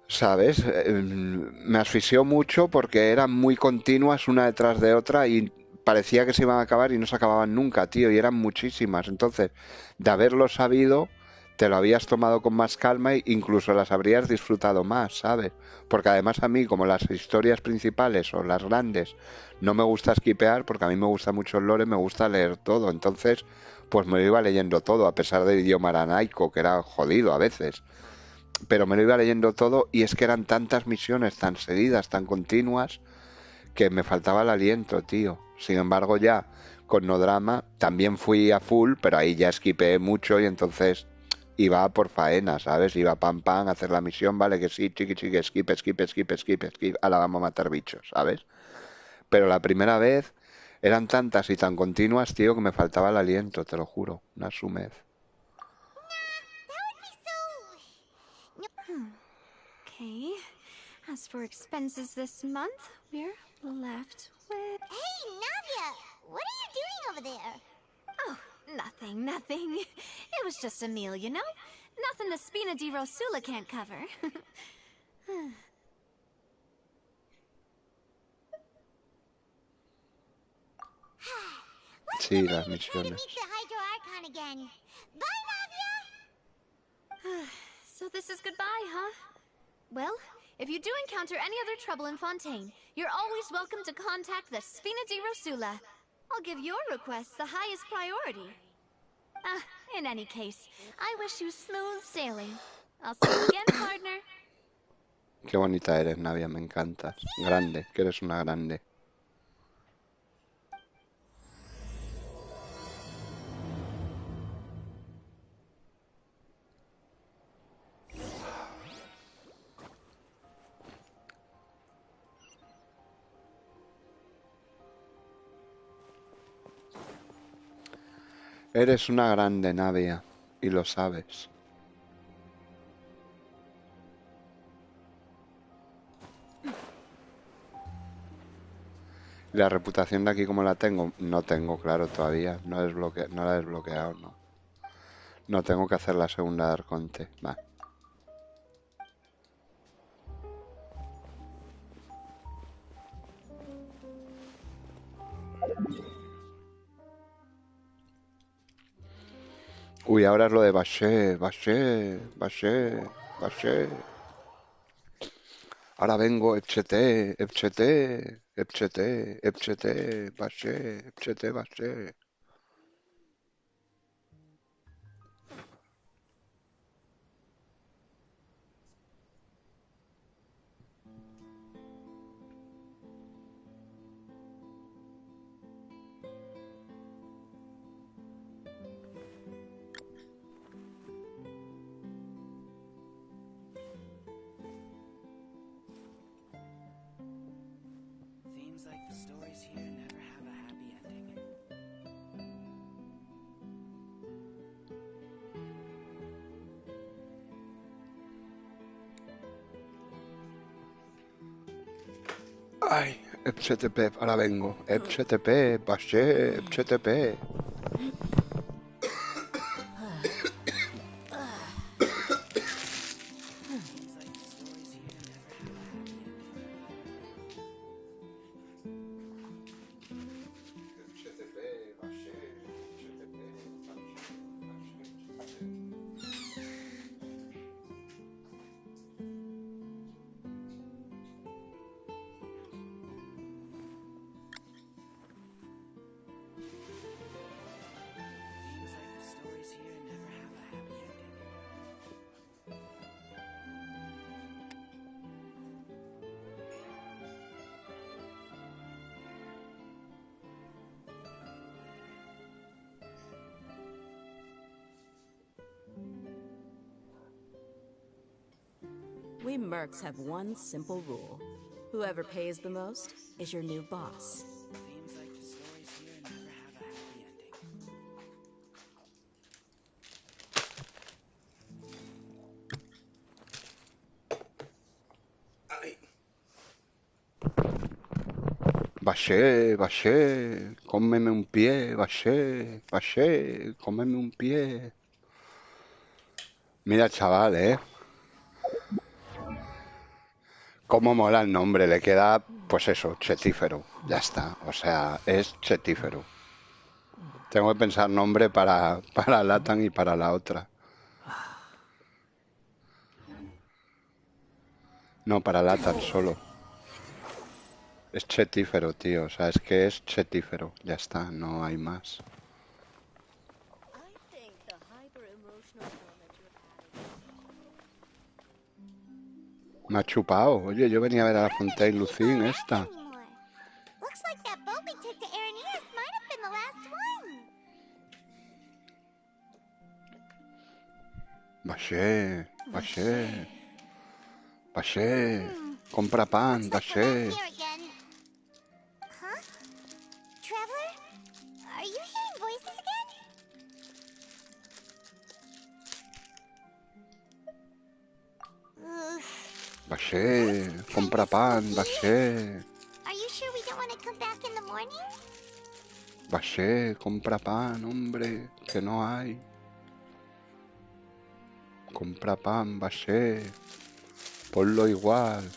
¿Sabes? Me asfixió mucho porque eran muy continuas una detrás de otra y parecía que se iban a acabar y no se acababan nunca, tío, y eran muchísimas. Entonces, de haberlo sabido, te lo habías tomado con más calma e incluso las habrías disfrutado más, ¿sabes? Porque además a mí, como las historias principales o las grandes, no me gusta skipear porque a mí me gusta mucho el lore, me gusta leer todo. Entonces, pues me lo iba leyendo todo, a pesar del idioma aranaico, que era jodido a veces, pero me lo iba leyendo todo y es que eran tantas misiones tan seguidas, tan continuas, que me faltaba el aliento, tío. Sin embargo, ya con No Drama también fui a full, pero ahí ya esquipeé mucho y entonces iba por faena, ¿sabes? Iba pam pam a hacer la misión, vale, que sí, chiqui chiqui, skip, skip, skip, skip, skip, ahora vamos a matar bichos, ¿sabes? Pero la primera vez eran tantas y tan continuas, tío, que me faltaba el aliento, te lo juro, una sumez. Okay. As for expenses this month, we're left with... Hey, Navia! What are you doing over there? Oh, nothing, nothing. It was just a meal, you know? Nothing the Spina di Rosula can't cover. Sí, las Try to misiones. meet the Hydro Archon again. Bye, Navia! So this is goodbye, huh? Well, if you do encounter any other trouble in Fontaine, you're always welcome to contact the Spina di Rosula. I'll give your requests the highest priority. In any case, I wish you smooth sailing. I'll see you again, partner. Qué bonita eres, Navia, me encantas. Grande, que eres una grande. Eres una grande, Navia, y lo sabes. La reputación de aquí como la tengo, no tengo, claro, todavía. No la he desbloqueado, no. No tengo que hacer la segunda de Arconte. Va. Uy, ahora es lo de Baché, Baché, Baché, Baché. Ahora vengo, Epcheté, Epcheté, Epcheté, Epcheté, Baché, Epcheté, Baché. Seems like the stories here never have a happy ending. Ay, FTP, ahora vengo. FTP, Baché, FTP. We mercs have one simple rule. Whoever pays the most is your new boss. Seems like the stories here never have a happy ending. Baché, cómeme un pie, Baché, cómeme un pie. Mira, chaval, cómo mola el nombre, le queda, pues eso, chetífero, ya está, o sea, es chetífero. Tengo que pensar nombre para Latan y para la otra. No, para Latan solo. Es chetífero, tío, o sea, es que es chetífero, ya está, no hay más. Me ha chupado. Oye, yo venía a ver a la Fontaine Lucín esta. Looks like that boat we took to Araneas might have been the last one. Baché. Compra pan, Baché. Huh? Traveler? Are you hearing voices again? Baché, compra pan, Baché. Are you sure we don't want to come back in the morning? Baché, compra pan, hombre, que no hay. Compra pan, Baché. Ponlo igual.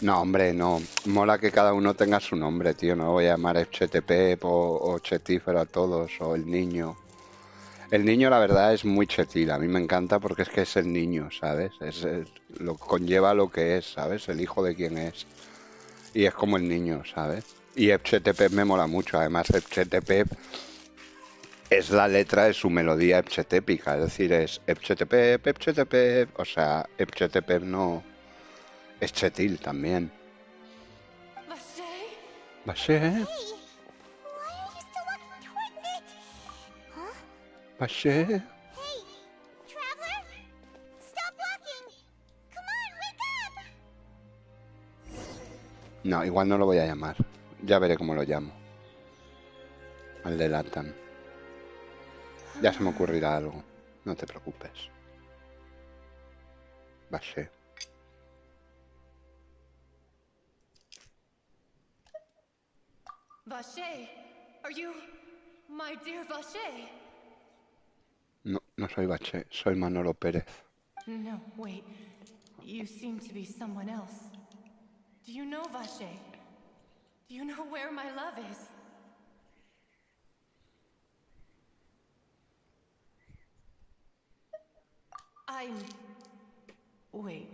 No, hombre, no. Mola que cada uno tenga su nombre, tío. No voy a llamar HTP o Chetífero a todos, o el niño. El niño, la verdad, es muy chetil. A mí me encanta porque es que es el niño, ¿sabes? Lo conlleva lo que es, ¿sabes? El hijo de quien es. Y es como el niño, ¿sabes? Y FCTP me mola mucho. Además, FCTP es la letra de su melodía FCTépica. Es decir, es FCTP. O sea, FCTP no... Es chetil también. Baché. Baché. Hey, traveler! Stop walking! Come on, wake up! No, igual no lo voy a llamar. Ya veré cómo lo llamo. Al de Latam. Ya se me ocurrirá algo. No te preocupes. Baché. Vaché, are you my dear Vaché? No, no soy Baché, soy Manolo Pérez. No, wait. You seem to be someone else. Do you know Vaché? Do you know where my love is? Wait.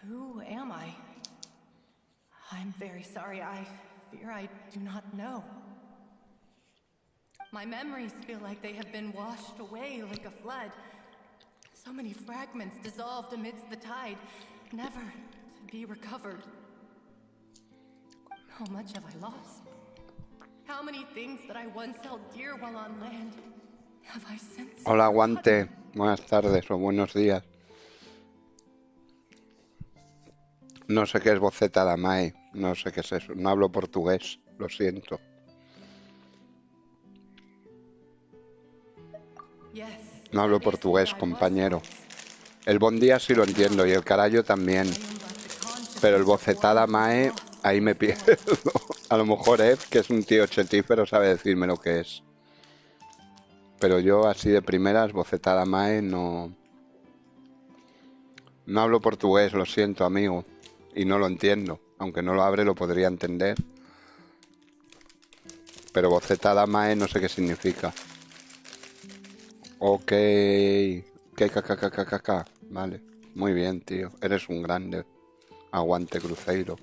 Who am I? I'm very sorry. I fear I do not know. My memories feel like they have been washed away like a flood. So many fragments dissolved amidst the tide, never to be recovered. How much have I lost? How many things that I once held dear while on land have I since... Hola, Guante. Buenas tardes o buenos días. No sé qué es boceta da Mae. No sé qué es eso. No hablo portugués. Lo siento. No hablo portugués, compañero. El bon día sí lo entiendo y el carallo también. Pero el boceta da Mae Ahí me pierdo. A lo mejor Ed, que es un tío chetífero, sabe decirme lo que es. Pero yo así de primeras, bocetada mae, no... No hablo portugués, lo siento, amigo. Y no lo entiendo. Aunque no lo abre, lo podría entender. Pero bocetada mae no sé qué significa. Ok. KKKKKK. Vale. Muy bien, tío. Eres un grande. Aguante, Cruzeiro.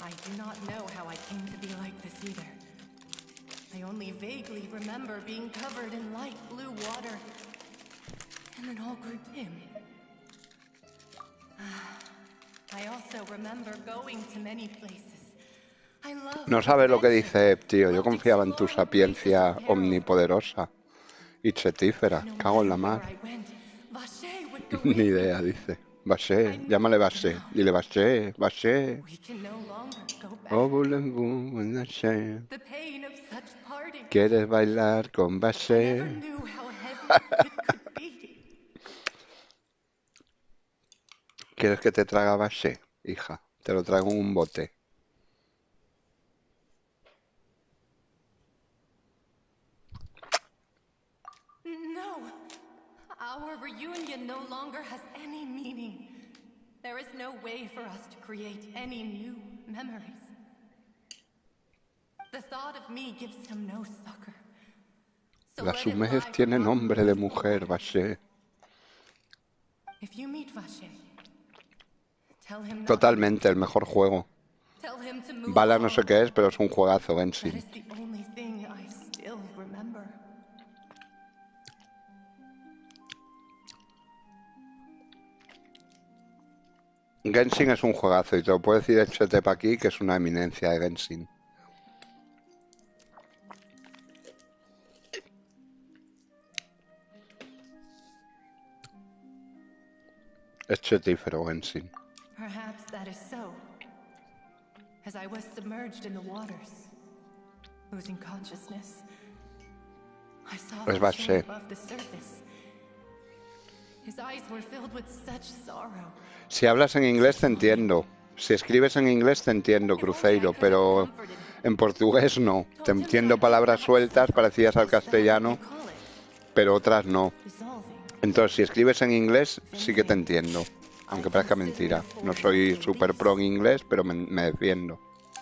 I do not know how I came to be like this either. I only vaguely remember being covered in light blue water, and then all grew dim. I also remember going to many places. I love No sabes lo que dice Ep, tío. Yo confiaba en tu sapiencia omnipoderosa y chetífera. Cago en la mar. Ni idea, dice. Vaché, llámale Vaché. Dile Vaché, Vaché. Oh, Vaché. ¿Quieres bailar con Vaché? ¿Quieres que te traga Vaché, hija? Te lo traigo en un bote. No! Our reunion no longer has any meaning. There is no way for us to create any new memories. The thought of me gives him no succor. La Sumez tiene nombre de mujer, Vaché. If you meet Vaché, tell him not Totalmente, el mejor juego. Tell him to move Bala no on. sé qué es, pero es un juegazo, That Genshin. is the only thing I still remember. Genshin es un juegazo y te lo puedo decir HTP aquí, que es una eminencia de Genshin. Es chetífero, Genshin. Perhaps that is so. As I was submerged in the waters, losing consciousness, I saw Es Vaché Vaché. above the surface. His eyes were filled with such sorrow. Si hablas en inglés te entiendo. Si escribes en inglés te entiendo, Cruzeiro, pero en portugués no. Te entiendo palabras sueltas parecidas al castellano, pero otras no. Entonces, si escribes en inglés sí que te entiendo. Aunque parezca mentira. No soy super pro en inglés, pero me defiendo.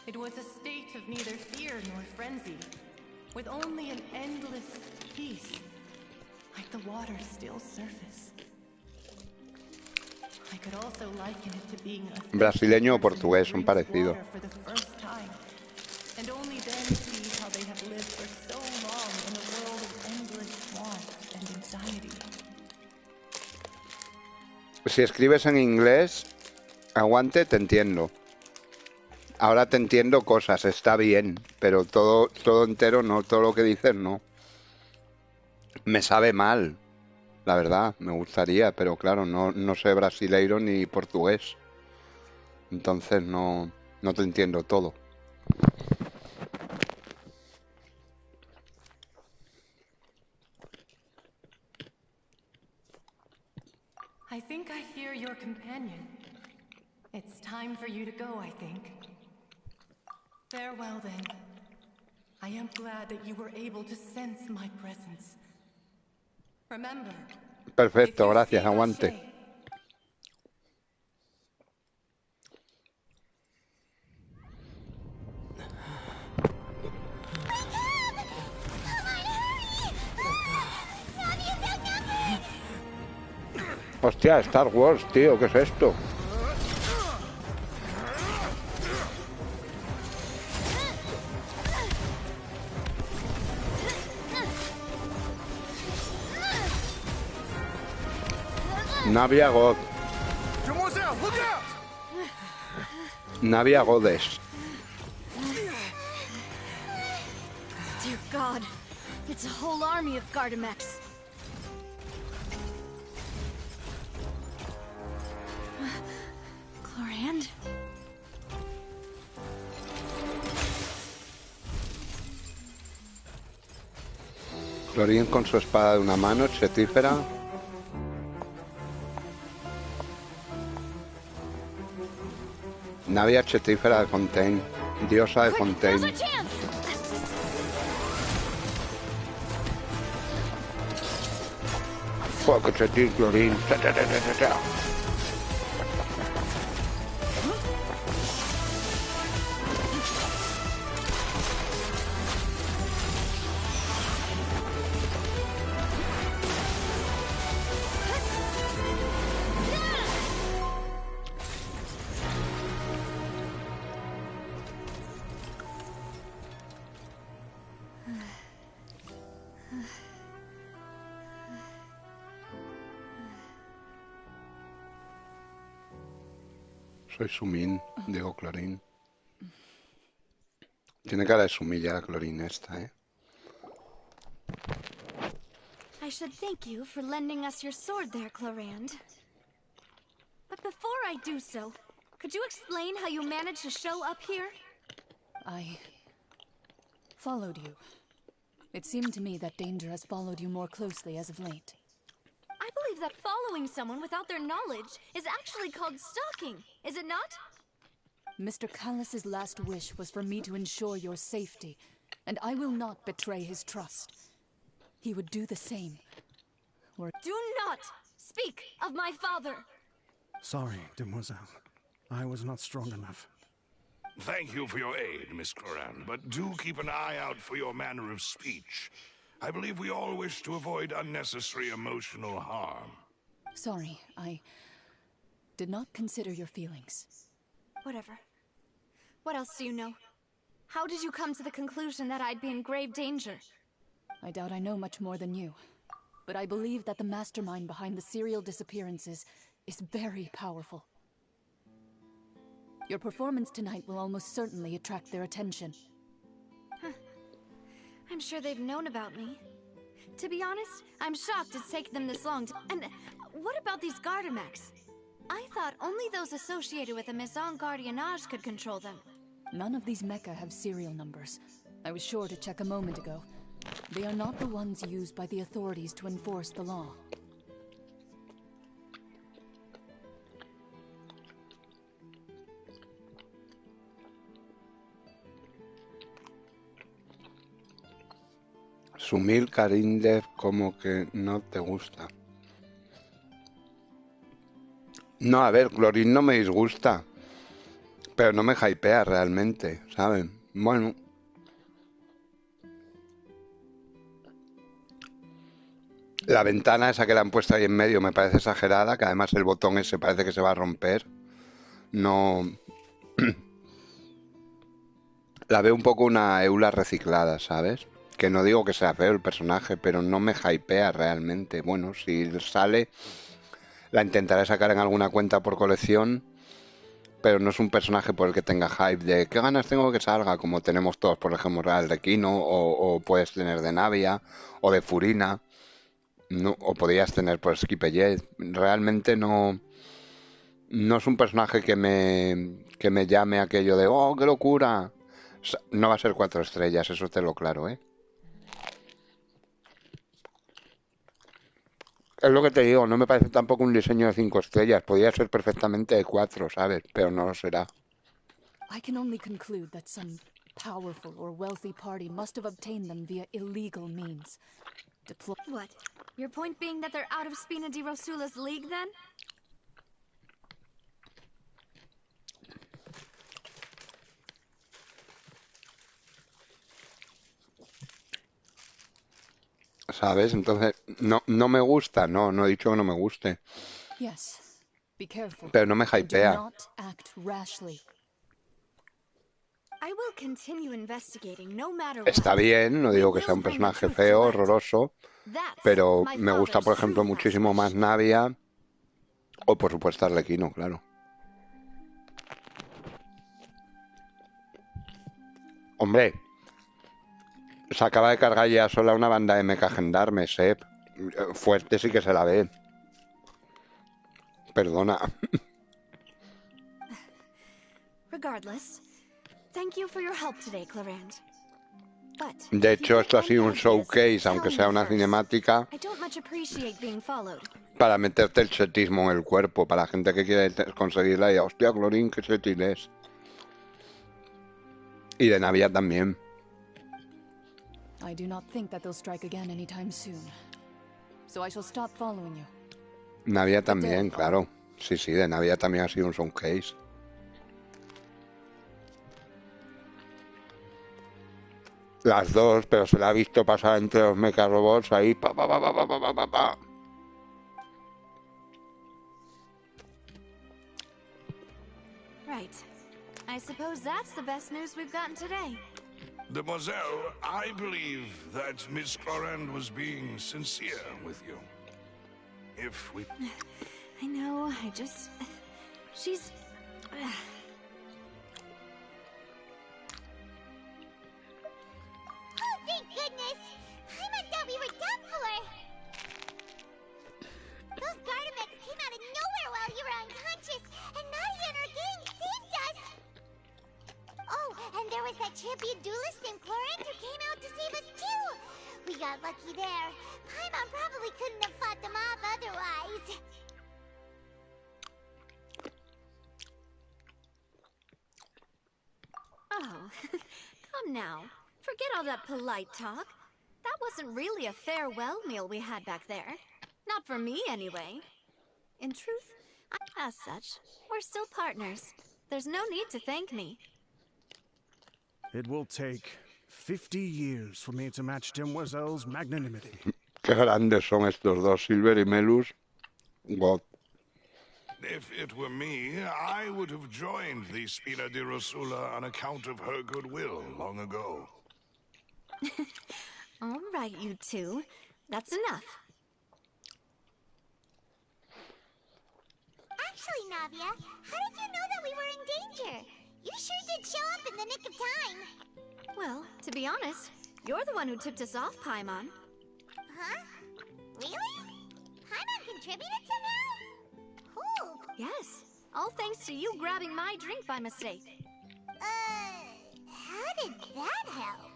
It was a state of neither fear nor frenzy, with only an endless peace, like the water's still surface. I could also liken it to being a Brasileño o portugués son parecidos. for the first time, and only then see how they have lived for so long in a world of endless want and anxiety. Si escribes en inglés, aguante, te entiendo. Ahora te entiendo cosas, está bien, pero todo entero no, todo lo que dices no. Me sabe mal, la verdad, me gustaría, pero claro, no sé brasileiro ni portugués. Entonces no te entiendo todo. I think I hear your companion. It's time for you to go, I think. Farewell, then. I am glad that you were able to sense my presence. Remember, Perfecto, gracias, aguante. Hostia, Star Wars, tío, ¿qué es esto? Navia God. Navia Godes. Dear God, it's a whole army of Gardamex. Chlorand? Clorín con su espada de una mano, chetífera. Navia chetífera de Fontaine. Diosa de Fontaine. Fuego, chetín, Clorín. Soy Sumin, digo Clorín. Tiene cara de sumilla la Clorín esta, ¿eh? I should thank you for lending us your sword there, Clorand. But before I do so, could you explain how you managed to show up here? I followed you. It seemed to me that danger has followed you more closely as of late. I believe that following someone without their knowledge is actually called stalking, is it not? Mr. Callus's last wish was for me to ensure your safety, and I will not betray his trust. He would do the same. Do not speak of my father! Sorry, demoiselle. I was not strong enough. Thank you for your aid, Miss Clorand, but do keep an eye out for your manner of speech. I believe we all wish to avoid unnecessary emotional harm. Sorry, I did not consider your feelings. Whatever. What else do you know? How did you come to the conclusion that I'd be in grave danger? I doubt I know much more than you, but I believe that the mastermind behind the serial disappearances is very powerful. Your performance tonight will almost certainly attract their attention. I'm sure they've known about me. To be honest, I'm shocked it's taken them this long to— And what about these Gardamex? I thought only those associated with a Maison Gardiennage could control them. None of these mecha have serial numbers. I was sure to check a moment ago. They are not the ones used by the authorities to enforce the law. Sumil Karindev, como que no te gusta. No, a ver, Clorín no me disgusta, pero no me hypea realmente, ¿saben? Bueno. La ventana esa que le han puesto ahí en medio me parece exagerada, que además el botón ese parece que se va a romper. No... La veo un poco una Eula reciclada, ¿sabes? Que no digo que sea feo el personaje, pero no me hypea realmente. Bueno, si sale, la intentaré sacar en alguna cuenta por colección, pero no es un personaje por el que tenga hype de qué ganas tengo que salga, como tenemos todos, por ejemplo, al de Kino, o puedes tener de Navia, o de Furina, no, o podrías tener por Skipper. Realmente no es un personaje que me llame aquello de ¡oh, qué locura! No va a ser 4 estrellas, eso te lo claro, ¿eh? Es lo que te digo, no me parece tampoco un diseño de 5 estrellas. Podría ser perfectamente de 4, ¿sabes? Pero no lo será. I can only conclude that some powerful or wealthy party must have obtained them via illegal means. What? Your point being that they're out of Spina di Rosula's league, then? ¿Sabes? Entonces, no me gusta, no he dicho que no me guste. Yes. Be careful. Pero no me hypea. Do not act rashly. I will continue investigating no matter what. Está bien, no digo que sea un personaje feo, horroroso, pero me gusta, por ejemplo, muchísimo más Navia o, por supuesto, Arlequino, claro. Hombre, se acaba de cargar ya sola una banda de mecha gendarmes, ¿eh? Fuerte sí que se la ve. Perdona. Regardless, thank you for your help today, Clorand. De hecho, esto ha sido un showcase, aunque sea una cinemática, I don't much appreciate being followed. para meterte el setismo en el cuerpo, para la gente que quiere conseguirla y, hostia, Clorín, qué setil es. Y de Navia también. I do not think that they'll strike again anytime soon. So I shall stop following you. Navia también, claro. Sí, sí, de Navia también ha sido un showcase. Las dos, pero se la ha visto pasar entre los mecha robots ahí. Pa, pa, pa, pa, pa, pa, pa, pa. Right. I suppose that's the best news we've gotten today. Demoiselle, I believe that Miss Clorand was being sincere with you. If we... I know, I just... She's... Oh, thank goodness! I thought we were done for! Those Gardamex came out of nowhere while you were unconscious, and Nadia and her gang saved us! Oh, and there was that champion duelist named Clorand who came out to save us too! We got lucky there. Paimon probably couldn't have fought them off otherwise. Oh, come now. Forget all that polite talk. That wasn't really a farewell meal we had back there. Not for me, anyway. In truth, as such, we're still partners. There's no need to thank me. It will take 50 years for me to match Demoiselle's magnanimity. Qué grandes son estos dos, Silver y Melus. God. If it were me, I would have joined the Spina di Rosula on account of her goodwill long ago. All right, you two. That's enough. Actually, Navia, how did you know that we were in danger? You sure did show up in the nick of time. Well, to be honest, you're the one who tipped us off, Paimon. Huh? Really? Paimon contributed somehow? Who? Yes, all thanks to you grabbing my drink by mistake. How did that help?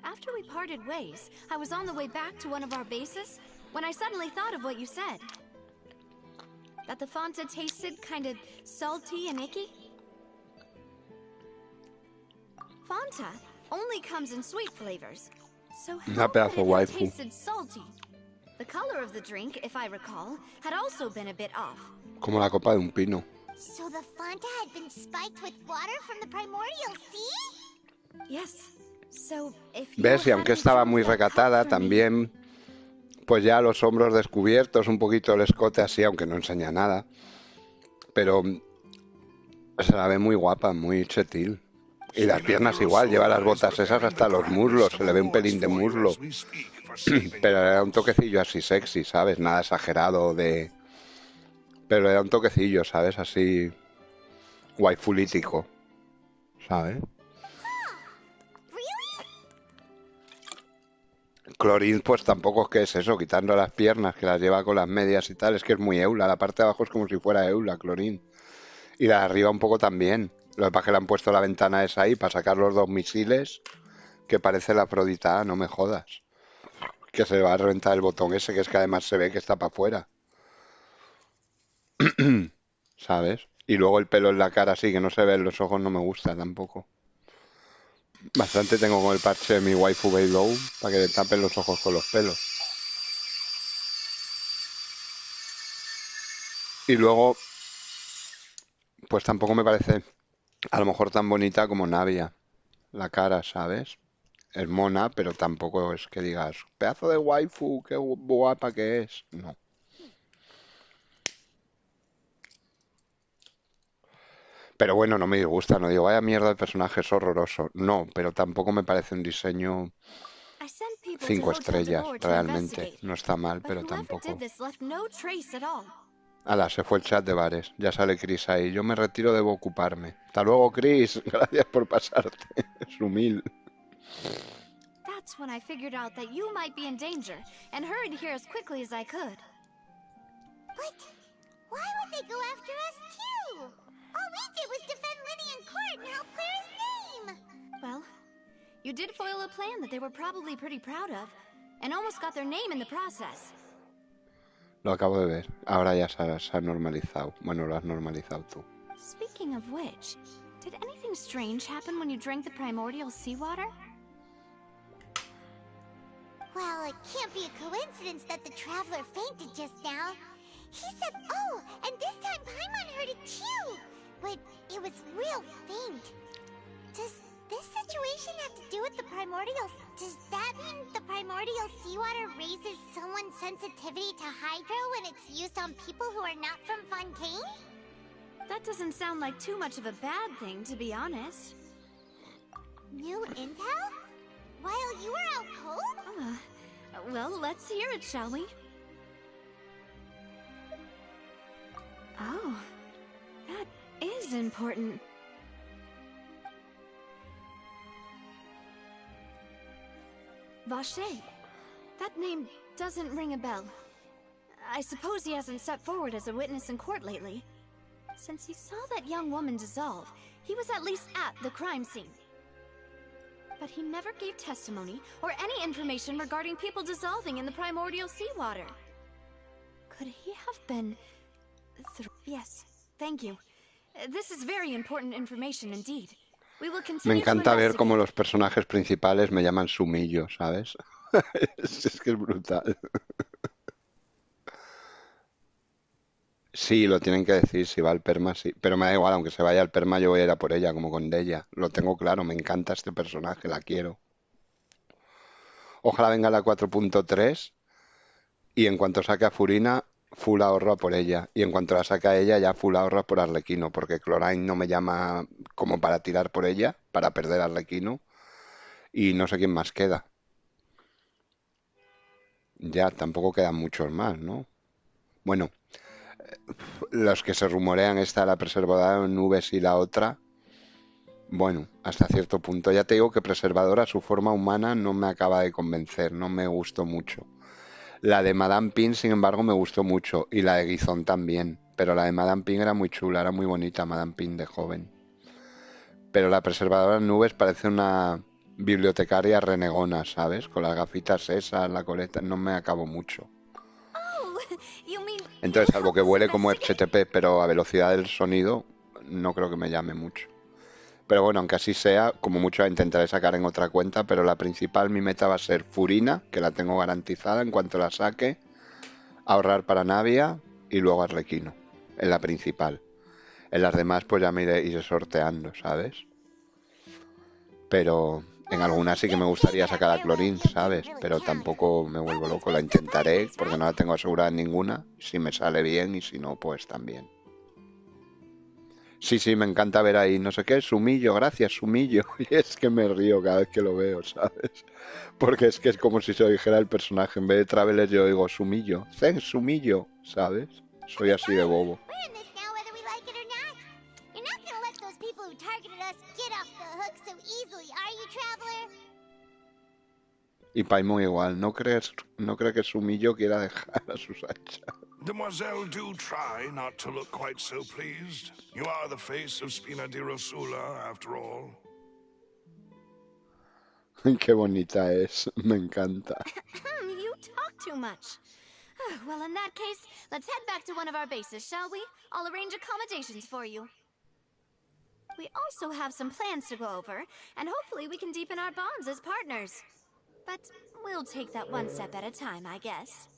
After we parted ways, I was on the way back to one of our bases when I suddenly thought of what you said. That the Fanta tasted kind of salty and icky. Fanta only comes in sweet flavors. So how could it have tasted salty? The color of the drink, if I recall, had also been a bit off. Como la copa de un pino. So the Fanta had been spiked with water from the primordial sea? Yes. So if you ¿Ves? Y aunque estaba muy recatada, también, pues ya los hombros descubiertos, un poquito el escote así, aunque no enseña nada. Pero se la ve muy guapa, muy chetil. Y las piernas igual, lleva las botas esas hasta los muslos, se le ve un pelín de muslo. Pero le da un toquecillo así sexy, ¿sabes? Nada exagerado de... Pero le da un toquecillo, ¿sabes? Así... waifulítico, ¿sabes? Clorín, pues tampoco es que es eso, quitando las piernas, que las lleva con las medias y tal, es que es muy Eula. La parte de abajo es como si fuera Eula, Clorín. Y la de arriba un poco también. Lo que pasa es que le han puesto la ventana esa ahí para sacar los dos misiles, que parece la Afrodita, no me jodas. Que se le va a reventar el botón ese, que es que además se ve que está para afuera. ¿Sabes? Y luego el pelo en la cara así, que no se ve en los ojos, no me gusta tampoco. Bastante tengo con el parche de mi waifu Beylow para que le tapen los ojos con los pelos. Y luego, pues tampoco me parece a lo mejor tan bonita como Navia. La cara, ¿sabes? Es mona, pero tampoco es que digas, pedazo de waifu, qué guapa que es. No. Pero bueno, no me disgusta, no digo, vaya mierda de personaje, es horroroso. No, pero tampoco me parece un diseño 5 estrellas, realmente. No está mal, pero tampoco. Ala, se fue el chat de bares. Ya sale Chris ahí. Yo me retiro, debo ocuparme. Hasta luego, Chris. Gracias por pasarte. Es humilde. That's when I figured out that you might be in danger and hurried here as quickly as I could. But why would they go after us too? All we did was defend Linny in court and help clear his name. Well, You did foil a plan that they were probably pretty proud of, and almost got their name in the process. Lo acabo de ver. Ahora ya se ha normalizado. Bueno, lo has normalizado tú. Speaking of which, did anything strange happen when you drank the primordial seawater? Well, it can't be a coincidence that the traveler fainted just now. He said, oh, and this time Paimon heard it too. But it was real faint. Does this situation have to do with the primordial... Does that mean the primordial seawater raises someone's sensitivity to hydro when it's used on people who are not from Fontaine? That doesn't sound like too much of a bad thing, to be honest. New intel? While you were out cold? Well, let's hear it, shall we? Oh, that is important. Vache. That name doesn't ring a bell. I suppose he hasn't stepped forward as a witness in court lately. Since he saw that young woman dissolve, he was at least at the crime scene. But he never gave testimony or any information regarding people dissolving in the primordial seawater. Could he have been... Yes, thank you. This is very important information indeed. We will continue Me encanta to ver cómo investigate. los personajes principales me llaman Sumillo, ¿sabes? Es que es brutal. Sí, lo tienen que decir, si va al perma, sí. Pero me da igual, aunque se vaya al perma, yo voy a ir a por ella, como con Deya. Lo tengo claro, me encanta este personaje, la quiero. Ojalá venga la 4.3 y en cuanto saque a Furina, full ahorro a por ella. Y en cuanto la saque a ella, ya full ahorro a por Arlequino, porque Chlorine no me llama como para tirar por ella, para perder a Arlequino. Y no sé quién más queda. Ya, tampoco quedan muchos más, ¿no? Bueno, los que se rumorean, esta, la preservadora en nubes y la otra, bueno, hasta cierto punto. Ya te digo que preservadora, su forma humana no me acaba de convencer, no me gustó mucho. La de Madame Pin, sin embargo, me gustó mucho, y la de Guizón también, pero la de Madame Pin era muy chula, era muy bonita Madame Pin de joven. Pero la preservadora en nubes parece una bibliotecaria renegona, ¿sabes? Con las gafitas esas, la coleta, no me acabo mucho. Entonces, salvo que vuele como HTP, pero a velocidad del sonido, no creo que me llame mucho. Pero bueno, aunque así sea, como mucho la intentaré sacar en otra cuenta, pero la principal, mi meta va a ser Furina, que la tengo garantizada en cuanto la saque, ahorrar para Navia y luego Arlequino, en la principal. En las demás pues ya me iré sorteando, ¿sabes? Pero en algunas sí que me gustaría sacar a Clorin, ¿sabes? Pero tampoco me vuelvo loco, la intentaré porque no la tengo asegurada en ninguna. Si me sale bien y si no, pues también. Sí, me encanta ver ahí, no sé qué, Sumillo, gracias, Sumillo. Y es que me río cada vez que lo veo, ¿sabes? Porque es que es como si se lo dijera el personaje. En vez de Traveler yo digo Sumillo, Zen Sumillo, ¿sabes? Soy así de bobo. Y Paimon igual, ¿no crees que Sumillo quiera dejar a sus hachas? Demoiselle, do try not to look quite so pleased. You are the face of Spina di Rosula, after all. Qué bonita es, me encanta. You talk too much. Well, in that case, let's head back to one of our bases, shall we? I'll arrange accommodations for you. We also have some plans to go over, and hopefully we can deepen our bonds as partners. But we'll take that one step at a time, I guess.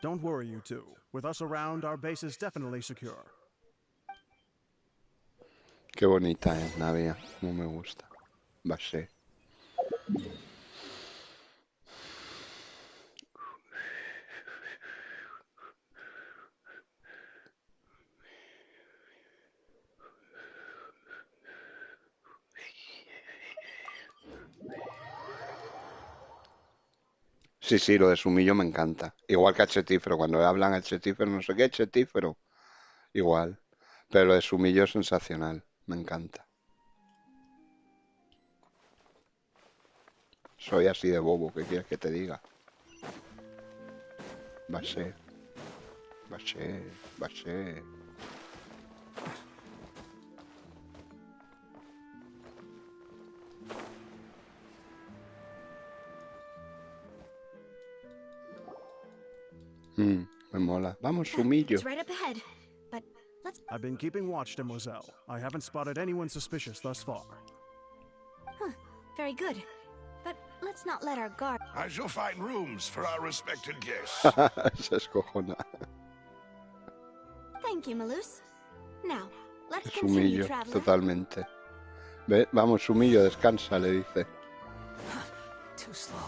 Don't worry, you two. With us around, our base is definitely secure. Qué bonita es, Navia. Como me gusta. Va a ser. Sí, lo de Sumillo me encanta. Igual que Chetífero, cuando hablan a Chetífero, no sé qué, Chetífero. Igual. Pero lo de Sumillo es sensacional. Me encanta. Soy así de bobo, ¿qué quieres que te diga? Va a ser. Me mola. Vamos, Sumillo. It's right up ahead. But let's... I've been keeping watch, Demoiselle. I haven't spotted anyone suspicious thus far. Huh. Very good. But let's not let our guard... I shall find rooms for our respected guests. Se escojona. Thank you, Malus. Now, let's continue, Sumillo, traveler. totalmente. Ve, vamos, Sumillo, descansa, le dice. Too slow.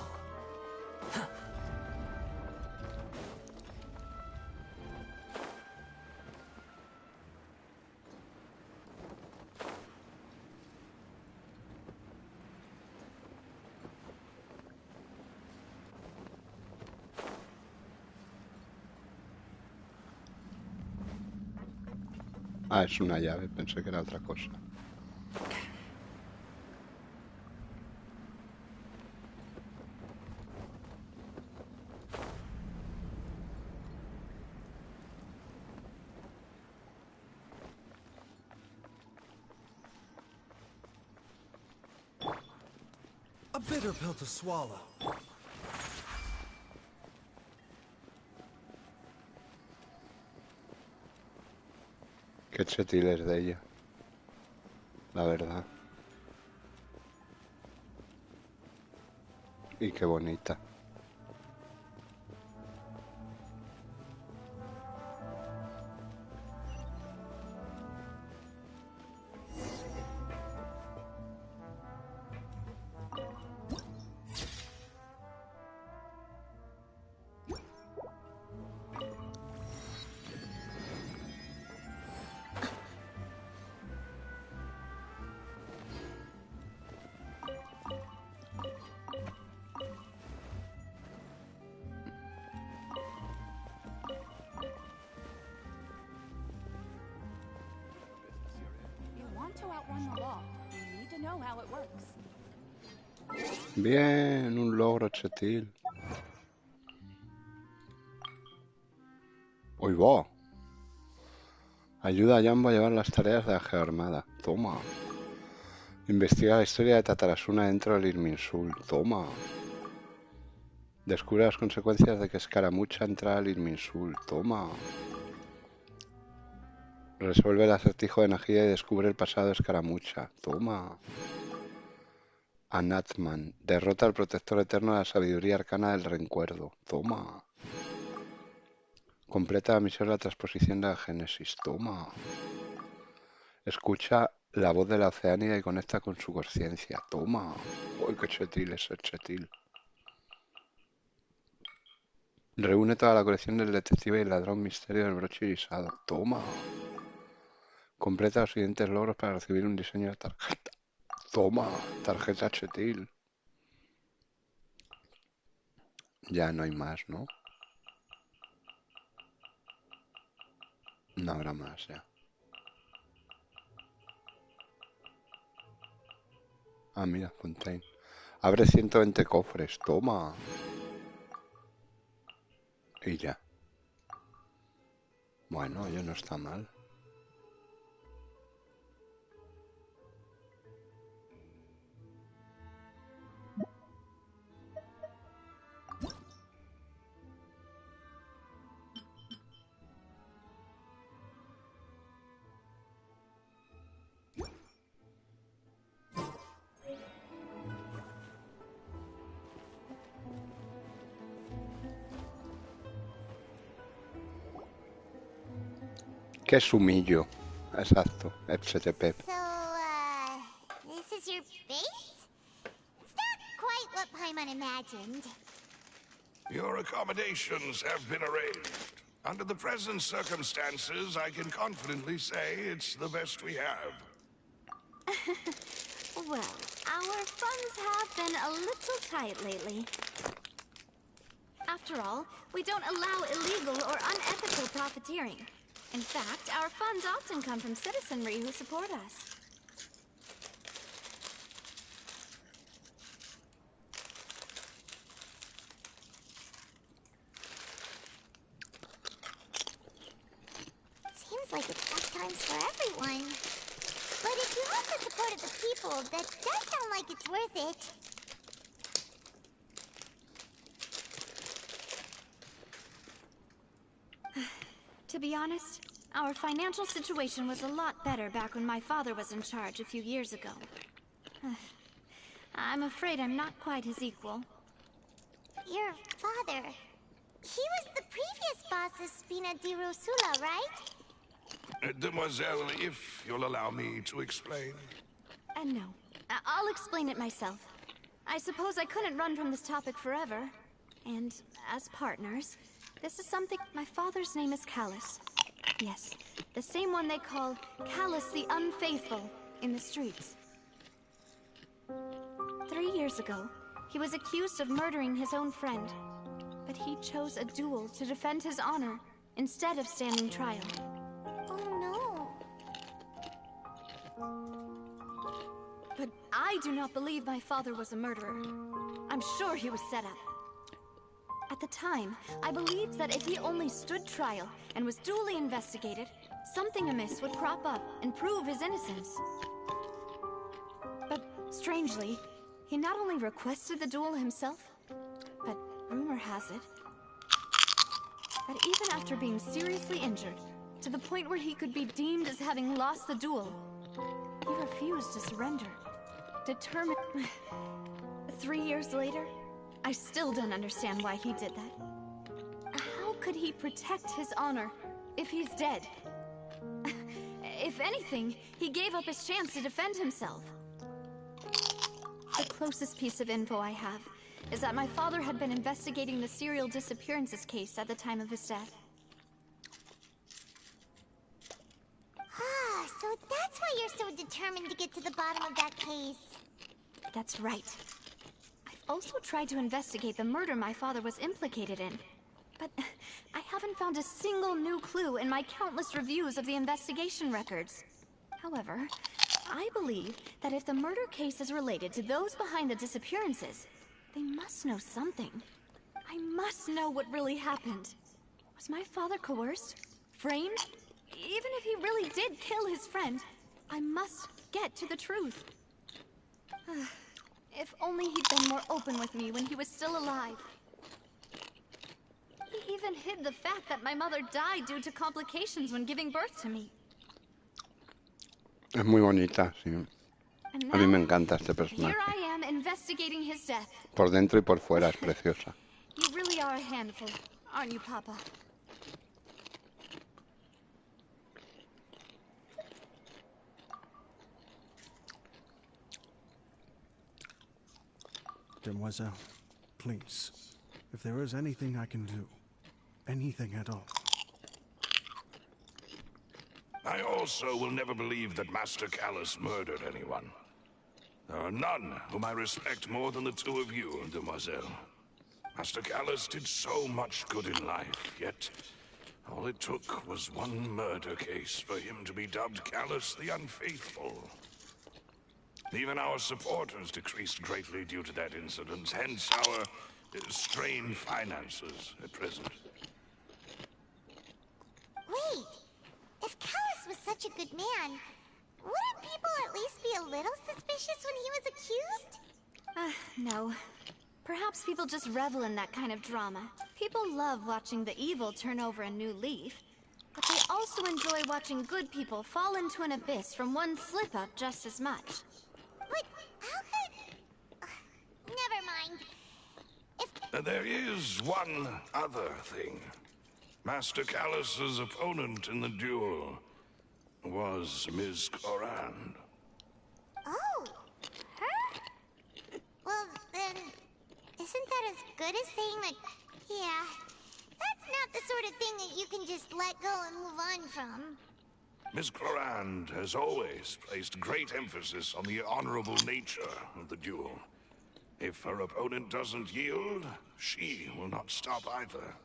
Ah, es una llave, pensé que era otra cosa. A bitter pill to swallow. Qué chetil es de ella. La verdad. Y qué bonita. Bien, un logro chetil. Uy, va. Ayuda a Jambo a llevar las tareas de la geoarmada. Toma. Investiga la historia de Tatarasuna dentro del Irminsul. Toma. Descubre las consecuencias de que Escaramucha entra al Irminsul. Toma. Resuelve el acertijo de Najida y descubre el pasado de Escaramucha. Toma. Anatman. Derrota al protector eterno de la sabiduría arcana del recuerdo. Toma. Completa la misión de la transposición de la Génesis. Toma. Escucha la voz de la Oceánida y conecta con su conciencia. Toma. Uy, qué chetil es el chetil. Reúne toda la colección del detective y el ladrón misterio del broche irisado. Toma. Completa los siguientes logros para recibir un diseño de tarjeta. Toma. Tarjeta chetil. Ya no hay más, ¿no? No habrá más ya. Ah, mira, Fontaine. Abre 120 cofres. Toma. Y ya. Bueno, oye, no está mal. ¿Qué es humillo? Exacto, FTP. So, this is your base? It's not quite what Paimon imagined. Your accommodations have been arranged. Under the present circumstances, I can confidently say it's the best we have. Well, our funds have been a little tight lately. After all, we don't allow illegal or unethical profiteering. In fact, our funds often come from citizenry who support us. Seems like it's tough times for everyone. But if you have the support of the people, that does sound like it's worth it. To be honest, our financial situation was a lot better back when my father was in charge a few years ago. I'm afraid I'm not quite his equal. Your father... He was the previous boss of Spina di Rosula, right? Demoiselle, if you'll allow me to explain. No. I'll explain it myself. I suppose I couldn't run from this topic forever. And as partners, this is something... My father's name is Callus. Yes, the same one they call Callus the Unfaithful in the streets. 3 years ago, he was accused of murdering his own friend. But he chose a duel to defend his honor instead of standing trial. Oh no. But I do not believe my father was a murderer. I'm sure he was set up. At the time, I believed that if he only stood trial and was duly investigated, something amiss would crop up and prove his innocence. But strangely, he not only requested the duel himself, but rumor has it that even after being seriously injured, to the point where he could be deemed as having lost the duel, he refused to surrender. Determined... 3 years later, I still don't understand why he did that. How could he protect his honor if he's dead? If anything, he gave up his chance to defend himself. The closest piece of info I have is that my father had been investigating the serial disappearances case at the time of his death. Ah, so that's why you're so determined to get to the bottom of that case. That's right. I've also tried to investigate the murder my father was implicated in, but I haven't found a single new clue in my countless reviews of the investigation records. However, I believe that if the murder case is related to those behind the disappearances, they must know something. I must know what really happened. Was my father coerced? Framed? Even if he really did kill his friend, I must get to the truth. If only he'd been more open with me when he was still alive. He even hid the fact that my mother died due to complications when giving birth to me. Es muy bonita, sí. A mí me encanta este personaje. Here I am investigating his death. Por dentro y por fuera es preciosa. You really are a handful, aren't you, Papa? Demoiselle, please, if there is anything I can do, anything at all. I also will never believe that Master Callus murdered anyone. There are none whom I respect more than the two of you, Demoiselle. Master Callus did so much good in life, yet all it took was one murder case for him to be dubbed Callus the Unfaithful. Even our supporters decreased greatly due to that incident, hence our strained finances at present. Wait! If Callus was such a good man, wouldn't people at least be a little suspicious when he was accused? No. Perhaps people just revel in that kind of drama. People love watching the evil turn over a new leaf, but they also enjoy watching good people fall into an abyss from one slip-up just as much. But how could... never mind. There is one other thing. Master Callus's opponent in the duel was Ms. Corand. Oh, her? Well, then, isn't that as good as saying that, yeah, that's not the sort of thing that you can just let go and move on from? Ms. Corand has always placed great emphasis on the honorable nature of the duel. If her opponent doesn't yield, she will not stop either.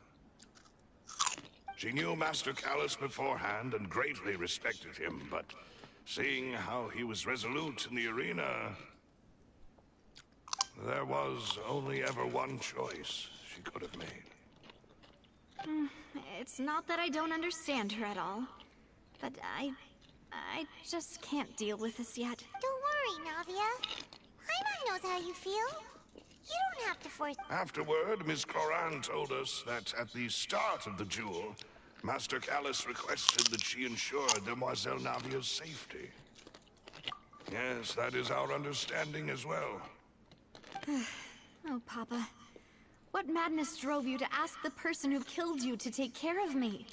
She knew Master Callus beforehand and greatly respected him, but seeing how he was resolute in the arena, there was only ever one choice she could have made. It's not that I don't understand her at all, but I just can't deal with this yet. Don't worry, Navia. Paimon knows how you feel. You don't have to force... Afterward, Ms. Corand told us that at the start of the duel, Master Callus requested that she ensure Demoiselle Navia's safety. Yes, that is our understanding as well. Oh, Papa. What madness drove you to ask the person who killed you to take care of me?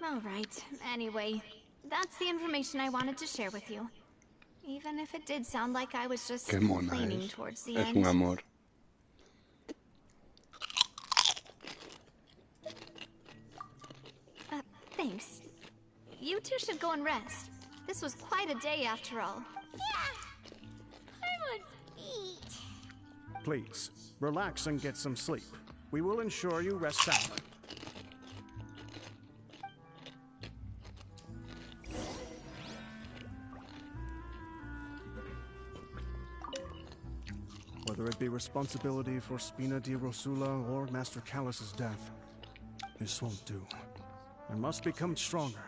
All right. Anyway, that's the information I wanted to share with you. Even if it did sound like I was just Qué mona complaining es. towards the Es end. un amor. Thanks. You two should go and rest. This was quite a day after all. Yeah. I want eat. Please, relax and get some sleep. We will ensure you rest soundly. Whether it be responsibility for Spina di Rosula or Master Callus's death, this won't do. I must become stronger.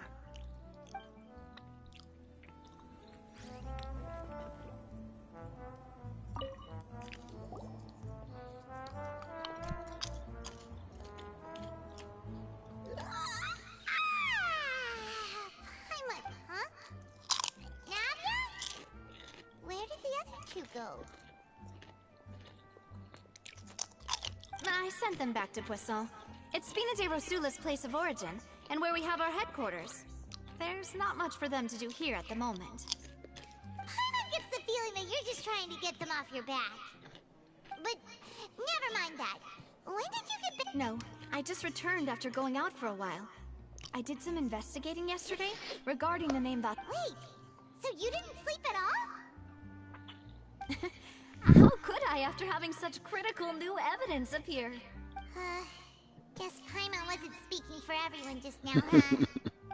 Huh? Nadia? Where did the other two go? I sent them back to Poisson. It's Spina de Rosula's place of origin, and where we have our headquarters. There's not much for them to do here at the moment. Paimon gets the feeling that you're just trying to get them off your back. But never mind that. When did you get back? No, I just returned after going out for a while. I did some investigating yesterday regarding the name that... Wait, so you didn't sleep at all? How could I after having such critical new evidence appear? Guess Paimon wasn't speaking for everyone just now,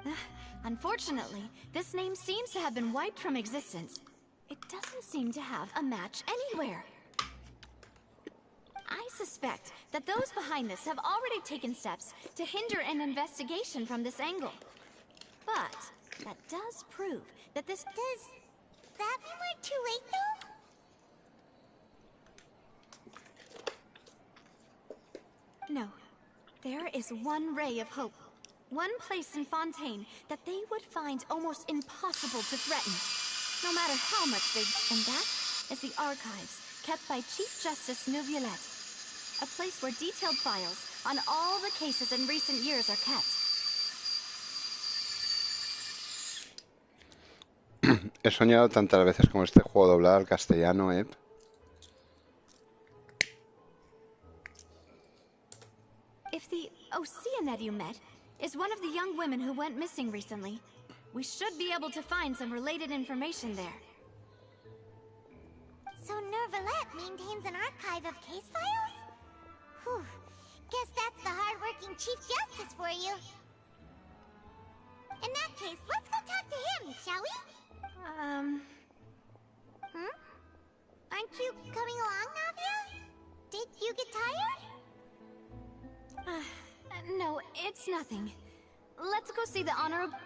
huh? Unfortunately, this name seems to have been wiped from existence. It doesn't seem to have a match anywhere. I suspect that those behind this have already taken steps to hinder an investigation from this angle. But that does prove that this... Does that mean we're too late, though? No. There is one ray of hope. One place in Fontaine that they would find almost impossible to threaten, no matter how much they... And that is the archives kept by Chief Justice Neuvillette. A place where detailed files on all the cases in recent years are kept. He soñado tantas veces con este juego doblado al castellano, If the Oceanette you met is one of the young women who went missing recently, we should be able to find some related information there. So Neuvillette maintains an archive of case files? Whew. Guess that's the hard-working Chief Justice for you. In that case, let's go talk to him, shall we? Aren't you coming along, Navia? Did you get tired? No, it's nothing. Let's go see the Honorable...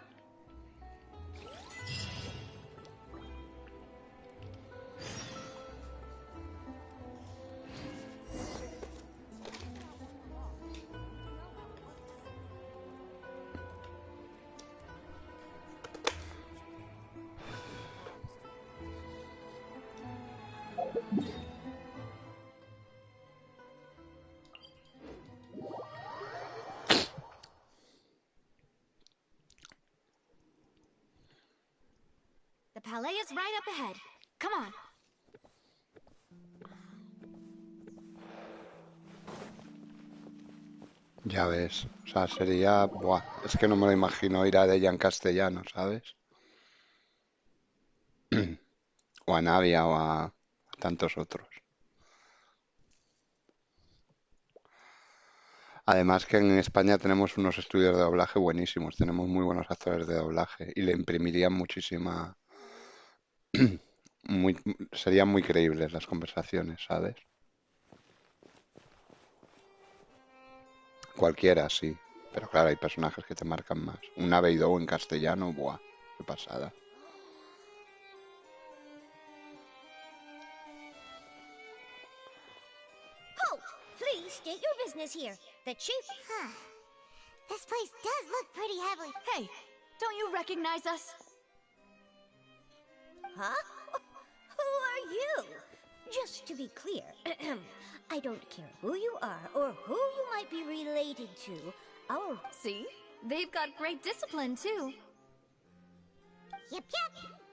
The Palais is right up ahead. Come on. Ya ves, o sea, sería... Buah, es que no me lo imagino ir a ella en castellano, ¿sabes? O a Navia o a tantos otros. Además que en España tenemos unos estudios de doblaje buenísimos, tenemos muy buenos actores de doblaje y le imprimirían muchísima... Serían muy creíbles las conversaciones, ¿sabes? Cualquiera, sí. Pero claro, hay personajes que te marcan más. Un Abeidou en castellano, buah, qué pasada. Halt! Please state your business here. The chief... This place does look pretty heavily. Hey, don't you recognize us? Huh? Who are you? Just to be clear, I don't care who you are or who you might be related to. Our... See? They've got great discipline, too. Yep.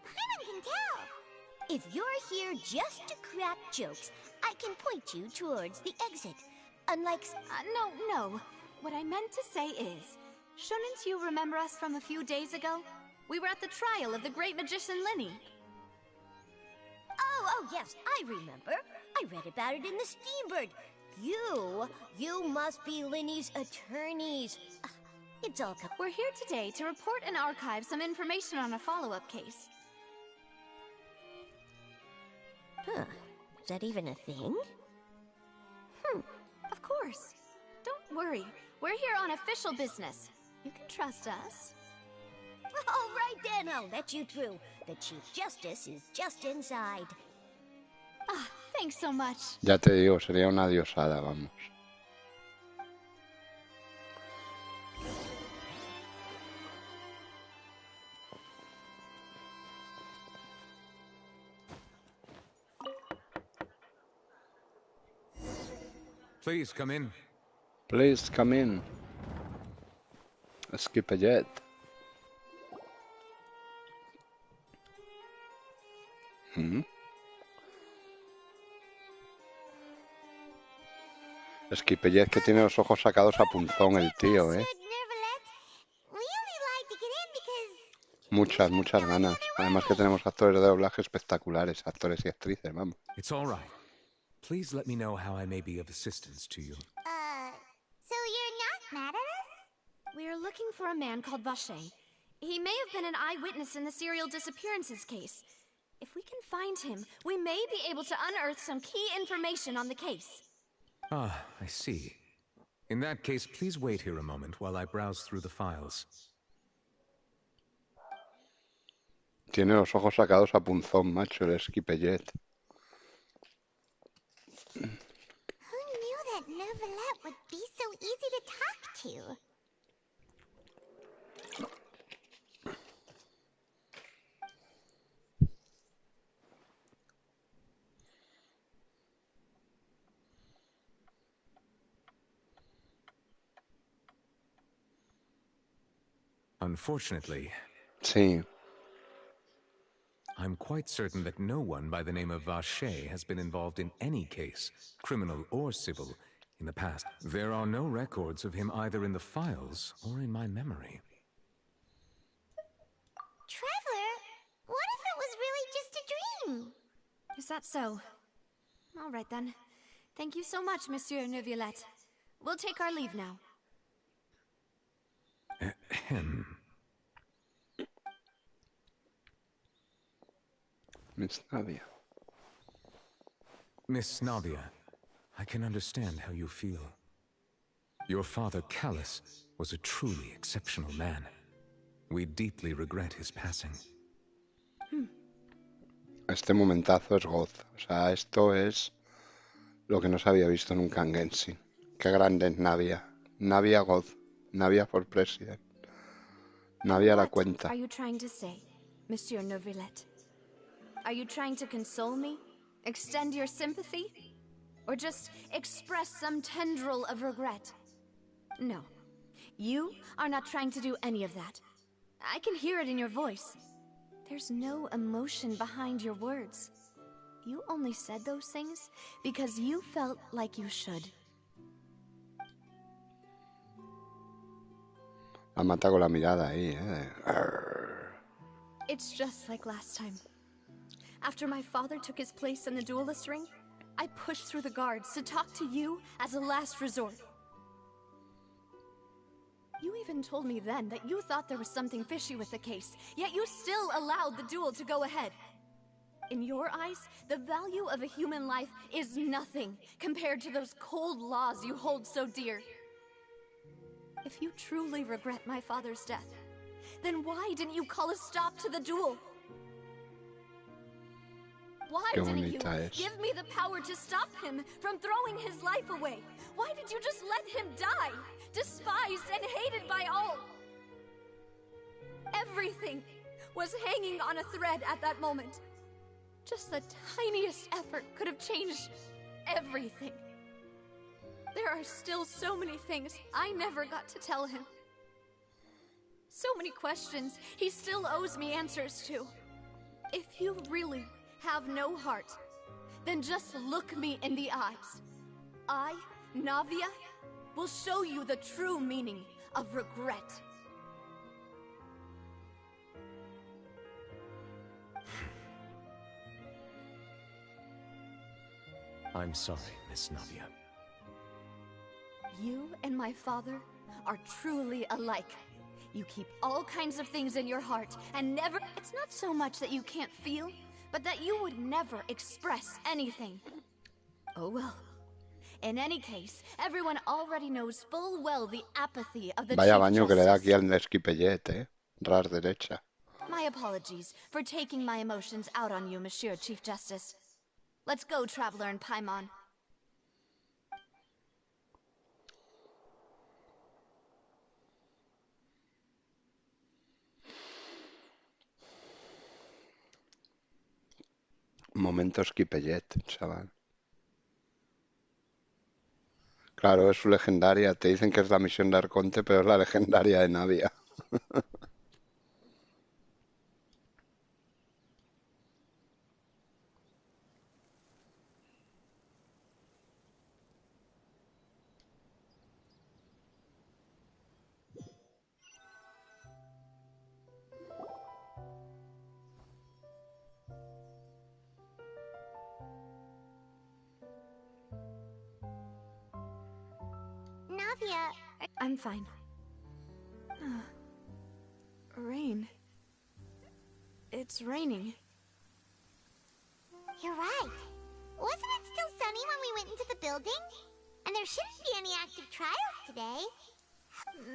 Paimon can tell. If you're here just to crack jokes, I can point you towards the exit. Unlike... No. What I meant to say is, shouldn't you remember us from a few days ago? We were at the trial of the great magician Linny. Oh, yes, I remember. I read about it in the Steambird. You must be Linny's attorneys. It's all... We're here today to report and archive some information on a follow-up case. Huh. Is that even a thing? Of course. Don't worry. We're here on official business. You can trust us. All right then, I'll let you through. The Chief Justice is just inside. Ah, thanks so much. Ya te digo, sería una diosada, vamos. Please come in. Please come in. Skip a jet. Skip a jet que tiene los ojos sacados a punzón el tío, ¿eh? Muchas ganas. Además que tenemos actores de doblaje espectaculares, actores y actrices, vamos. It's all right. Please let me know how I may be of assistance to you. So you're not mad at us? We're looking for a man called Vache. He may have been an eyewitness in the serial disappearances case. If we can find him, we may be able to unearth some key information on the case. Ah, I see. In that case, please wait here a moment while I browse through the files. Tiene los ojos sacados a punzón, macho, el Skipellet. Who knew that Neuvillette would be so easy to talk to? Unfortunately, sí. I'm quite certain that no one by the name of Vache has been involved in any case, criminal or civil, in the past. There are no records of him either in the files or in my memory. Traveler, what if it was really just a dream? Is that so? All right then. Thank you so much, Monsieur Neuvillette. We'll take our leave now. Miss Navia. Miss Navia, I can understand how you feel. Your father, Callus, was a truly exceptional man. We deeply regret his passing. Este momentazo es goz. O sea, esto es lo que no se había visto nunca en Genshin. Qué grande es Navia. Navia goz. Navia for president. Navia la cuenta. What are you trying to say, Monsieur Neuvillette? Are you trying to console me? Extend your sympathy? Or just express some tendril of regret? No. You are not trying to do any of that. I can hear it in your voice. There's no emotion behind your words. You only said those things because you felt like you should. La mata con la mirada ahí, It's just like last time. After my father took his place in the duelist ring, I pushed through the guards to talk to you as a last resort. You even told me then that you thought there was something fishy with the case, yet you still allowed the duel to go ahead. In your eyes, the value of a human life is nothing compared to those cold laws you hold so dear. If you truly regret my father's death, then why didn't you call a stop to the duel? Why didn't you give me the power to stop him from throwing his life away? Why did you just let him die? despised and hated by all. Everything was hanging on a thread at that moment. Just the tiniest effort could have changed everything. There are still so many things I never got to tell him. So many questions he still owes me answers to. If you really have no heart, then just look me in the eyes. I, Navia, will show you the true meaning of regret. I'm sorry, Miss Navia. You and my father are truly alike. You keep all kinds of things in your heart and never... It's not so much that you can't feel, but that you would never express anything. Oh well. In any case, everyone already knows full well the apathy of the Vaya Chief baño que le da Justice. aquí al Esquipellet, Ras derecha. My apologies for taking my emotions out on you, Monsieur Chief Justice. Let's go, Traveler and Paimon. Momento Esquipellet, chaval. Claro, es su legendaria. Te dicen que es la misión de Arconte, pero es la legendaria de Navia. Navia, I'm fine. Rain. It's raining. you're right. Wasn't it still sunny when we went into the building? And there shouldn't be any active trials today.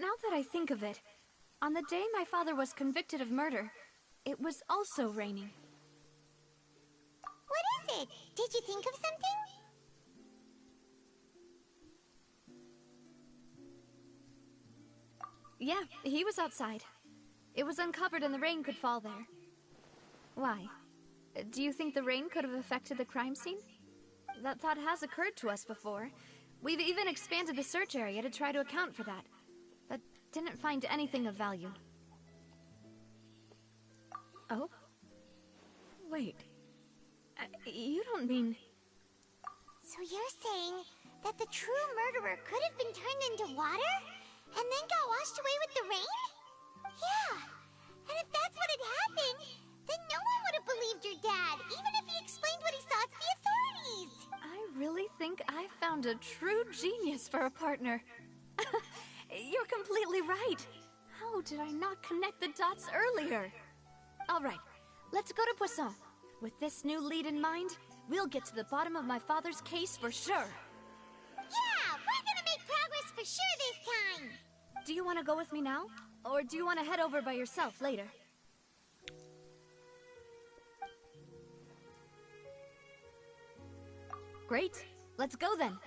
Now that I think of it, on the day my father was convicted of murder, it was also raining. What is it? Did you think of something? Yeah, he was outside. It was uncovered and the rain could fall there. Why? Do you think the rain could have affected the crime scene? That thought has occurred to us before. We've even expanded the search area to try to account for that, but didn't find anything of value. Oh? Wait. You don't mean... So you're saying that the true murderer could have been turned into water? And then got washed away with the rain? Yeah. And if that's what had happened, then no one would have believed your dad, even if he explained what he saw to the authorities. I really think I found a true genius for a partner. You're completely right. How did I not connect the dots earlier? All right, let's go to Poisson. With this new lead in mind, we'll get to the bottom of my father's case for sure. Yeah, we're gonna make progress for sure this time. Do you want to go with me now? Or do you want to head over by yourself later? Great. Let's go then.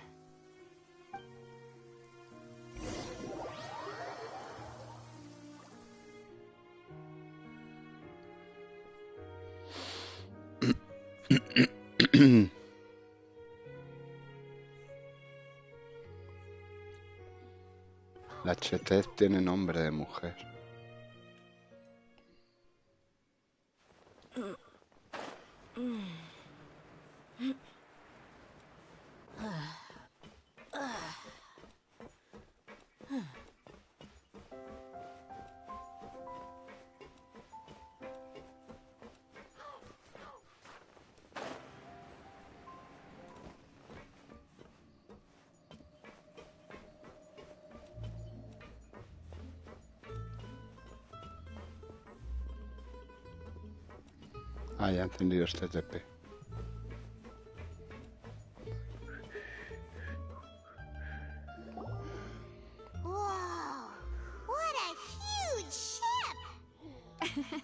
La chetez tiene nombre de mujer. Ah, ya ha encendido este TP. Whoa, what a huge ship!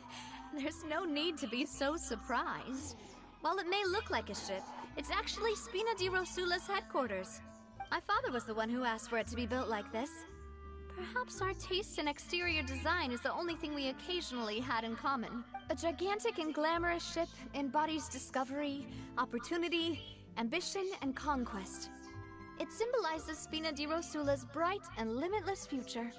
There's no need to be so surprised. While it may look like a ship, it's actually Spina di Rosula's headquarters. My father was the one who asked for it to be built like this. Perhaps our taste in exterior design is the only thing we occasionally had in common. A gigantic and glamorous ship embodies discovery, opportunity, ambition, and conquest. It symbolizes Spina di Rosula's bright and limitless future.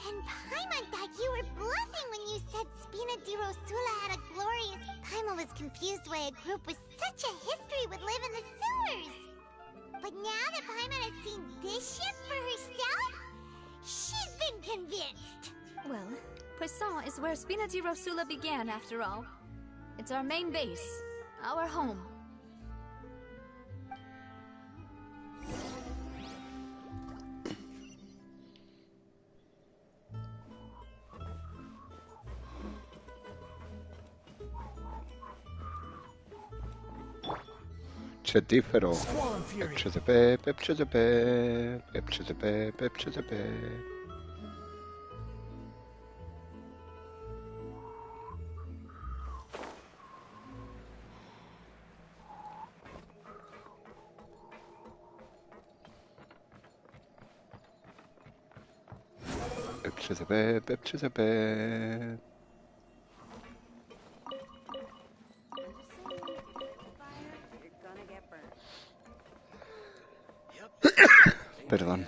And Paimon thought you were bluffing when you said Spina di Rosula had a glorious... Paimon was confused why a group with such a history would live in the sewers. But now that Paimon has seen this ship for herself, she's been convinced. Well, Poisson is where Spina di Rosula began, after all. It's our main base, our home. Chetífero. Pepchetepe, pepchetepe, pepchetepe, pepchetepe. Pepchetepe, pepchetepe. Perdón.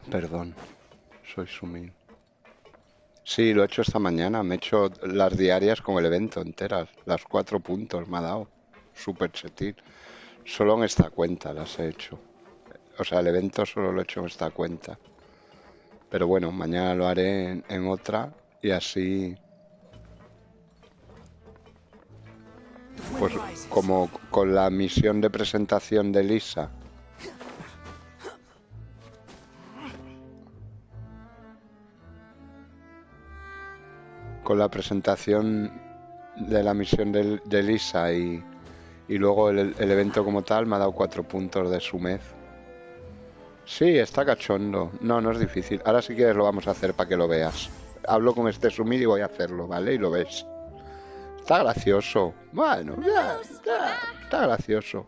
Perdón, soy Sumin. Sí, lo he hecho esta mañana. Me he hecho las diarias con el evento enteras. Las 4 puntos me ha dado. Super chetín. Solo en esta cuenta las he hecho. O sea, el evento solo lo he hecho en esta cuenta. Pero bueno, mañana lo haré en otra y así... Pues como con la misión de presentación de Lisa. Con la presentación de la misión de Lisa y luego el evento como tal me ha dado 4 puntos de su mes. Sí, está cachondo. No, no es difícil. Ahora si quieres lo vamos a hacer para que lo veas. Hablo con este Sumir y voy a hacerlo, ¿vale? Y lo ves. Está gracioso. Bueno, está gracioso.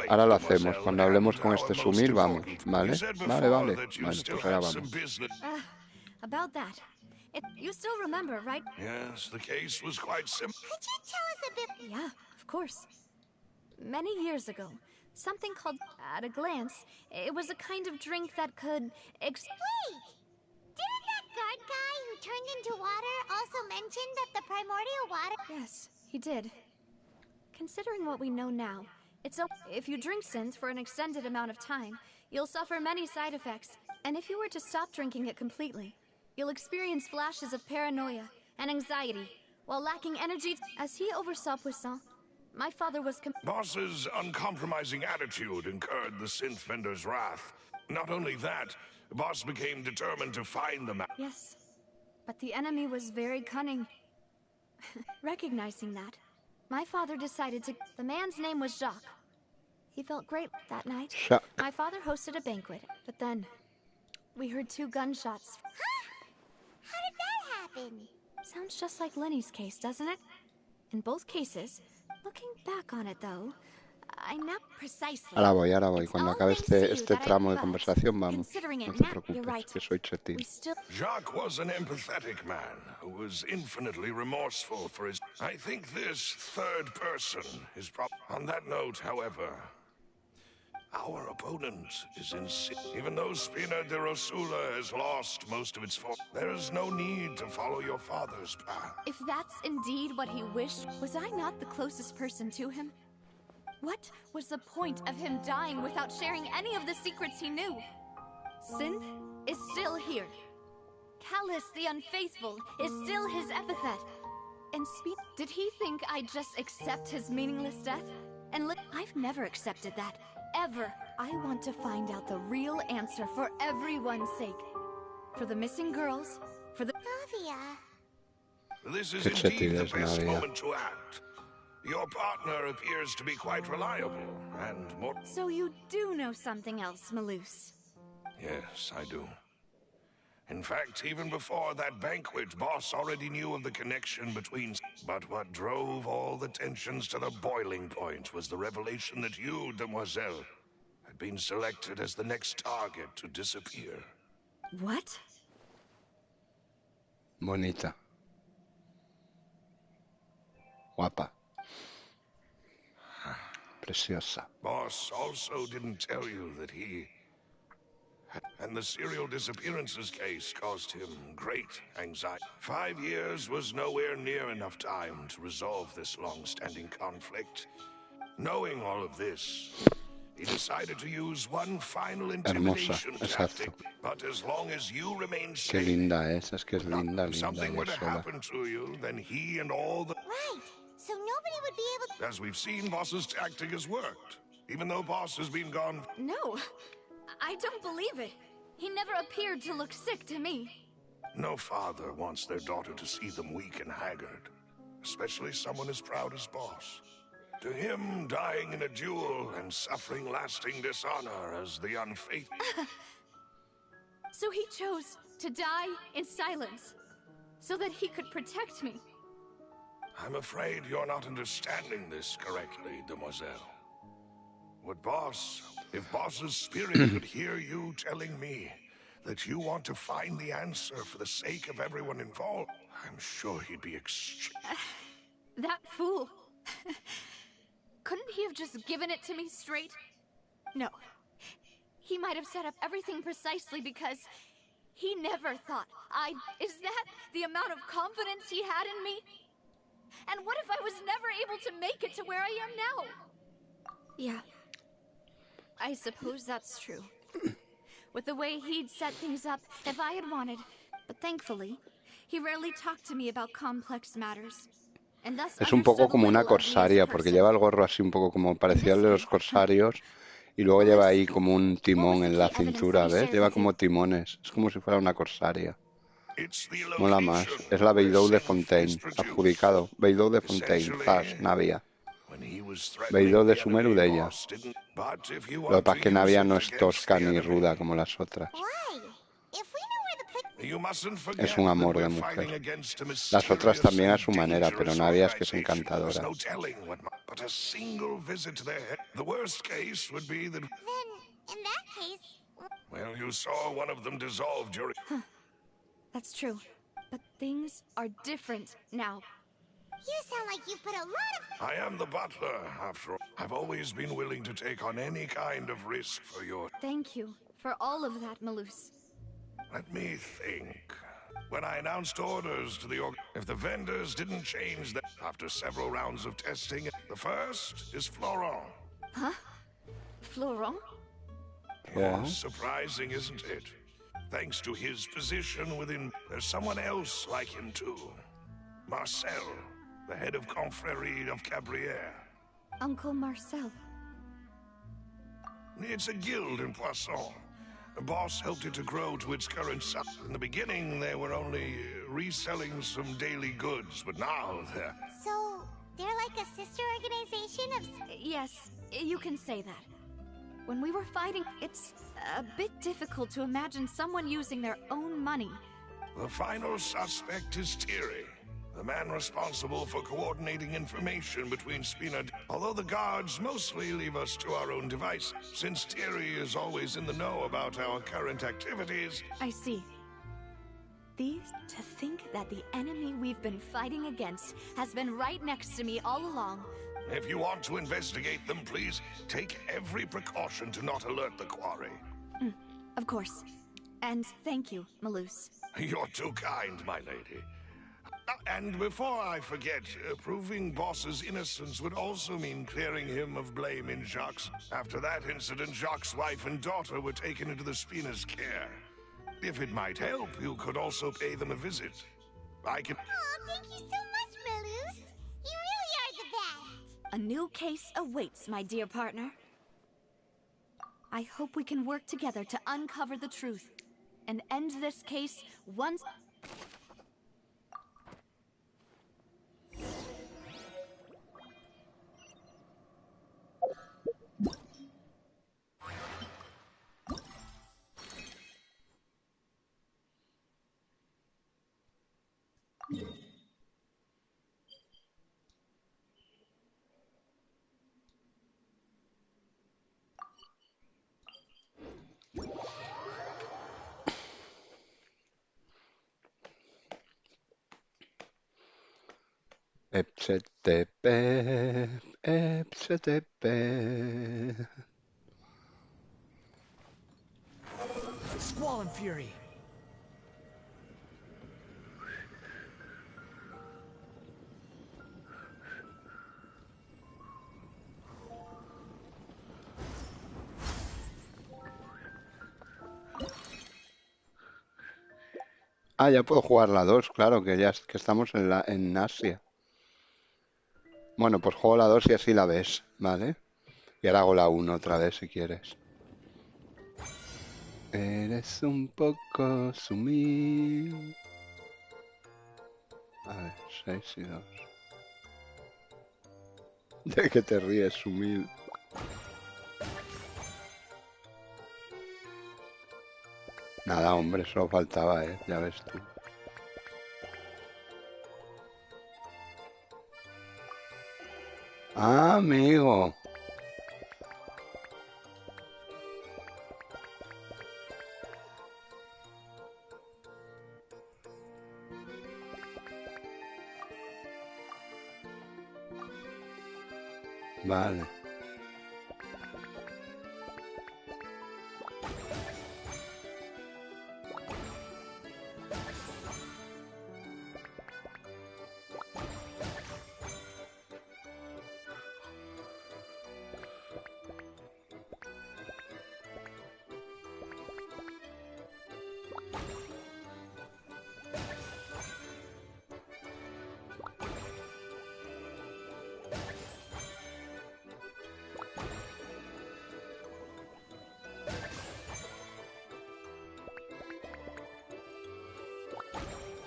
Ahora lo hacemos. Cuando hablemos con este Sumir, vamos. ¿Vale? Vale. Vale, pues ahora vamos. About that. You still remember, right? Yes, the case was quite simple. Could you tell us a bit? Yeah, of course. Many years ago, something called... At a glance, it was a kind of drink that could... Wait! Didn't that guard guy who turned into water also mention that the primordial water... Yes, he did. Considering what we know now, if you drink Synth for an extended amount of time, you'll suffer many side effects. And if you were to stop drinking it completely, you'll experience flashes of paranoia and anxiety, while lacking energy. As he oversaw Poisson, my father was... Boss's uncompromising attitude incurred the synth vendor's wrath. Not only that, Boss became determined to find the man. Yes, but the enemy was very cunning. Recognizing that, my father decided to... The man's name was Jacques. He felt great that night. My father hosted a banquet, but then we heard 2 gunshots. How did that happen? Sounds just like Lenny's case, doesn't it? In both cases, looking back on it though, I know precisely. Ahora voy. Cuando acabe este tramo de conversación, vamos. No te preocupes, que soy chetín. Jacques was an empathetic man who was infinitely remorseful for his... I think this third person is On that note, however, our opponent is in sin. Even though Spina di Rosula has lost most of its force, there is no need to follow your father's path. If that's indeed what he wished, was I not the closest person to him? What was the point of him dying without sharing any of the secrets he knew? Synth is still here. Callus the Unfaithful is still his epithet. And did he think I'd just accept his meaningless death? And I've never accepted that. Ever. I want to find out the real answer for everyone's sake. For the missing girls, for the... Navia. This is indeed the best moment to act. Your partner appears to be quite reliable, and more... So you do know something else, Malus? Yes, I do. In fact, even before that banquet, Boss already knew of the connection between... But what drove all the tensions to the boiling point was the revelation that you, Demoiselle, had been selected as the next target to disappear. What? Bonita. Guapa. Preciosa. Boss also didn't tell you that he... And the serial disappearances case caused him great anxiety. 5 years was nowhere near enough time to resolve this long-standing conflict. Knowing all of this, he decided to use one final intimidation tactic. But as long as you remain safe... Qué linda es que es linda, If something were to ella sola. happen to you, then he and all the... Right. So nobody would be able to... As we've seen, Boss's tactic has worked. Even though Boss has been gone... No, I don't believe it. He never appeared to look sick to me. No father wants their daughter to see them weak and haggard. Especially someone as proud as Boss. To him, dying in a duel and suffering lasting dishonor as the unfaithful... So he chose to die in silence, so that he could protect me. I'm afraid you're not understanding this correctly, Demoiselle. If Boss's spirit could hear you telling me that you want to find the answer for the sake of everyone involved, I'm sure he'd be That fool. Couldn't he have just given it to me straight? No. He might have set up everything precisely because he never thought Is that the amount of confidence he had in me? And what if I was never able to make it to where I am now? Yeah. I suppose that's true. With the way he'd set things up, if I had wanted. But thankfully, he rarely talked to me about complex matters. And thus Es un poco como una corsaria, porque lleva el gorro así un poco como parecía el de los corsarios, y luego lleva ahí como un timón en la cintura, ¿ves? Lleva como timones, es como si fuera una corsaria. Mola más, es la Beidou de Fontaine, adjudicado. Beidou de Fontaine, Zas, Navia. Beidou de Sumeru de ella. Lo que pasa es que Navia no es tosca ni ruda como las otras. Es un amor de mujer. Las otras también a su manera, pero Navia es que es encantadora. Well, you saw one of them dissolved your... That's true. But things are different now. You sound like you put a lot of... I am the butler, after all. I've always been willing to take on any kind of risk for your... Thank you for all of that, Malus. Let me think. When I announced orders to the if the vendors didn't change them after several rounds of testing, the first is Florent. Huh? Florent? Yes, surprising, isn't it? Thanks to his position within... There's someone else like him, too. Marcel, the head of Confrérie of Cabrières. Uncle Marcel. It's a guild in Poisson. The boss helped it to grow to its current size. In the beginning, they were only reselling some daily goods, but now they're... So, they're like a sister organization of... Yes, you can say that. When we were fighting, it's a bit difficult to imagine someone using their own money. The final suspect is Thierry, the man responsible for coordinating information between Spina... Although the guards mostly leave us to our own devices, since Thierry is always in the know about our current activities... I see. To think that the enemy we've been fighting against has been right next to me all along. If you want to investigate them, please take every precaution to not alert the quarry. Of course. And thank you, Malus. You're too kind, my lady. And before I forget, proving Boss's innocence would also mean clearing him of blame in Jacques. After that incident, Jacques' wife and daughter were taken into the Spina's care. If it might help, you could also pay them a visit. I can... Oh, thank you so much, Malus. You really are the best. A new case awaits, my dear partner. I hope we can work together to uncover the truth and end this case once... Epsetepe, epsetepe. Squall and Fury. Ah, ya puedo jugar la 2, claro, que estamos en Asia. Bueno, pues juego la 2 y así la ves, ¿vale? Y ahora hago la 1 otra vez si quieres. Eres un poco sumil. A ver, 6 y 2. ¿De qué te ríes, sumil? Nada, hombre, solo faltaba, ya ves tú. Ah, amigo. Vale.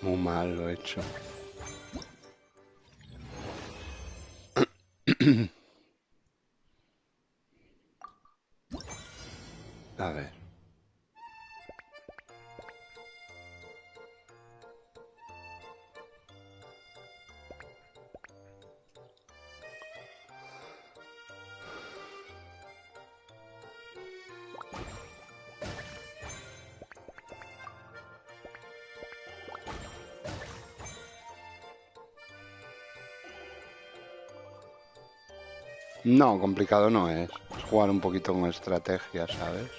Muy mal lo he hecho. A ver. No, complicado no es. Es jugar un poquito con estrategia, ¿sabes?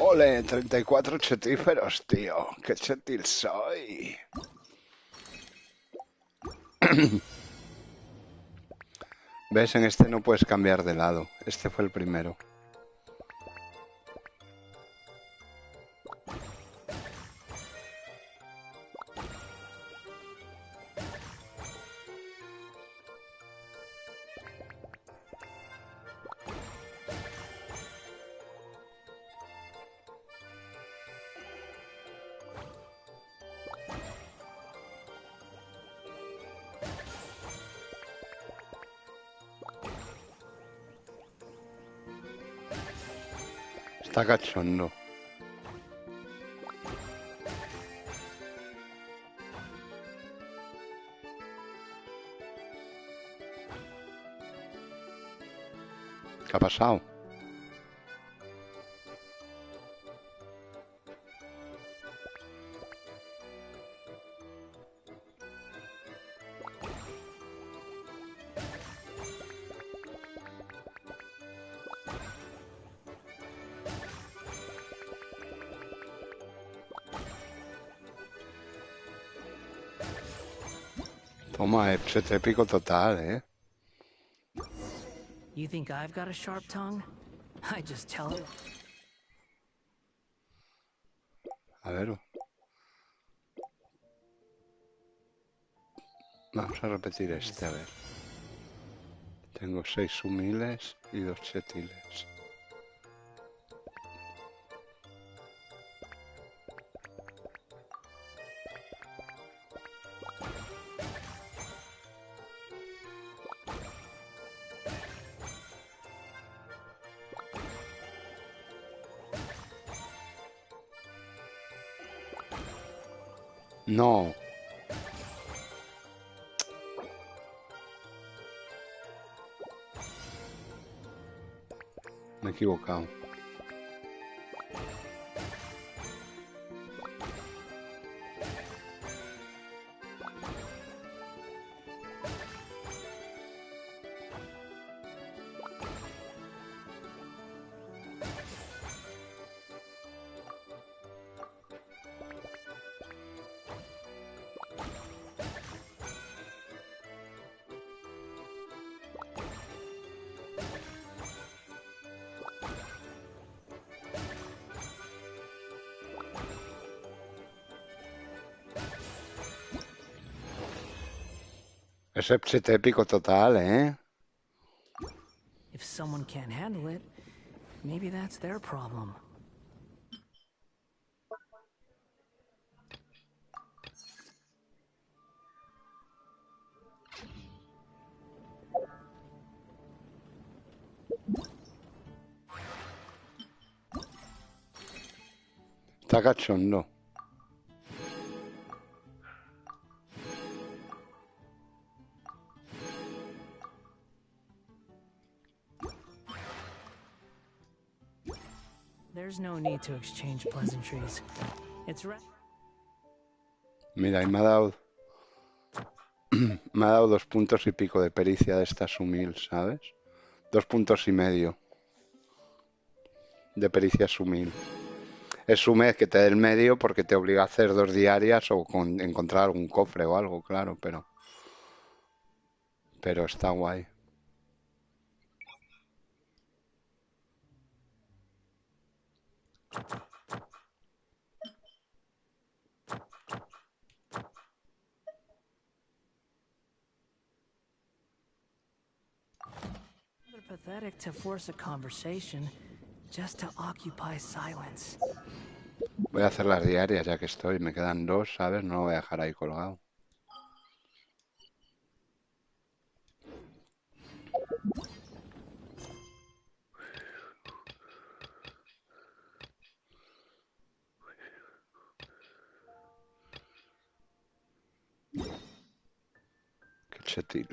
Ole, 34 chetíferos, tío. Qué chetil soy. ¿Ves? En este no puedes cambiar de lado. Este fue el primero. Está cachondo. ¿Qué ha pasado? Toma, se te pico total, ¿eh? You think I've got a sharp tongue? I just tell it. A ver. Vamos a repetir este, a ver. Tengo 6 humiles y 2 chetiles. No. Me he equivocado. Ese upset épico total, ¿eh? If someone can't handle it, maybe that's their problem. Está cachondo. There's no need to exchange pleasantries. It's Mira, y me ha dado... me ha dado 2 puntos y pico de pericia de esta sumil, ¿sabes? 2 puntos y medio de pericia sumil. Es sumez que te dé el medio porque te obliga a hacer 2 diarias o encontrar algún cofre o algo, claro, pero está guay. pathetic to force a conversation just to occupy silence. Voy a hacer las diarias ya que estoy. Me quedan 2, ¿sabes? No lo voy a dejar ahí colgado. Qué chetil.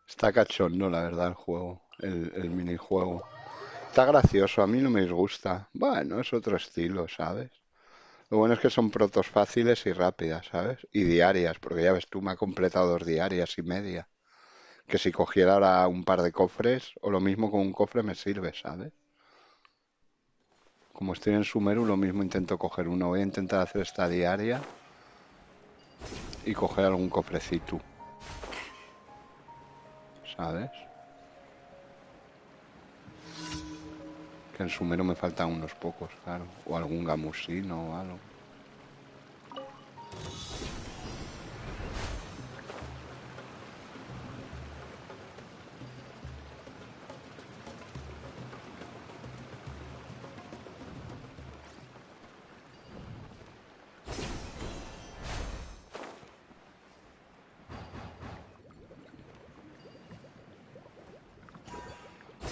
Está cachondo, la verdad, el juego. El minijuego. Está gracioso, a mí no me disgusta. Bueno, es otro estilo, ¿sabes? Lo bueno es que son protos fáciles y rápidas, ¿sabes? Y diarias, porque ya ves tú, me ha completado 2 diarias y media. Que si cogiera ahora un par de cofres, o lo mismo con un cofre me sirve, ¿sabes? Como estoy en Sumeru, lo mismo intento coger uno. Voy a intentar hacer esta diaria y coger algún cofrecito, ¿sabes? Que en Sumeru me faltan unos pocos, claro. O algún gamusino o algo.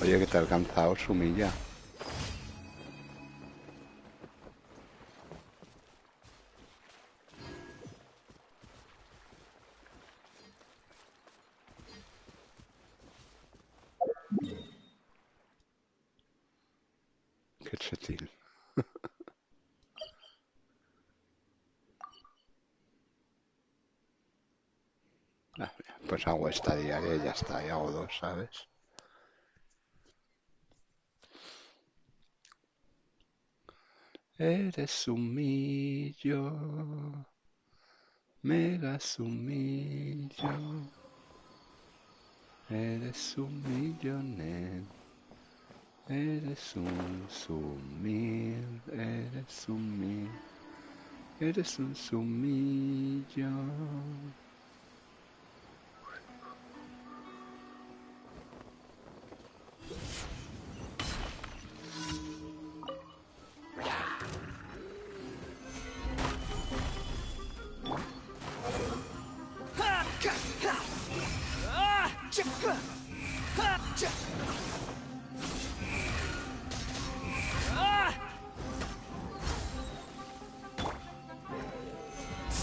Oye, que te ha alcanzado su milla. Qué chetil. Pues hago esta diaria y ya está, y hago 2, ¿sabes? Eres sumillo, mega sumillo. Eres un millonén. Eres un sumil, eres un mil. Eres un sumillo.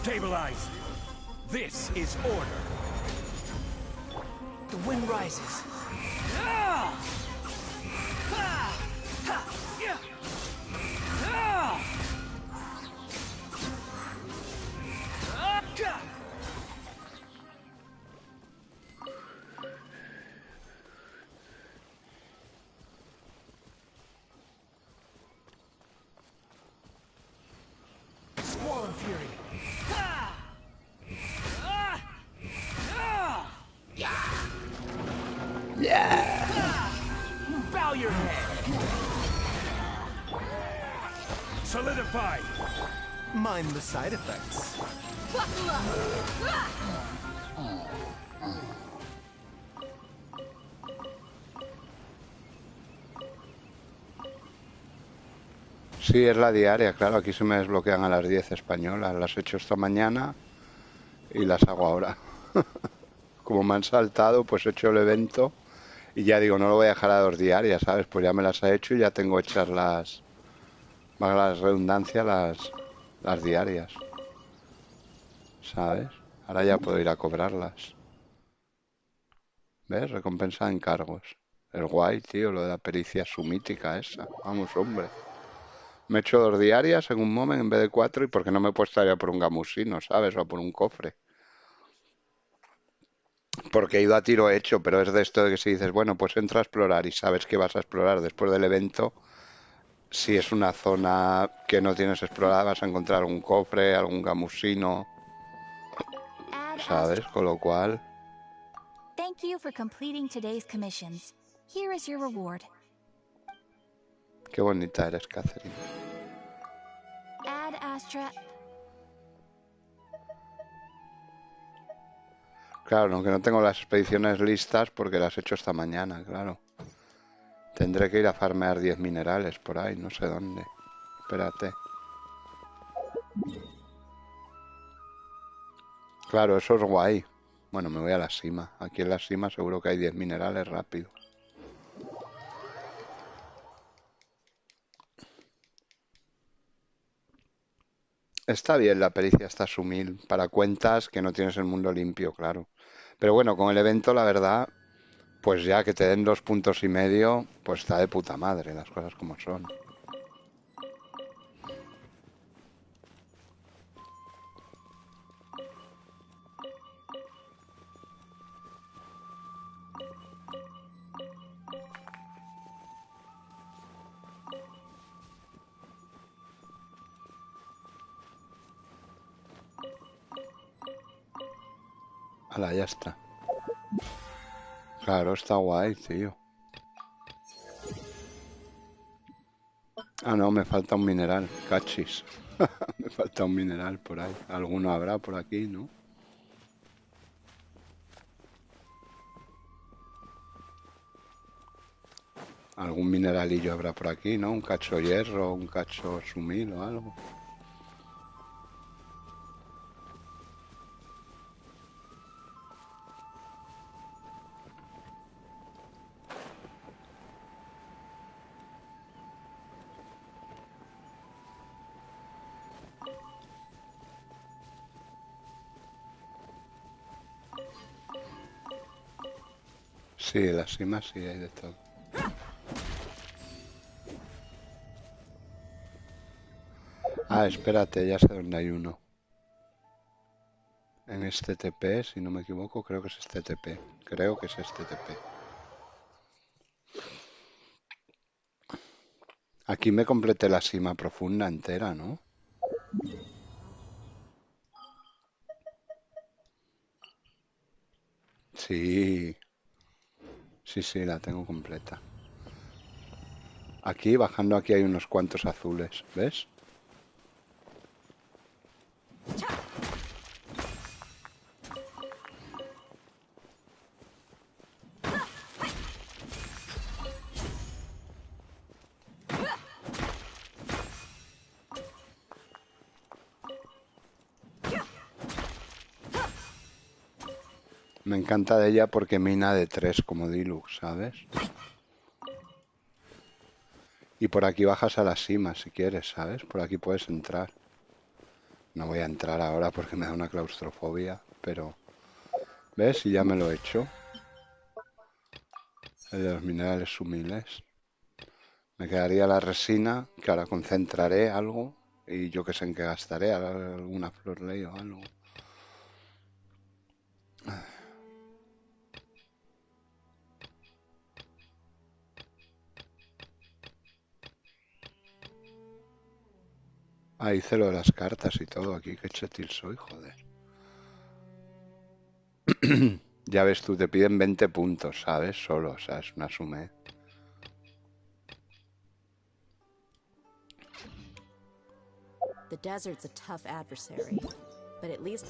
Stabilize. This is order. The wind rises. Squall and Fury. Yeah. Bow your head. Solidify. Mind the side effects. Buckle up. Sí, es la diaria, claro. Aquí se me desbloquean a las 10 españolas. Las he hecho esta mañana y las hago ahora. Como me han saltado, pues he hecho el evento y ya digo, no lo voy a dejar a 2 diarias, ¿sabes? Pues ya me las he hecho y ya tengo hechas las, valga la redundancia, las diarias, ¿sabes? Ahora ya puedo ir a cobrarlas. ¿Ves? Recompensa de encargos. Es guay, tío, lo de la pericia sumítica esa. Vamos, hombre. Me he hecho 2 diarias en un momento en vez de 4 y porque no me he puesto ya por un gamusino, ¿sabes? O por un cofre. Porque he ido a tiro hecho, pero es de esto de que si dices, bueno, pues entra a explorar y sabes que vas a explorar después del evento, si es una zona que no tienes explorada, vas a encontrar un cofre, algún gamusino, ¿sabes? Con lo cual... Thank you for completing today's commissions. Here is your reward. Qué bonita eres, Catherine. Ad Astra. Claro, aunque no tengo las expediciones listas porque las he hecho esta mañana, claro. Tendré que ir a farmear 10 minerales por ahí, no sé dónde. Espérate. Claro, eso es guay. Bueno, me voy a la cima. Aquí en la cima seguro que hay 10 minerales rápido. Está bien la pericia esta sumil para cuentas que no tienes el mundo limpio, claro. Pero bueno, con el evento, la verdad, pues ya que te den 2,5 puntos, pues está de puta madre, las cosas como son. Hala, ya está. Claro, está guay, tío. Ah, no, me falta un mineral, cachis. Me falta un mineral por ahí. Alguno habrá por aquí, ¿no? Algún mineralillo habrá por aquí, ¿no? Un cacho hierro, un cacho sumil o algo. Sí, en la cima sí hay de todo. Ah, espérate, ya sé dónde hay uno. En este TP, si no me equivoco, creo que es este TP. Creo que es este TP. Aquí me completé la cima profunda entera, ¿no? Sí. Sí, sí, la tengo completa. Aquí, bajando aquí hay unos cuantos azules, ¿ves? Me encanta de ella porque mina de 3 como Deluxe, ¿sabes? Y por aquí bajas a la cima si quieres, ¿sabes? Por aquí puedes entrar. No voy a entrar ahora porque me da una claustrofobia, pero... ¿Ves? Y ya me lo he hecho. El de los minerales humiles. Me quedaría la resina, que ahora concentraré algo. Y yo que sé en qué gastaré, alguna flor ley o algo. Ah, hice lo de las cartas y todo aquí. Qué chetil soy, joder. Ya ves tú, te piden 20 puntos, ¿sabes? Solo, o sea, es una sumé. The desert's a tough adversary, but at least...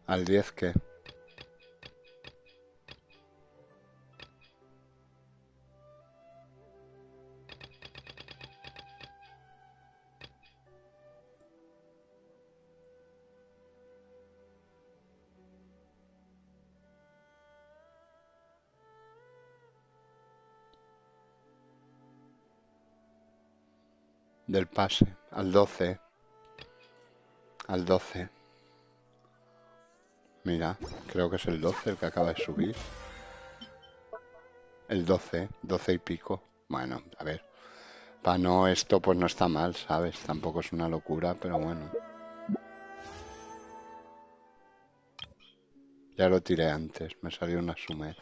¿Al 10 qué? Del pase, al 12. Al 12. Mira, creo que es el 12 el que acaba de subir. El 12, 12 y pico. Bueno, a ver. Para no esto, pues no está mal, ¿sabes? Tampoco es una locura, pero bueno. Ya lo tiré antes, me salió una sumez.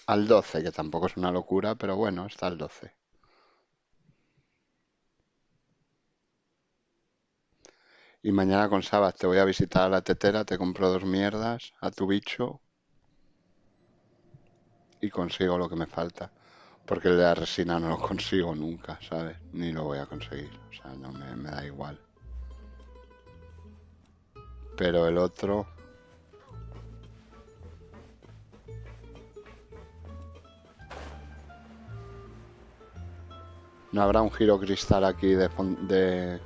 Al 12, que tampoco es una locura, pero bueno, está al 12. Y mañana con Sabas te voy a visitar a la tetera, te compro 2 mierdas a tu bicho y consigo lo que me falta. Porque el de la resina no lo consigo nunca, ¿sabes? Ni lo voy a conseguir, o sea, no me da igual. Pero el otro... No habrá un giro cristal aquí de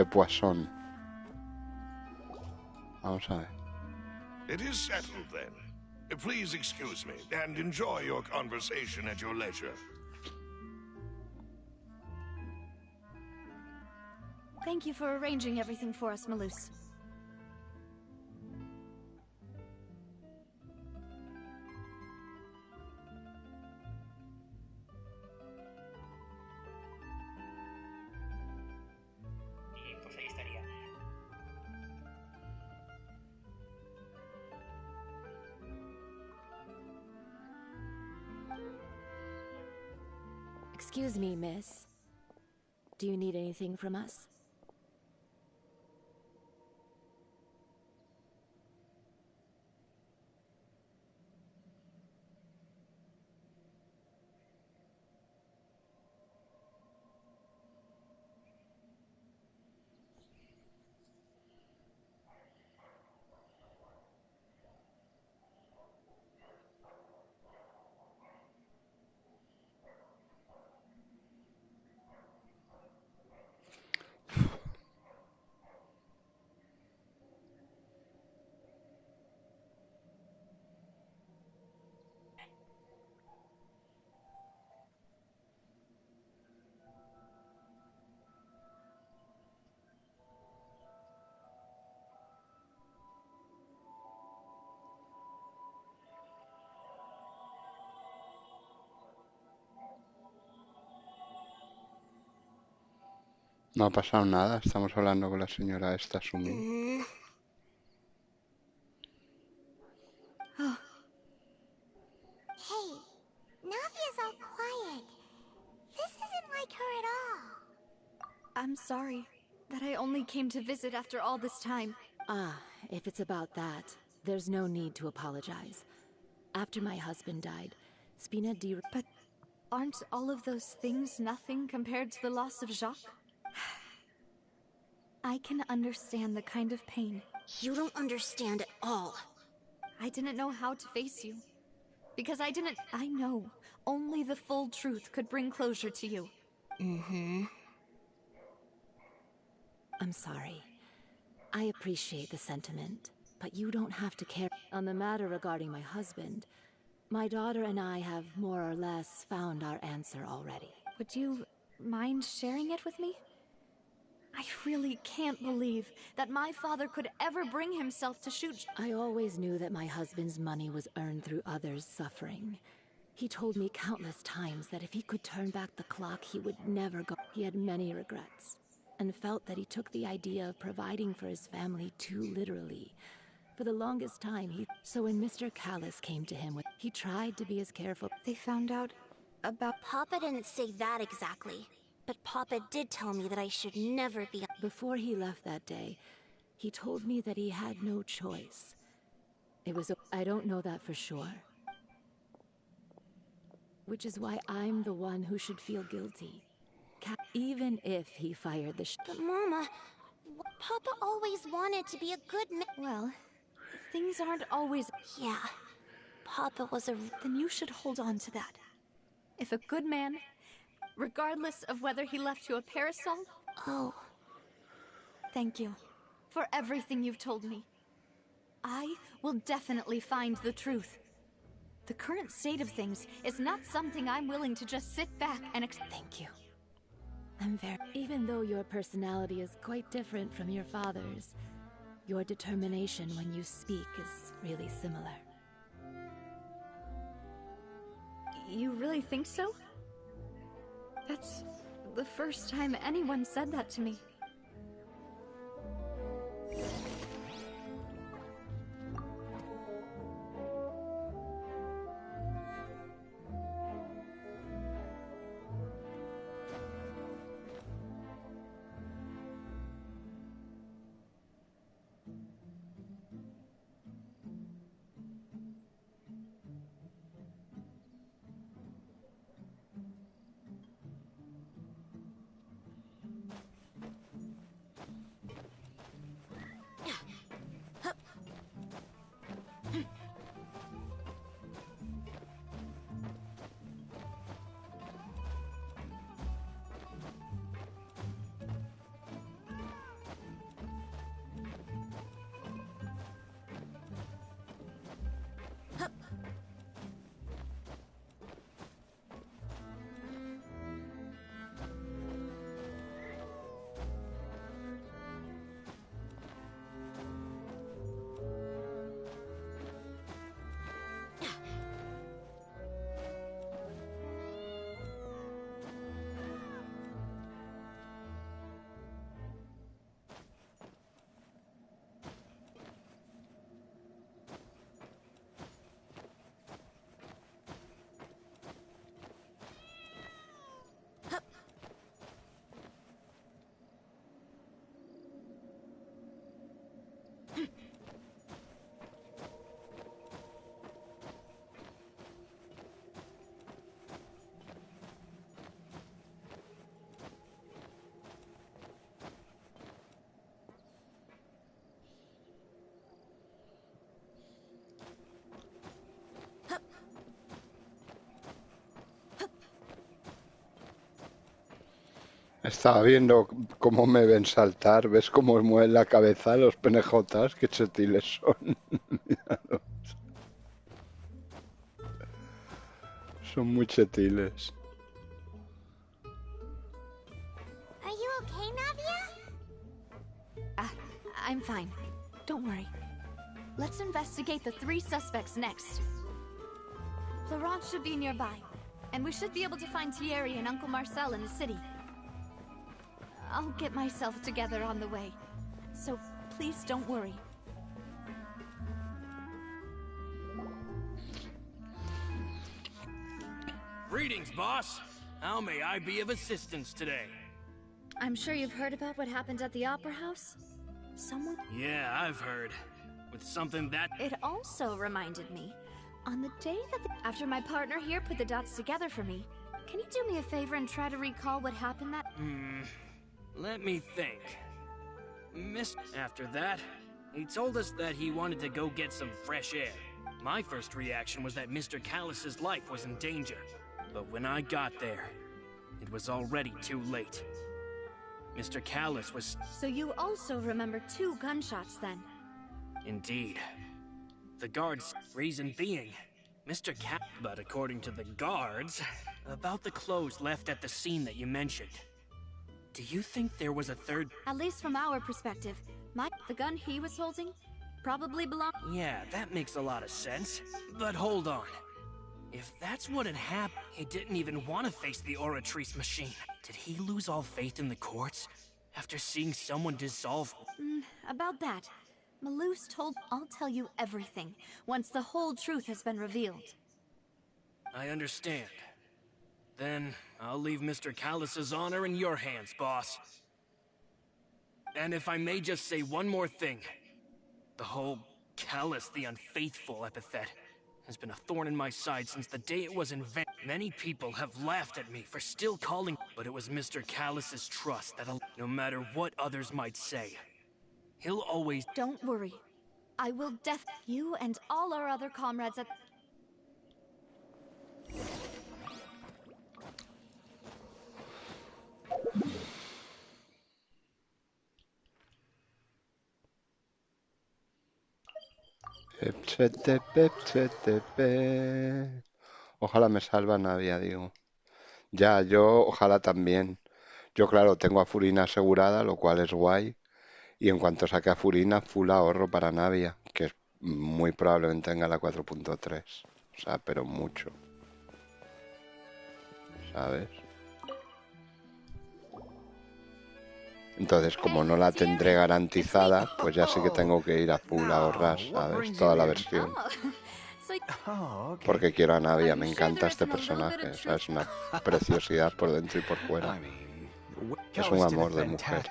Poisson. Vamos a ver. It is settled then. Please excuse me and enjoy your conversation at your leisure. Thank you for arranging everything for us, Malus. Y pues ahí estaría. Excuse me, miss. Do you need anything from us? No ha pasado nada, estamos hablando con la señora esta Sumi. Hey, Navia's all quiet. This isn't like her at all. I'm sorry that I only came to visit after all this time. Ah, if it's about that, there's no need to apologize. After my husband died, Spina di... But aren't all of those things nothing compared to the loss of Jacques? I can understand the kind of pain. You don't understand at all. I didn't know how to face you. Because I know only the full truth could bring closure to you. Mm-hmm. I'm sorry. I appreciate the sentiment, but you don't have to care. On the matter regarding my husband, my daughter and I have more or less found our answer already. Would you mind sharing it with me? I really can't believe that my father could ever bring himself to shoot. I always knew that my husband's money was earned through others' suffering. He told me countless times that if he could turn back the clock, he would never go. He had many regrets, and felt that he took the idea of providing for his family too literally. For the longest time, So when Mr. Callus came to him, he tried to be as careful. They found out about... Papa didn't say that exactly. But Papa did tell me that I should never be... Before he left that day, he told me that he had no choice. I don't know that for sure. Which is why I'm the one who should feel guilty. Even if he fired the But Mama, Papa always wanted to be a good man. Well, things aren't always... Yeah, Papa was a... Then you should hold on to that. If a good man, regardless of whether he left you a parasol... Oh. Thank you for everything you've told me. I will definitely find the truth. The current state of things is not something I'm willing to just sit back and Thank you. Even though your personality is quite different from your father's, your determination when you speak is really similar. You really think so? That's the first time anyone said that to me. Estaba viendo cómo me ven saltar. ¿Ves cómo mueven la cabeza los penejotas? Qué chetiles son. Míralos. Son muy chetiles. Are you okay, Navia? I'm fine. Don't worry. Let's investigate the 3 suspects next. Florent should be nearby, and we should be able to find Thierry and Uncle Marcel in the city. I'll get myself together on the way, so please don't worry. Greetings, boss. How may I be of assistance today? I'm sure you've heard about what happened at the Opera House? Someone... Yeah, I've heard. With something that... It also reminded me, on the day that after my partner here put the dots together for me, can you do me a favor and try to recall what happened that... Let me think. After that, he told us that he wanted to go get some fresh air. My first reaction was that Mr. Callus's life was in danger. But when I got there, it was already too late. Mr. Callus was... So you also remember 2 gunshots then? Indeed. The guards' reason being, Mr. But according to the guards, about the clothes left at the scene that you mentioned. Do you think there was a third... At least from our perspective, the gun he was holding probably belonged... Yeah, that makes a lot of sense. But hold on. If that's what had happened, he didn't even want to face the Oratrice machine. Did he lose all faith in the courts after seeing someone dissolve? About that, Malus told... I'll tell you everything once the whole truth has been revealed. I understand. Then I'll leave Mr. Callus's honor in your hands, boss. And if I may just say one more thing. The whole Callus the Unfaithful epithet has been a thorn in my side since the day it was invented. Many people have laughed at me for still calling, but it was Mr. Callus's trust that no matter what others might say, he'll always... Don't worry. I will you and all our other comrades at... Ojalá me salva Navia, digo. Ya, yo ojalá también. Yo, claro, tengo a Furina asegurada, lo cual es guay. Y en cuanto saque a Furina, full ahorro para Navia, que muy probablemente tenga la 4.3. O sea, pero mucho. ¿Sabes? Entonces, como no la tendré garantizada, pues ya sí que tengo que ir a full a ahorrar, ¿sabes? Toda la versión. Porque quiero a Navia, me encanta este personaje, ¿sabes? Es una preciosidad por dentro y por fuera. Es un amor de mujer.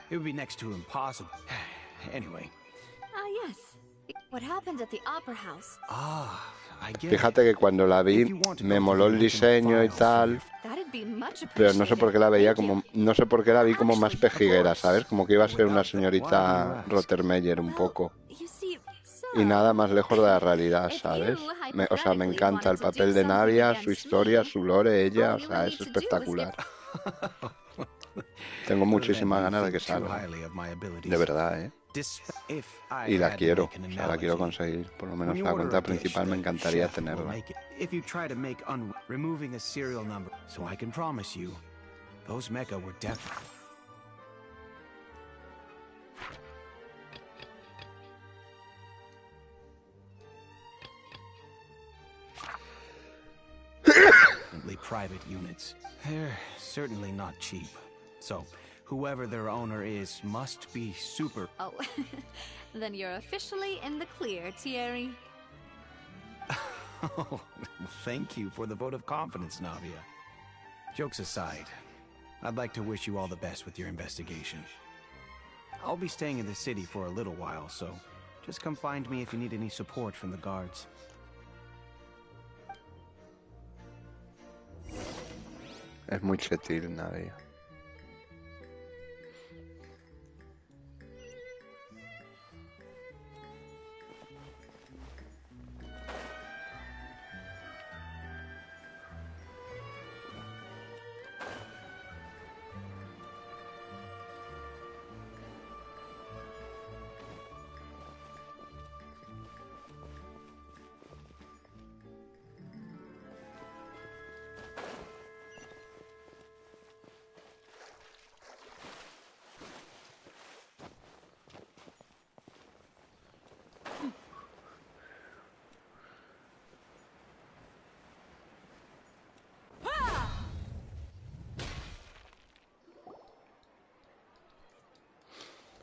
Fíjate que cuando la vi me moló el diseño y tal, pero no sé por qué la veía como, no sé por qué la vi como más pejiguera, ¿sabes? Como que iba a ser una señorita Rottermeyer un poco. Y nada más lejos de la realidad, ¿sabes? O sea, me encanta el papel de Navia, su historia, su lore, ella, o sea, es espectacular. Tengo muchísimas ganas de que salga. De verdad, ¿eh? Y la quiero, o sea, la quiero conseguir. Por lo menos la cuenta principal me encantaría tenerla. Private units. They're certainly not cheap. So, whoever their owner is must be super... Oh, then you're officially in the clear, Thierry. Oh, thank you for the vote of confidence, Navia. Jokes aside, I'd like to wish you all the best with your investigation. I'll be staying in the city for a little while, so just come find me if you need any support from the guards. Es muy chetil, Navia.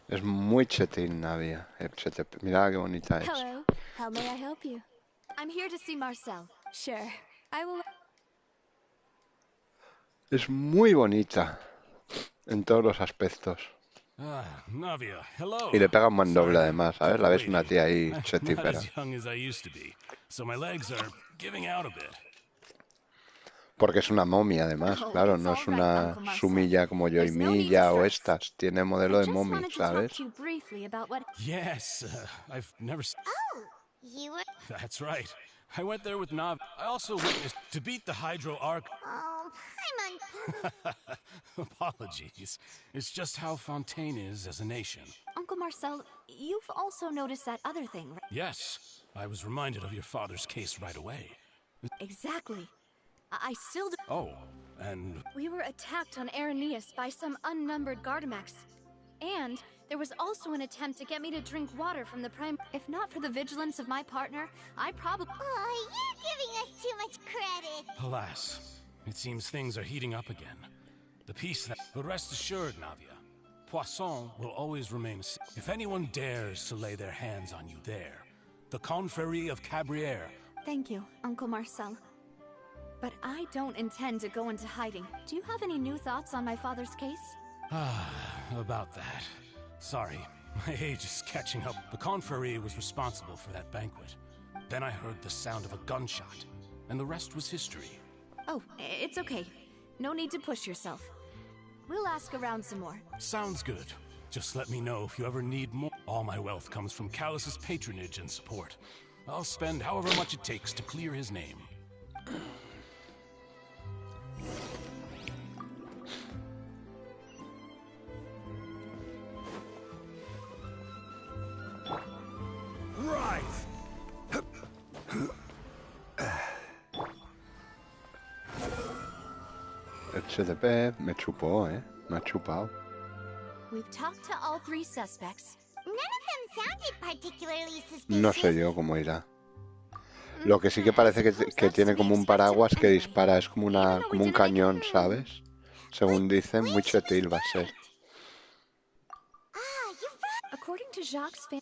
Es muy chetín, Navia. Mira qué bonita es. Hello. How may I help you? I'm here to see Marcel. Sure. I will... Es muy bonita en todos los aspectos. Navia, hello. Y le pega un mandoble además, ¿sabes? La ves una tía ahí chetípera. So my legs are giving out a bit. Porque es una momia, además, claro, no es una sumilla como yo y Milla o estas. Tiene modelo de momia, ¿sabes? Yes, I've never... Oh, you were... That's right. I went there with Nav. I also witnessed to beat the Hydro Arc. Oh, I'm Apologies. It's just how Fontaine is as a nation. Uncle Marcel, you've also noticed that other thing, right? Yes, I was reminded of your father's case right away. Exactly. I still do. Oh, and... We were attacked on Araneus by some unnumbered Gardamex. And there was also an attempt to get me to drink water from the prime. If not for the vigilance of my partner, I probably... Oh, you're giving us too much credit. Alas, it seems things are heating up again. The peace that... But rest assured, Navia, Poisson will always remain... If anyone dares to lay their hands on you there, the Confrérie of Cabrières... Thank you, Uncle Marcel. But I don't intend to go into hiding. Do you have any new thoughts on my father's case? About that. Sorry, my age is catching up. The Confrérie was responsible for that banquet. Then I heard the sound of a gunshot, and the rest was history. Oh, it's okay. No need to push yourself. We'll ask around some more. Sounds good. Just let me know if you ever need more. All my wealth comes from Callus's patronage and support. I'll spend however much it takes to clear his name. Right. Eche de pez, me chupó, me ha chupado. We've talked to all three suspects. None of them sounded particularly suspicious. No sé yo cómo irá. Lo que sí que parece que tiene como un paraguas que dispara, es como un cañón, ¿sabes? Según dicen, muy chetil va a ser. According to Jacques'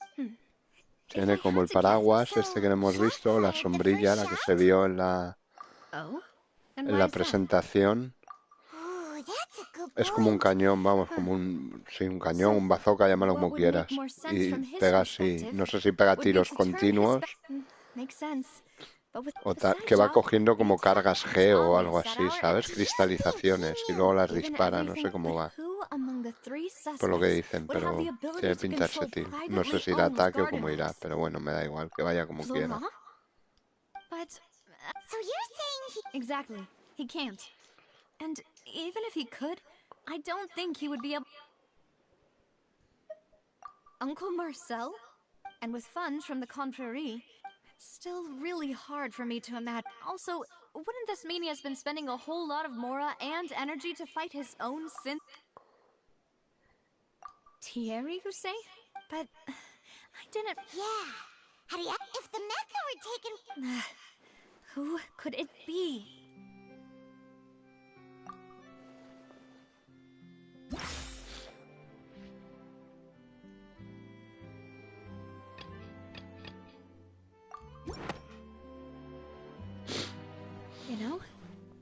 Tiene como el paraguas este que hemos visto, la sombrilla, la que se vio en la presentación. Es como un cañón, vamos, como un cañón, un bazooka, llámalo como quieras. Y pega así, no sé si pega tiros continuos o que va cogiendo como cargas G o algo así, ¿sabes? Cristalizaciones y luego las dispara, no sé cómo va. Por lo que dicen, pero tiene pinta chetil. No sé si irá ataque o cómo irá, pero bueno, me da igual, que vaya como quiera. So you're saying Exactly. He can't. And even if he could, I don't think he would be able... Uncle Marcel? And with funds from the Confrérie? Still really hard for me to imagine. Also, wouldn't this mean he has been spending a whole lot of mora and energy to fight his own sin? Thierry, you say? But I didn't... Yeah. If the mecha were taken... Who could it be? You know,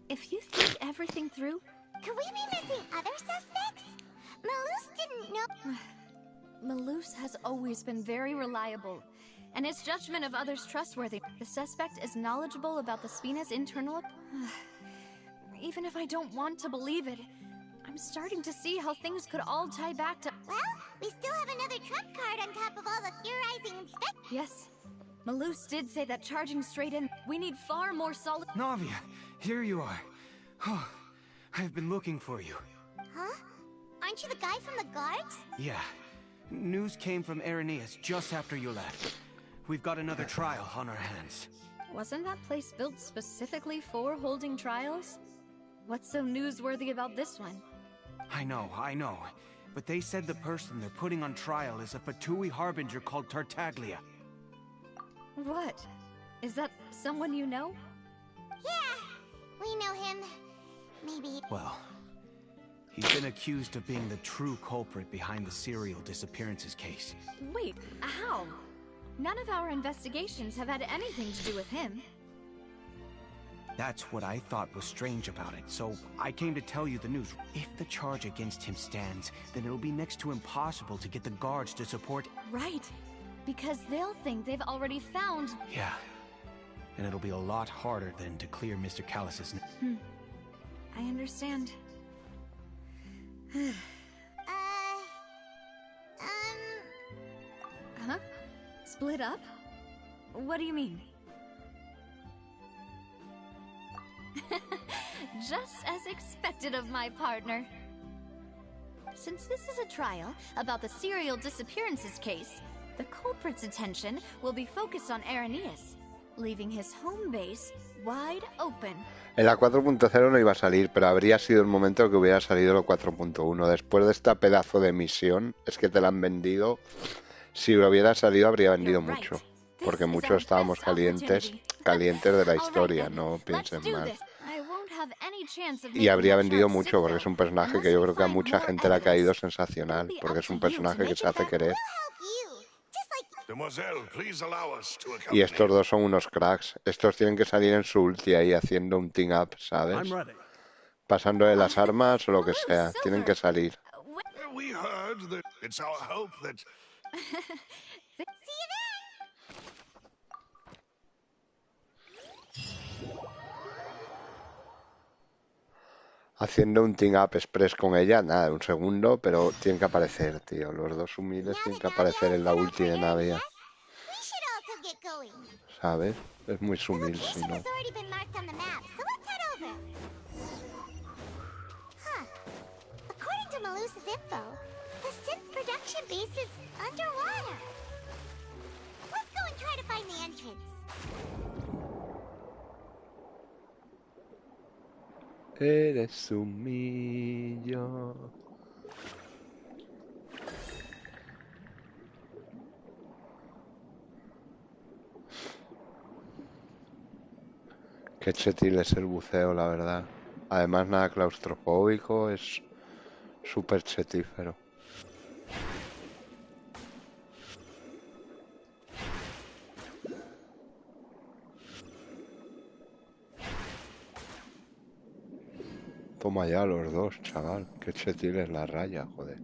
if you think everything through... Could we be missing other suspects? Malus didn't know... Malus has always been very reliable, and his judgment of others trustworthy. The suspect is knowledgeable about the Spina's internal... Even if I don't want to believe it, I'm starting to see how things could all tie back to... Well, we still have another trump card on top of all the theorizing and spec... Yes. Malus did say that charging straight in, we need far more solid... Navia, here you are. Oh, I've been looking for you. Huh? Aren't you the guy from the guards? Yeah. News came from Araneus just after you left. We've got another trial on our hands. Wasn't that place built specifically for holding trials? What's so newsworthy about this one? I know. But they said the person they're putting on trial is a Fatui harbinger called Tartaglia. What? Is that someone you know? Yeah, we know him. Maybe... Well, he's been accused of being the true culprit behind the serial disappearances case. Wait, how? None of our investigations have had anything to do with him. That's what I thought was strange about it, so I came to tell you the news. If the charge against him stands, then it'll be next to impossible to get the guards to support... Right, because they'll think they've already found... Yeah, and it'll be a lot harder than to clear Mr. Callus's... I understand. Huh? Split up? What do you mean? Just as expected of my partner. Since this is a trial about the serial disappearances case, the culprit's attention will be focused on Arrhenius, leaving his home base wide open. En la 4.0 no iba a salir, pero habría sido el momento que hubiera salido la 4.1. Después de esta pedazo de misión, es que te la han vendido. Si hubiera salido, habría vendido mucho. Porque muchos estábamos calientes de la historia, no piensen mal. Y habría vendido mucho, porque es un personaje que yo creo que a mucha gente le ha caído sensacional. Porque es un personaje que se hace querer. Y estos dos son unos cracks. Estos tienen que salir en su ulti ahí haciendo un team up, ¿sabes? Pasando de las armas o lo que sea. Tienen que salir. Haciendo un team up express con ella, nada, un segundo, pero tienen que aparecer, tío. Los dos humildes tienen que aparecer en la ulti de Navia. ¿Sabes? Es muy sumil, si no. Eres humillo. Qué chetil es el buceo, la verdad. Además, nada claustrofóbico, es súper chetífero. Toma ya los dos, chaval. Qué chetil es la raya, joder.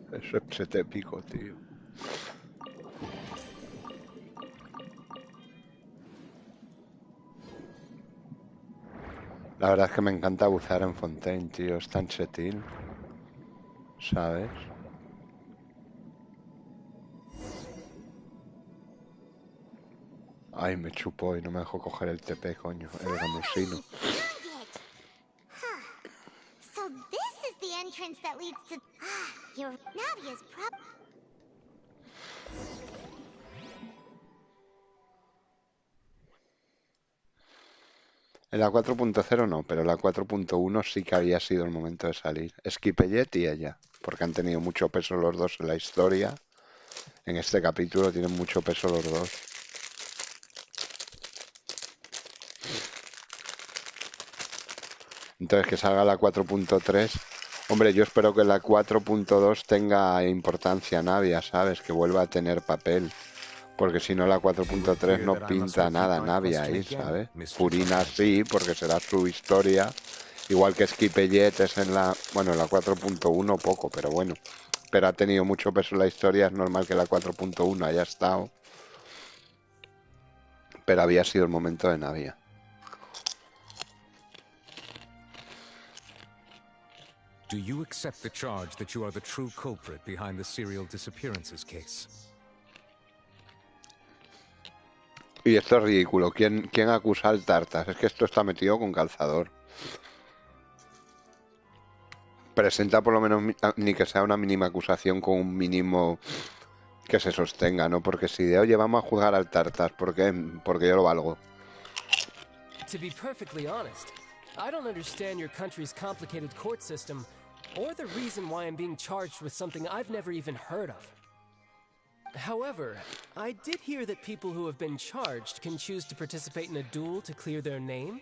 Eso es chete épico, tío. La verdad es que me encanta bucear en Fontaine, tío. Es tan chetil. ¿Sabes? Ay, me chupó y no me dejó coger el TP, coño. El gamusino. So this is the entrance that leads to your Navia's En la 4.0 no, pero en la 4.1 sí que había sido el momento de salir. Skipellet y ella, porque han tenido mucho peso los dos en la historia. En este capítulo tienen mucho peso los dos. Entonces que salga la 4.3. Hombre, yo espero que la 4.2 tenga importancia Navia, ¿sabes? Que vuelva a tener papel. Porque si no la 4.3 no pinta nada Navia ahí, ¿sabes? Furina sí, porque será su historia. Igual que Skipellet es en la... Bueno, en la 4.1 poco, pero bueno. Pero ha tenido mucho peso en la historia, es normal que la 4.1 haya estado. Pero había sido el momento de Navia. Do you accept the charge that you are the true culprit behind the serial disappearances case? Y esto es ridículo. ¿Quién acusa al Tartas? Es que esto está metido con calzador. Presenta por lo menos ni que sea una mínima acusación con un mínimo que se sostenga, ¿no? Porque si de oye, vamos a juzgar al Tartas, ¿por qué? Porque yo lo valgo. To be perfectly honest, I don't understand your country's complicated court system or the reason why I'm being charged with something I've never even heard of. However, I did hear that people who have been charged can choose to participate in a duel to clear their name.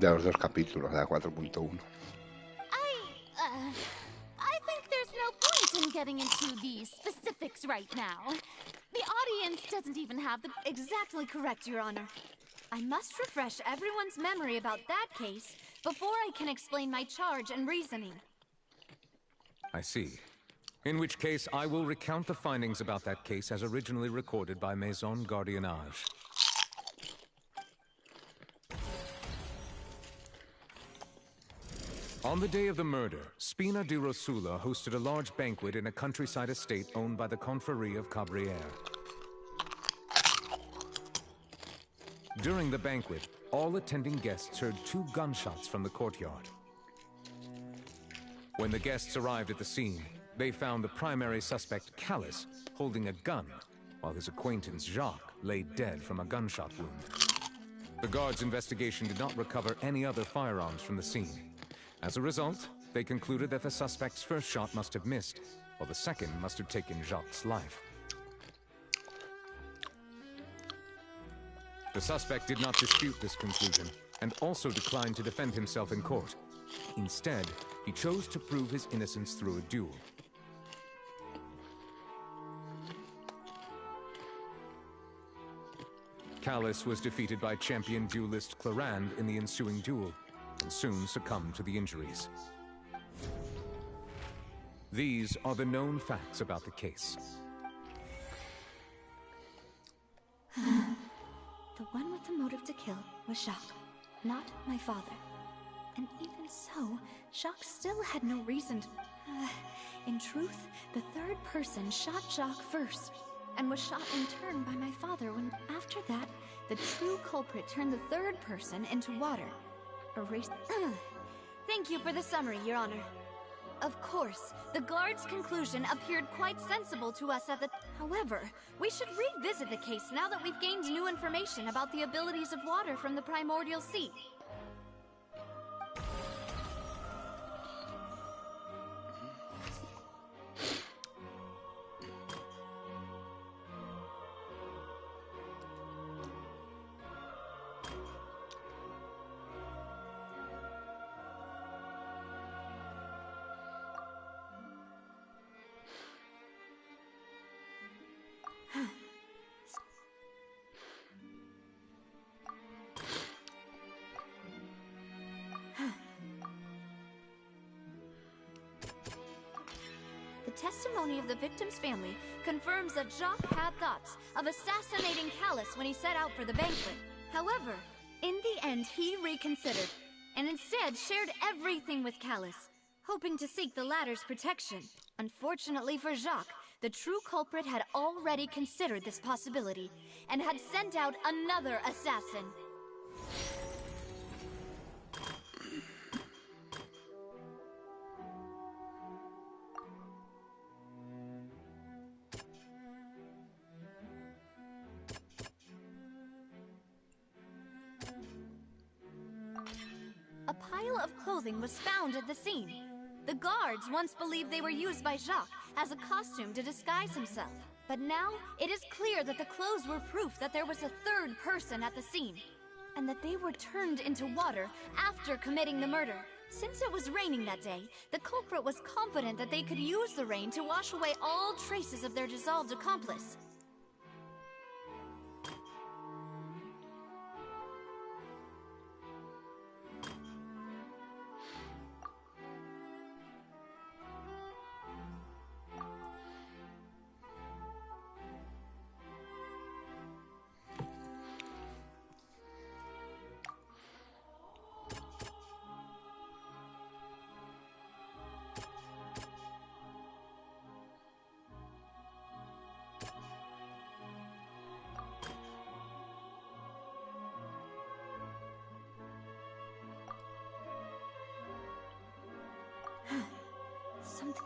de los dos capítulos de la 4.1. I think there's no point in getting into the specifics right now. The audience doesn't even have the... Exactly correct, Your Honor. I must refresh everyone's memory about that case before I can explain my charge and reasoning. I see. In which case, I will recount the findings about that case as originally recorded by Maison Gardiennage. On the day of the murder, Spina di Rosula hosted a large banquet in a countryside estate owned by the Confrérie of Cabrières. During the banquet, all attending guests heard 2 gunshots from the courtyard. When the guests arrived at the scene, they found the primary suspect, Callus, holding a gun, while his acquaintance, Jacques, lay dead from a gunshot wound. The guards' investigation did not recover any other firearms from the scene. As a result, they concluded that the suspect's first shot must have missed, while the second must have taken Jacques' life. The suspect did not dispute this conclusion, and also declined to defend himself in court. Instead, he chose to prove his innocence through a duel. Callus was defeated by champion duelist Clarande in the ensuing duel, and soon succumbed to the injuries. These are the known facts about the case. The one with the motive to kill was Jacques, not my father. And even so, Jacques still had no reason to... in truth, the third person shot Jacques first, and was shot in turn by my father when, after that, the true culprit turned the third person into water. Erased... Thank you for the summary, Your Honor. Of course, the guard's conclusion appeared quite sensible to us at the... However, we should revisit the case now that we've gained new information about the abilities of water from the primordial sea. The testimony of the victim's family confirms that Jacques had thoughts of assassinating Callus when he set out for the banquet. However, in the end, he reconsidered, and instead shared everything with Callus, hoping to seek the latter's protection. Unfortunately for Jacques, the true culprit had already considered this possibility, and had sent out another assassin. A pile of clothing was found at the scene. The guards once believed they were used by Jacques as a costume to disguise himself. But now, it is clear that the clothes were proof that there was a third person at the scene, and that they were turned into water after committing the murder. Since it was raining that day, the culprit was confident that they could use the rain to wash away all traces of their dissolved accomplice. Something...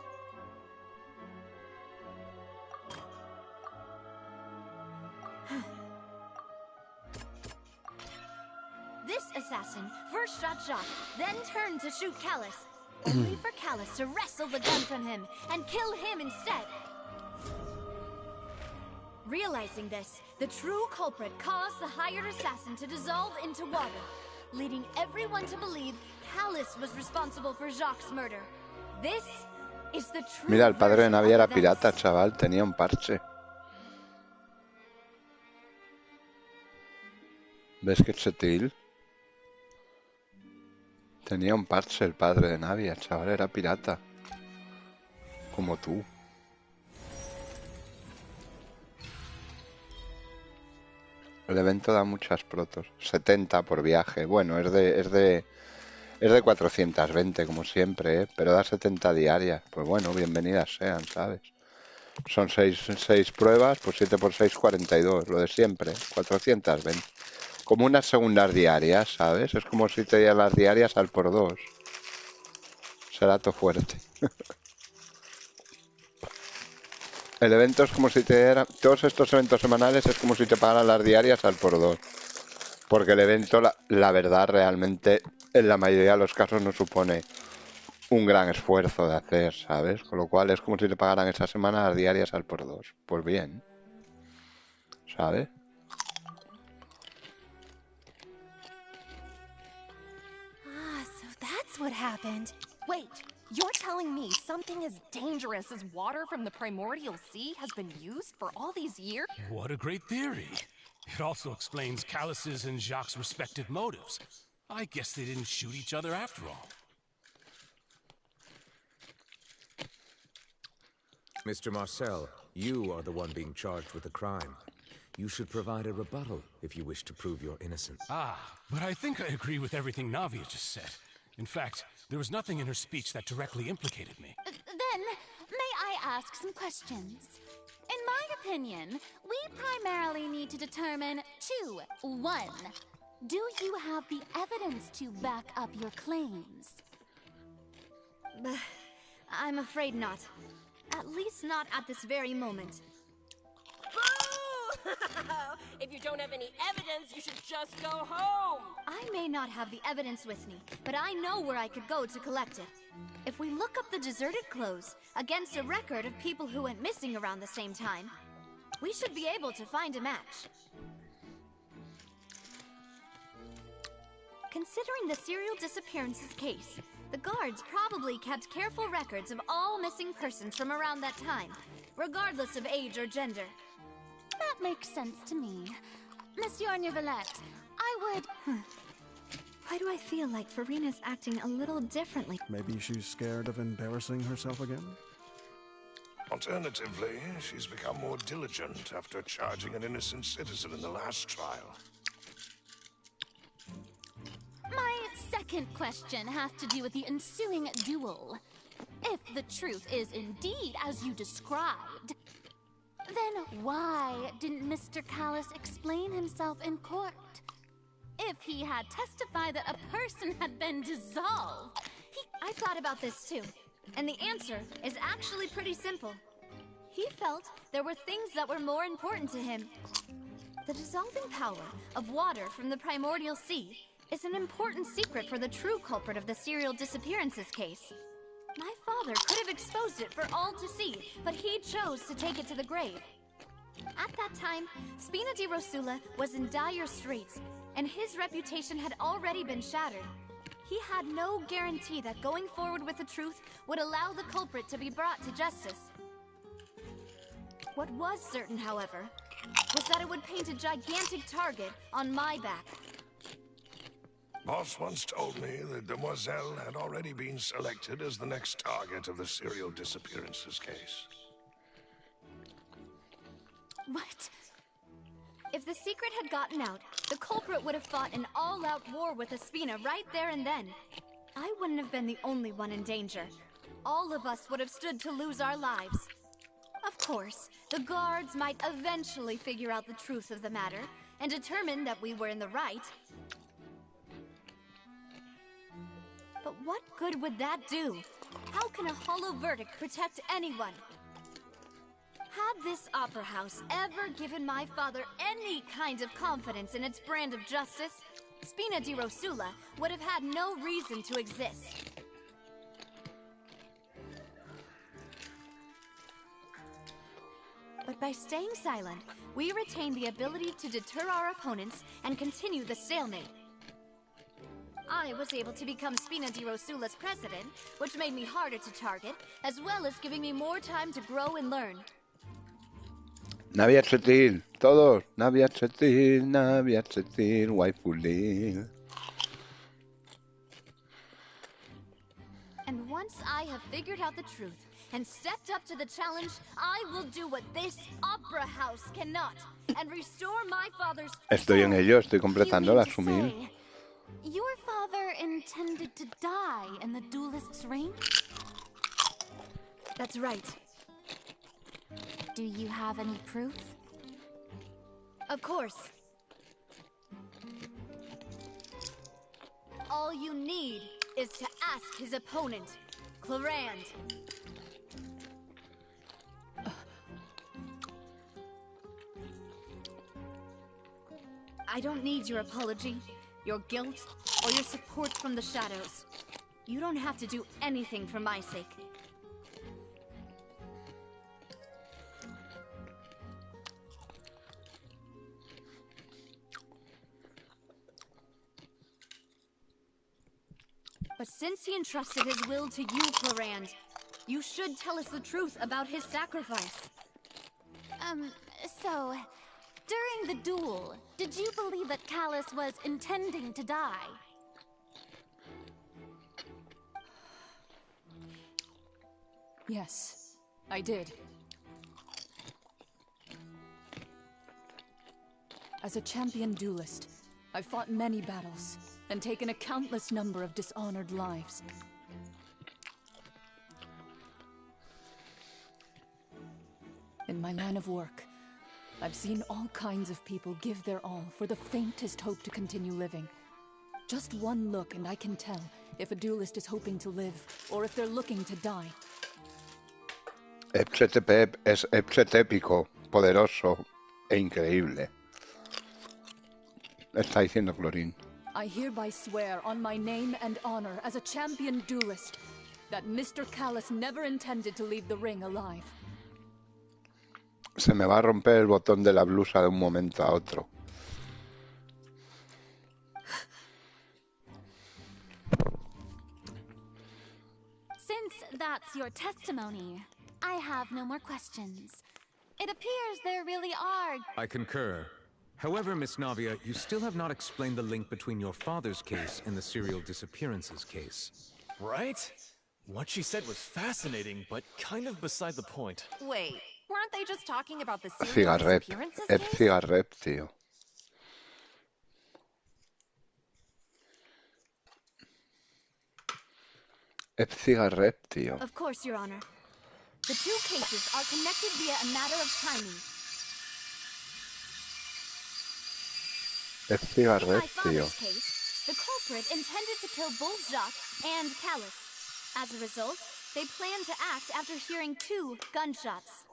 This assassin first shot Jacques, then turned to shoot Callus, only for Callus to wrestle the gun from him and kill him instead. Realizing this, the true culprit caused the hired assassin to dissolve into water, leading everyone to believe Callus was responsible for Jacques' murder. This is the true Mira, el padre de version Navi of era events. pirata, chaval. Tenía un parche. ¿Ves qué chetil? Tenía un parche el padre de Navi, el chaval era pirata. Como tú. El evento da muchas protos. 70 por viaje. Bueno, es de 420 como siempre, ¿eh? Pero da 70 diarias. Pues bueno, bienvenidas sean, ¿sabes? Son 6 pruebas, pues 7 por 6, 42. Lo de siempre, 420. Como unas segundas diarias, ¿sabes? Es como si te dieran las diarias al por 2. Será todo fuerte. El evento es como si te dieran... Todos estos eventos semanales es como si te pagaran las diarias al por 2. Porque el evento, la verdad, realmente, en la mayoría de los casos no supone un gran esfuerzo de hacer, ¿sabes? Con lo cual es como si te pagaran esa semana las diarias al por 2. Pues bien. ¿Sabes? Ah, so that's what happened. Wait, you're telling me something as dangerous as water from the primordial sea has been used for all these years? What a great theory. It also explains Callus's and Jacques' respective motives. I guess they didn't shoot each other after all. Mr. Marcel, you are the one being charged with the crime. You should provide a rebuttal if you wish to prove your innocence. Ah, but I think I agree with everything Navia just said. In fact, there was nothing in her speech that directly implicated me. Then, may I ask some questions? In my opinion, we primarily need to determine two. One, do you have the evidence to back up your claims? I'm afraid not. At least not at this very moment. Boo! If you don't have any evidence, you should just go home. I may not have the evidence with me, but I know where I could go to collect it. If we look up the deserted clothes against a record of people who went missing around the same time, we should be able to find a match. Considering the serial disappearances case, the guards probably kept careful records of all missing persons from around that time, regardless of age or gender. That makes sense to me. Monsieur Neuvillette, I would... Why do I feel like Farina's acting a little differently? Maybe she's scared of embarrassing herself again? Alternatively, she's become more diligent after charging an innocent citizen in the last trial. My second question has to do with the ensuing duel. If the truth is indeed as you described, then why didn't Mr. Callus explain himself in court? If he had testified that a person had been dissolved, I thought about this too, and the answer is actually pretty simple. He felt there were things that were more important to him. The dissolving power of water from the primordial sea is an important secret for the true culprit of the serial disappearances case. My father could have exposed it for all to see, but he chose to take it to the grave. At that time, Spina di Rosula was in dire straits, and his reputation had already been shattered. He had no guarantee that going forward with the truth would allow the culprit to be brought to justice. What was certain, however, was that it would paint a gigantic target on my back. Boss once told me that Demoiselle had already been selected as the next target of the serial disappearances case. What? If the secret had gotten out, the culprit would have fought an all-out war with Espina right there and then. I wouldn't have been the only one in danger. All of us would have stood to lose our lives. Of course, the guards might eventually figure out the truth of the matter and determine that we were in the right. But what good would that do? How can a hollow verdict protect anyone? Had this opera house ever given my father any kind of confidence in its brand of justice, Spina di Rosula would have had no reason to exist. But by staying silent, we retain the ability to deter our opponents and continue the stalemate. I was able to become Spina di Rosula's president, which made me harder to target, as well as giving me more time to grow and learn. Navia Chetil, todos. Navia Chetil, waifu Lil. And once I have figured out the truth and stepped up to the challenge, I will do what this opera house cannot and restore my father's... Estoy en ello, estoy completando You la mean to sumil. say, your father intended to die in the duelist's ring? That's right. Do you have any proof? Of course. All you need is to ask his opponent, Clarand. I don't need your apology, your guilt, or your support from the shadows. You don't have to do anything for my sake. But since he entrusted his will to you, Clarand, you should tell us the truth about his sacrifice. So, during the duel, did you believe that Callus was intending to die? Yes, I did. As a champion duelist, I've fought many battles and taken a countless number of dishonored lives. In my line of work, I've seen all kinds of people give their all for the faintest hope to continue living. Just one look and I can tell if a duelist is hoping to live or if they're looking to die. Epchetepep es epchetépico, poderoso e increíble. Está diciendo Clorín. I hereby swear on my name and honor as a champion duelist that Mr. Callus never intended to leave the ring alive. Se me va a romper el botón de la blusa de un momento a otro. Since that's your testimony, I have no more questions. It appears there really are... I concur. However, Miss Navia, you still have not explained the link between your father's case and the serial disappearances case. Right? What she said was fascinating, but kind of beside the point. Wait, weren't they just talking about the serial Cigarrep. disappearances Es case? cigarrep, tío. Es cigarrep, tío. Of course, Your Honor. The two cases are connected via a matter of timing. Es In cigarrep, my tío. father's case, the culprit intended to kill both Jacques and Callus. As a result, they planned to act after hearing 2 gunshots.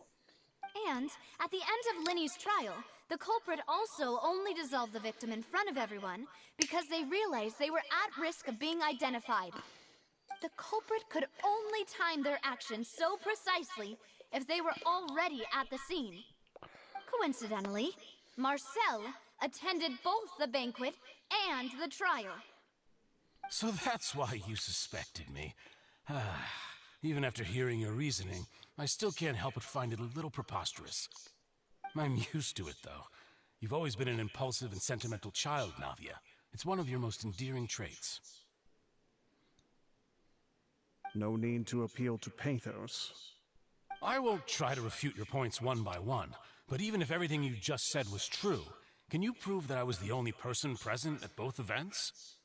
And at the end of Linny's trial, the culprit also only dissolved the victim in front of everyone because they realized they were at risk of being identified. The culprit could only time their actions so precisely if they were already at the scene. Coincidentally, Marcel attended both the banquet and the trial. So that's why you suspected me. Even after hearing your reasoning, I still can't help but find it a little preposterous. I'm used to it, though. You've always been an impulsive and sentimental child, Navia. It's one of your most endearing traits. No need to appeal to pathos. I won't try to refute your points one by one, but even if everything you just said was true, can you prove that I was the only person present at both events?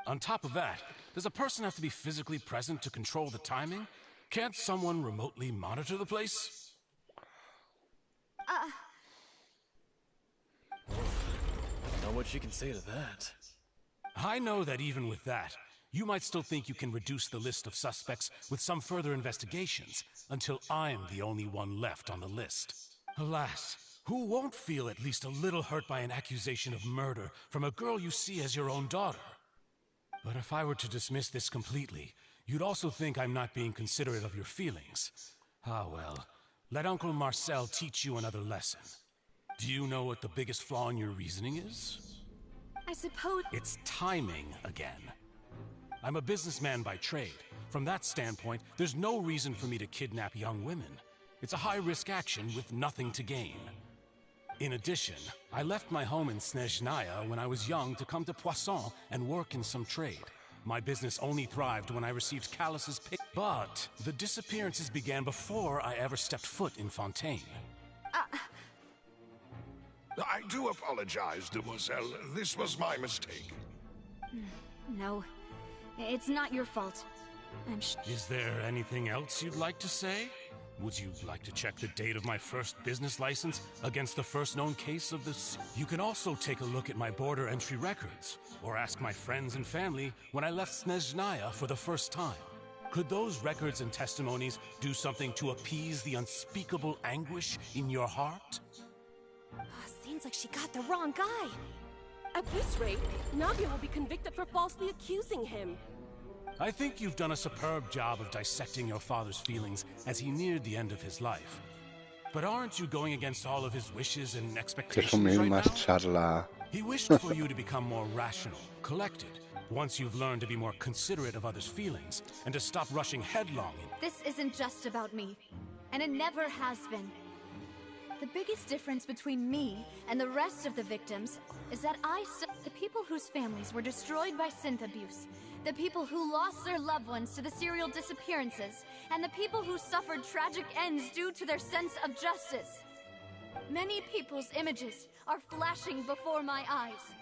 On top of that, does a person have to be physically present to control the timing? Can't someone remotely monitor the place? Know what she can say to that. I know that even with that, you might still think you can reduce the list of suspects with some further investigations, until I'm the only one left on the list. Alas, who won't feel at least a little hurt by an accusation of murder from a girl you see as your own daughter? But if I were to dismiss this completely, you'd also think I'm not being considerate of your feelings. Ah well, let Uncle Marcel teach you another lesson. Do you know what the biggest flaw in your reasoning is? I suppose... It's timing again. I'm a businessman by trade. From that standpoint, there's no reason for me to kidnap young women. It's a high-risk action with nothing to gain. In addition, I left my home in Snezhnaya when I was young to come to Poisson and work in some trade. My business only thrived when I received Callus's pick. But the disappearances began before I ever stepped foot in Fontaine. I do apologize, demoiselle. This was my mistake. No, it's not your fault. Is there anything else you'd like to say? Would you like to check the date of my first business license against the first known case of this? You can also take a look at my border entry records, or ask my friends and family when I left Snezhnaya for the first time. Could those records and testimonies do something to appease the unspeakable anguish in your heart? Seems like she got the wrong guy. At this rate, Navia will be convicted for falsely accusing him. I think you've done a superb job of dissecting your father's feelings as he neared the end of his life. But aren't you going against all of his wishes and expectations right now? He wished for you to become more rational, collected, once you've learned to be more considerate of others' feelings, and to stop rushing headlong in. This isn't just about me, and it never has been. The biggest difference between me and the rest of the victims is that the people whose families were destroyed by synth abuse, the people who lost their loved ones to the serial disappearances, and the people who suffered tragic ends due to their sense of justice. Many people's images are flashing before my eyes.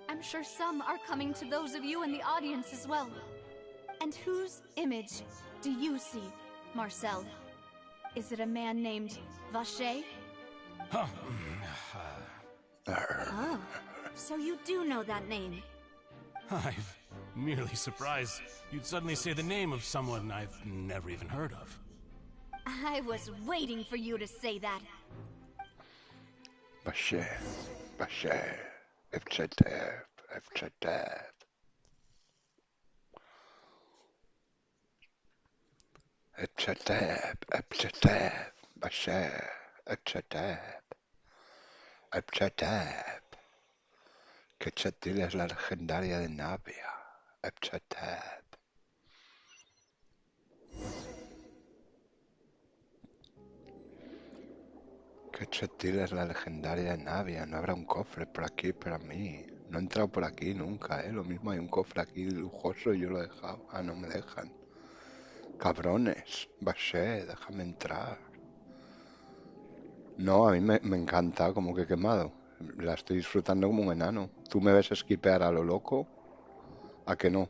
I'm sure some are coming to those of you in the audience as well. And whose image do you see, Marcel? Is it a man named Vacher? Huh. Oh, so you do know that name. I'm merely surprised you'd suddenly say the name of someone I've never even heard of. I was waiting for you to say that. Vacher. Quetzalcoatl es la legendaria de Navia. Quetzalcoatl es la legendaria de Navia. No habrá un cofre por aquí para mí. No he entrado por aquí nunca, Lo mismo hay un cofre aquí lujoso y yo lo he dejado. Ah, no me dejan. Cabrones. Vaché, déjame entrar. No, a mí me encanta, como que he quemado. La estoy disfrutando como un enano. ¿Tú me ves esquipear a lo loco? ¿A que no?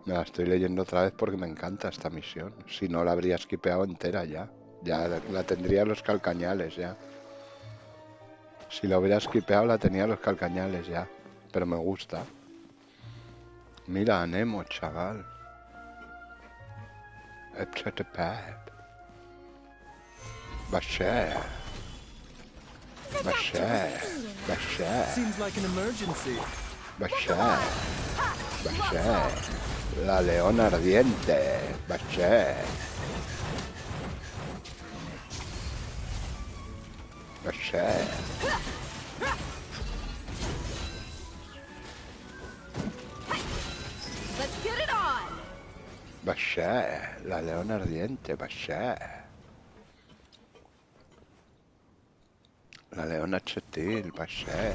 Me la estoy leyendo otra vez porque me encanta esta misión. Si no, la habría esquipeado entera ya. Ya la tendría en los calcañales ya. Si la hubiera esquipeado la tenía en los calcañales ya. Pero me gusta. Mira a Nemo, chaval. Vacher. Seems like an emergency. Vacher. La leona ardiente. Vacher. Let's get it on. Vacher. La leona ardiente. Vacher. La leona chetil. Vacher.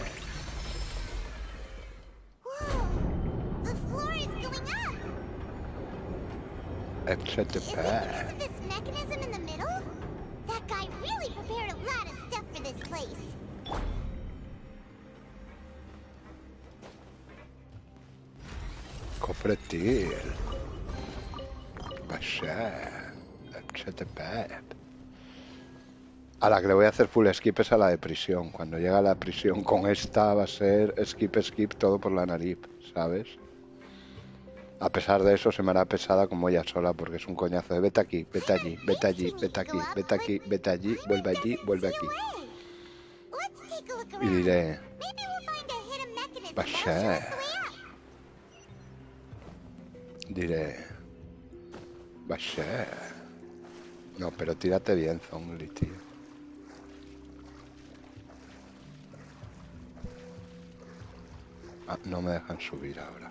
The floor is going up! Is it because of this mechanism in the middle? That guy really prepared a lot of stuff for this place. Cofretil. Vacher. A la que le voy a hacer full skip es a la de prisión. Cuando llega a la prisión con esta va a ser skip todo por la nariz, ¿sabes? A pesar de eso se me hará pesada como ella sola porque es un coñazo de vete aquí, vete allí, vete allí, vete aquí, vete aquí, vete allí, vuelve aquí. Y diré... Vacher. Diré... Vacher. No, pero tírate bien, Zongli, tío. Ah, no me dejan subir ahora.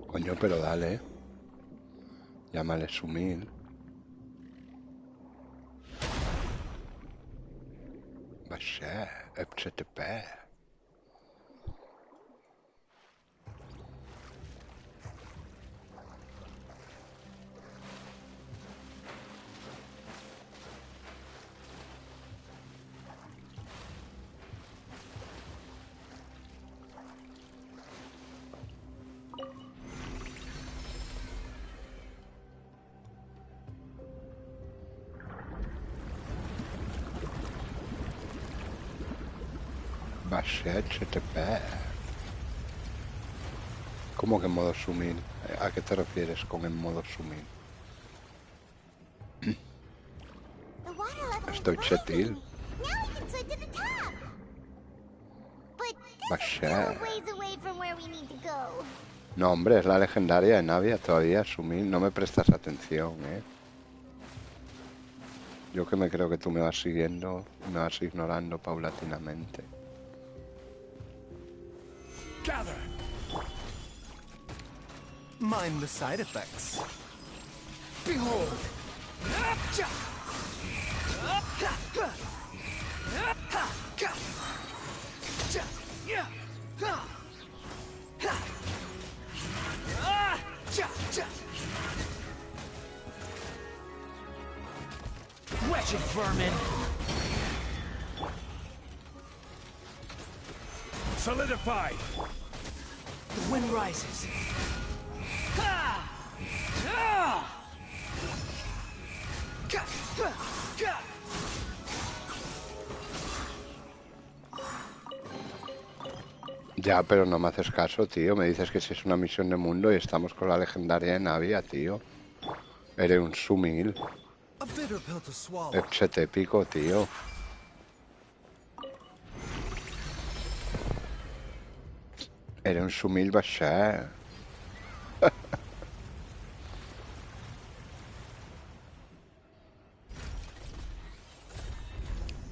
Coño, pero dale. Llámale Sumil. Vaya, FTP. Vaya, FTP. ¿Cómo que en modo Sumil? ¿A qué te refieres con en modo Sumil? Estoy chetil. Vaya. No, hombre, es la legendaria de Navia todavía, Sumil. No me prestas atención, ¿eh? Yo que me creo que tú me vas siguiendo, me vas ignorando paulatinamente. Gather. Mind the side effects. Behold. Wretched vermin! Solidify! The wind rises. Ya, pero no me haces caso, tío. Me dices que si es una misión de mundo y estamos con la legendaria de Navia, tío. Eres un Sumil. Échate pico, tío. Eres un Sumil Bashar.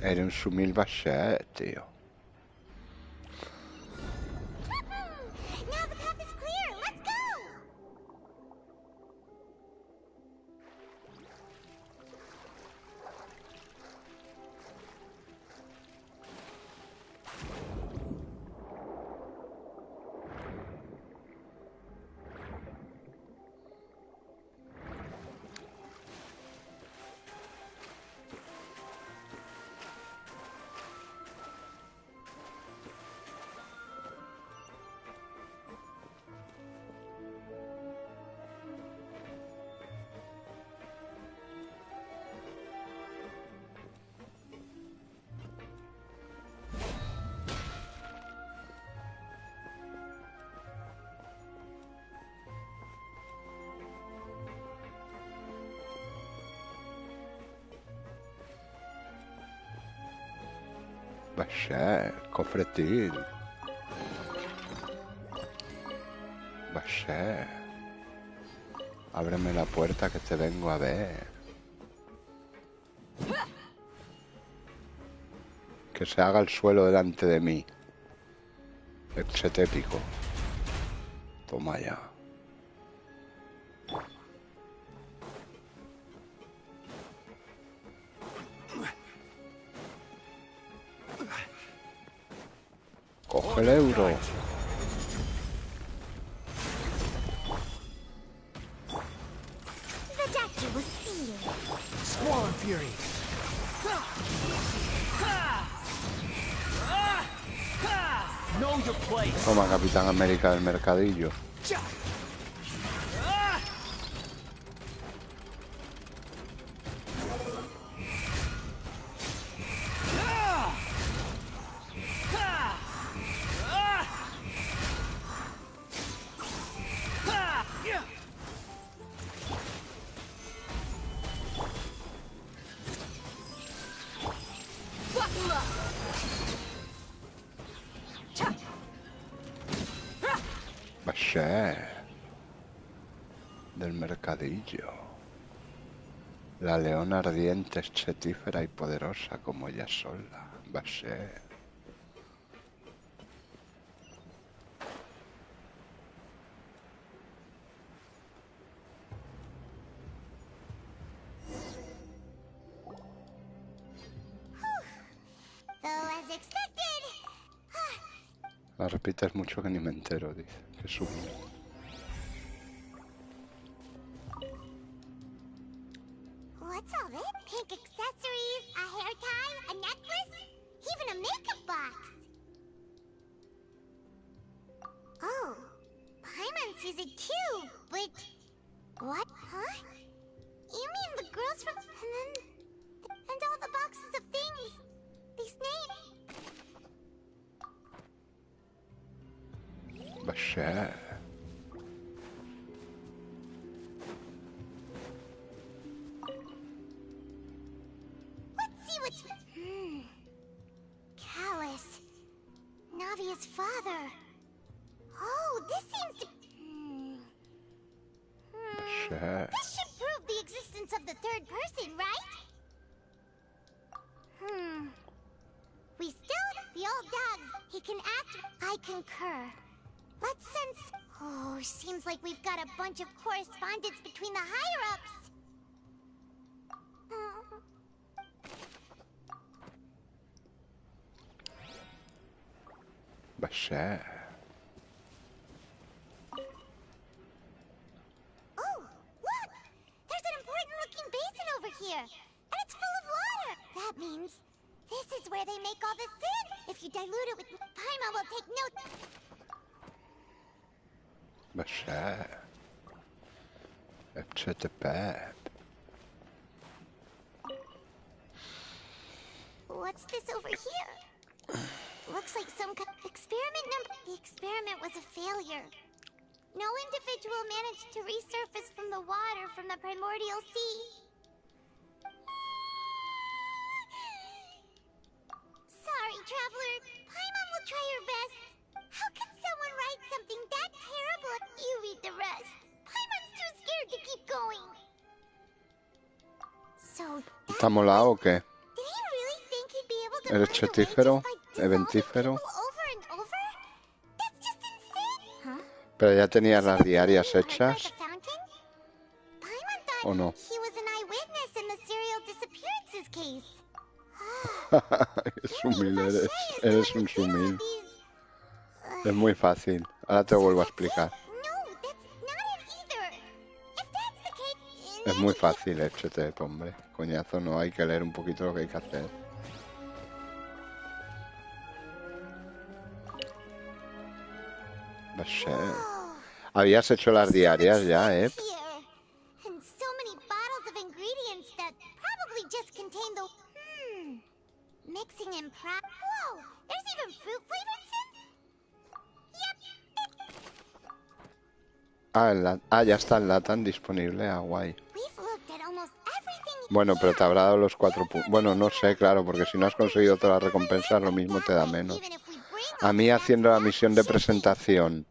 Eres un Sumil Bashar, tío. Bashar, cofretil. Bashar. Ábreme la puerta que te vengo a ver. Que se haga el suelo delante de mí. Exetépico. Toma ya. Coge el euro. Squall and fury. Know your place. Toma, Capitán América del mercadillo. ser del mercadillo. La leona ardiente es chetífera y poderosa como ella sola. Va a ser. La repites mucho que ni me entero, dice. Que subo. What's all this? Pink accessories, a hair tie, a necklace, even a makeup box. Oh, Paimon sees it too, but... What? Huh? You mean the girls from... And all the boxes of things. These names. Va a ser. Let's see what's... Callus. Navia's father. Oh, this seems to... Sure. This should prove the existence of the third person, right? We still... The old dog. He can act... I concur. Let's sense... Oh, seems like we've got a bunch of correspondence between the higher-ups. Va a ser. Oh, look! There's an important-looking basin over here, and it's full of water. That means this is where they make all the sin. If you dilute it with Paimon, will take note. Va a ser. Epchetepep. What's this over here? Looks like some kind of experiment number. The experiment was a failure. No individual managed to resurface from the water from the primordial sea. Sorry, traveler. Paimon will try her best. How can someone write something that terrible? You read the rest. Paimon's too scared to keep going. So, ¿Está molado o qué? did he really think he'd be able to ¿Eres find a way chetífero? just by ¿Eventífero? over and over? That's just insane. Huh? ¿Pero ya tenías las diarias hechas? Paimon thought ¿O no? he was an eyewitness in the serial disappearances case. Qué sumil eres. Eres un sumil. Es muy fácil. Ahora te vuelvo a explicar. Es muy fácil, échate, hombre. Coñazo, no hay que leer un poquito lo que hay que hacer. Va a ser. Habías hecho las diarias ya, ¿eh? And so many bottles of ingredients that probably just contain the... Mixing in Whoa! There's even fruit-flavored sin? Ya está en Latan disponible. Ah, guay. We've looked at almost everything. Bueno, pero te habrá dado los 4 puntos. Bueno, no sé, claro, porque si no has conseguido todas las recompensas, lo mismo te da menos. A mí, haciendo la misión de presentación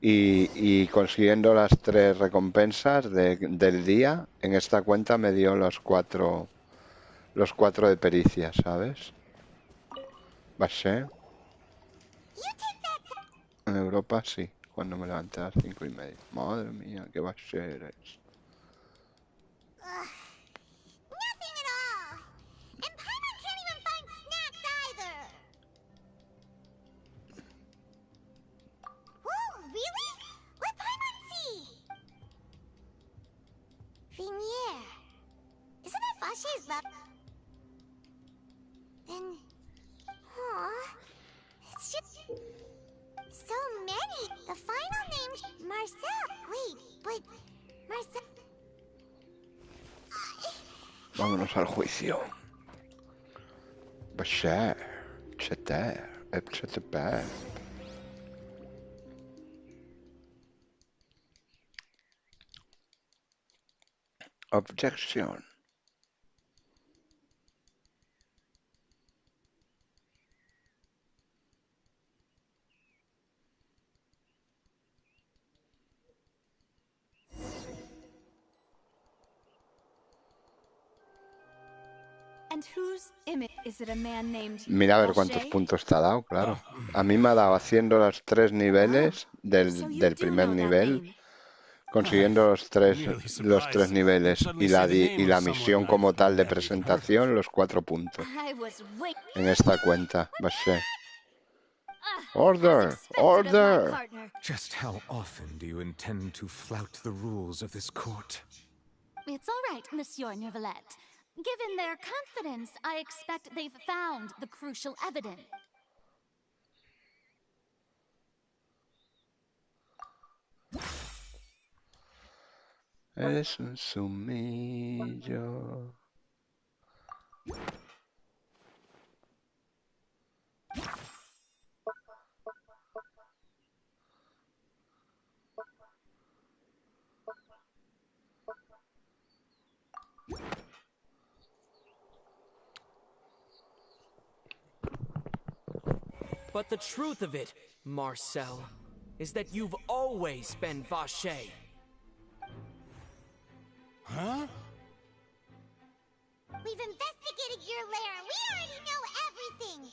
y consiguiendo las 3 recompensas del día, en esta cuenta me dio los 4 de pericia, ¿sabes? Va a ser. En Europa sí, cuando me levanté a las 5:30. Madre mía, qué va a ser eso. Nothing at all. And Paimon can't even find snacks either. Whoa, really? Let Paimon see. Vinier. Isn't that Vache's love? Then... It's just... So many. The final name... Marcel. Wait, but... Marcel... Vámonos al juicio. Va a ser. Epchetepep. Objection. And whose image is it? A man named Mira a ver cuántos puntos te ha dado, claro. A mí me ha dado haciendo los 3 niveles del primer nivel, consiguiendo los tres niveles y la misión como tal de presentación, los 4 puntos. En esta cuenta, Vaché. Order! Order! Just how often do you intend to flout the rules of this court? It's all right, Monsieur Neuvillette. Given their confidence, I expect they've found the crucial evidence. Es un sumillo. But the truth of it, Marcel, is that you've always been Vaché. Huh? We've investigated your lair. We already know everything.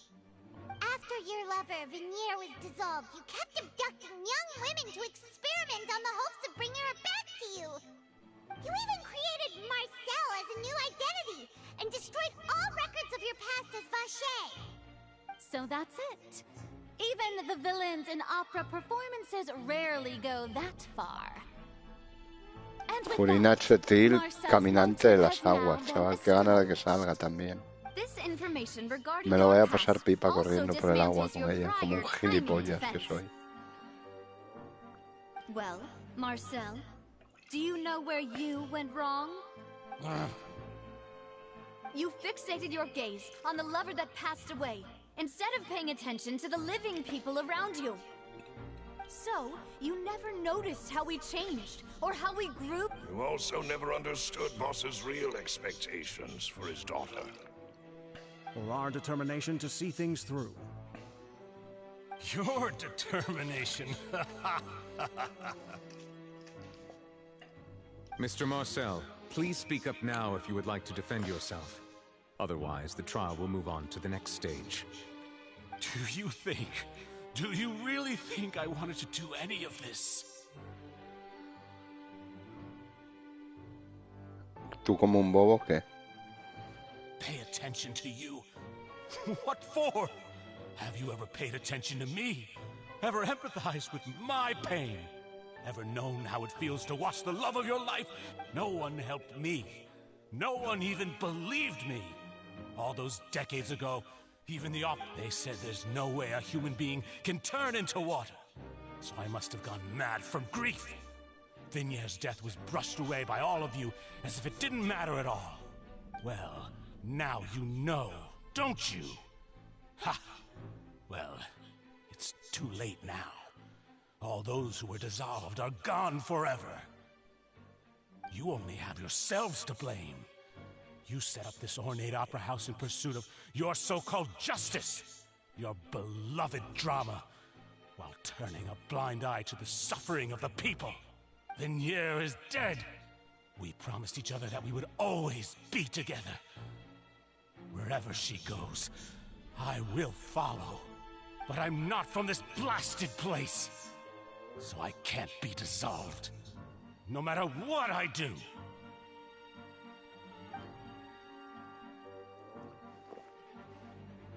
After your lover, Venier, was dissolved, you kept abducting young women to experiment on the hopes of bringing her back to you. You even created Marcel as a new identity and destroyed all records of your past as Vaché. So that's it. Even the villains in opera performances rarely go that far. Purina Chetil, caminante de las aguas, chaval, que gana de que salga también. Me lo voy a pasar pipa corriendo por el agua con ella, como un gilipollas que soy. Well, Marcel, do you know where you went wrong? You fixated your gaze on the lover that passed away, instead of paying attention to the living people around you. So, you never noticed how we changed, or how we grew. You also never understood Boss's real expectations for his daughter. Or our determination to see things through. Your determination. Mr. Marcel, please speak up now if you would like to defend yourself. Otherwise, the trial will move on to the next stage. Do you really think I wanted to do any of this? ¿Tú como un bobo qué? Pay attention to you? What for? Have you ever paid attention to me? Ever empathized with my pain? Ever known how it feels to watch the love of your life? No one helped me. No one even believed me. All those decades ago, even the they said there's no way a human being can turn into water. So I must have gone mad from grief. Vinier's death was brushed away by all of you as if it didn't matter at all. Well, now you know, don't you? Ha! Well, it's too late now. All those who were dissolved are gone forever. You only have yourselves to blame. You set up this ornate opera house in pursuit of your so-called justice, your beloved drama, while turning a blind eye to the suffering of the people. Venier is dead. We promised each other that we would always be together. Wherever she goes, I will follow. But I'm not from this blasted place, so I can't be dissolved, no matter what I do.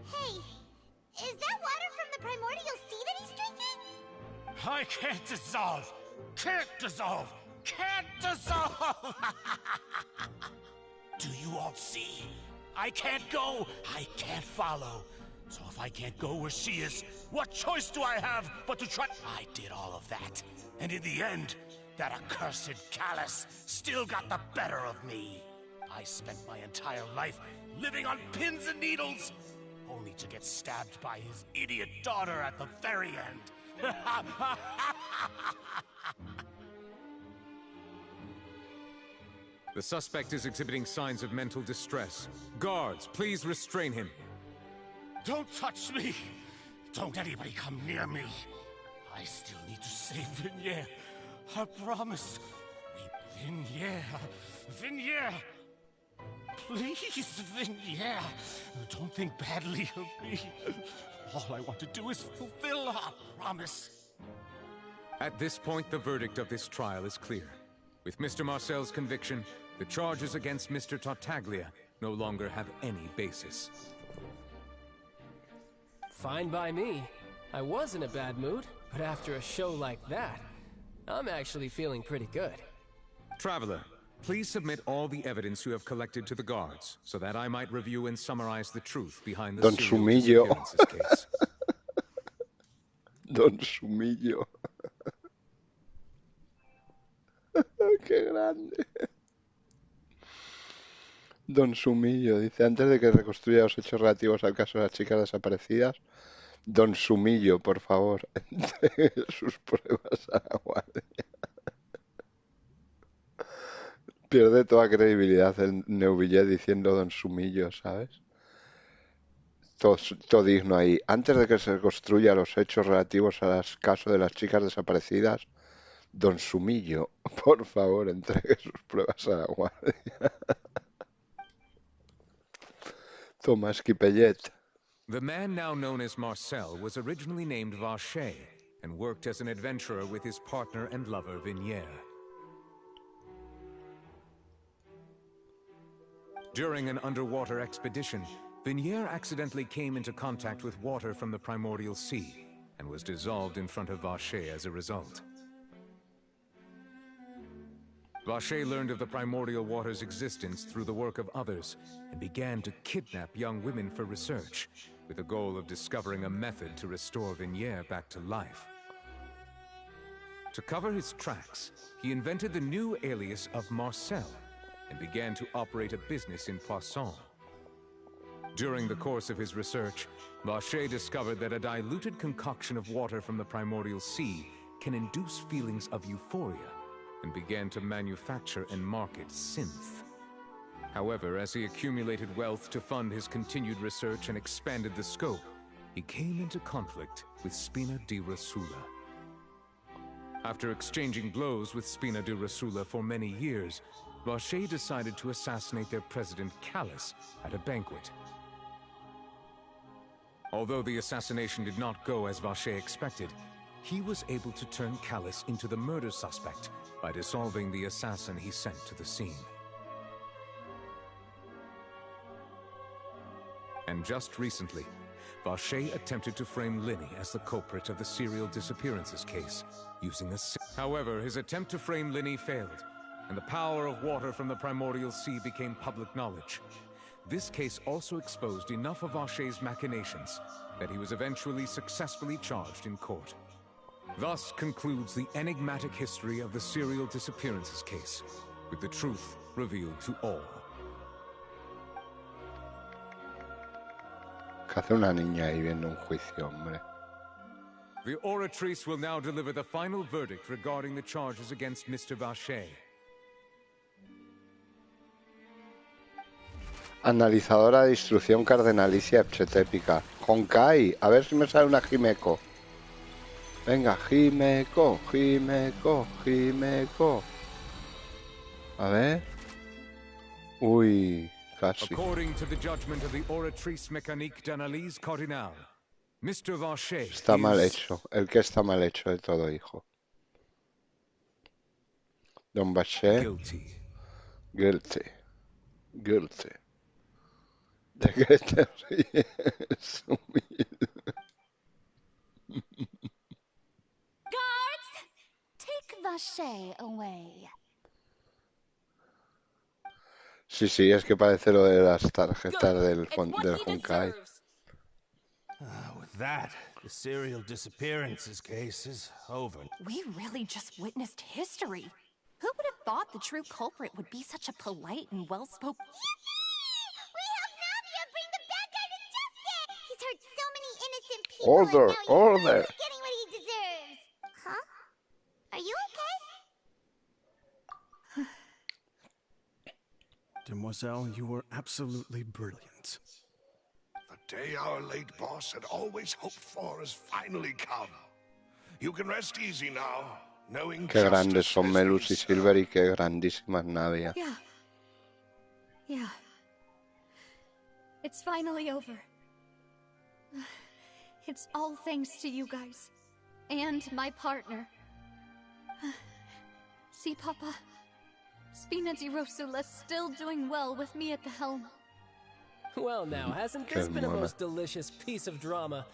Hey, is that water from the primordial sea that he's drinking? I can't dissolve! Can't dissolve! Can't dissolve! Do you all see? I can't go! I can't follow! So if I can't go where she is, what choice do I have but to try? I did all of that. And in the end, that accursed Callus still got the better of me. I spent my entire life living on pins and needles, only to get stabbed by his idiot daughter at the very end. The suspect is exhibiting signs of mental distress. Guards, please restrain him. Don't touch me! Don't anybody come near me! I still need to save Venier. I promise. Venier. Venier! Please, Vignere, don't think badly of me. All I want to do is fulfill our promise. At this point, the verdict of this trial is clear. With Mr. Marcel's conviction, the charges against Mr. Tartaglia no longer have any basis. Fine by me. I was in a bad mood, but after a show like that, I'm actually feeling pretty good. Traveler, please submit all the evidence you have collected to the guards, so that I might review and summarize the truth behind the Don serial Sumillo. disappearances case. Don Sumillo. Qué grande. Don Sumillo dice, antes de que reconstruya los hechos relativos al caso de las chicas desaparecidas, Don Sumillo, por favor, entregue sus pruebas a la guardia. Pierde toda credibilidad el Neuvillet diciendo Don Sumillo, ¿sabes? Todo digno ahí. Antes de que se reconstruya los hechos relativos al caso de las chicas desaparecidas, Don Sumillo, por favor, entregue sus pruebas a la guardia. Tomás Quipellet. The man now known as Marcel was originally named Vacher and worked as an adventurer with his partner and lover Vignere. During an underwater expedition, Vignere accidentally came into contact with water from the primordial sea and was dissolved in front of Vacher as a result. Vacher learned of the primordial water's existence through the work of others and began to kidnap young women for research, with the goal of discovering a method to restore Vignere back to life. To cover his tracks, he invented the new alias of Marcel and began to operate a business in Poisson. During the course of his research, Vacher discovered that a diluted concoction of water from the primordial sea can induce feelings of euphoria, and began to manufacture and market synth. However, as he accumulated wealth to fund his continued research and expanded the scope, he came into conflict with Spina di Rosula. After exchanging blows with Spina di Rosula for many years, Vacher decided to assassinate their president Callus at a banquet. Although the assassination did not go as Vacher expected, he was able to turn Callus into the murder suspect by dissolving the assassin he sent to the scene. And just recently, Vacher attempted to frame Linny as the culprit of the serial disappearances case, using a... However, his attempt to frame Linny failed, and the power of water from the primordial sea became public knowledge. This case also exposed enough of Vacher's machinations that he was eventually successfully charged in court. Thus concludes the enigmatic history of the serial disappearances case, with the truth revealed to all. ¿Qué hace una niña ahí viendo un juicio, hombre? The oratrice will now deliver the final verdict regarding the charges against Mr. Vacher. Analizadora de instrucción cardenalicia hepchetépica. Honkai, a ver si me sale una Jimeco. Venga, Jimeco, Jimeco, Jimeco. A ver. Uy, casi. According to the judgment of the oratrice mécanique d'analyse cardinale, Mr. Vacher Está mal hecho. El que está mal hecho de todo, hijo. Don Vacher. Guilty. Guilty. Guilty. ¿De qué te ríes? Guards, take Vacher away. Sí, sí, es que parece lo de las tarjetas del Honkai. With that, the serial disappearances case is over. We really just witnessed history. Who would have thought the true culprit would be such a polite and well-spoken... He's hurt so many innocent people. Order, and now order. He's finally getting what he deserves. Huh? Are you okay? Demoiselle, you were absolutely brilliant. The day our late boss had always hoped for has finally come. You can rest easy now, knowing Qué grandes justice son has Melus y been Silver y qué grandísimas Navia. Yeah. It's finally over. It's all thanks to you guys. And my partner. See, Papa? Spina di Rosula's still doing well with me at the helm. Well now, hasn't this been a most delicious piece of drama?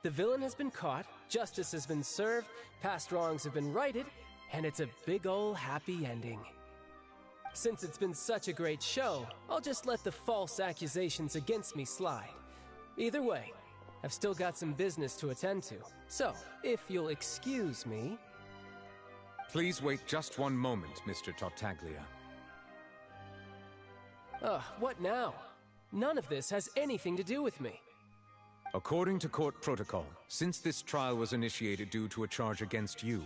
The villain has been caught, justice has been served, past wrongs have been righted, and it's a big ol' happy ending. Since it's been such a great show, I'll just let the false accusations against me slide. Either way, I've still got some business to attend to. So, if you'll excuse me... Please wait just one moment, Mr. Tartaglia. What now? None of this has anything to do with me. According to court protocol, since this trial was initiated due to a charge against you,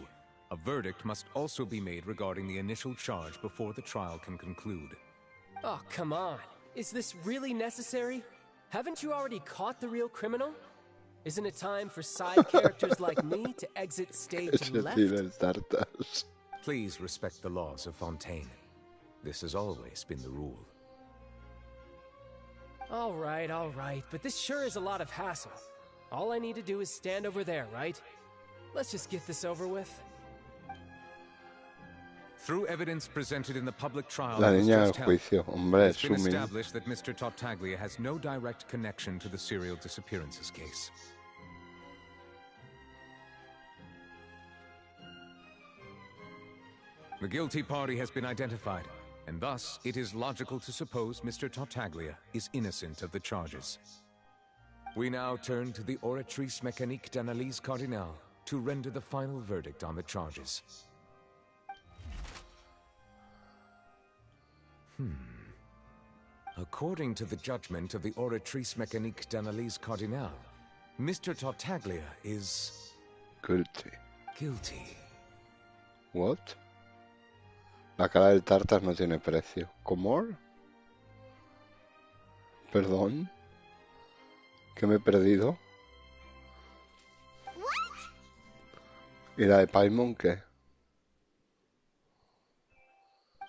a verdict must also be made regarding the initial charge before the trial can conclude. Oh, come on. Is this really necessary? Haven't you already caught the real criminal? Isn't it time for side characters like me to exit stage left? Please respect the laws of Fontaine. This has always been the rule. All right, but this sure is a lot of hassle. All I need to do is stand over there, right? Let's just get this over with. Through evidence presented in the public trial, La niña del juicio, hombre, it's been established that Mr. Tartaglia has no direct connection to the serial disappearances case. The guilty party has been identified, and thus it is logical to suppose Mr. Tartaglia is innocent of the charges. We now turn to the Oratrice Mécanique d'Analyse Cardinale to render the final verdict on the charges. According to the judgment of the Oratrice Mécanique d'Analyse Cardinale, Mr. Tartaglia is... Guilty. What? La cara del Tartas no tiene precio. ¿Cómo? ¿Perdón? ¿Que me he perdido? ¿Y la de Paimon qué?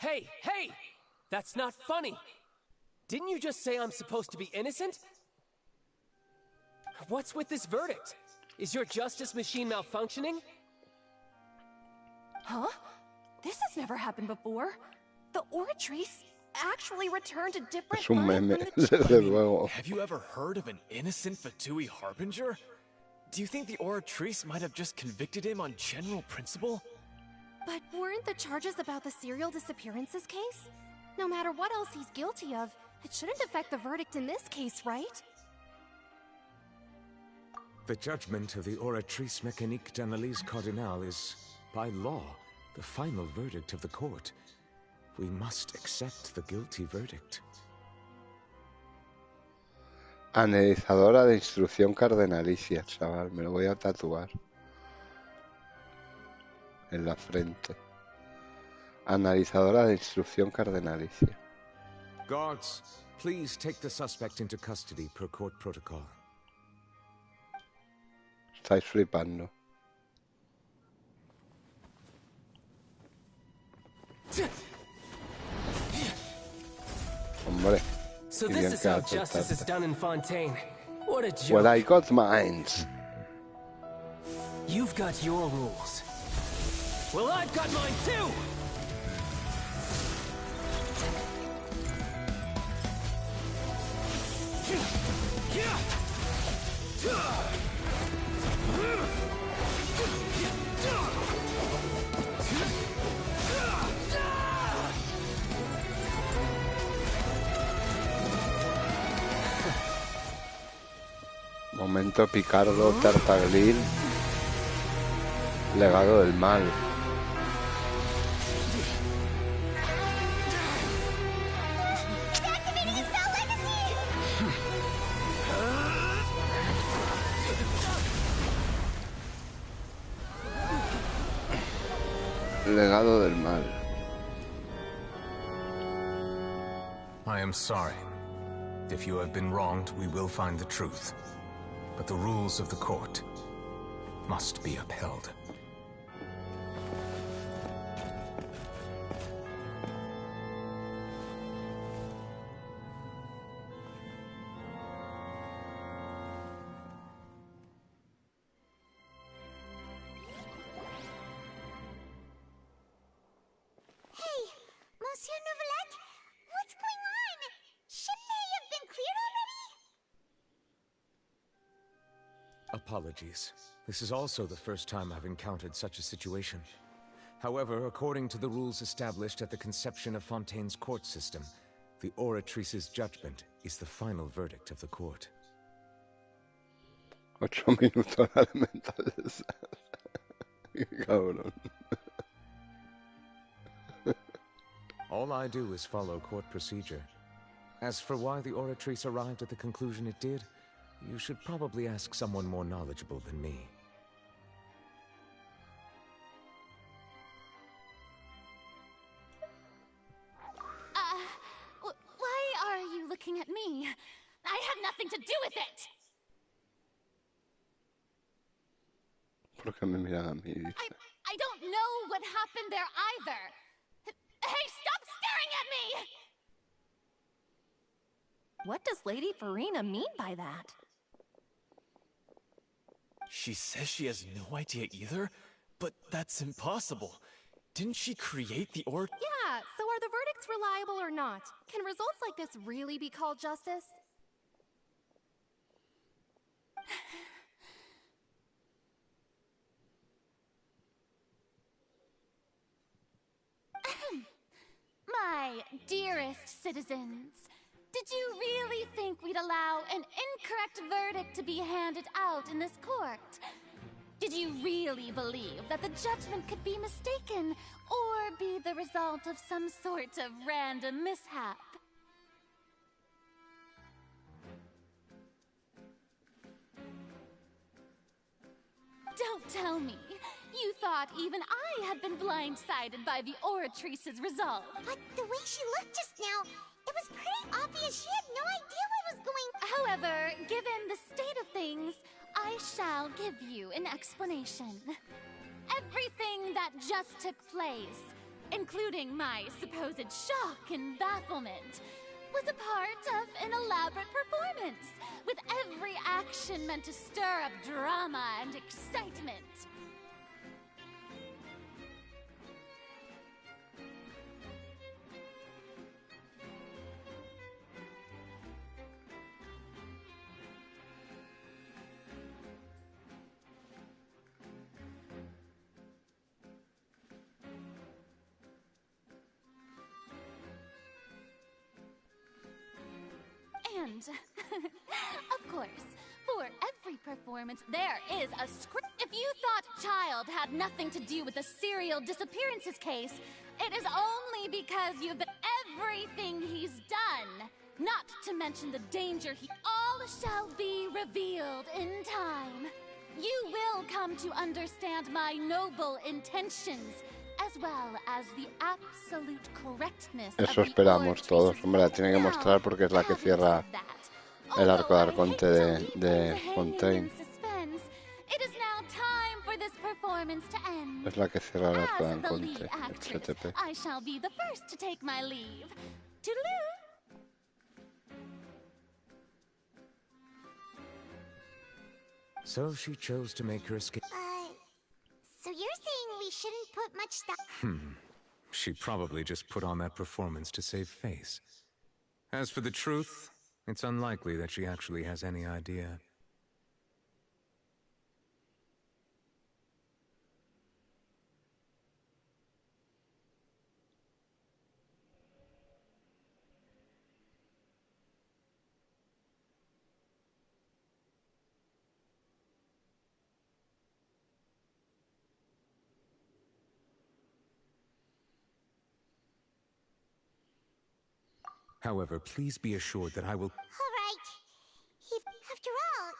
Hey! That's not funny! Didn't you just say I'm supposed to be innocent? What's with this verdict? Is your justice machine malfunctioning? Huh? This has never happened before. The Oratrice actually returned a different Es un mind meme, from the desde luego. Have you ever heard of an innocent Fatui Harbinger? Do you think the Oratrice might have just convicted him on general principle? But weren't the charges about the serial disappearances case? No matter what else he's guilty of, it shouldn't affect the verdict in this case, right? The judgment of the Oratrice Mécanique d'Analyse Cardinale is, by law, the final verdict of the court. We must accept the guilty verdict. Analizadora de instrucción cardenalicia, chaval. Me lo voy a tatuar. En la frente. Analizadora de instrucción cardenalicia. Guards, please take the suspect into custody per court protocol. Estáis flipando. Hombre. So this is how justice is done in Fontaine. What a joke. Well, I got mine. You've got your rules. Well, I've got mine too! Momento Picardo, Tartaglil. Legado del mal. Legado del mal. I am sorry. If you have been wronged, we will find the truth. But the rules of the court must be upheld. Apologies. This is also the first time I've encountered such a situation. However, according to the rules established at the conception of Fontaine's court system, the Oratrice's judgment is the final verdict of the court. 8 minutos elementales. Qué cabrón. All I do is follow court procedure. As for why the Oratrice arrived at the conclusion it did, you should probably ask someone more knowledgeable than me. Why are you looking at me? I had nothing to do with it! ¿Por qué me miran a mí? Dice. I don't know what happened there either. Hey, stop staring at me! What does Lady Farina mean by that? She says she has no idea either, but that's impossible. Didn't she create the Yeah, so are the verdicts reliable or not? Can results like this really be called justice? My dearest citizens, did you really think we'd allow an incorrect verdict to be handed out in this court? Did you really believe that the judgment could be mistaken or be the result of some sort of random mishap? Don't tell me. You thought even I had been blindsided by the Oratrice's result. But the way she looked just now, it was pretty obvious she had no idea what was going on. However, given the state of things, I shall give you an explanation. Everything that just took place, including my supposed shock and bafflement, was a part of an elaborate performance, with every action meant to stir up drama and excitement. And, of course, for every performance, there is a script. If you thought Child had nothing to do with the serial disappearances case, it is only because you've been everything he's done. Not to mention the danger all shall be revealed in time. You will come to understand my noble intentions, as well as the absolute correctness Eso of the esperamos todos. Hombre, la tiene que mostrar porque es la que cierra el arco de Arconte de Fontaine. It is now time for this performance to end. Es la que cierra el arco de As the Arconte, lead el actress, CTP. I shall be the first to take my leave. Toodaloo! So she chose to make her escape. So you're saying we shouldn't put much stuff... She probably just put on that performance to save face. As for the truth, it's unlikely that she actually has any idea. However, please be assured that I will... All right. After all,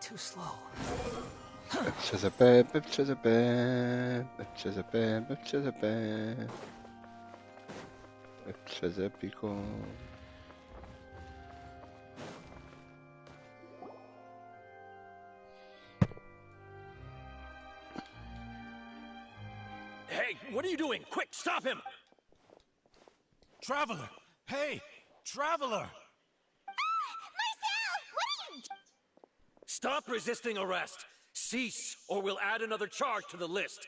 Too slow. Giuseppe, Giuseppe, Giuseppe, Giuseppe. Giuseppico. Hey, what are you doing? Quick, stop him! Traveler! Hey, Traveler! Marcel! What are you... Stop resisting arrest! Cease, or we'll add another charge to the list!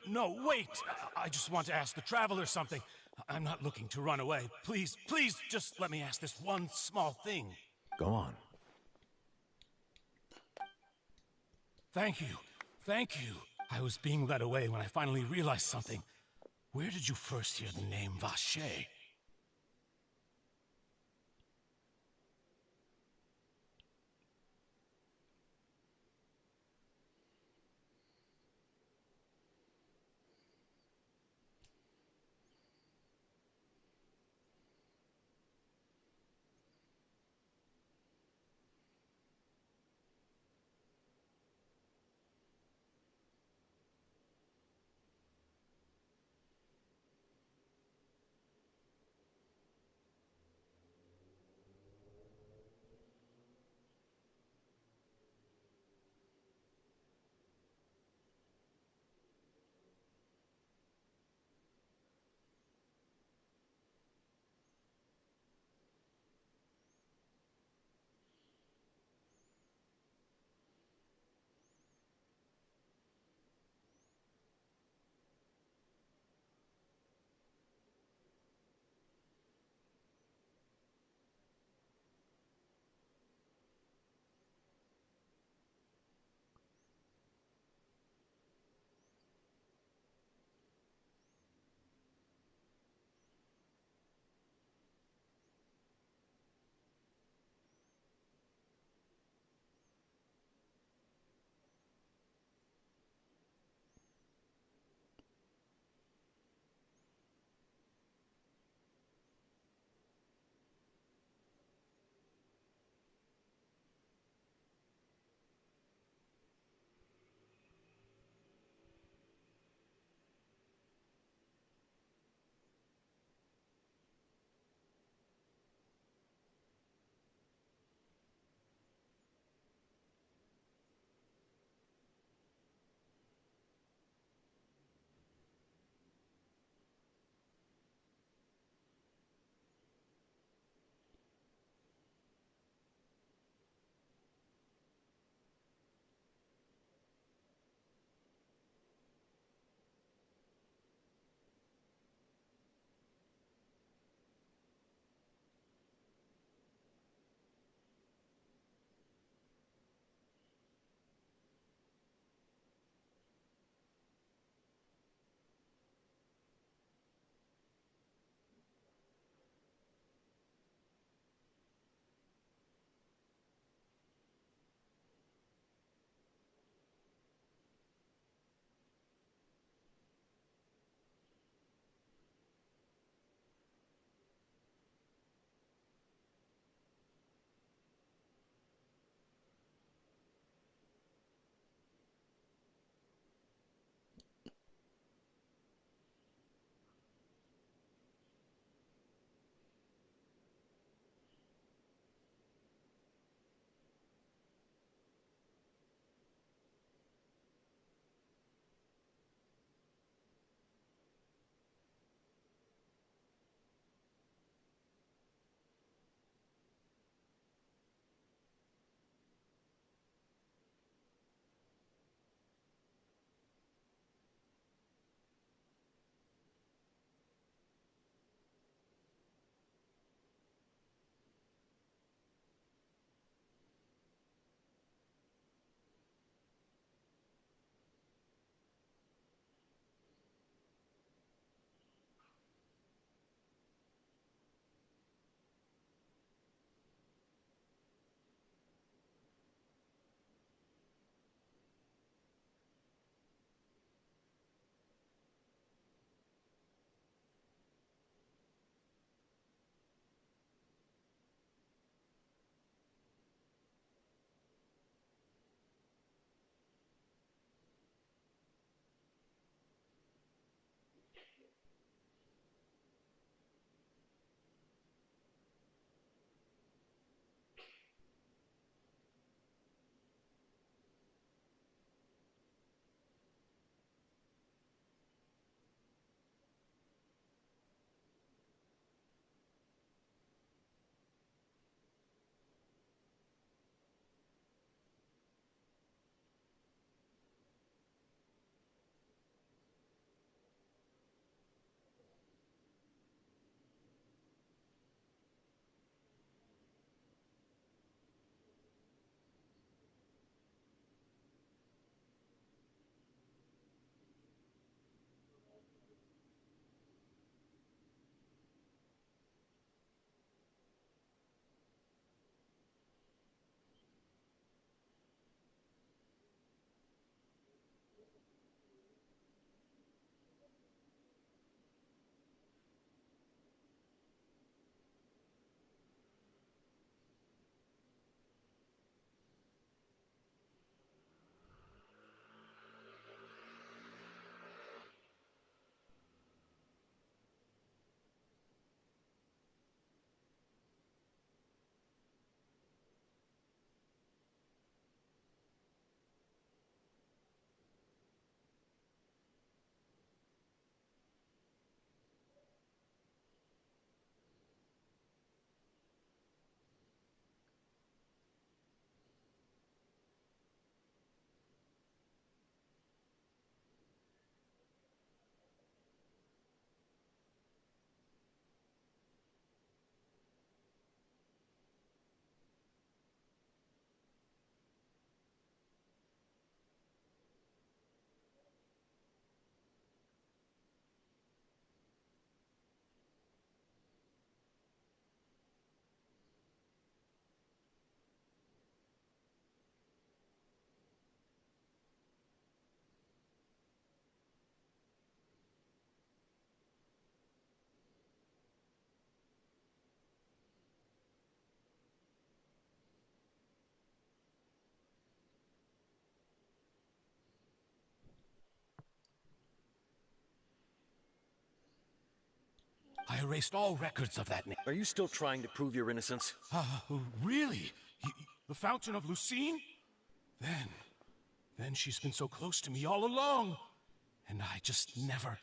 No, wait! I just want to ask the Traveler something. I'm not looking to run away. Please, please, just let me ask this one small thing. Go on. Thank you. Thank you. I was being led away when I finally realized something. Where did you first hear the name Vache? I erased all records of that name. Are you still trying to prove your innocence? Really? The Fountain of Lucine? Then she's been so close to me all along. And I just never...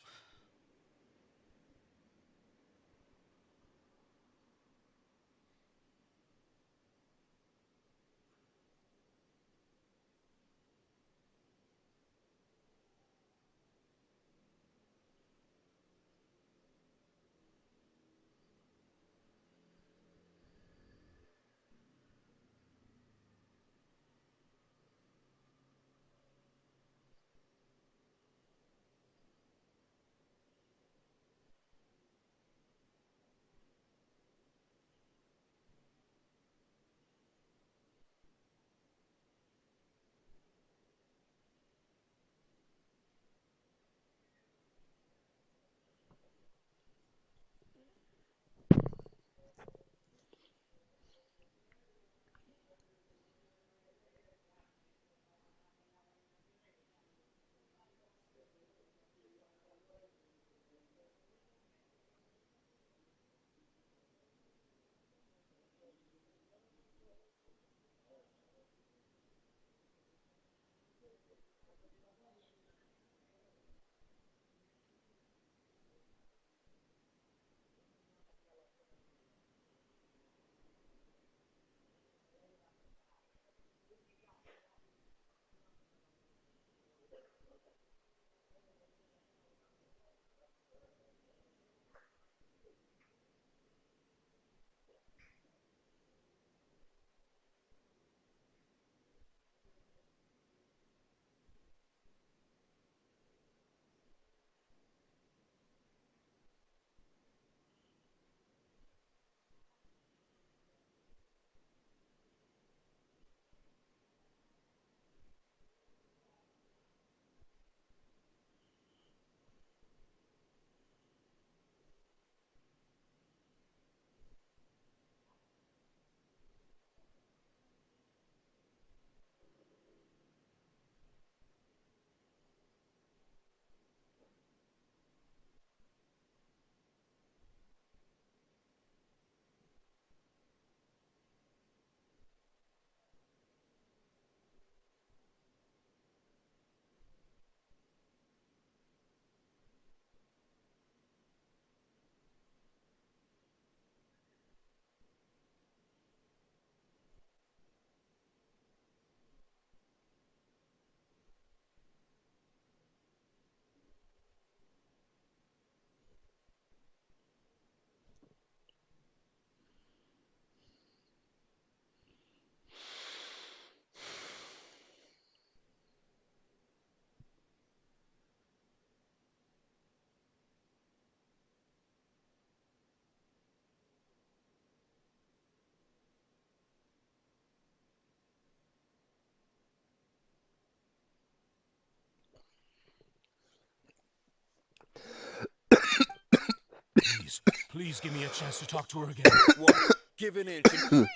Please give me a chance to talk to her again. What? Give an inch and...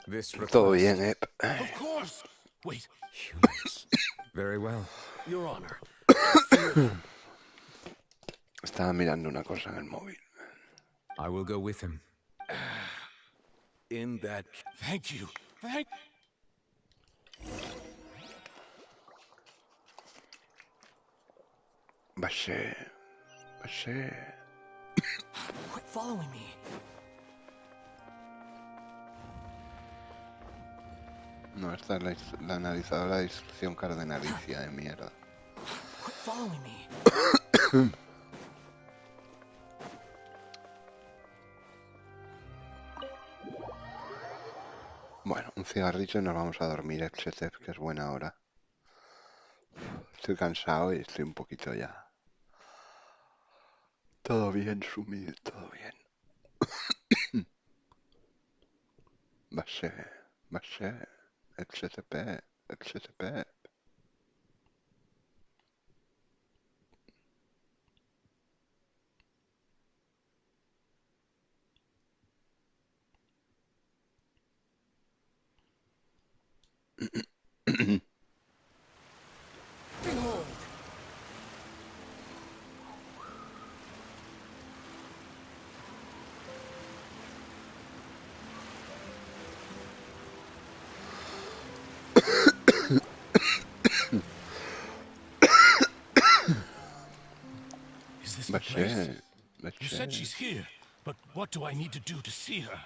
This Todo request. bien, Of course. Wait. Humans. Very well. Your Honor. Estaba mirando una cosa en el móvil. I will go with him. In that... Thank you. Va a ser... Quit following me. No, esta es la analizadora de instrucción cardenalicia de mierda. Quit following me. Bueno, un cigarrillo y nos vamos a dormir, etcétera, que es buena hora. Estoy cansado y estoy un poquito ya. Todo bien, Sumi, todo bien. Va a ser, etcétera. Behold. this the place? Vaché. You said she's here, but what do I need to do to see her?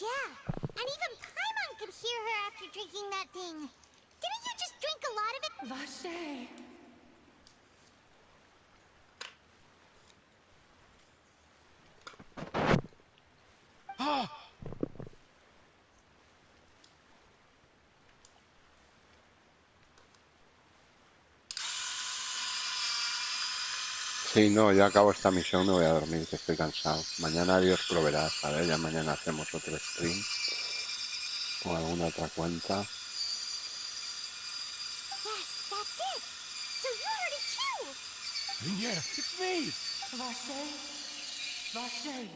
Yeah, and even Paimon could hear her after drinking that thing. Didn't you just drink a lot of it? Vaché. Ah! Sí, no, ya acabo esta misión, me voy a dormir, que estoy cansado. Mañana Dios proveerá, ¿sabes? Ya mañana hacemos otro stream o alguna otra cuenta. Yes, that's it. So you heard it too. Vignere, it's me! Vaché. Vaché.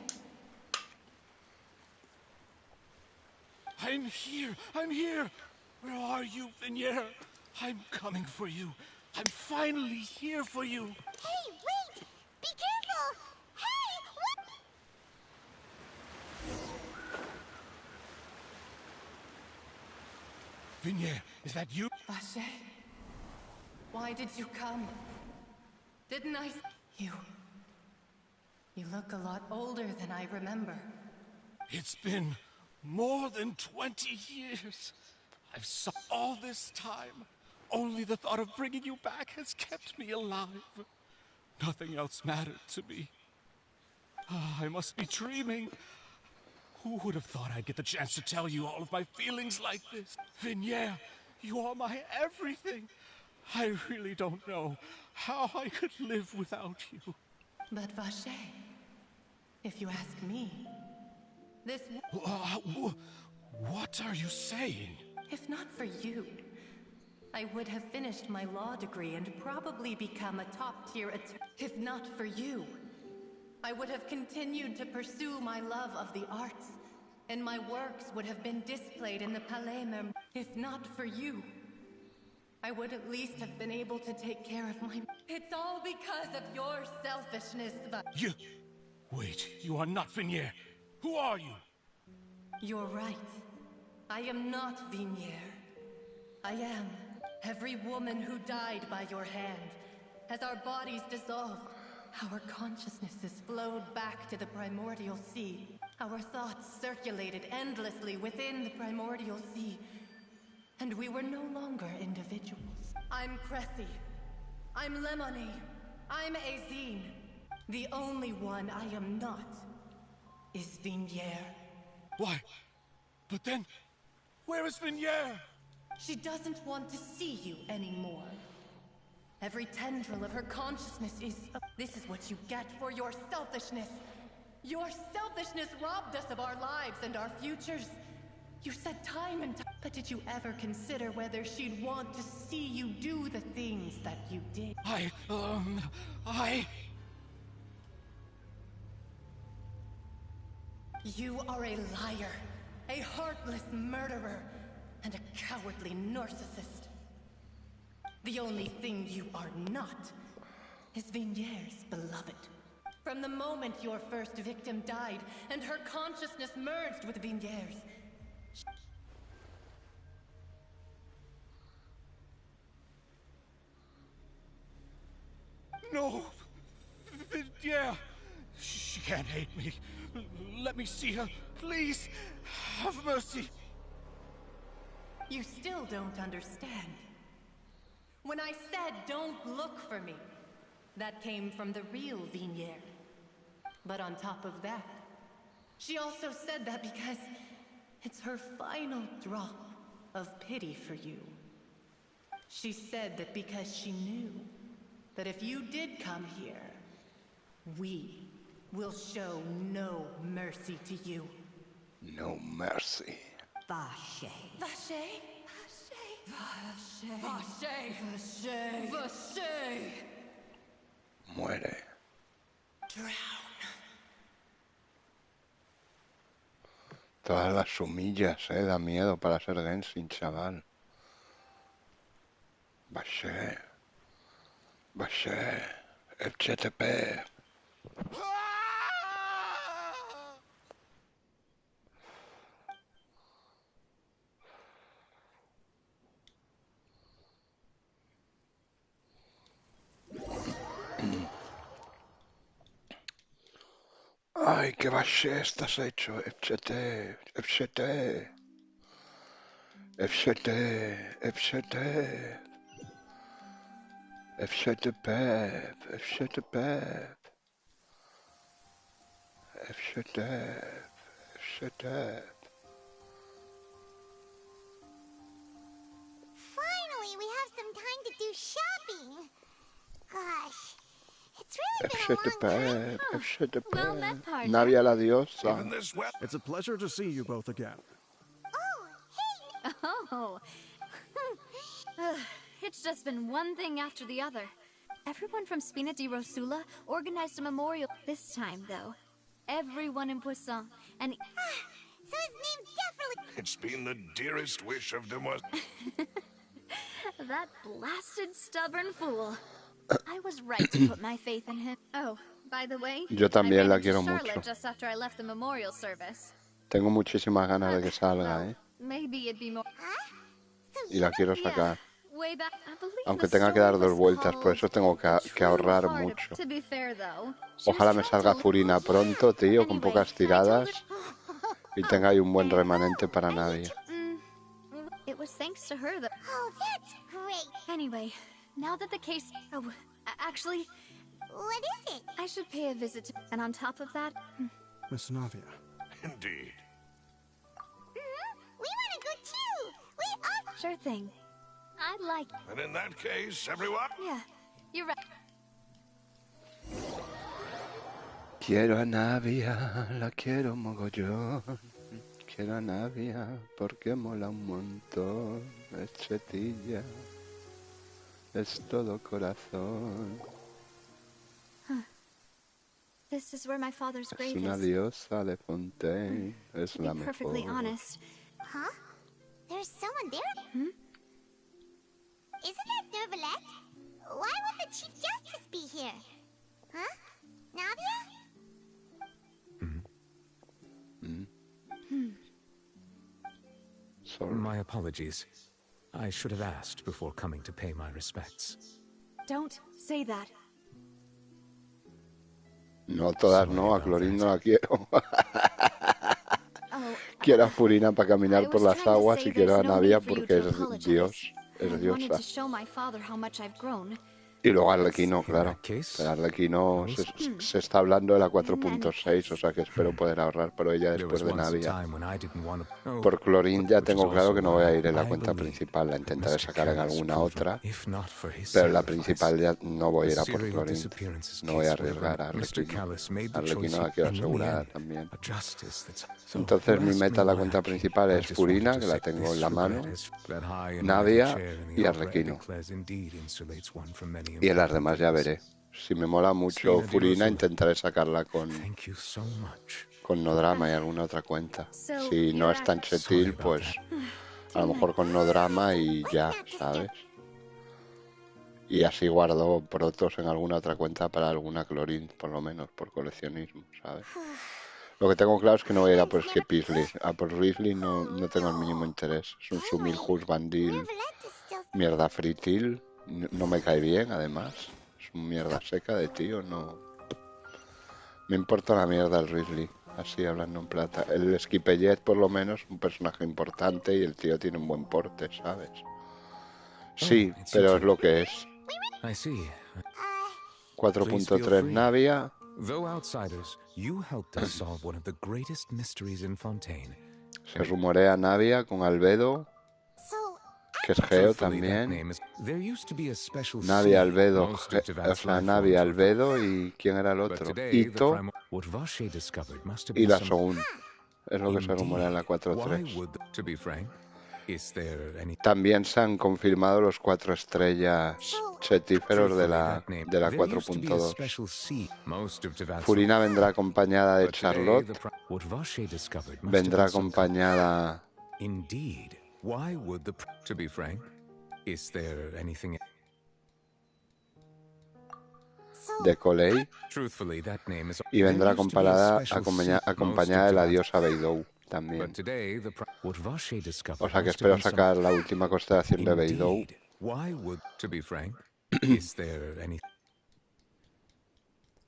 I'm here! I'm here! Where are you, Vignere? I'm coming for you. I'm finally here for you. Hey, wait! Be careful! Hey, what? Vignere, is that you? Vaché. Why did you come? Didn't I... You look a lot older than I remember. It's been more than 20 years. I've suffered all this time. Only the thought of bringing you back has kept me alive. Nothing else mattered to me. I must be dreaming. Who would have thought I'd get the chance to tell you all of my feelings like this? Vignere, you are my everything. I really don't know how I could live without you. But Vaché, if you ask me, this... What are you saying? If not for you, I would have finished my law degree and probably become a top-tier attorney. If not for you, I would have continued to pursue my love of the arts, and my works would have been displayed in the Palais Mem. If not for you, I would at least have been able to take care of my... It's all because of your selfishness, You... Wait, you are not Vignere. Who are you? You're right. I am not Vignere. I am every woman who died by your hand. As our bodies dissolved, our consciousnesses flowed back to the primordial sea. Our thoughts circulated endlessly within the primordial sea. And we were no longer individuals. I'm Cressy. I'm Lemonade. I'm Azine. The only one I am not is Vignere. Why? But then, where is Vignere? She doesn't want to see you anymore. Every tendril of her consciousness is... This is what you get for your selfishness. Your selfishness robbed us of our lives and our futures. You said time and time... But did you ever consider whether she'd want to see you do the things that you did? You are a liar, a heartless murderer, and a cowardly narcissist. The only thing you are not is Vignere's beloved. From the moment your first victim died and her consciousness merged with Vignere's, No! Vignere! She can't hate me. Let me see her, please. Have mercy. You still don't understand. When I said don't look for me, that came from the real Vignere. But on top of that, she also said that because it's her final drop of pity for you. She said that because she knew that if you did come here, we will show no mercy to you. No mercy. Vaché. Vaché? Vaché. Vaché. Vaché. Vaché. Muere. Drown. Todas las humillas, da miedo para ser Genshin, chaval. Vaché. Vaché. FTP. Ay, qué bache estás hecho. FCT, FCT, FCT, FCT, FCT Pep, FCT Pep, FCT, FCT. Finally, we have some time to do shopping. Gosh, it's really FCT been a long Pep, time. FCT Well met, Pep. partner. Navia la diosa. Even this well. It's a pleasure to see you both again. Oh. It's just been one thing after the other. Everyone from Spina di Rosula organized a memorial this time, though. Everyone in Poisson, and So his name's definitely... It's been the dearest wish of Demoiselle. that blasted stubborn fool. I was right to put my faith in him. Oh, by the way, Yo también I la ran into quiero Charlotte mucho. just after I left the memorial service. Tengo muchísimas ganas de que salga, ¿eh? Maybe it'd be more. Y la quiero sacar. Way back, I believe Aunque the tenga que dar story dos was vueltas, por called eso tengo que True ahorrar Heart of- mucho. To be fair, though, she was Ojalá me trying salga to- Furina pronto, tío, con Anyway, pocas I told tiradas. her- Y tenga ahí un buen remanente para nadie. It was thanks to her that. Oh, that's great. Anyway, now that the case. Oh, actually, What is it? I should pay a visit to. And on top of that, Miss Navia. Indeed. We want to go too. We all... sure thing. I'd like. And in that case, everyone. Yeah, you're right. Quiero a Navia, la quiero mogollón. Quiero a Navia porque mola un montón. Es chetilla, es todo corazón. This is where my father's Es grave una is. diosa de Fontaine, es To la be perfectly mejor. honest, Huh? There's someone there? Isn't that Nervalette? Why would the Chief Justice be here? Huh? Navia? Sorry. My apologies. I should have asked before coming to pay my respects. don't say that. No, todas no, a Clorín no la quiero. Oh, Quiero a Furina para caminar I por was las trying to aguas say y quiero a there's no Navia need for you porque to es apologize. Dios, es I wanted diosa. to show my father how much I've grown. Y luego Arlequino, claro. Pero Arlequino se está hablando de la 4.6, o sea que espero poder ahorrar por ella después de Navia. Por Clorín ya tengo claro que no voy a ir en la cuenta principal, la intentaré sacar en alguna otra, pero en la principal ya no voy a ir a por Clorín, no voy a arriesgar a Arlequino. Arlequino la quiero asegurar también. Entonces mi meta en la cuenta principal es Furina, que la tengo en la mano, Navia y Arlequino. Y en las demás ya veré. Si me mola mucho Furina, intentaré sacarla con Nodrama y alguna otra cuenta. Si no es tan chetil, pues a lo mejor con Nodrama y ya, ¿sabes? Y así guardo protos en alguna otra cuenta para alguna Clorín, por lo menos, por coleccionismo, ¿sabes? Lo que tengo claro es que no voy a ir a por Skipisley. A por Risley no tengo el mínimo interés. Es un Sumilhus Bandil, mierda fritil. No me cae bien, además. Es un mierda seca de tío, no... Me importa la mierda el Risley, así hablando en plata. El Skipellet, por lo menos, un personaje importante y el tío tiene un buen porte, ¿sabes? Sí, pero es lo que es. 4.3 Navia. Though outsiders, you helped us solve one of the greatest mysteries in Fontaine. Se rumorea Navia con Albedo, que es Geo también. Navia, Albedo, o sea, Navia, Albedo y ¿quién era el otro? Ito y la Shogun. Es lo que se rumorea en la 4.3. También se han confirmado los 4 estrellas chetíferos de la 4.2. Furina vendrá acompañada de Charlotte. Vendrá acompañada de Coley y vendrá acompañada de la diosa Beidou también. O sea que espero sacar la última constelación de Beidou.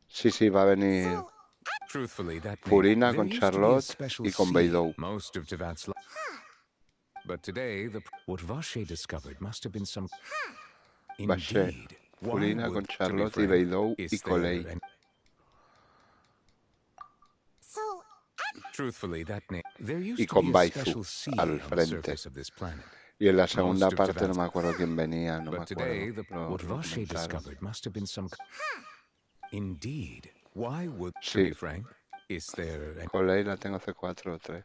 Sí, va a venir Truthfully, that Furina there con used to be a Charlotte special y con sea Beidou. most of Teyvat's but today, what Vache discovered must have been some... Vache, Indeed. Why Furina would, con to be Charlotte y frank, Beidou y is Colei. there an... So, Truthfully, that name... There Y used to con be a Baizu special sea al on the frente. surface of this planet. Y en la Most segunda of parte no Teyvat's... me acuerdo quién venía, no me But today, acuerdo. what Lo Vache comentaron. discovered must have been some... Indeed. Why would, to Sí. be frank, is there an... Colei la tengo C4 o 3.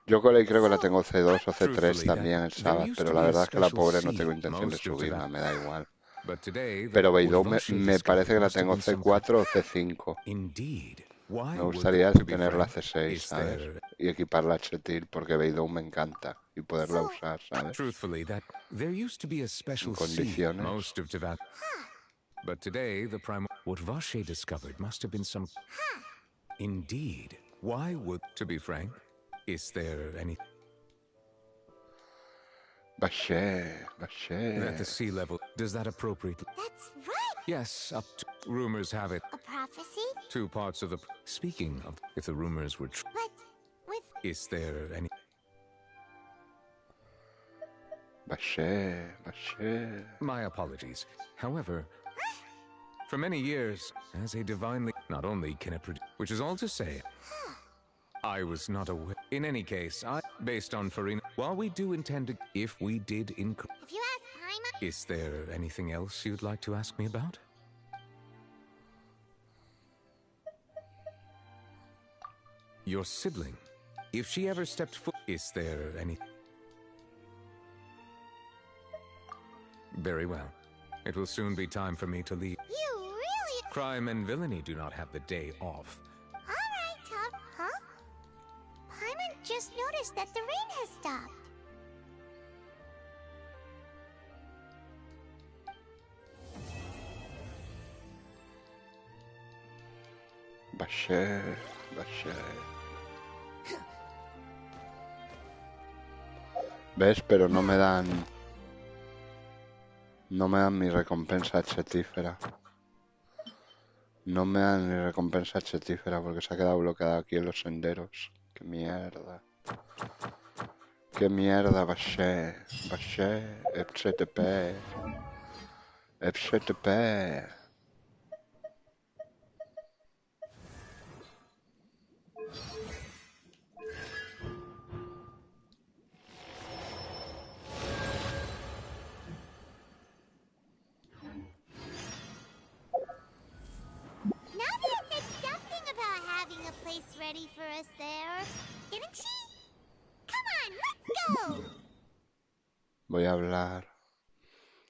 Yo Colei creo que la tengo C2 o C3 Truthfully, también en there Sabbath, used pero to la be a verdad es que la special pobre no sea tengo intención de most of subirla, Teyvat. me da igual. But today, Pero what Beidou Vache me parece que la discovered tengo must have been some C4 o C5. Indeed. Why Me would, gustaría to be tenerla frank, C6, is ¿sabes? there... Y equiparla Chetil porque Beidou me encanta y poderla usar, ¿sabes? Truthfully, that there used to be a special En sea condiciones. most of Teyvat. But today, the prime... What Vache discovered must have been some... Indeed. Why would, to be frank, is there any... Vache, Vache. At the sea level, does that appropriately... that's right. Yes, up to... Rumors have it. A prophecy? Two parts of the... Speaking of, if the rumors were true... But with... Is there any... Vache, Vache. My apologies. However, for many years, as a divinely... Not only can it produce... Which is all to say... I was not aware. In any case, based on Farina, while we do intend to... If we did If you ask Paimon... Is there anything else you'd like to ask me about? Your sibling. If she ever stepped foot... Is there any... Very well. It will soon be time for me to leave. You really... Crime and villainy do not have the day off. Alright, Tom. Huh? Paimon just noticed that the rain has stopped. Vache, Vache. ¿Ves? Pero no me dan... No me dan mi recompensa chetífera. No me dan mi recompensa chetífera porque se ha quedado bloqueada aquí en los senderos. ¡Qué mierda! ¡Qué mierda, Vache! Vache, FCTP. FCTP. Navia said something about having a place ready for us there. Didn't she? Come on, let's go! Voy a hablar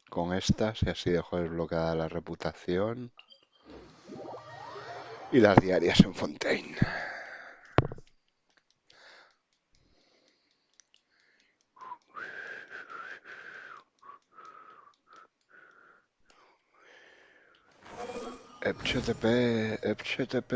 con estas y así dejo desbloqueada la reputación. Y las diarias en Fontaine. FCTP, FCTP.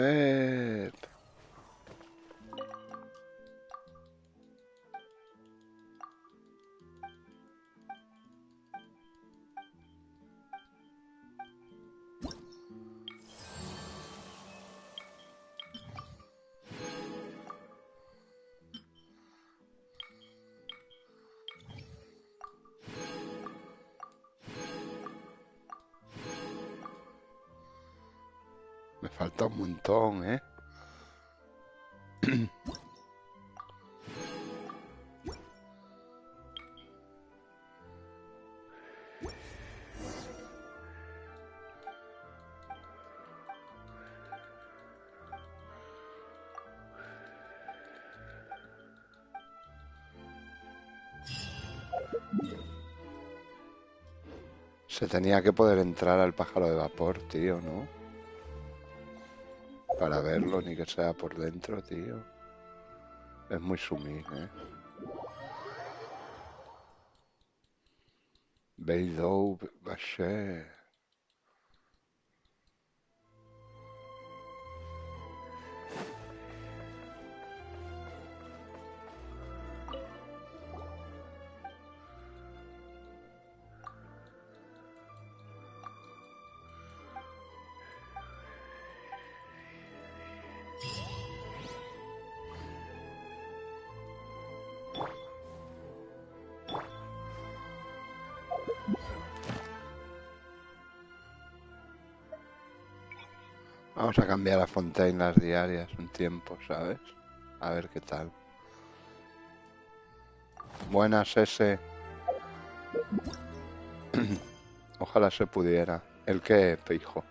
Me falta un montón, ¿eh? Se tenía que poder entrar al pájaro de vapor, tío, ¿no? Para verlo, ni que sea por dentro, tío. Es muy sumín, ¿eh? Beidou, Vache. Vamos a cambiar a Fontaine las diarias un tiempo, ¿sabes? A ver qué tal. Buenas, ese. Ojalá se pudiera. ¿El qué, hijo?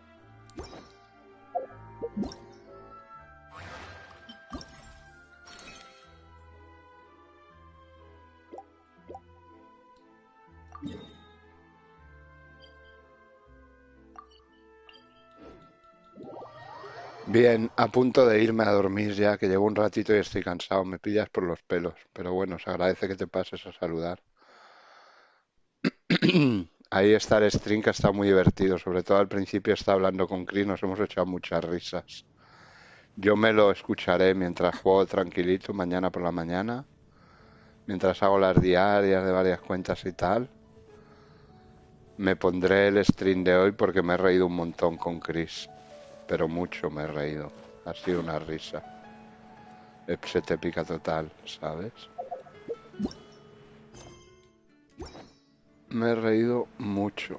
Bien, a punto de irme a dormir ya, que llevo un ratito y estoy cansado. Me pillas por los pelos. Pero bueno, se agradece que te pases a saludar. Ahí está el stream, que está muy divertido. Sobre todo al principio está hablando con Chris, nos hemos echado muchas risas. Yo me lo escucharé mientras juego tranquilito mañana por la mañana. Mientras hago las diarias de varias cuentas y tal. Me pondré el stream de hoy porque me he reído un montón con Chris. Pero mucho me he reído. Ha sido una risa. Se te pica total, ¿sabes? Me he reído mucho.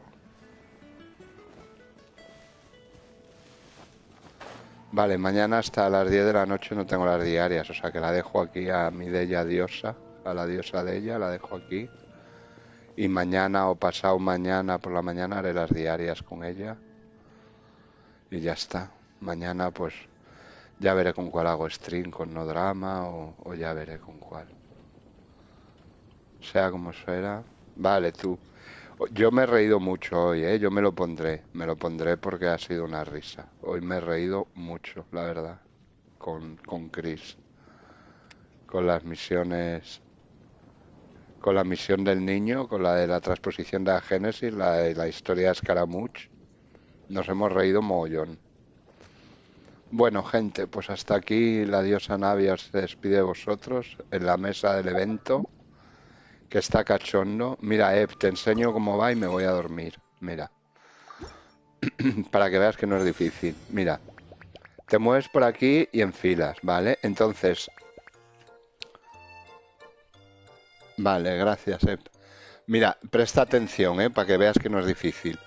Vale, mañana hasta las 10 de la noche no tengo las diarias, o sea que la dejo aquí a mi bella diosa, a la diosa de ella, la dejo aquí. Y mañana o pasado mañana por la mañana haré las diarias con ella. Y ya está. Mañana pues ya veré con cuál hago stream, con no drama o ya veré con cuál. Sea como sea. Vale, tú. Yo me he reído mucho hoy, ¿eh? Yo me lo pondré porque ha sido una risa. Hoy me he reído mucho, la verdad, con Chris. Con las misiones, con la misión del niño, con la de la transposición de la Génesis, la de la historia de Scaramouche. Nos hemos reído mogollón. Bueno, gente, pues hasta aquí la diosa Navia se despide de vosotros en la mesa del evento, que está cachondo. Mira, te enseño cómo va y me voy a dormir. Mira. Para que veas que no es difícil. Mira. Te mueves por aquí y enfilas, ¿vale? Entonces... Vale, gracias, Mira, presta atención, para que veas que no es difícil.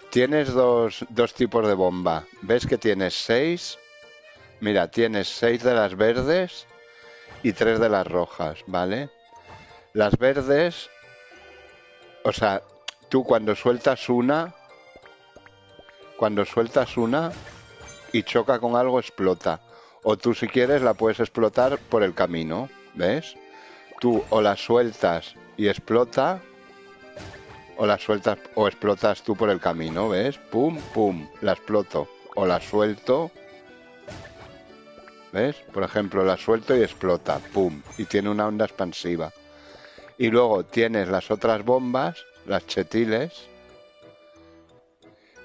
Tienes dos tipos de bomba. ¿Ves que tienes 6? Mira, tienes 6 de las verdes y 3 de las rojas, ¿vale? Las verdes, o sea, tú cuando sueltas una y choca con algo, explota. O tú, si quieres, la puedes explotar por el camino, ¿ves? Tú o la sueltas y explota, o la sueltas o explotas tú por el camino, ¿ves? Pum, pum, la exploto. O la suelto, ¿ves? Por ejemplo, la suelto y explota, pum, y tiene una onda expansiva. Y luego tienes las otras bombas, las chetiles,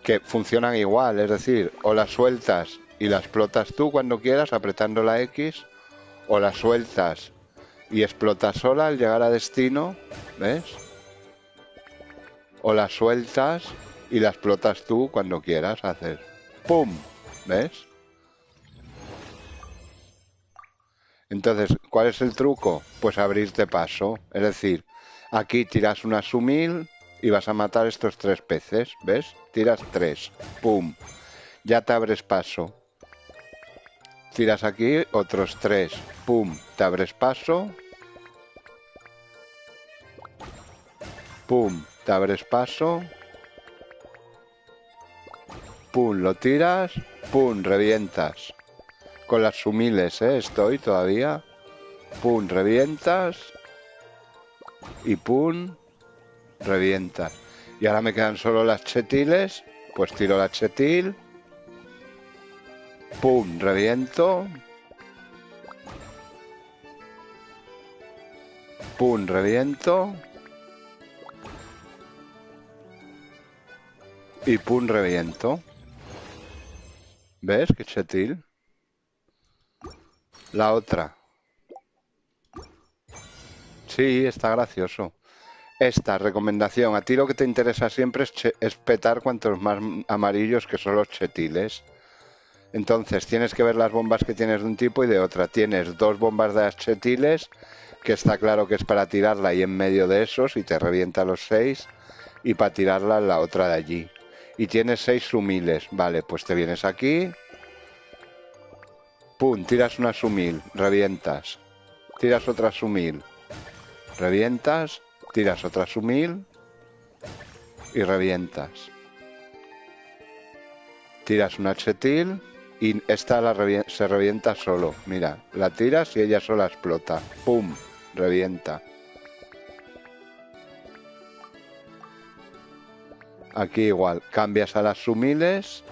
que funcionan igual, es decir, o las sueltas y la explotas tú cuando quieras apretando la X, o la sueltas y explota sola al llegar a destino, ¿ves? O la sueltas y la explotas tú cuando quieras hacer ¡pum! ¿Ves? Entonces, ¿cuál es el truco? Pues abrirte paso. Es decir, aquí tiras una sumil y vas a matar estos 3 peces, ¿ves? Tiras 3, ¡pum! Ya te abres paso. Tiras aquí otros 3, ¡pum! Te abres paso. ¡Pum! Te abres paso. ¡Pum! Lo tiras. ¡Pum! Revientas. Con las sumiles, estoy todavía. ¡Pum! Revientas. Y ¡pum! Revientas. Y ahora me quedan solo las chetiles. Pues tiro la chetil. ¡Pum! Reviento. ¡Pum! Reviento. Y ¡pum! Reviento. ¿Ves qué chetil? La otra. Sí, está gracioso. Esta recomendación, a ti lo que te interesa siempre es petar cuantos más amarillos, que son los chetiles. Entonces tienes que ver las bombas que tienes de un tipo y de otra. Tienes 2 bombas de las chetiles, que está claro que es para tirarla ahí en medio de esos y te revienta los 6, y para tirarla en la otra de allí. Y tienes 6 sumiles. Vale, pues te vienes aquí, Pum, tiras una sumil, revientas. Tiras otra sumil, revientas. Tiras otra sumil y revientas. Tiras una chetil y esta se revienta solo. Mira, la tiras y ella sola explota. ¡Pum! Revienta. Aquí igual, cambias a las sumiles.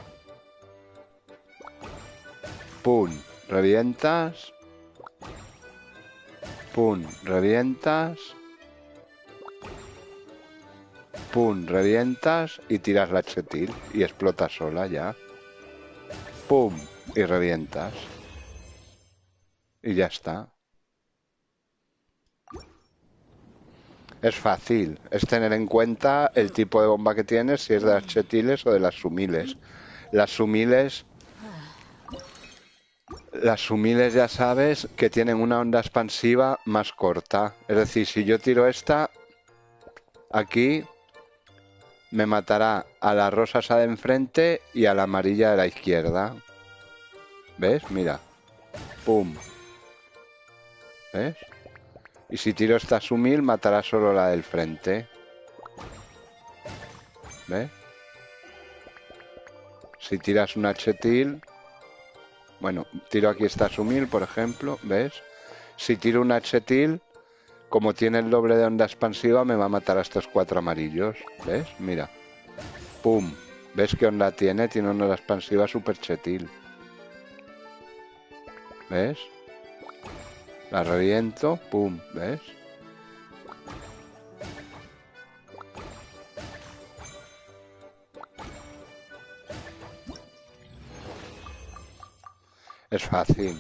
¡Pum! Revientas. ¡Pum! Revientas. ¡Pum! Revientas y tiras la chetil y explota sola ya. ¡Pum! Y revientas. Y ya está. Es fácil. Es tener en cuenta el tipo de bomba que tienes, si es de las chetiles o de las sumiles. Las sumiles ya sabes que tienen una onda expansiva más corta. Es decir, si yo tiro esta, aquí me matará a la rosa esa de enfrente y a la amarilla de la izquierda. ¿Ves? Mira. ¡Pum! ¿Ves? Y si tiro esta sumil, matará solo la del frente. ¿Ves? Si tiras una chetil... Bueno, tiro aquí esta sumil, por ejemplo. ¿Ves? Si tiro una chetil, como tiene el doble de onda expansiva, me va a matar a estos 4 amarillos. ¿Ves? Mira. ¡Pum! ¿Ves qué onda tiene? Tiene una onda expansiva super chetil. ¿Ves? La reviento. ¡Pum! ¿Ves? Es fácil.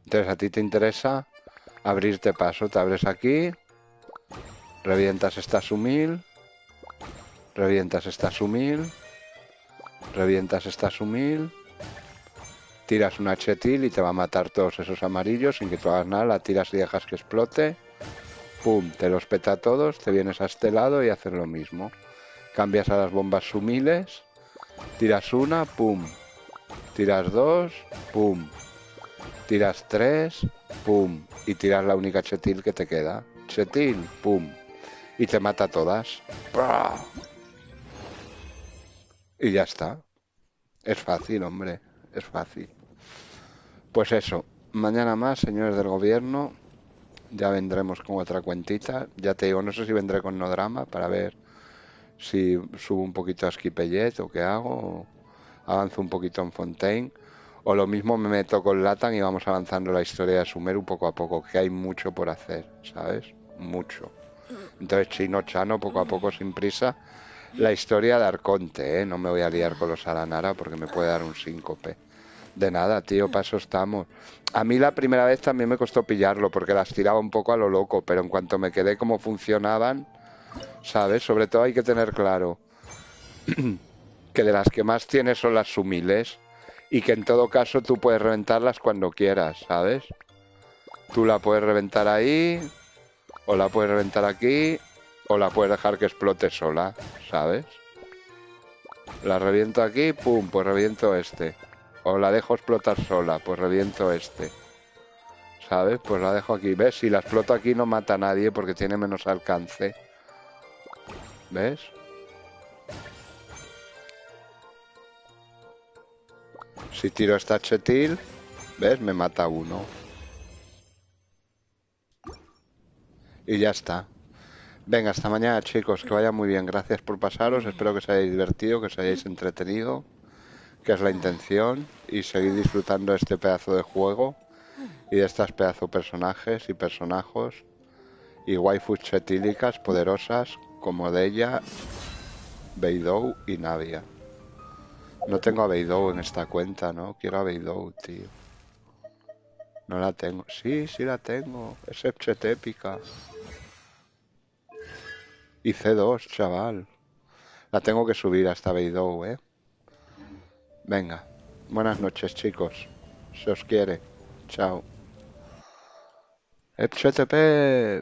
Entonces a ti te interesa abrirte paso. Te abres aquí. Revientas esta sumil. Revientas esta sumil. Revientas esta sumil. Tiras una chetil y te va a matar todos esos amarillos sin que tú hagas nada. La tiras y dejas que explote. Pum, te los peta a todos. Te vienes a este lado y haces lo mismo. Cambias a las bombas sumiles. Tiras una, pum. Tiras 2, pum. Tiras 3, pum. Y tiras la única chetil que te queda. Chetil, pum. Y te mata a todas. ¡Pah! Y ya está. Es fácil, hombre. Es fácil. Pues eso. Mañana más, señores del gobierno. Ya vendremos con otra cuentita. Ya te digo, no sé si vendré con no drama para ver si subo un poquito a Skipellet o qué hago. O avanzo un poquito en Fontaine. O lo mismo me meto con Latan y vamos avanzando la historia de Sumeru poco a poco, que hay mucho por hacer, ¿sabes? Mucho. Entonces, chino chano, poco a poco, sin prisa. La historia de Arconte, ¿eh? No me voy a liar con los Aranara porque me puede dar un síncope. De nada, tío, para eso estamos. A mí la primera vez también me costó pillarlo porque las tiraba un poco a lo loco, pero en cuanto me quedé cómo funcionaban, ¿sabes? Sobre todo hay que tener claro que de las que más tienes son las sumiles y que en todo caso tú puedes reventarlas cuando quieras, ¿sabes? Tú la puedes reventar ahí, o la puedes reventar aquí, o la puedes dejar que explote sola, ¿sabes? La reviento aquí, pum, pues reviento este. O la dejo explotar sola, pues reviento este. ¿Sabes? Pues la dejo aquí. ¿Ves? Si la exploto aquí no mata a nadie porque tiene menos alcance. ¿Ves? Si tiro esta chetil, ¿ves? Me mata uno. Y ya está. Venga, hasta mañana, chicos. Que vaya muy bien. Gracias por pasaros. Espero que os hayáis divertido, que os hayáis entretenido, que es la intención, y seguir disfrutando de este pedazo de juego y de estas pedazo personajes y personajos y waifus chetílicas poderosas como de ella, Beidou y Navia. No tengo a Beidou en esta cuenta, ¿no? Quiero a Beidou, tío. No la tengo. Sí, sí la tengo. Es épica. Y C2, chaval. La tengo que subir hasta Beidou, ¿eh? Venga. Buenas noches, chicos. Se os quiere. Chao. ¡FTP!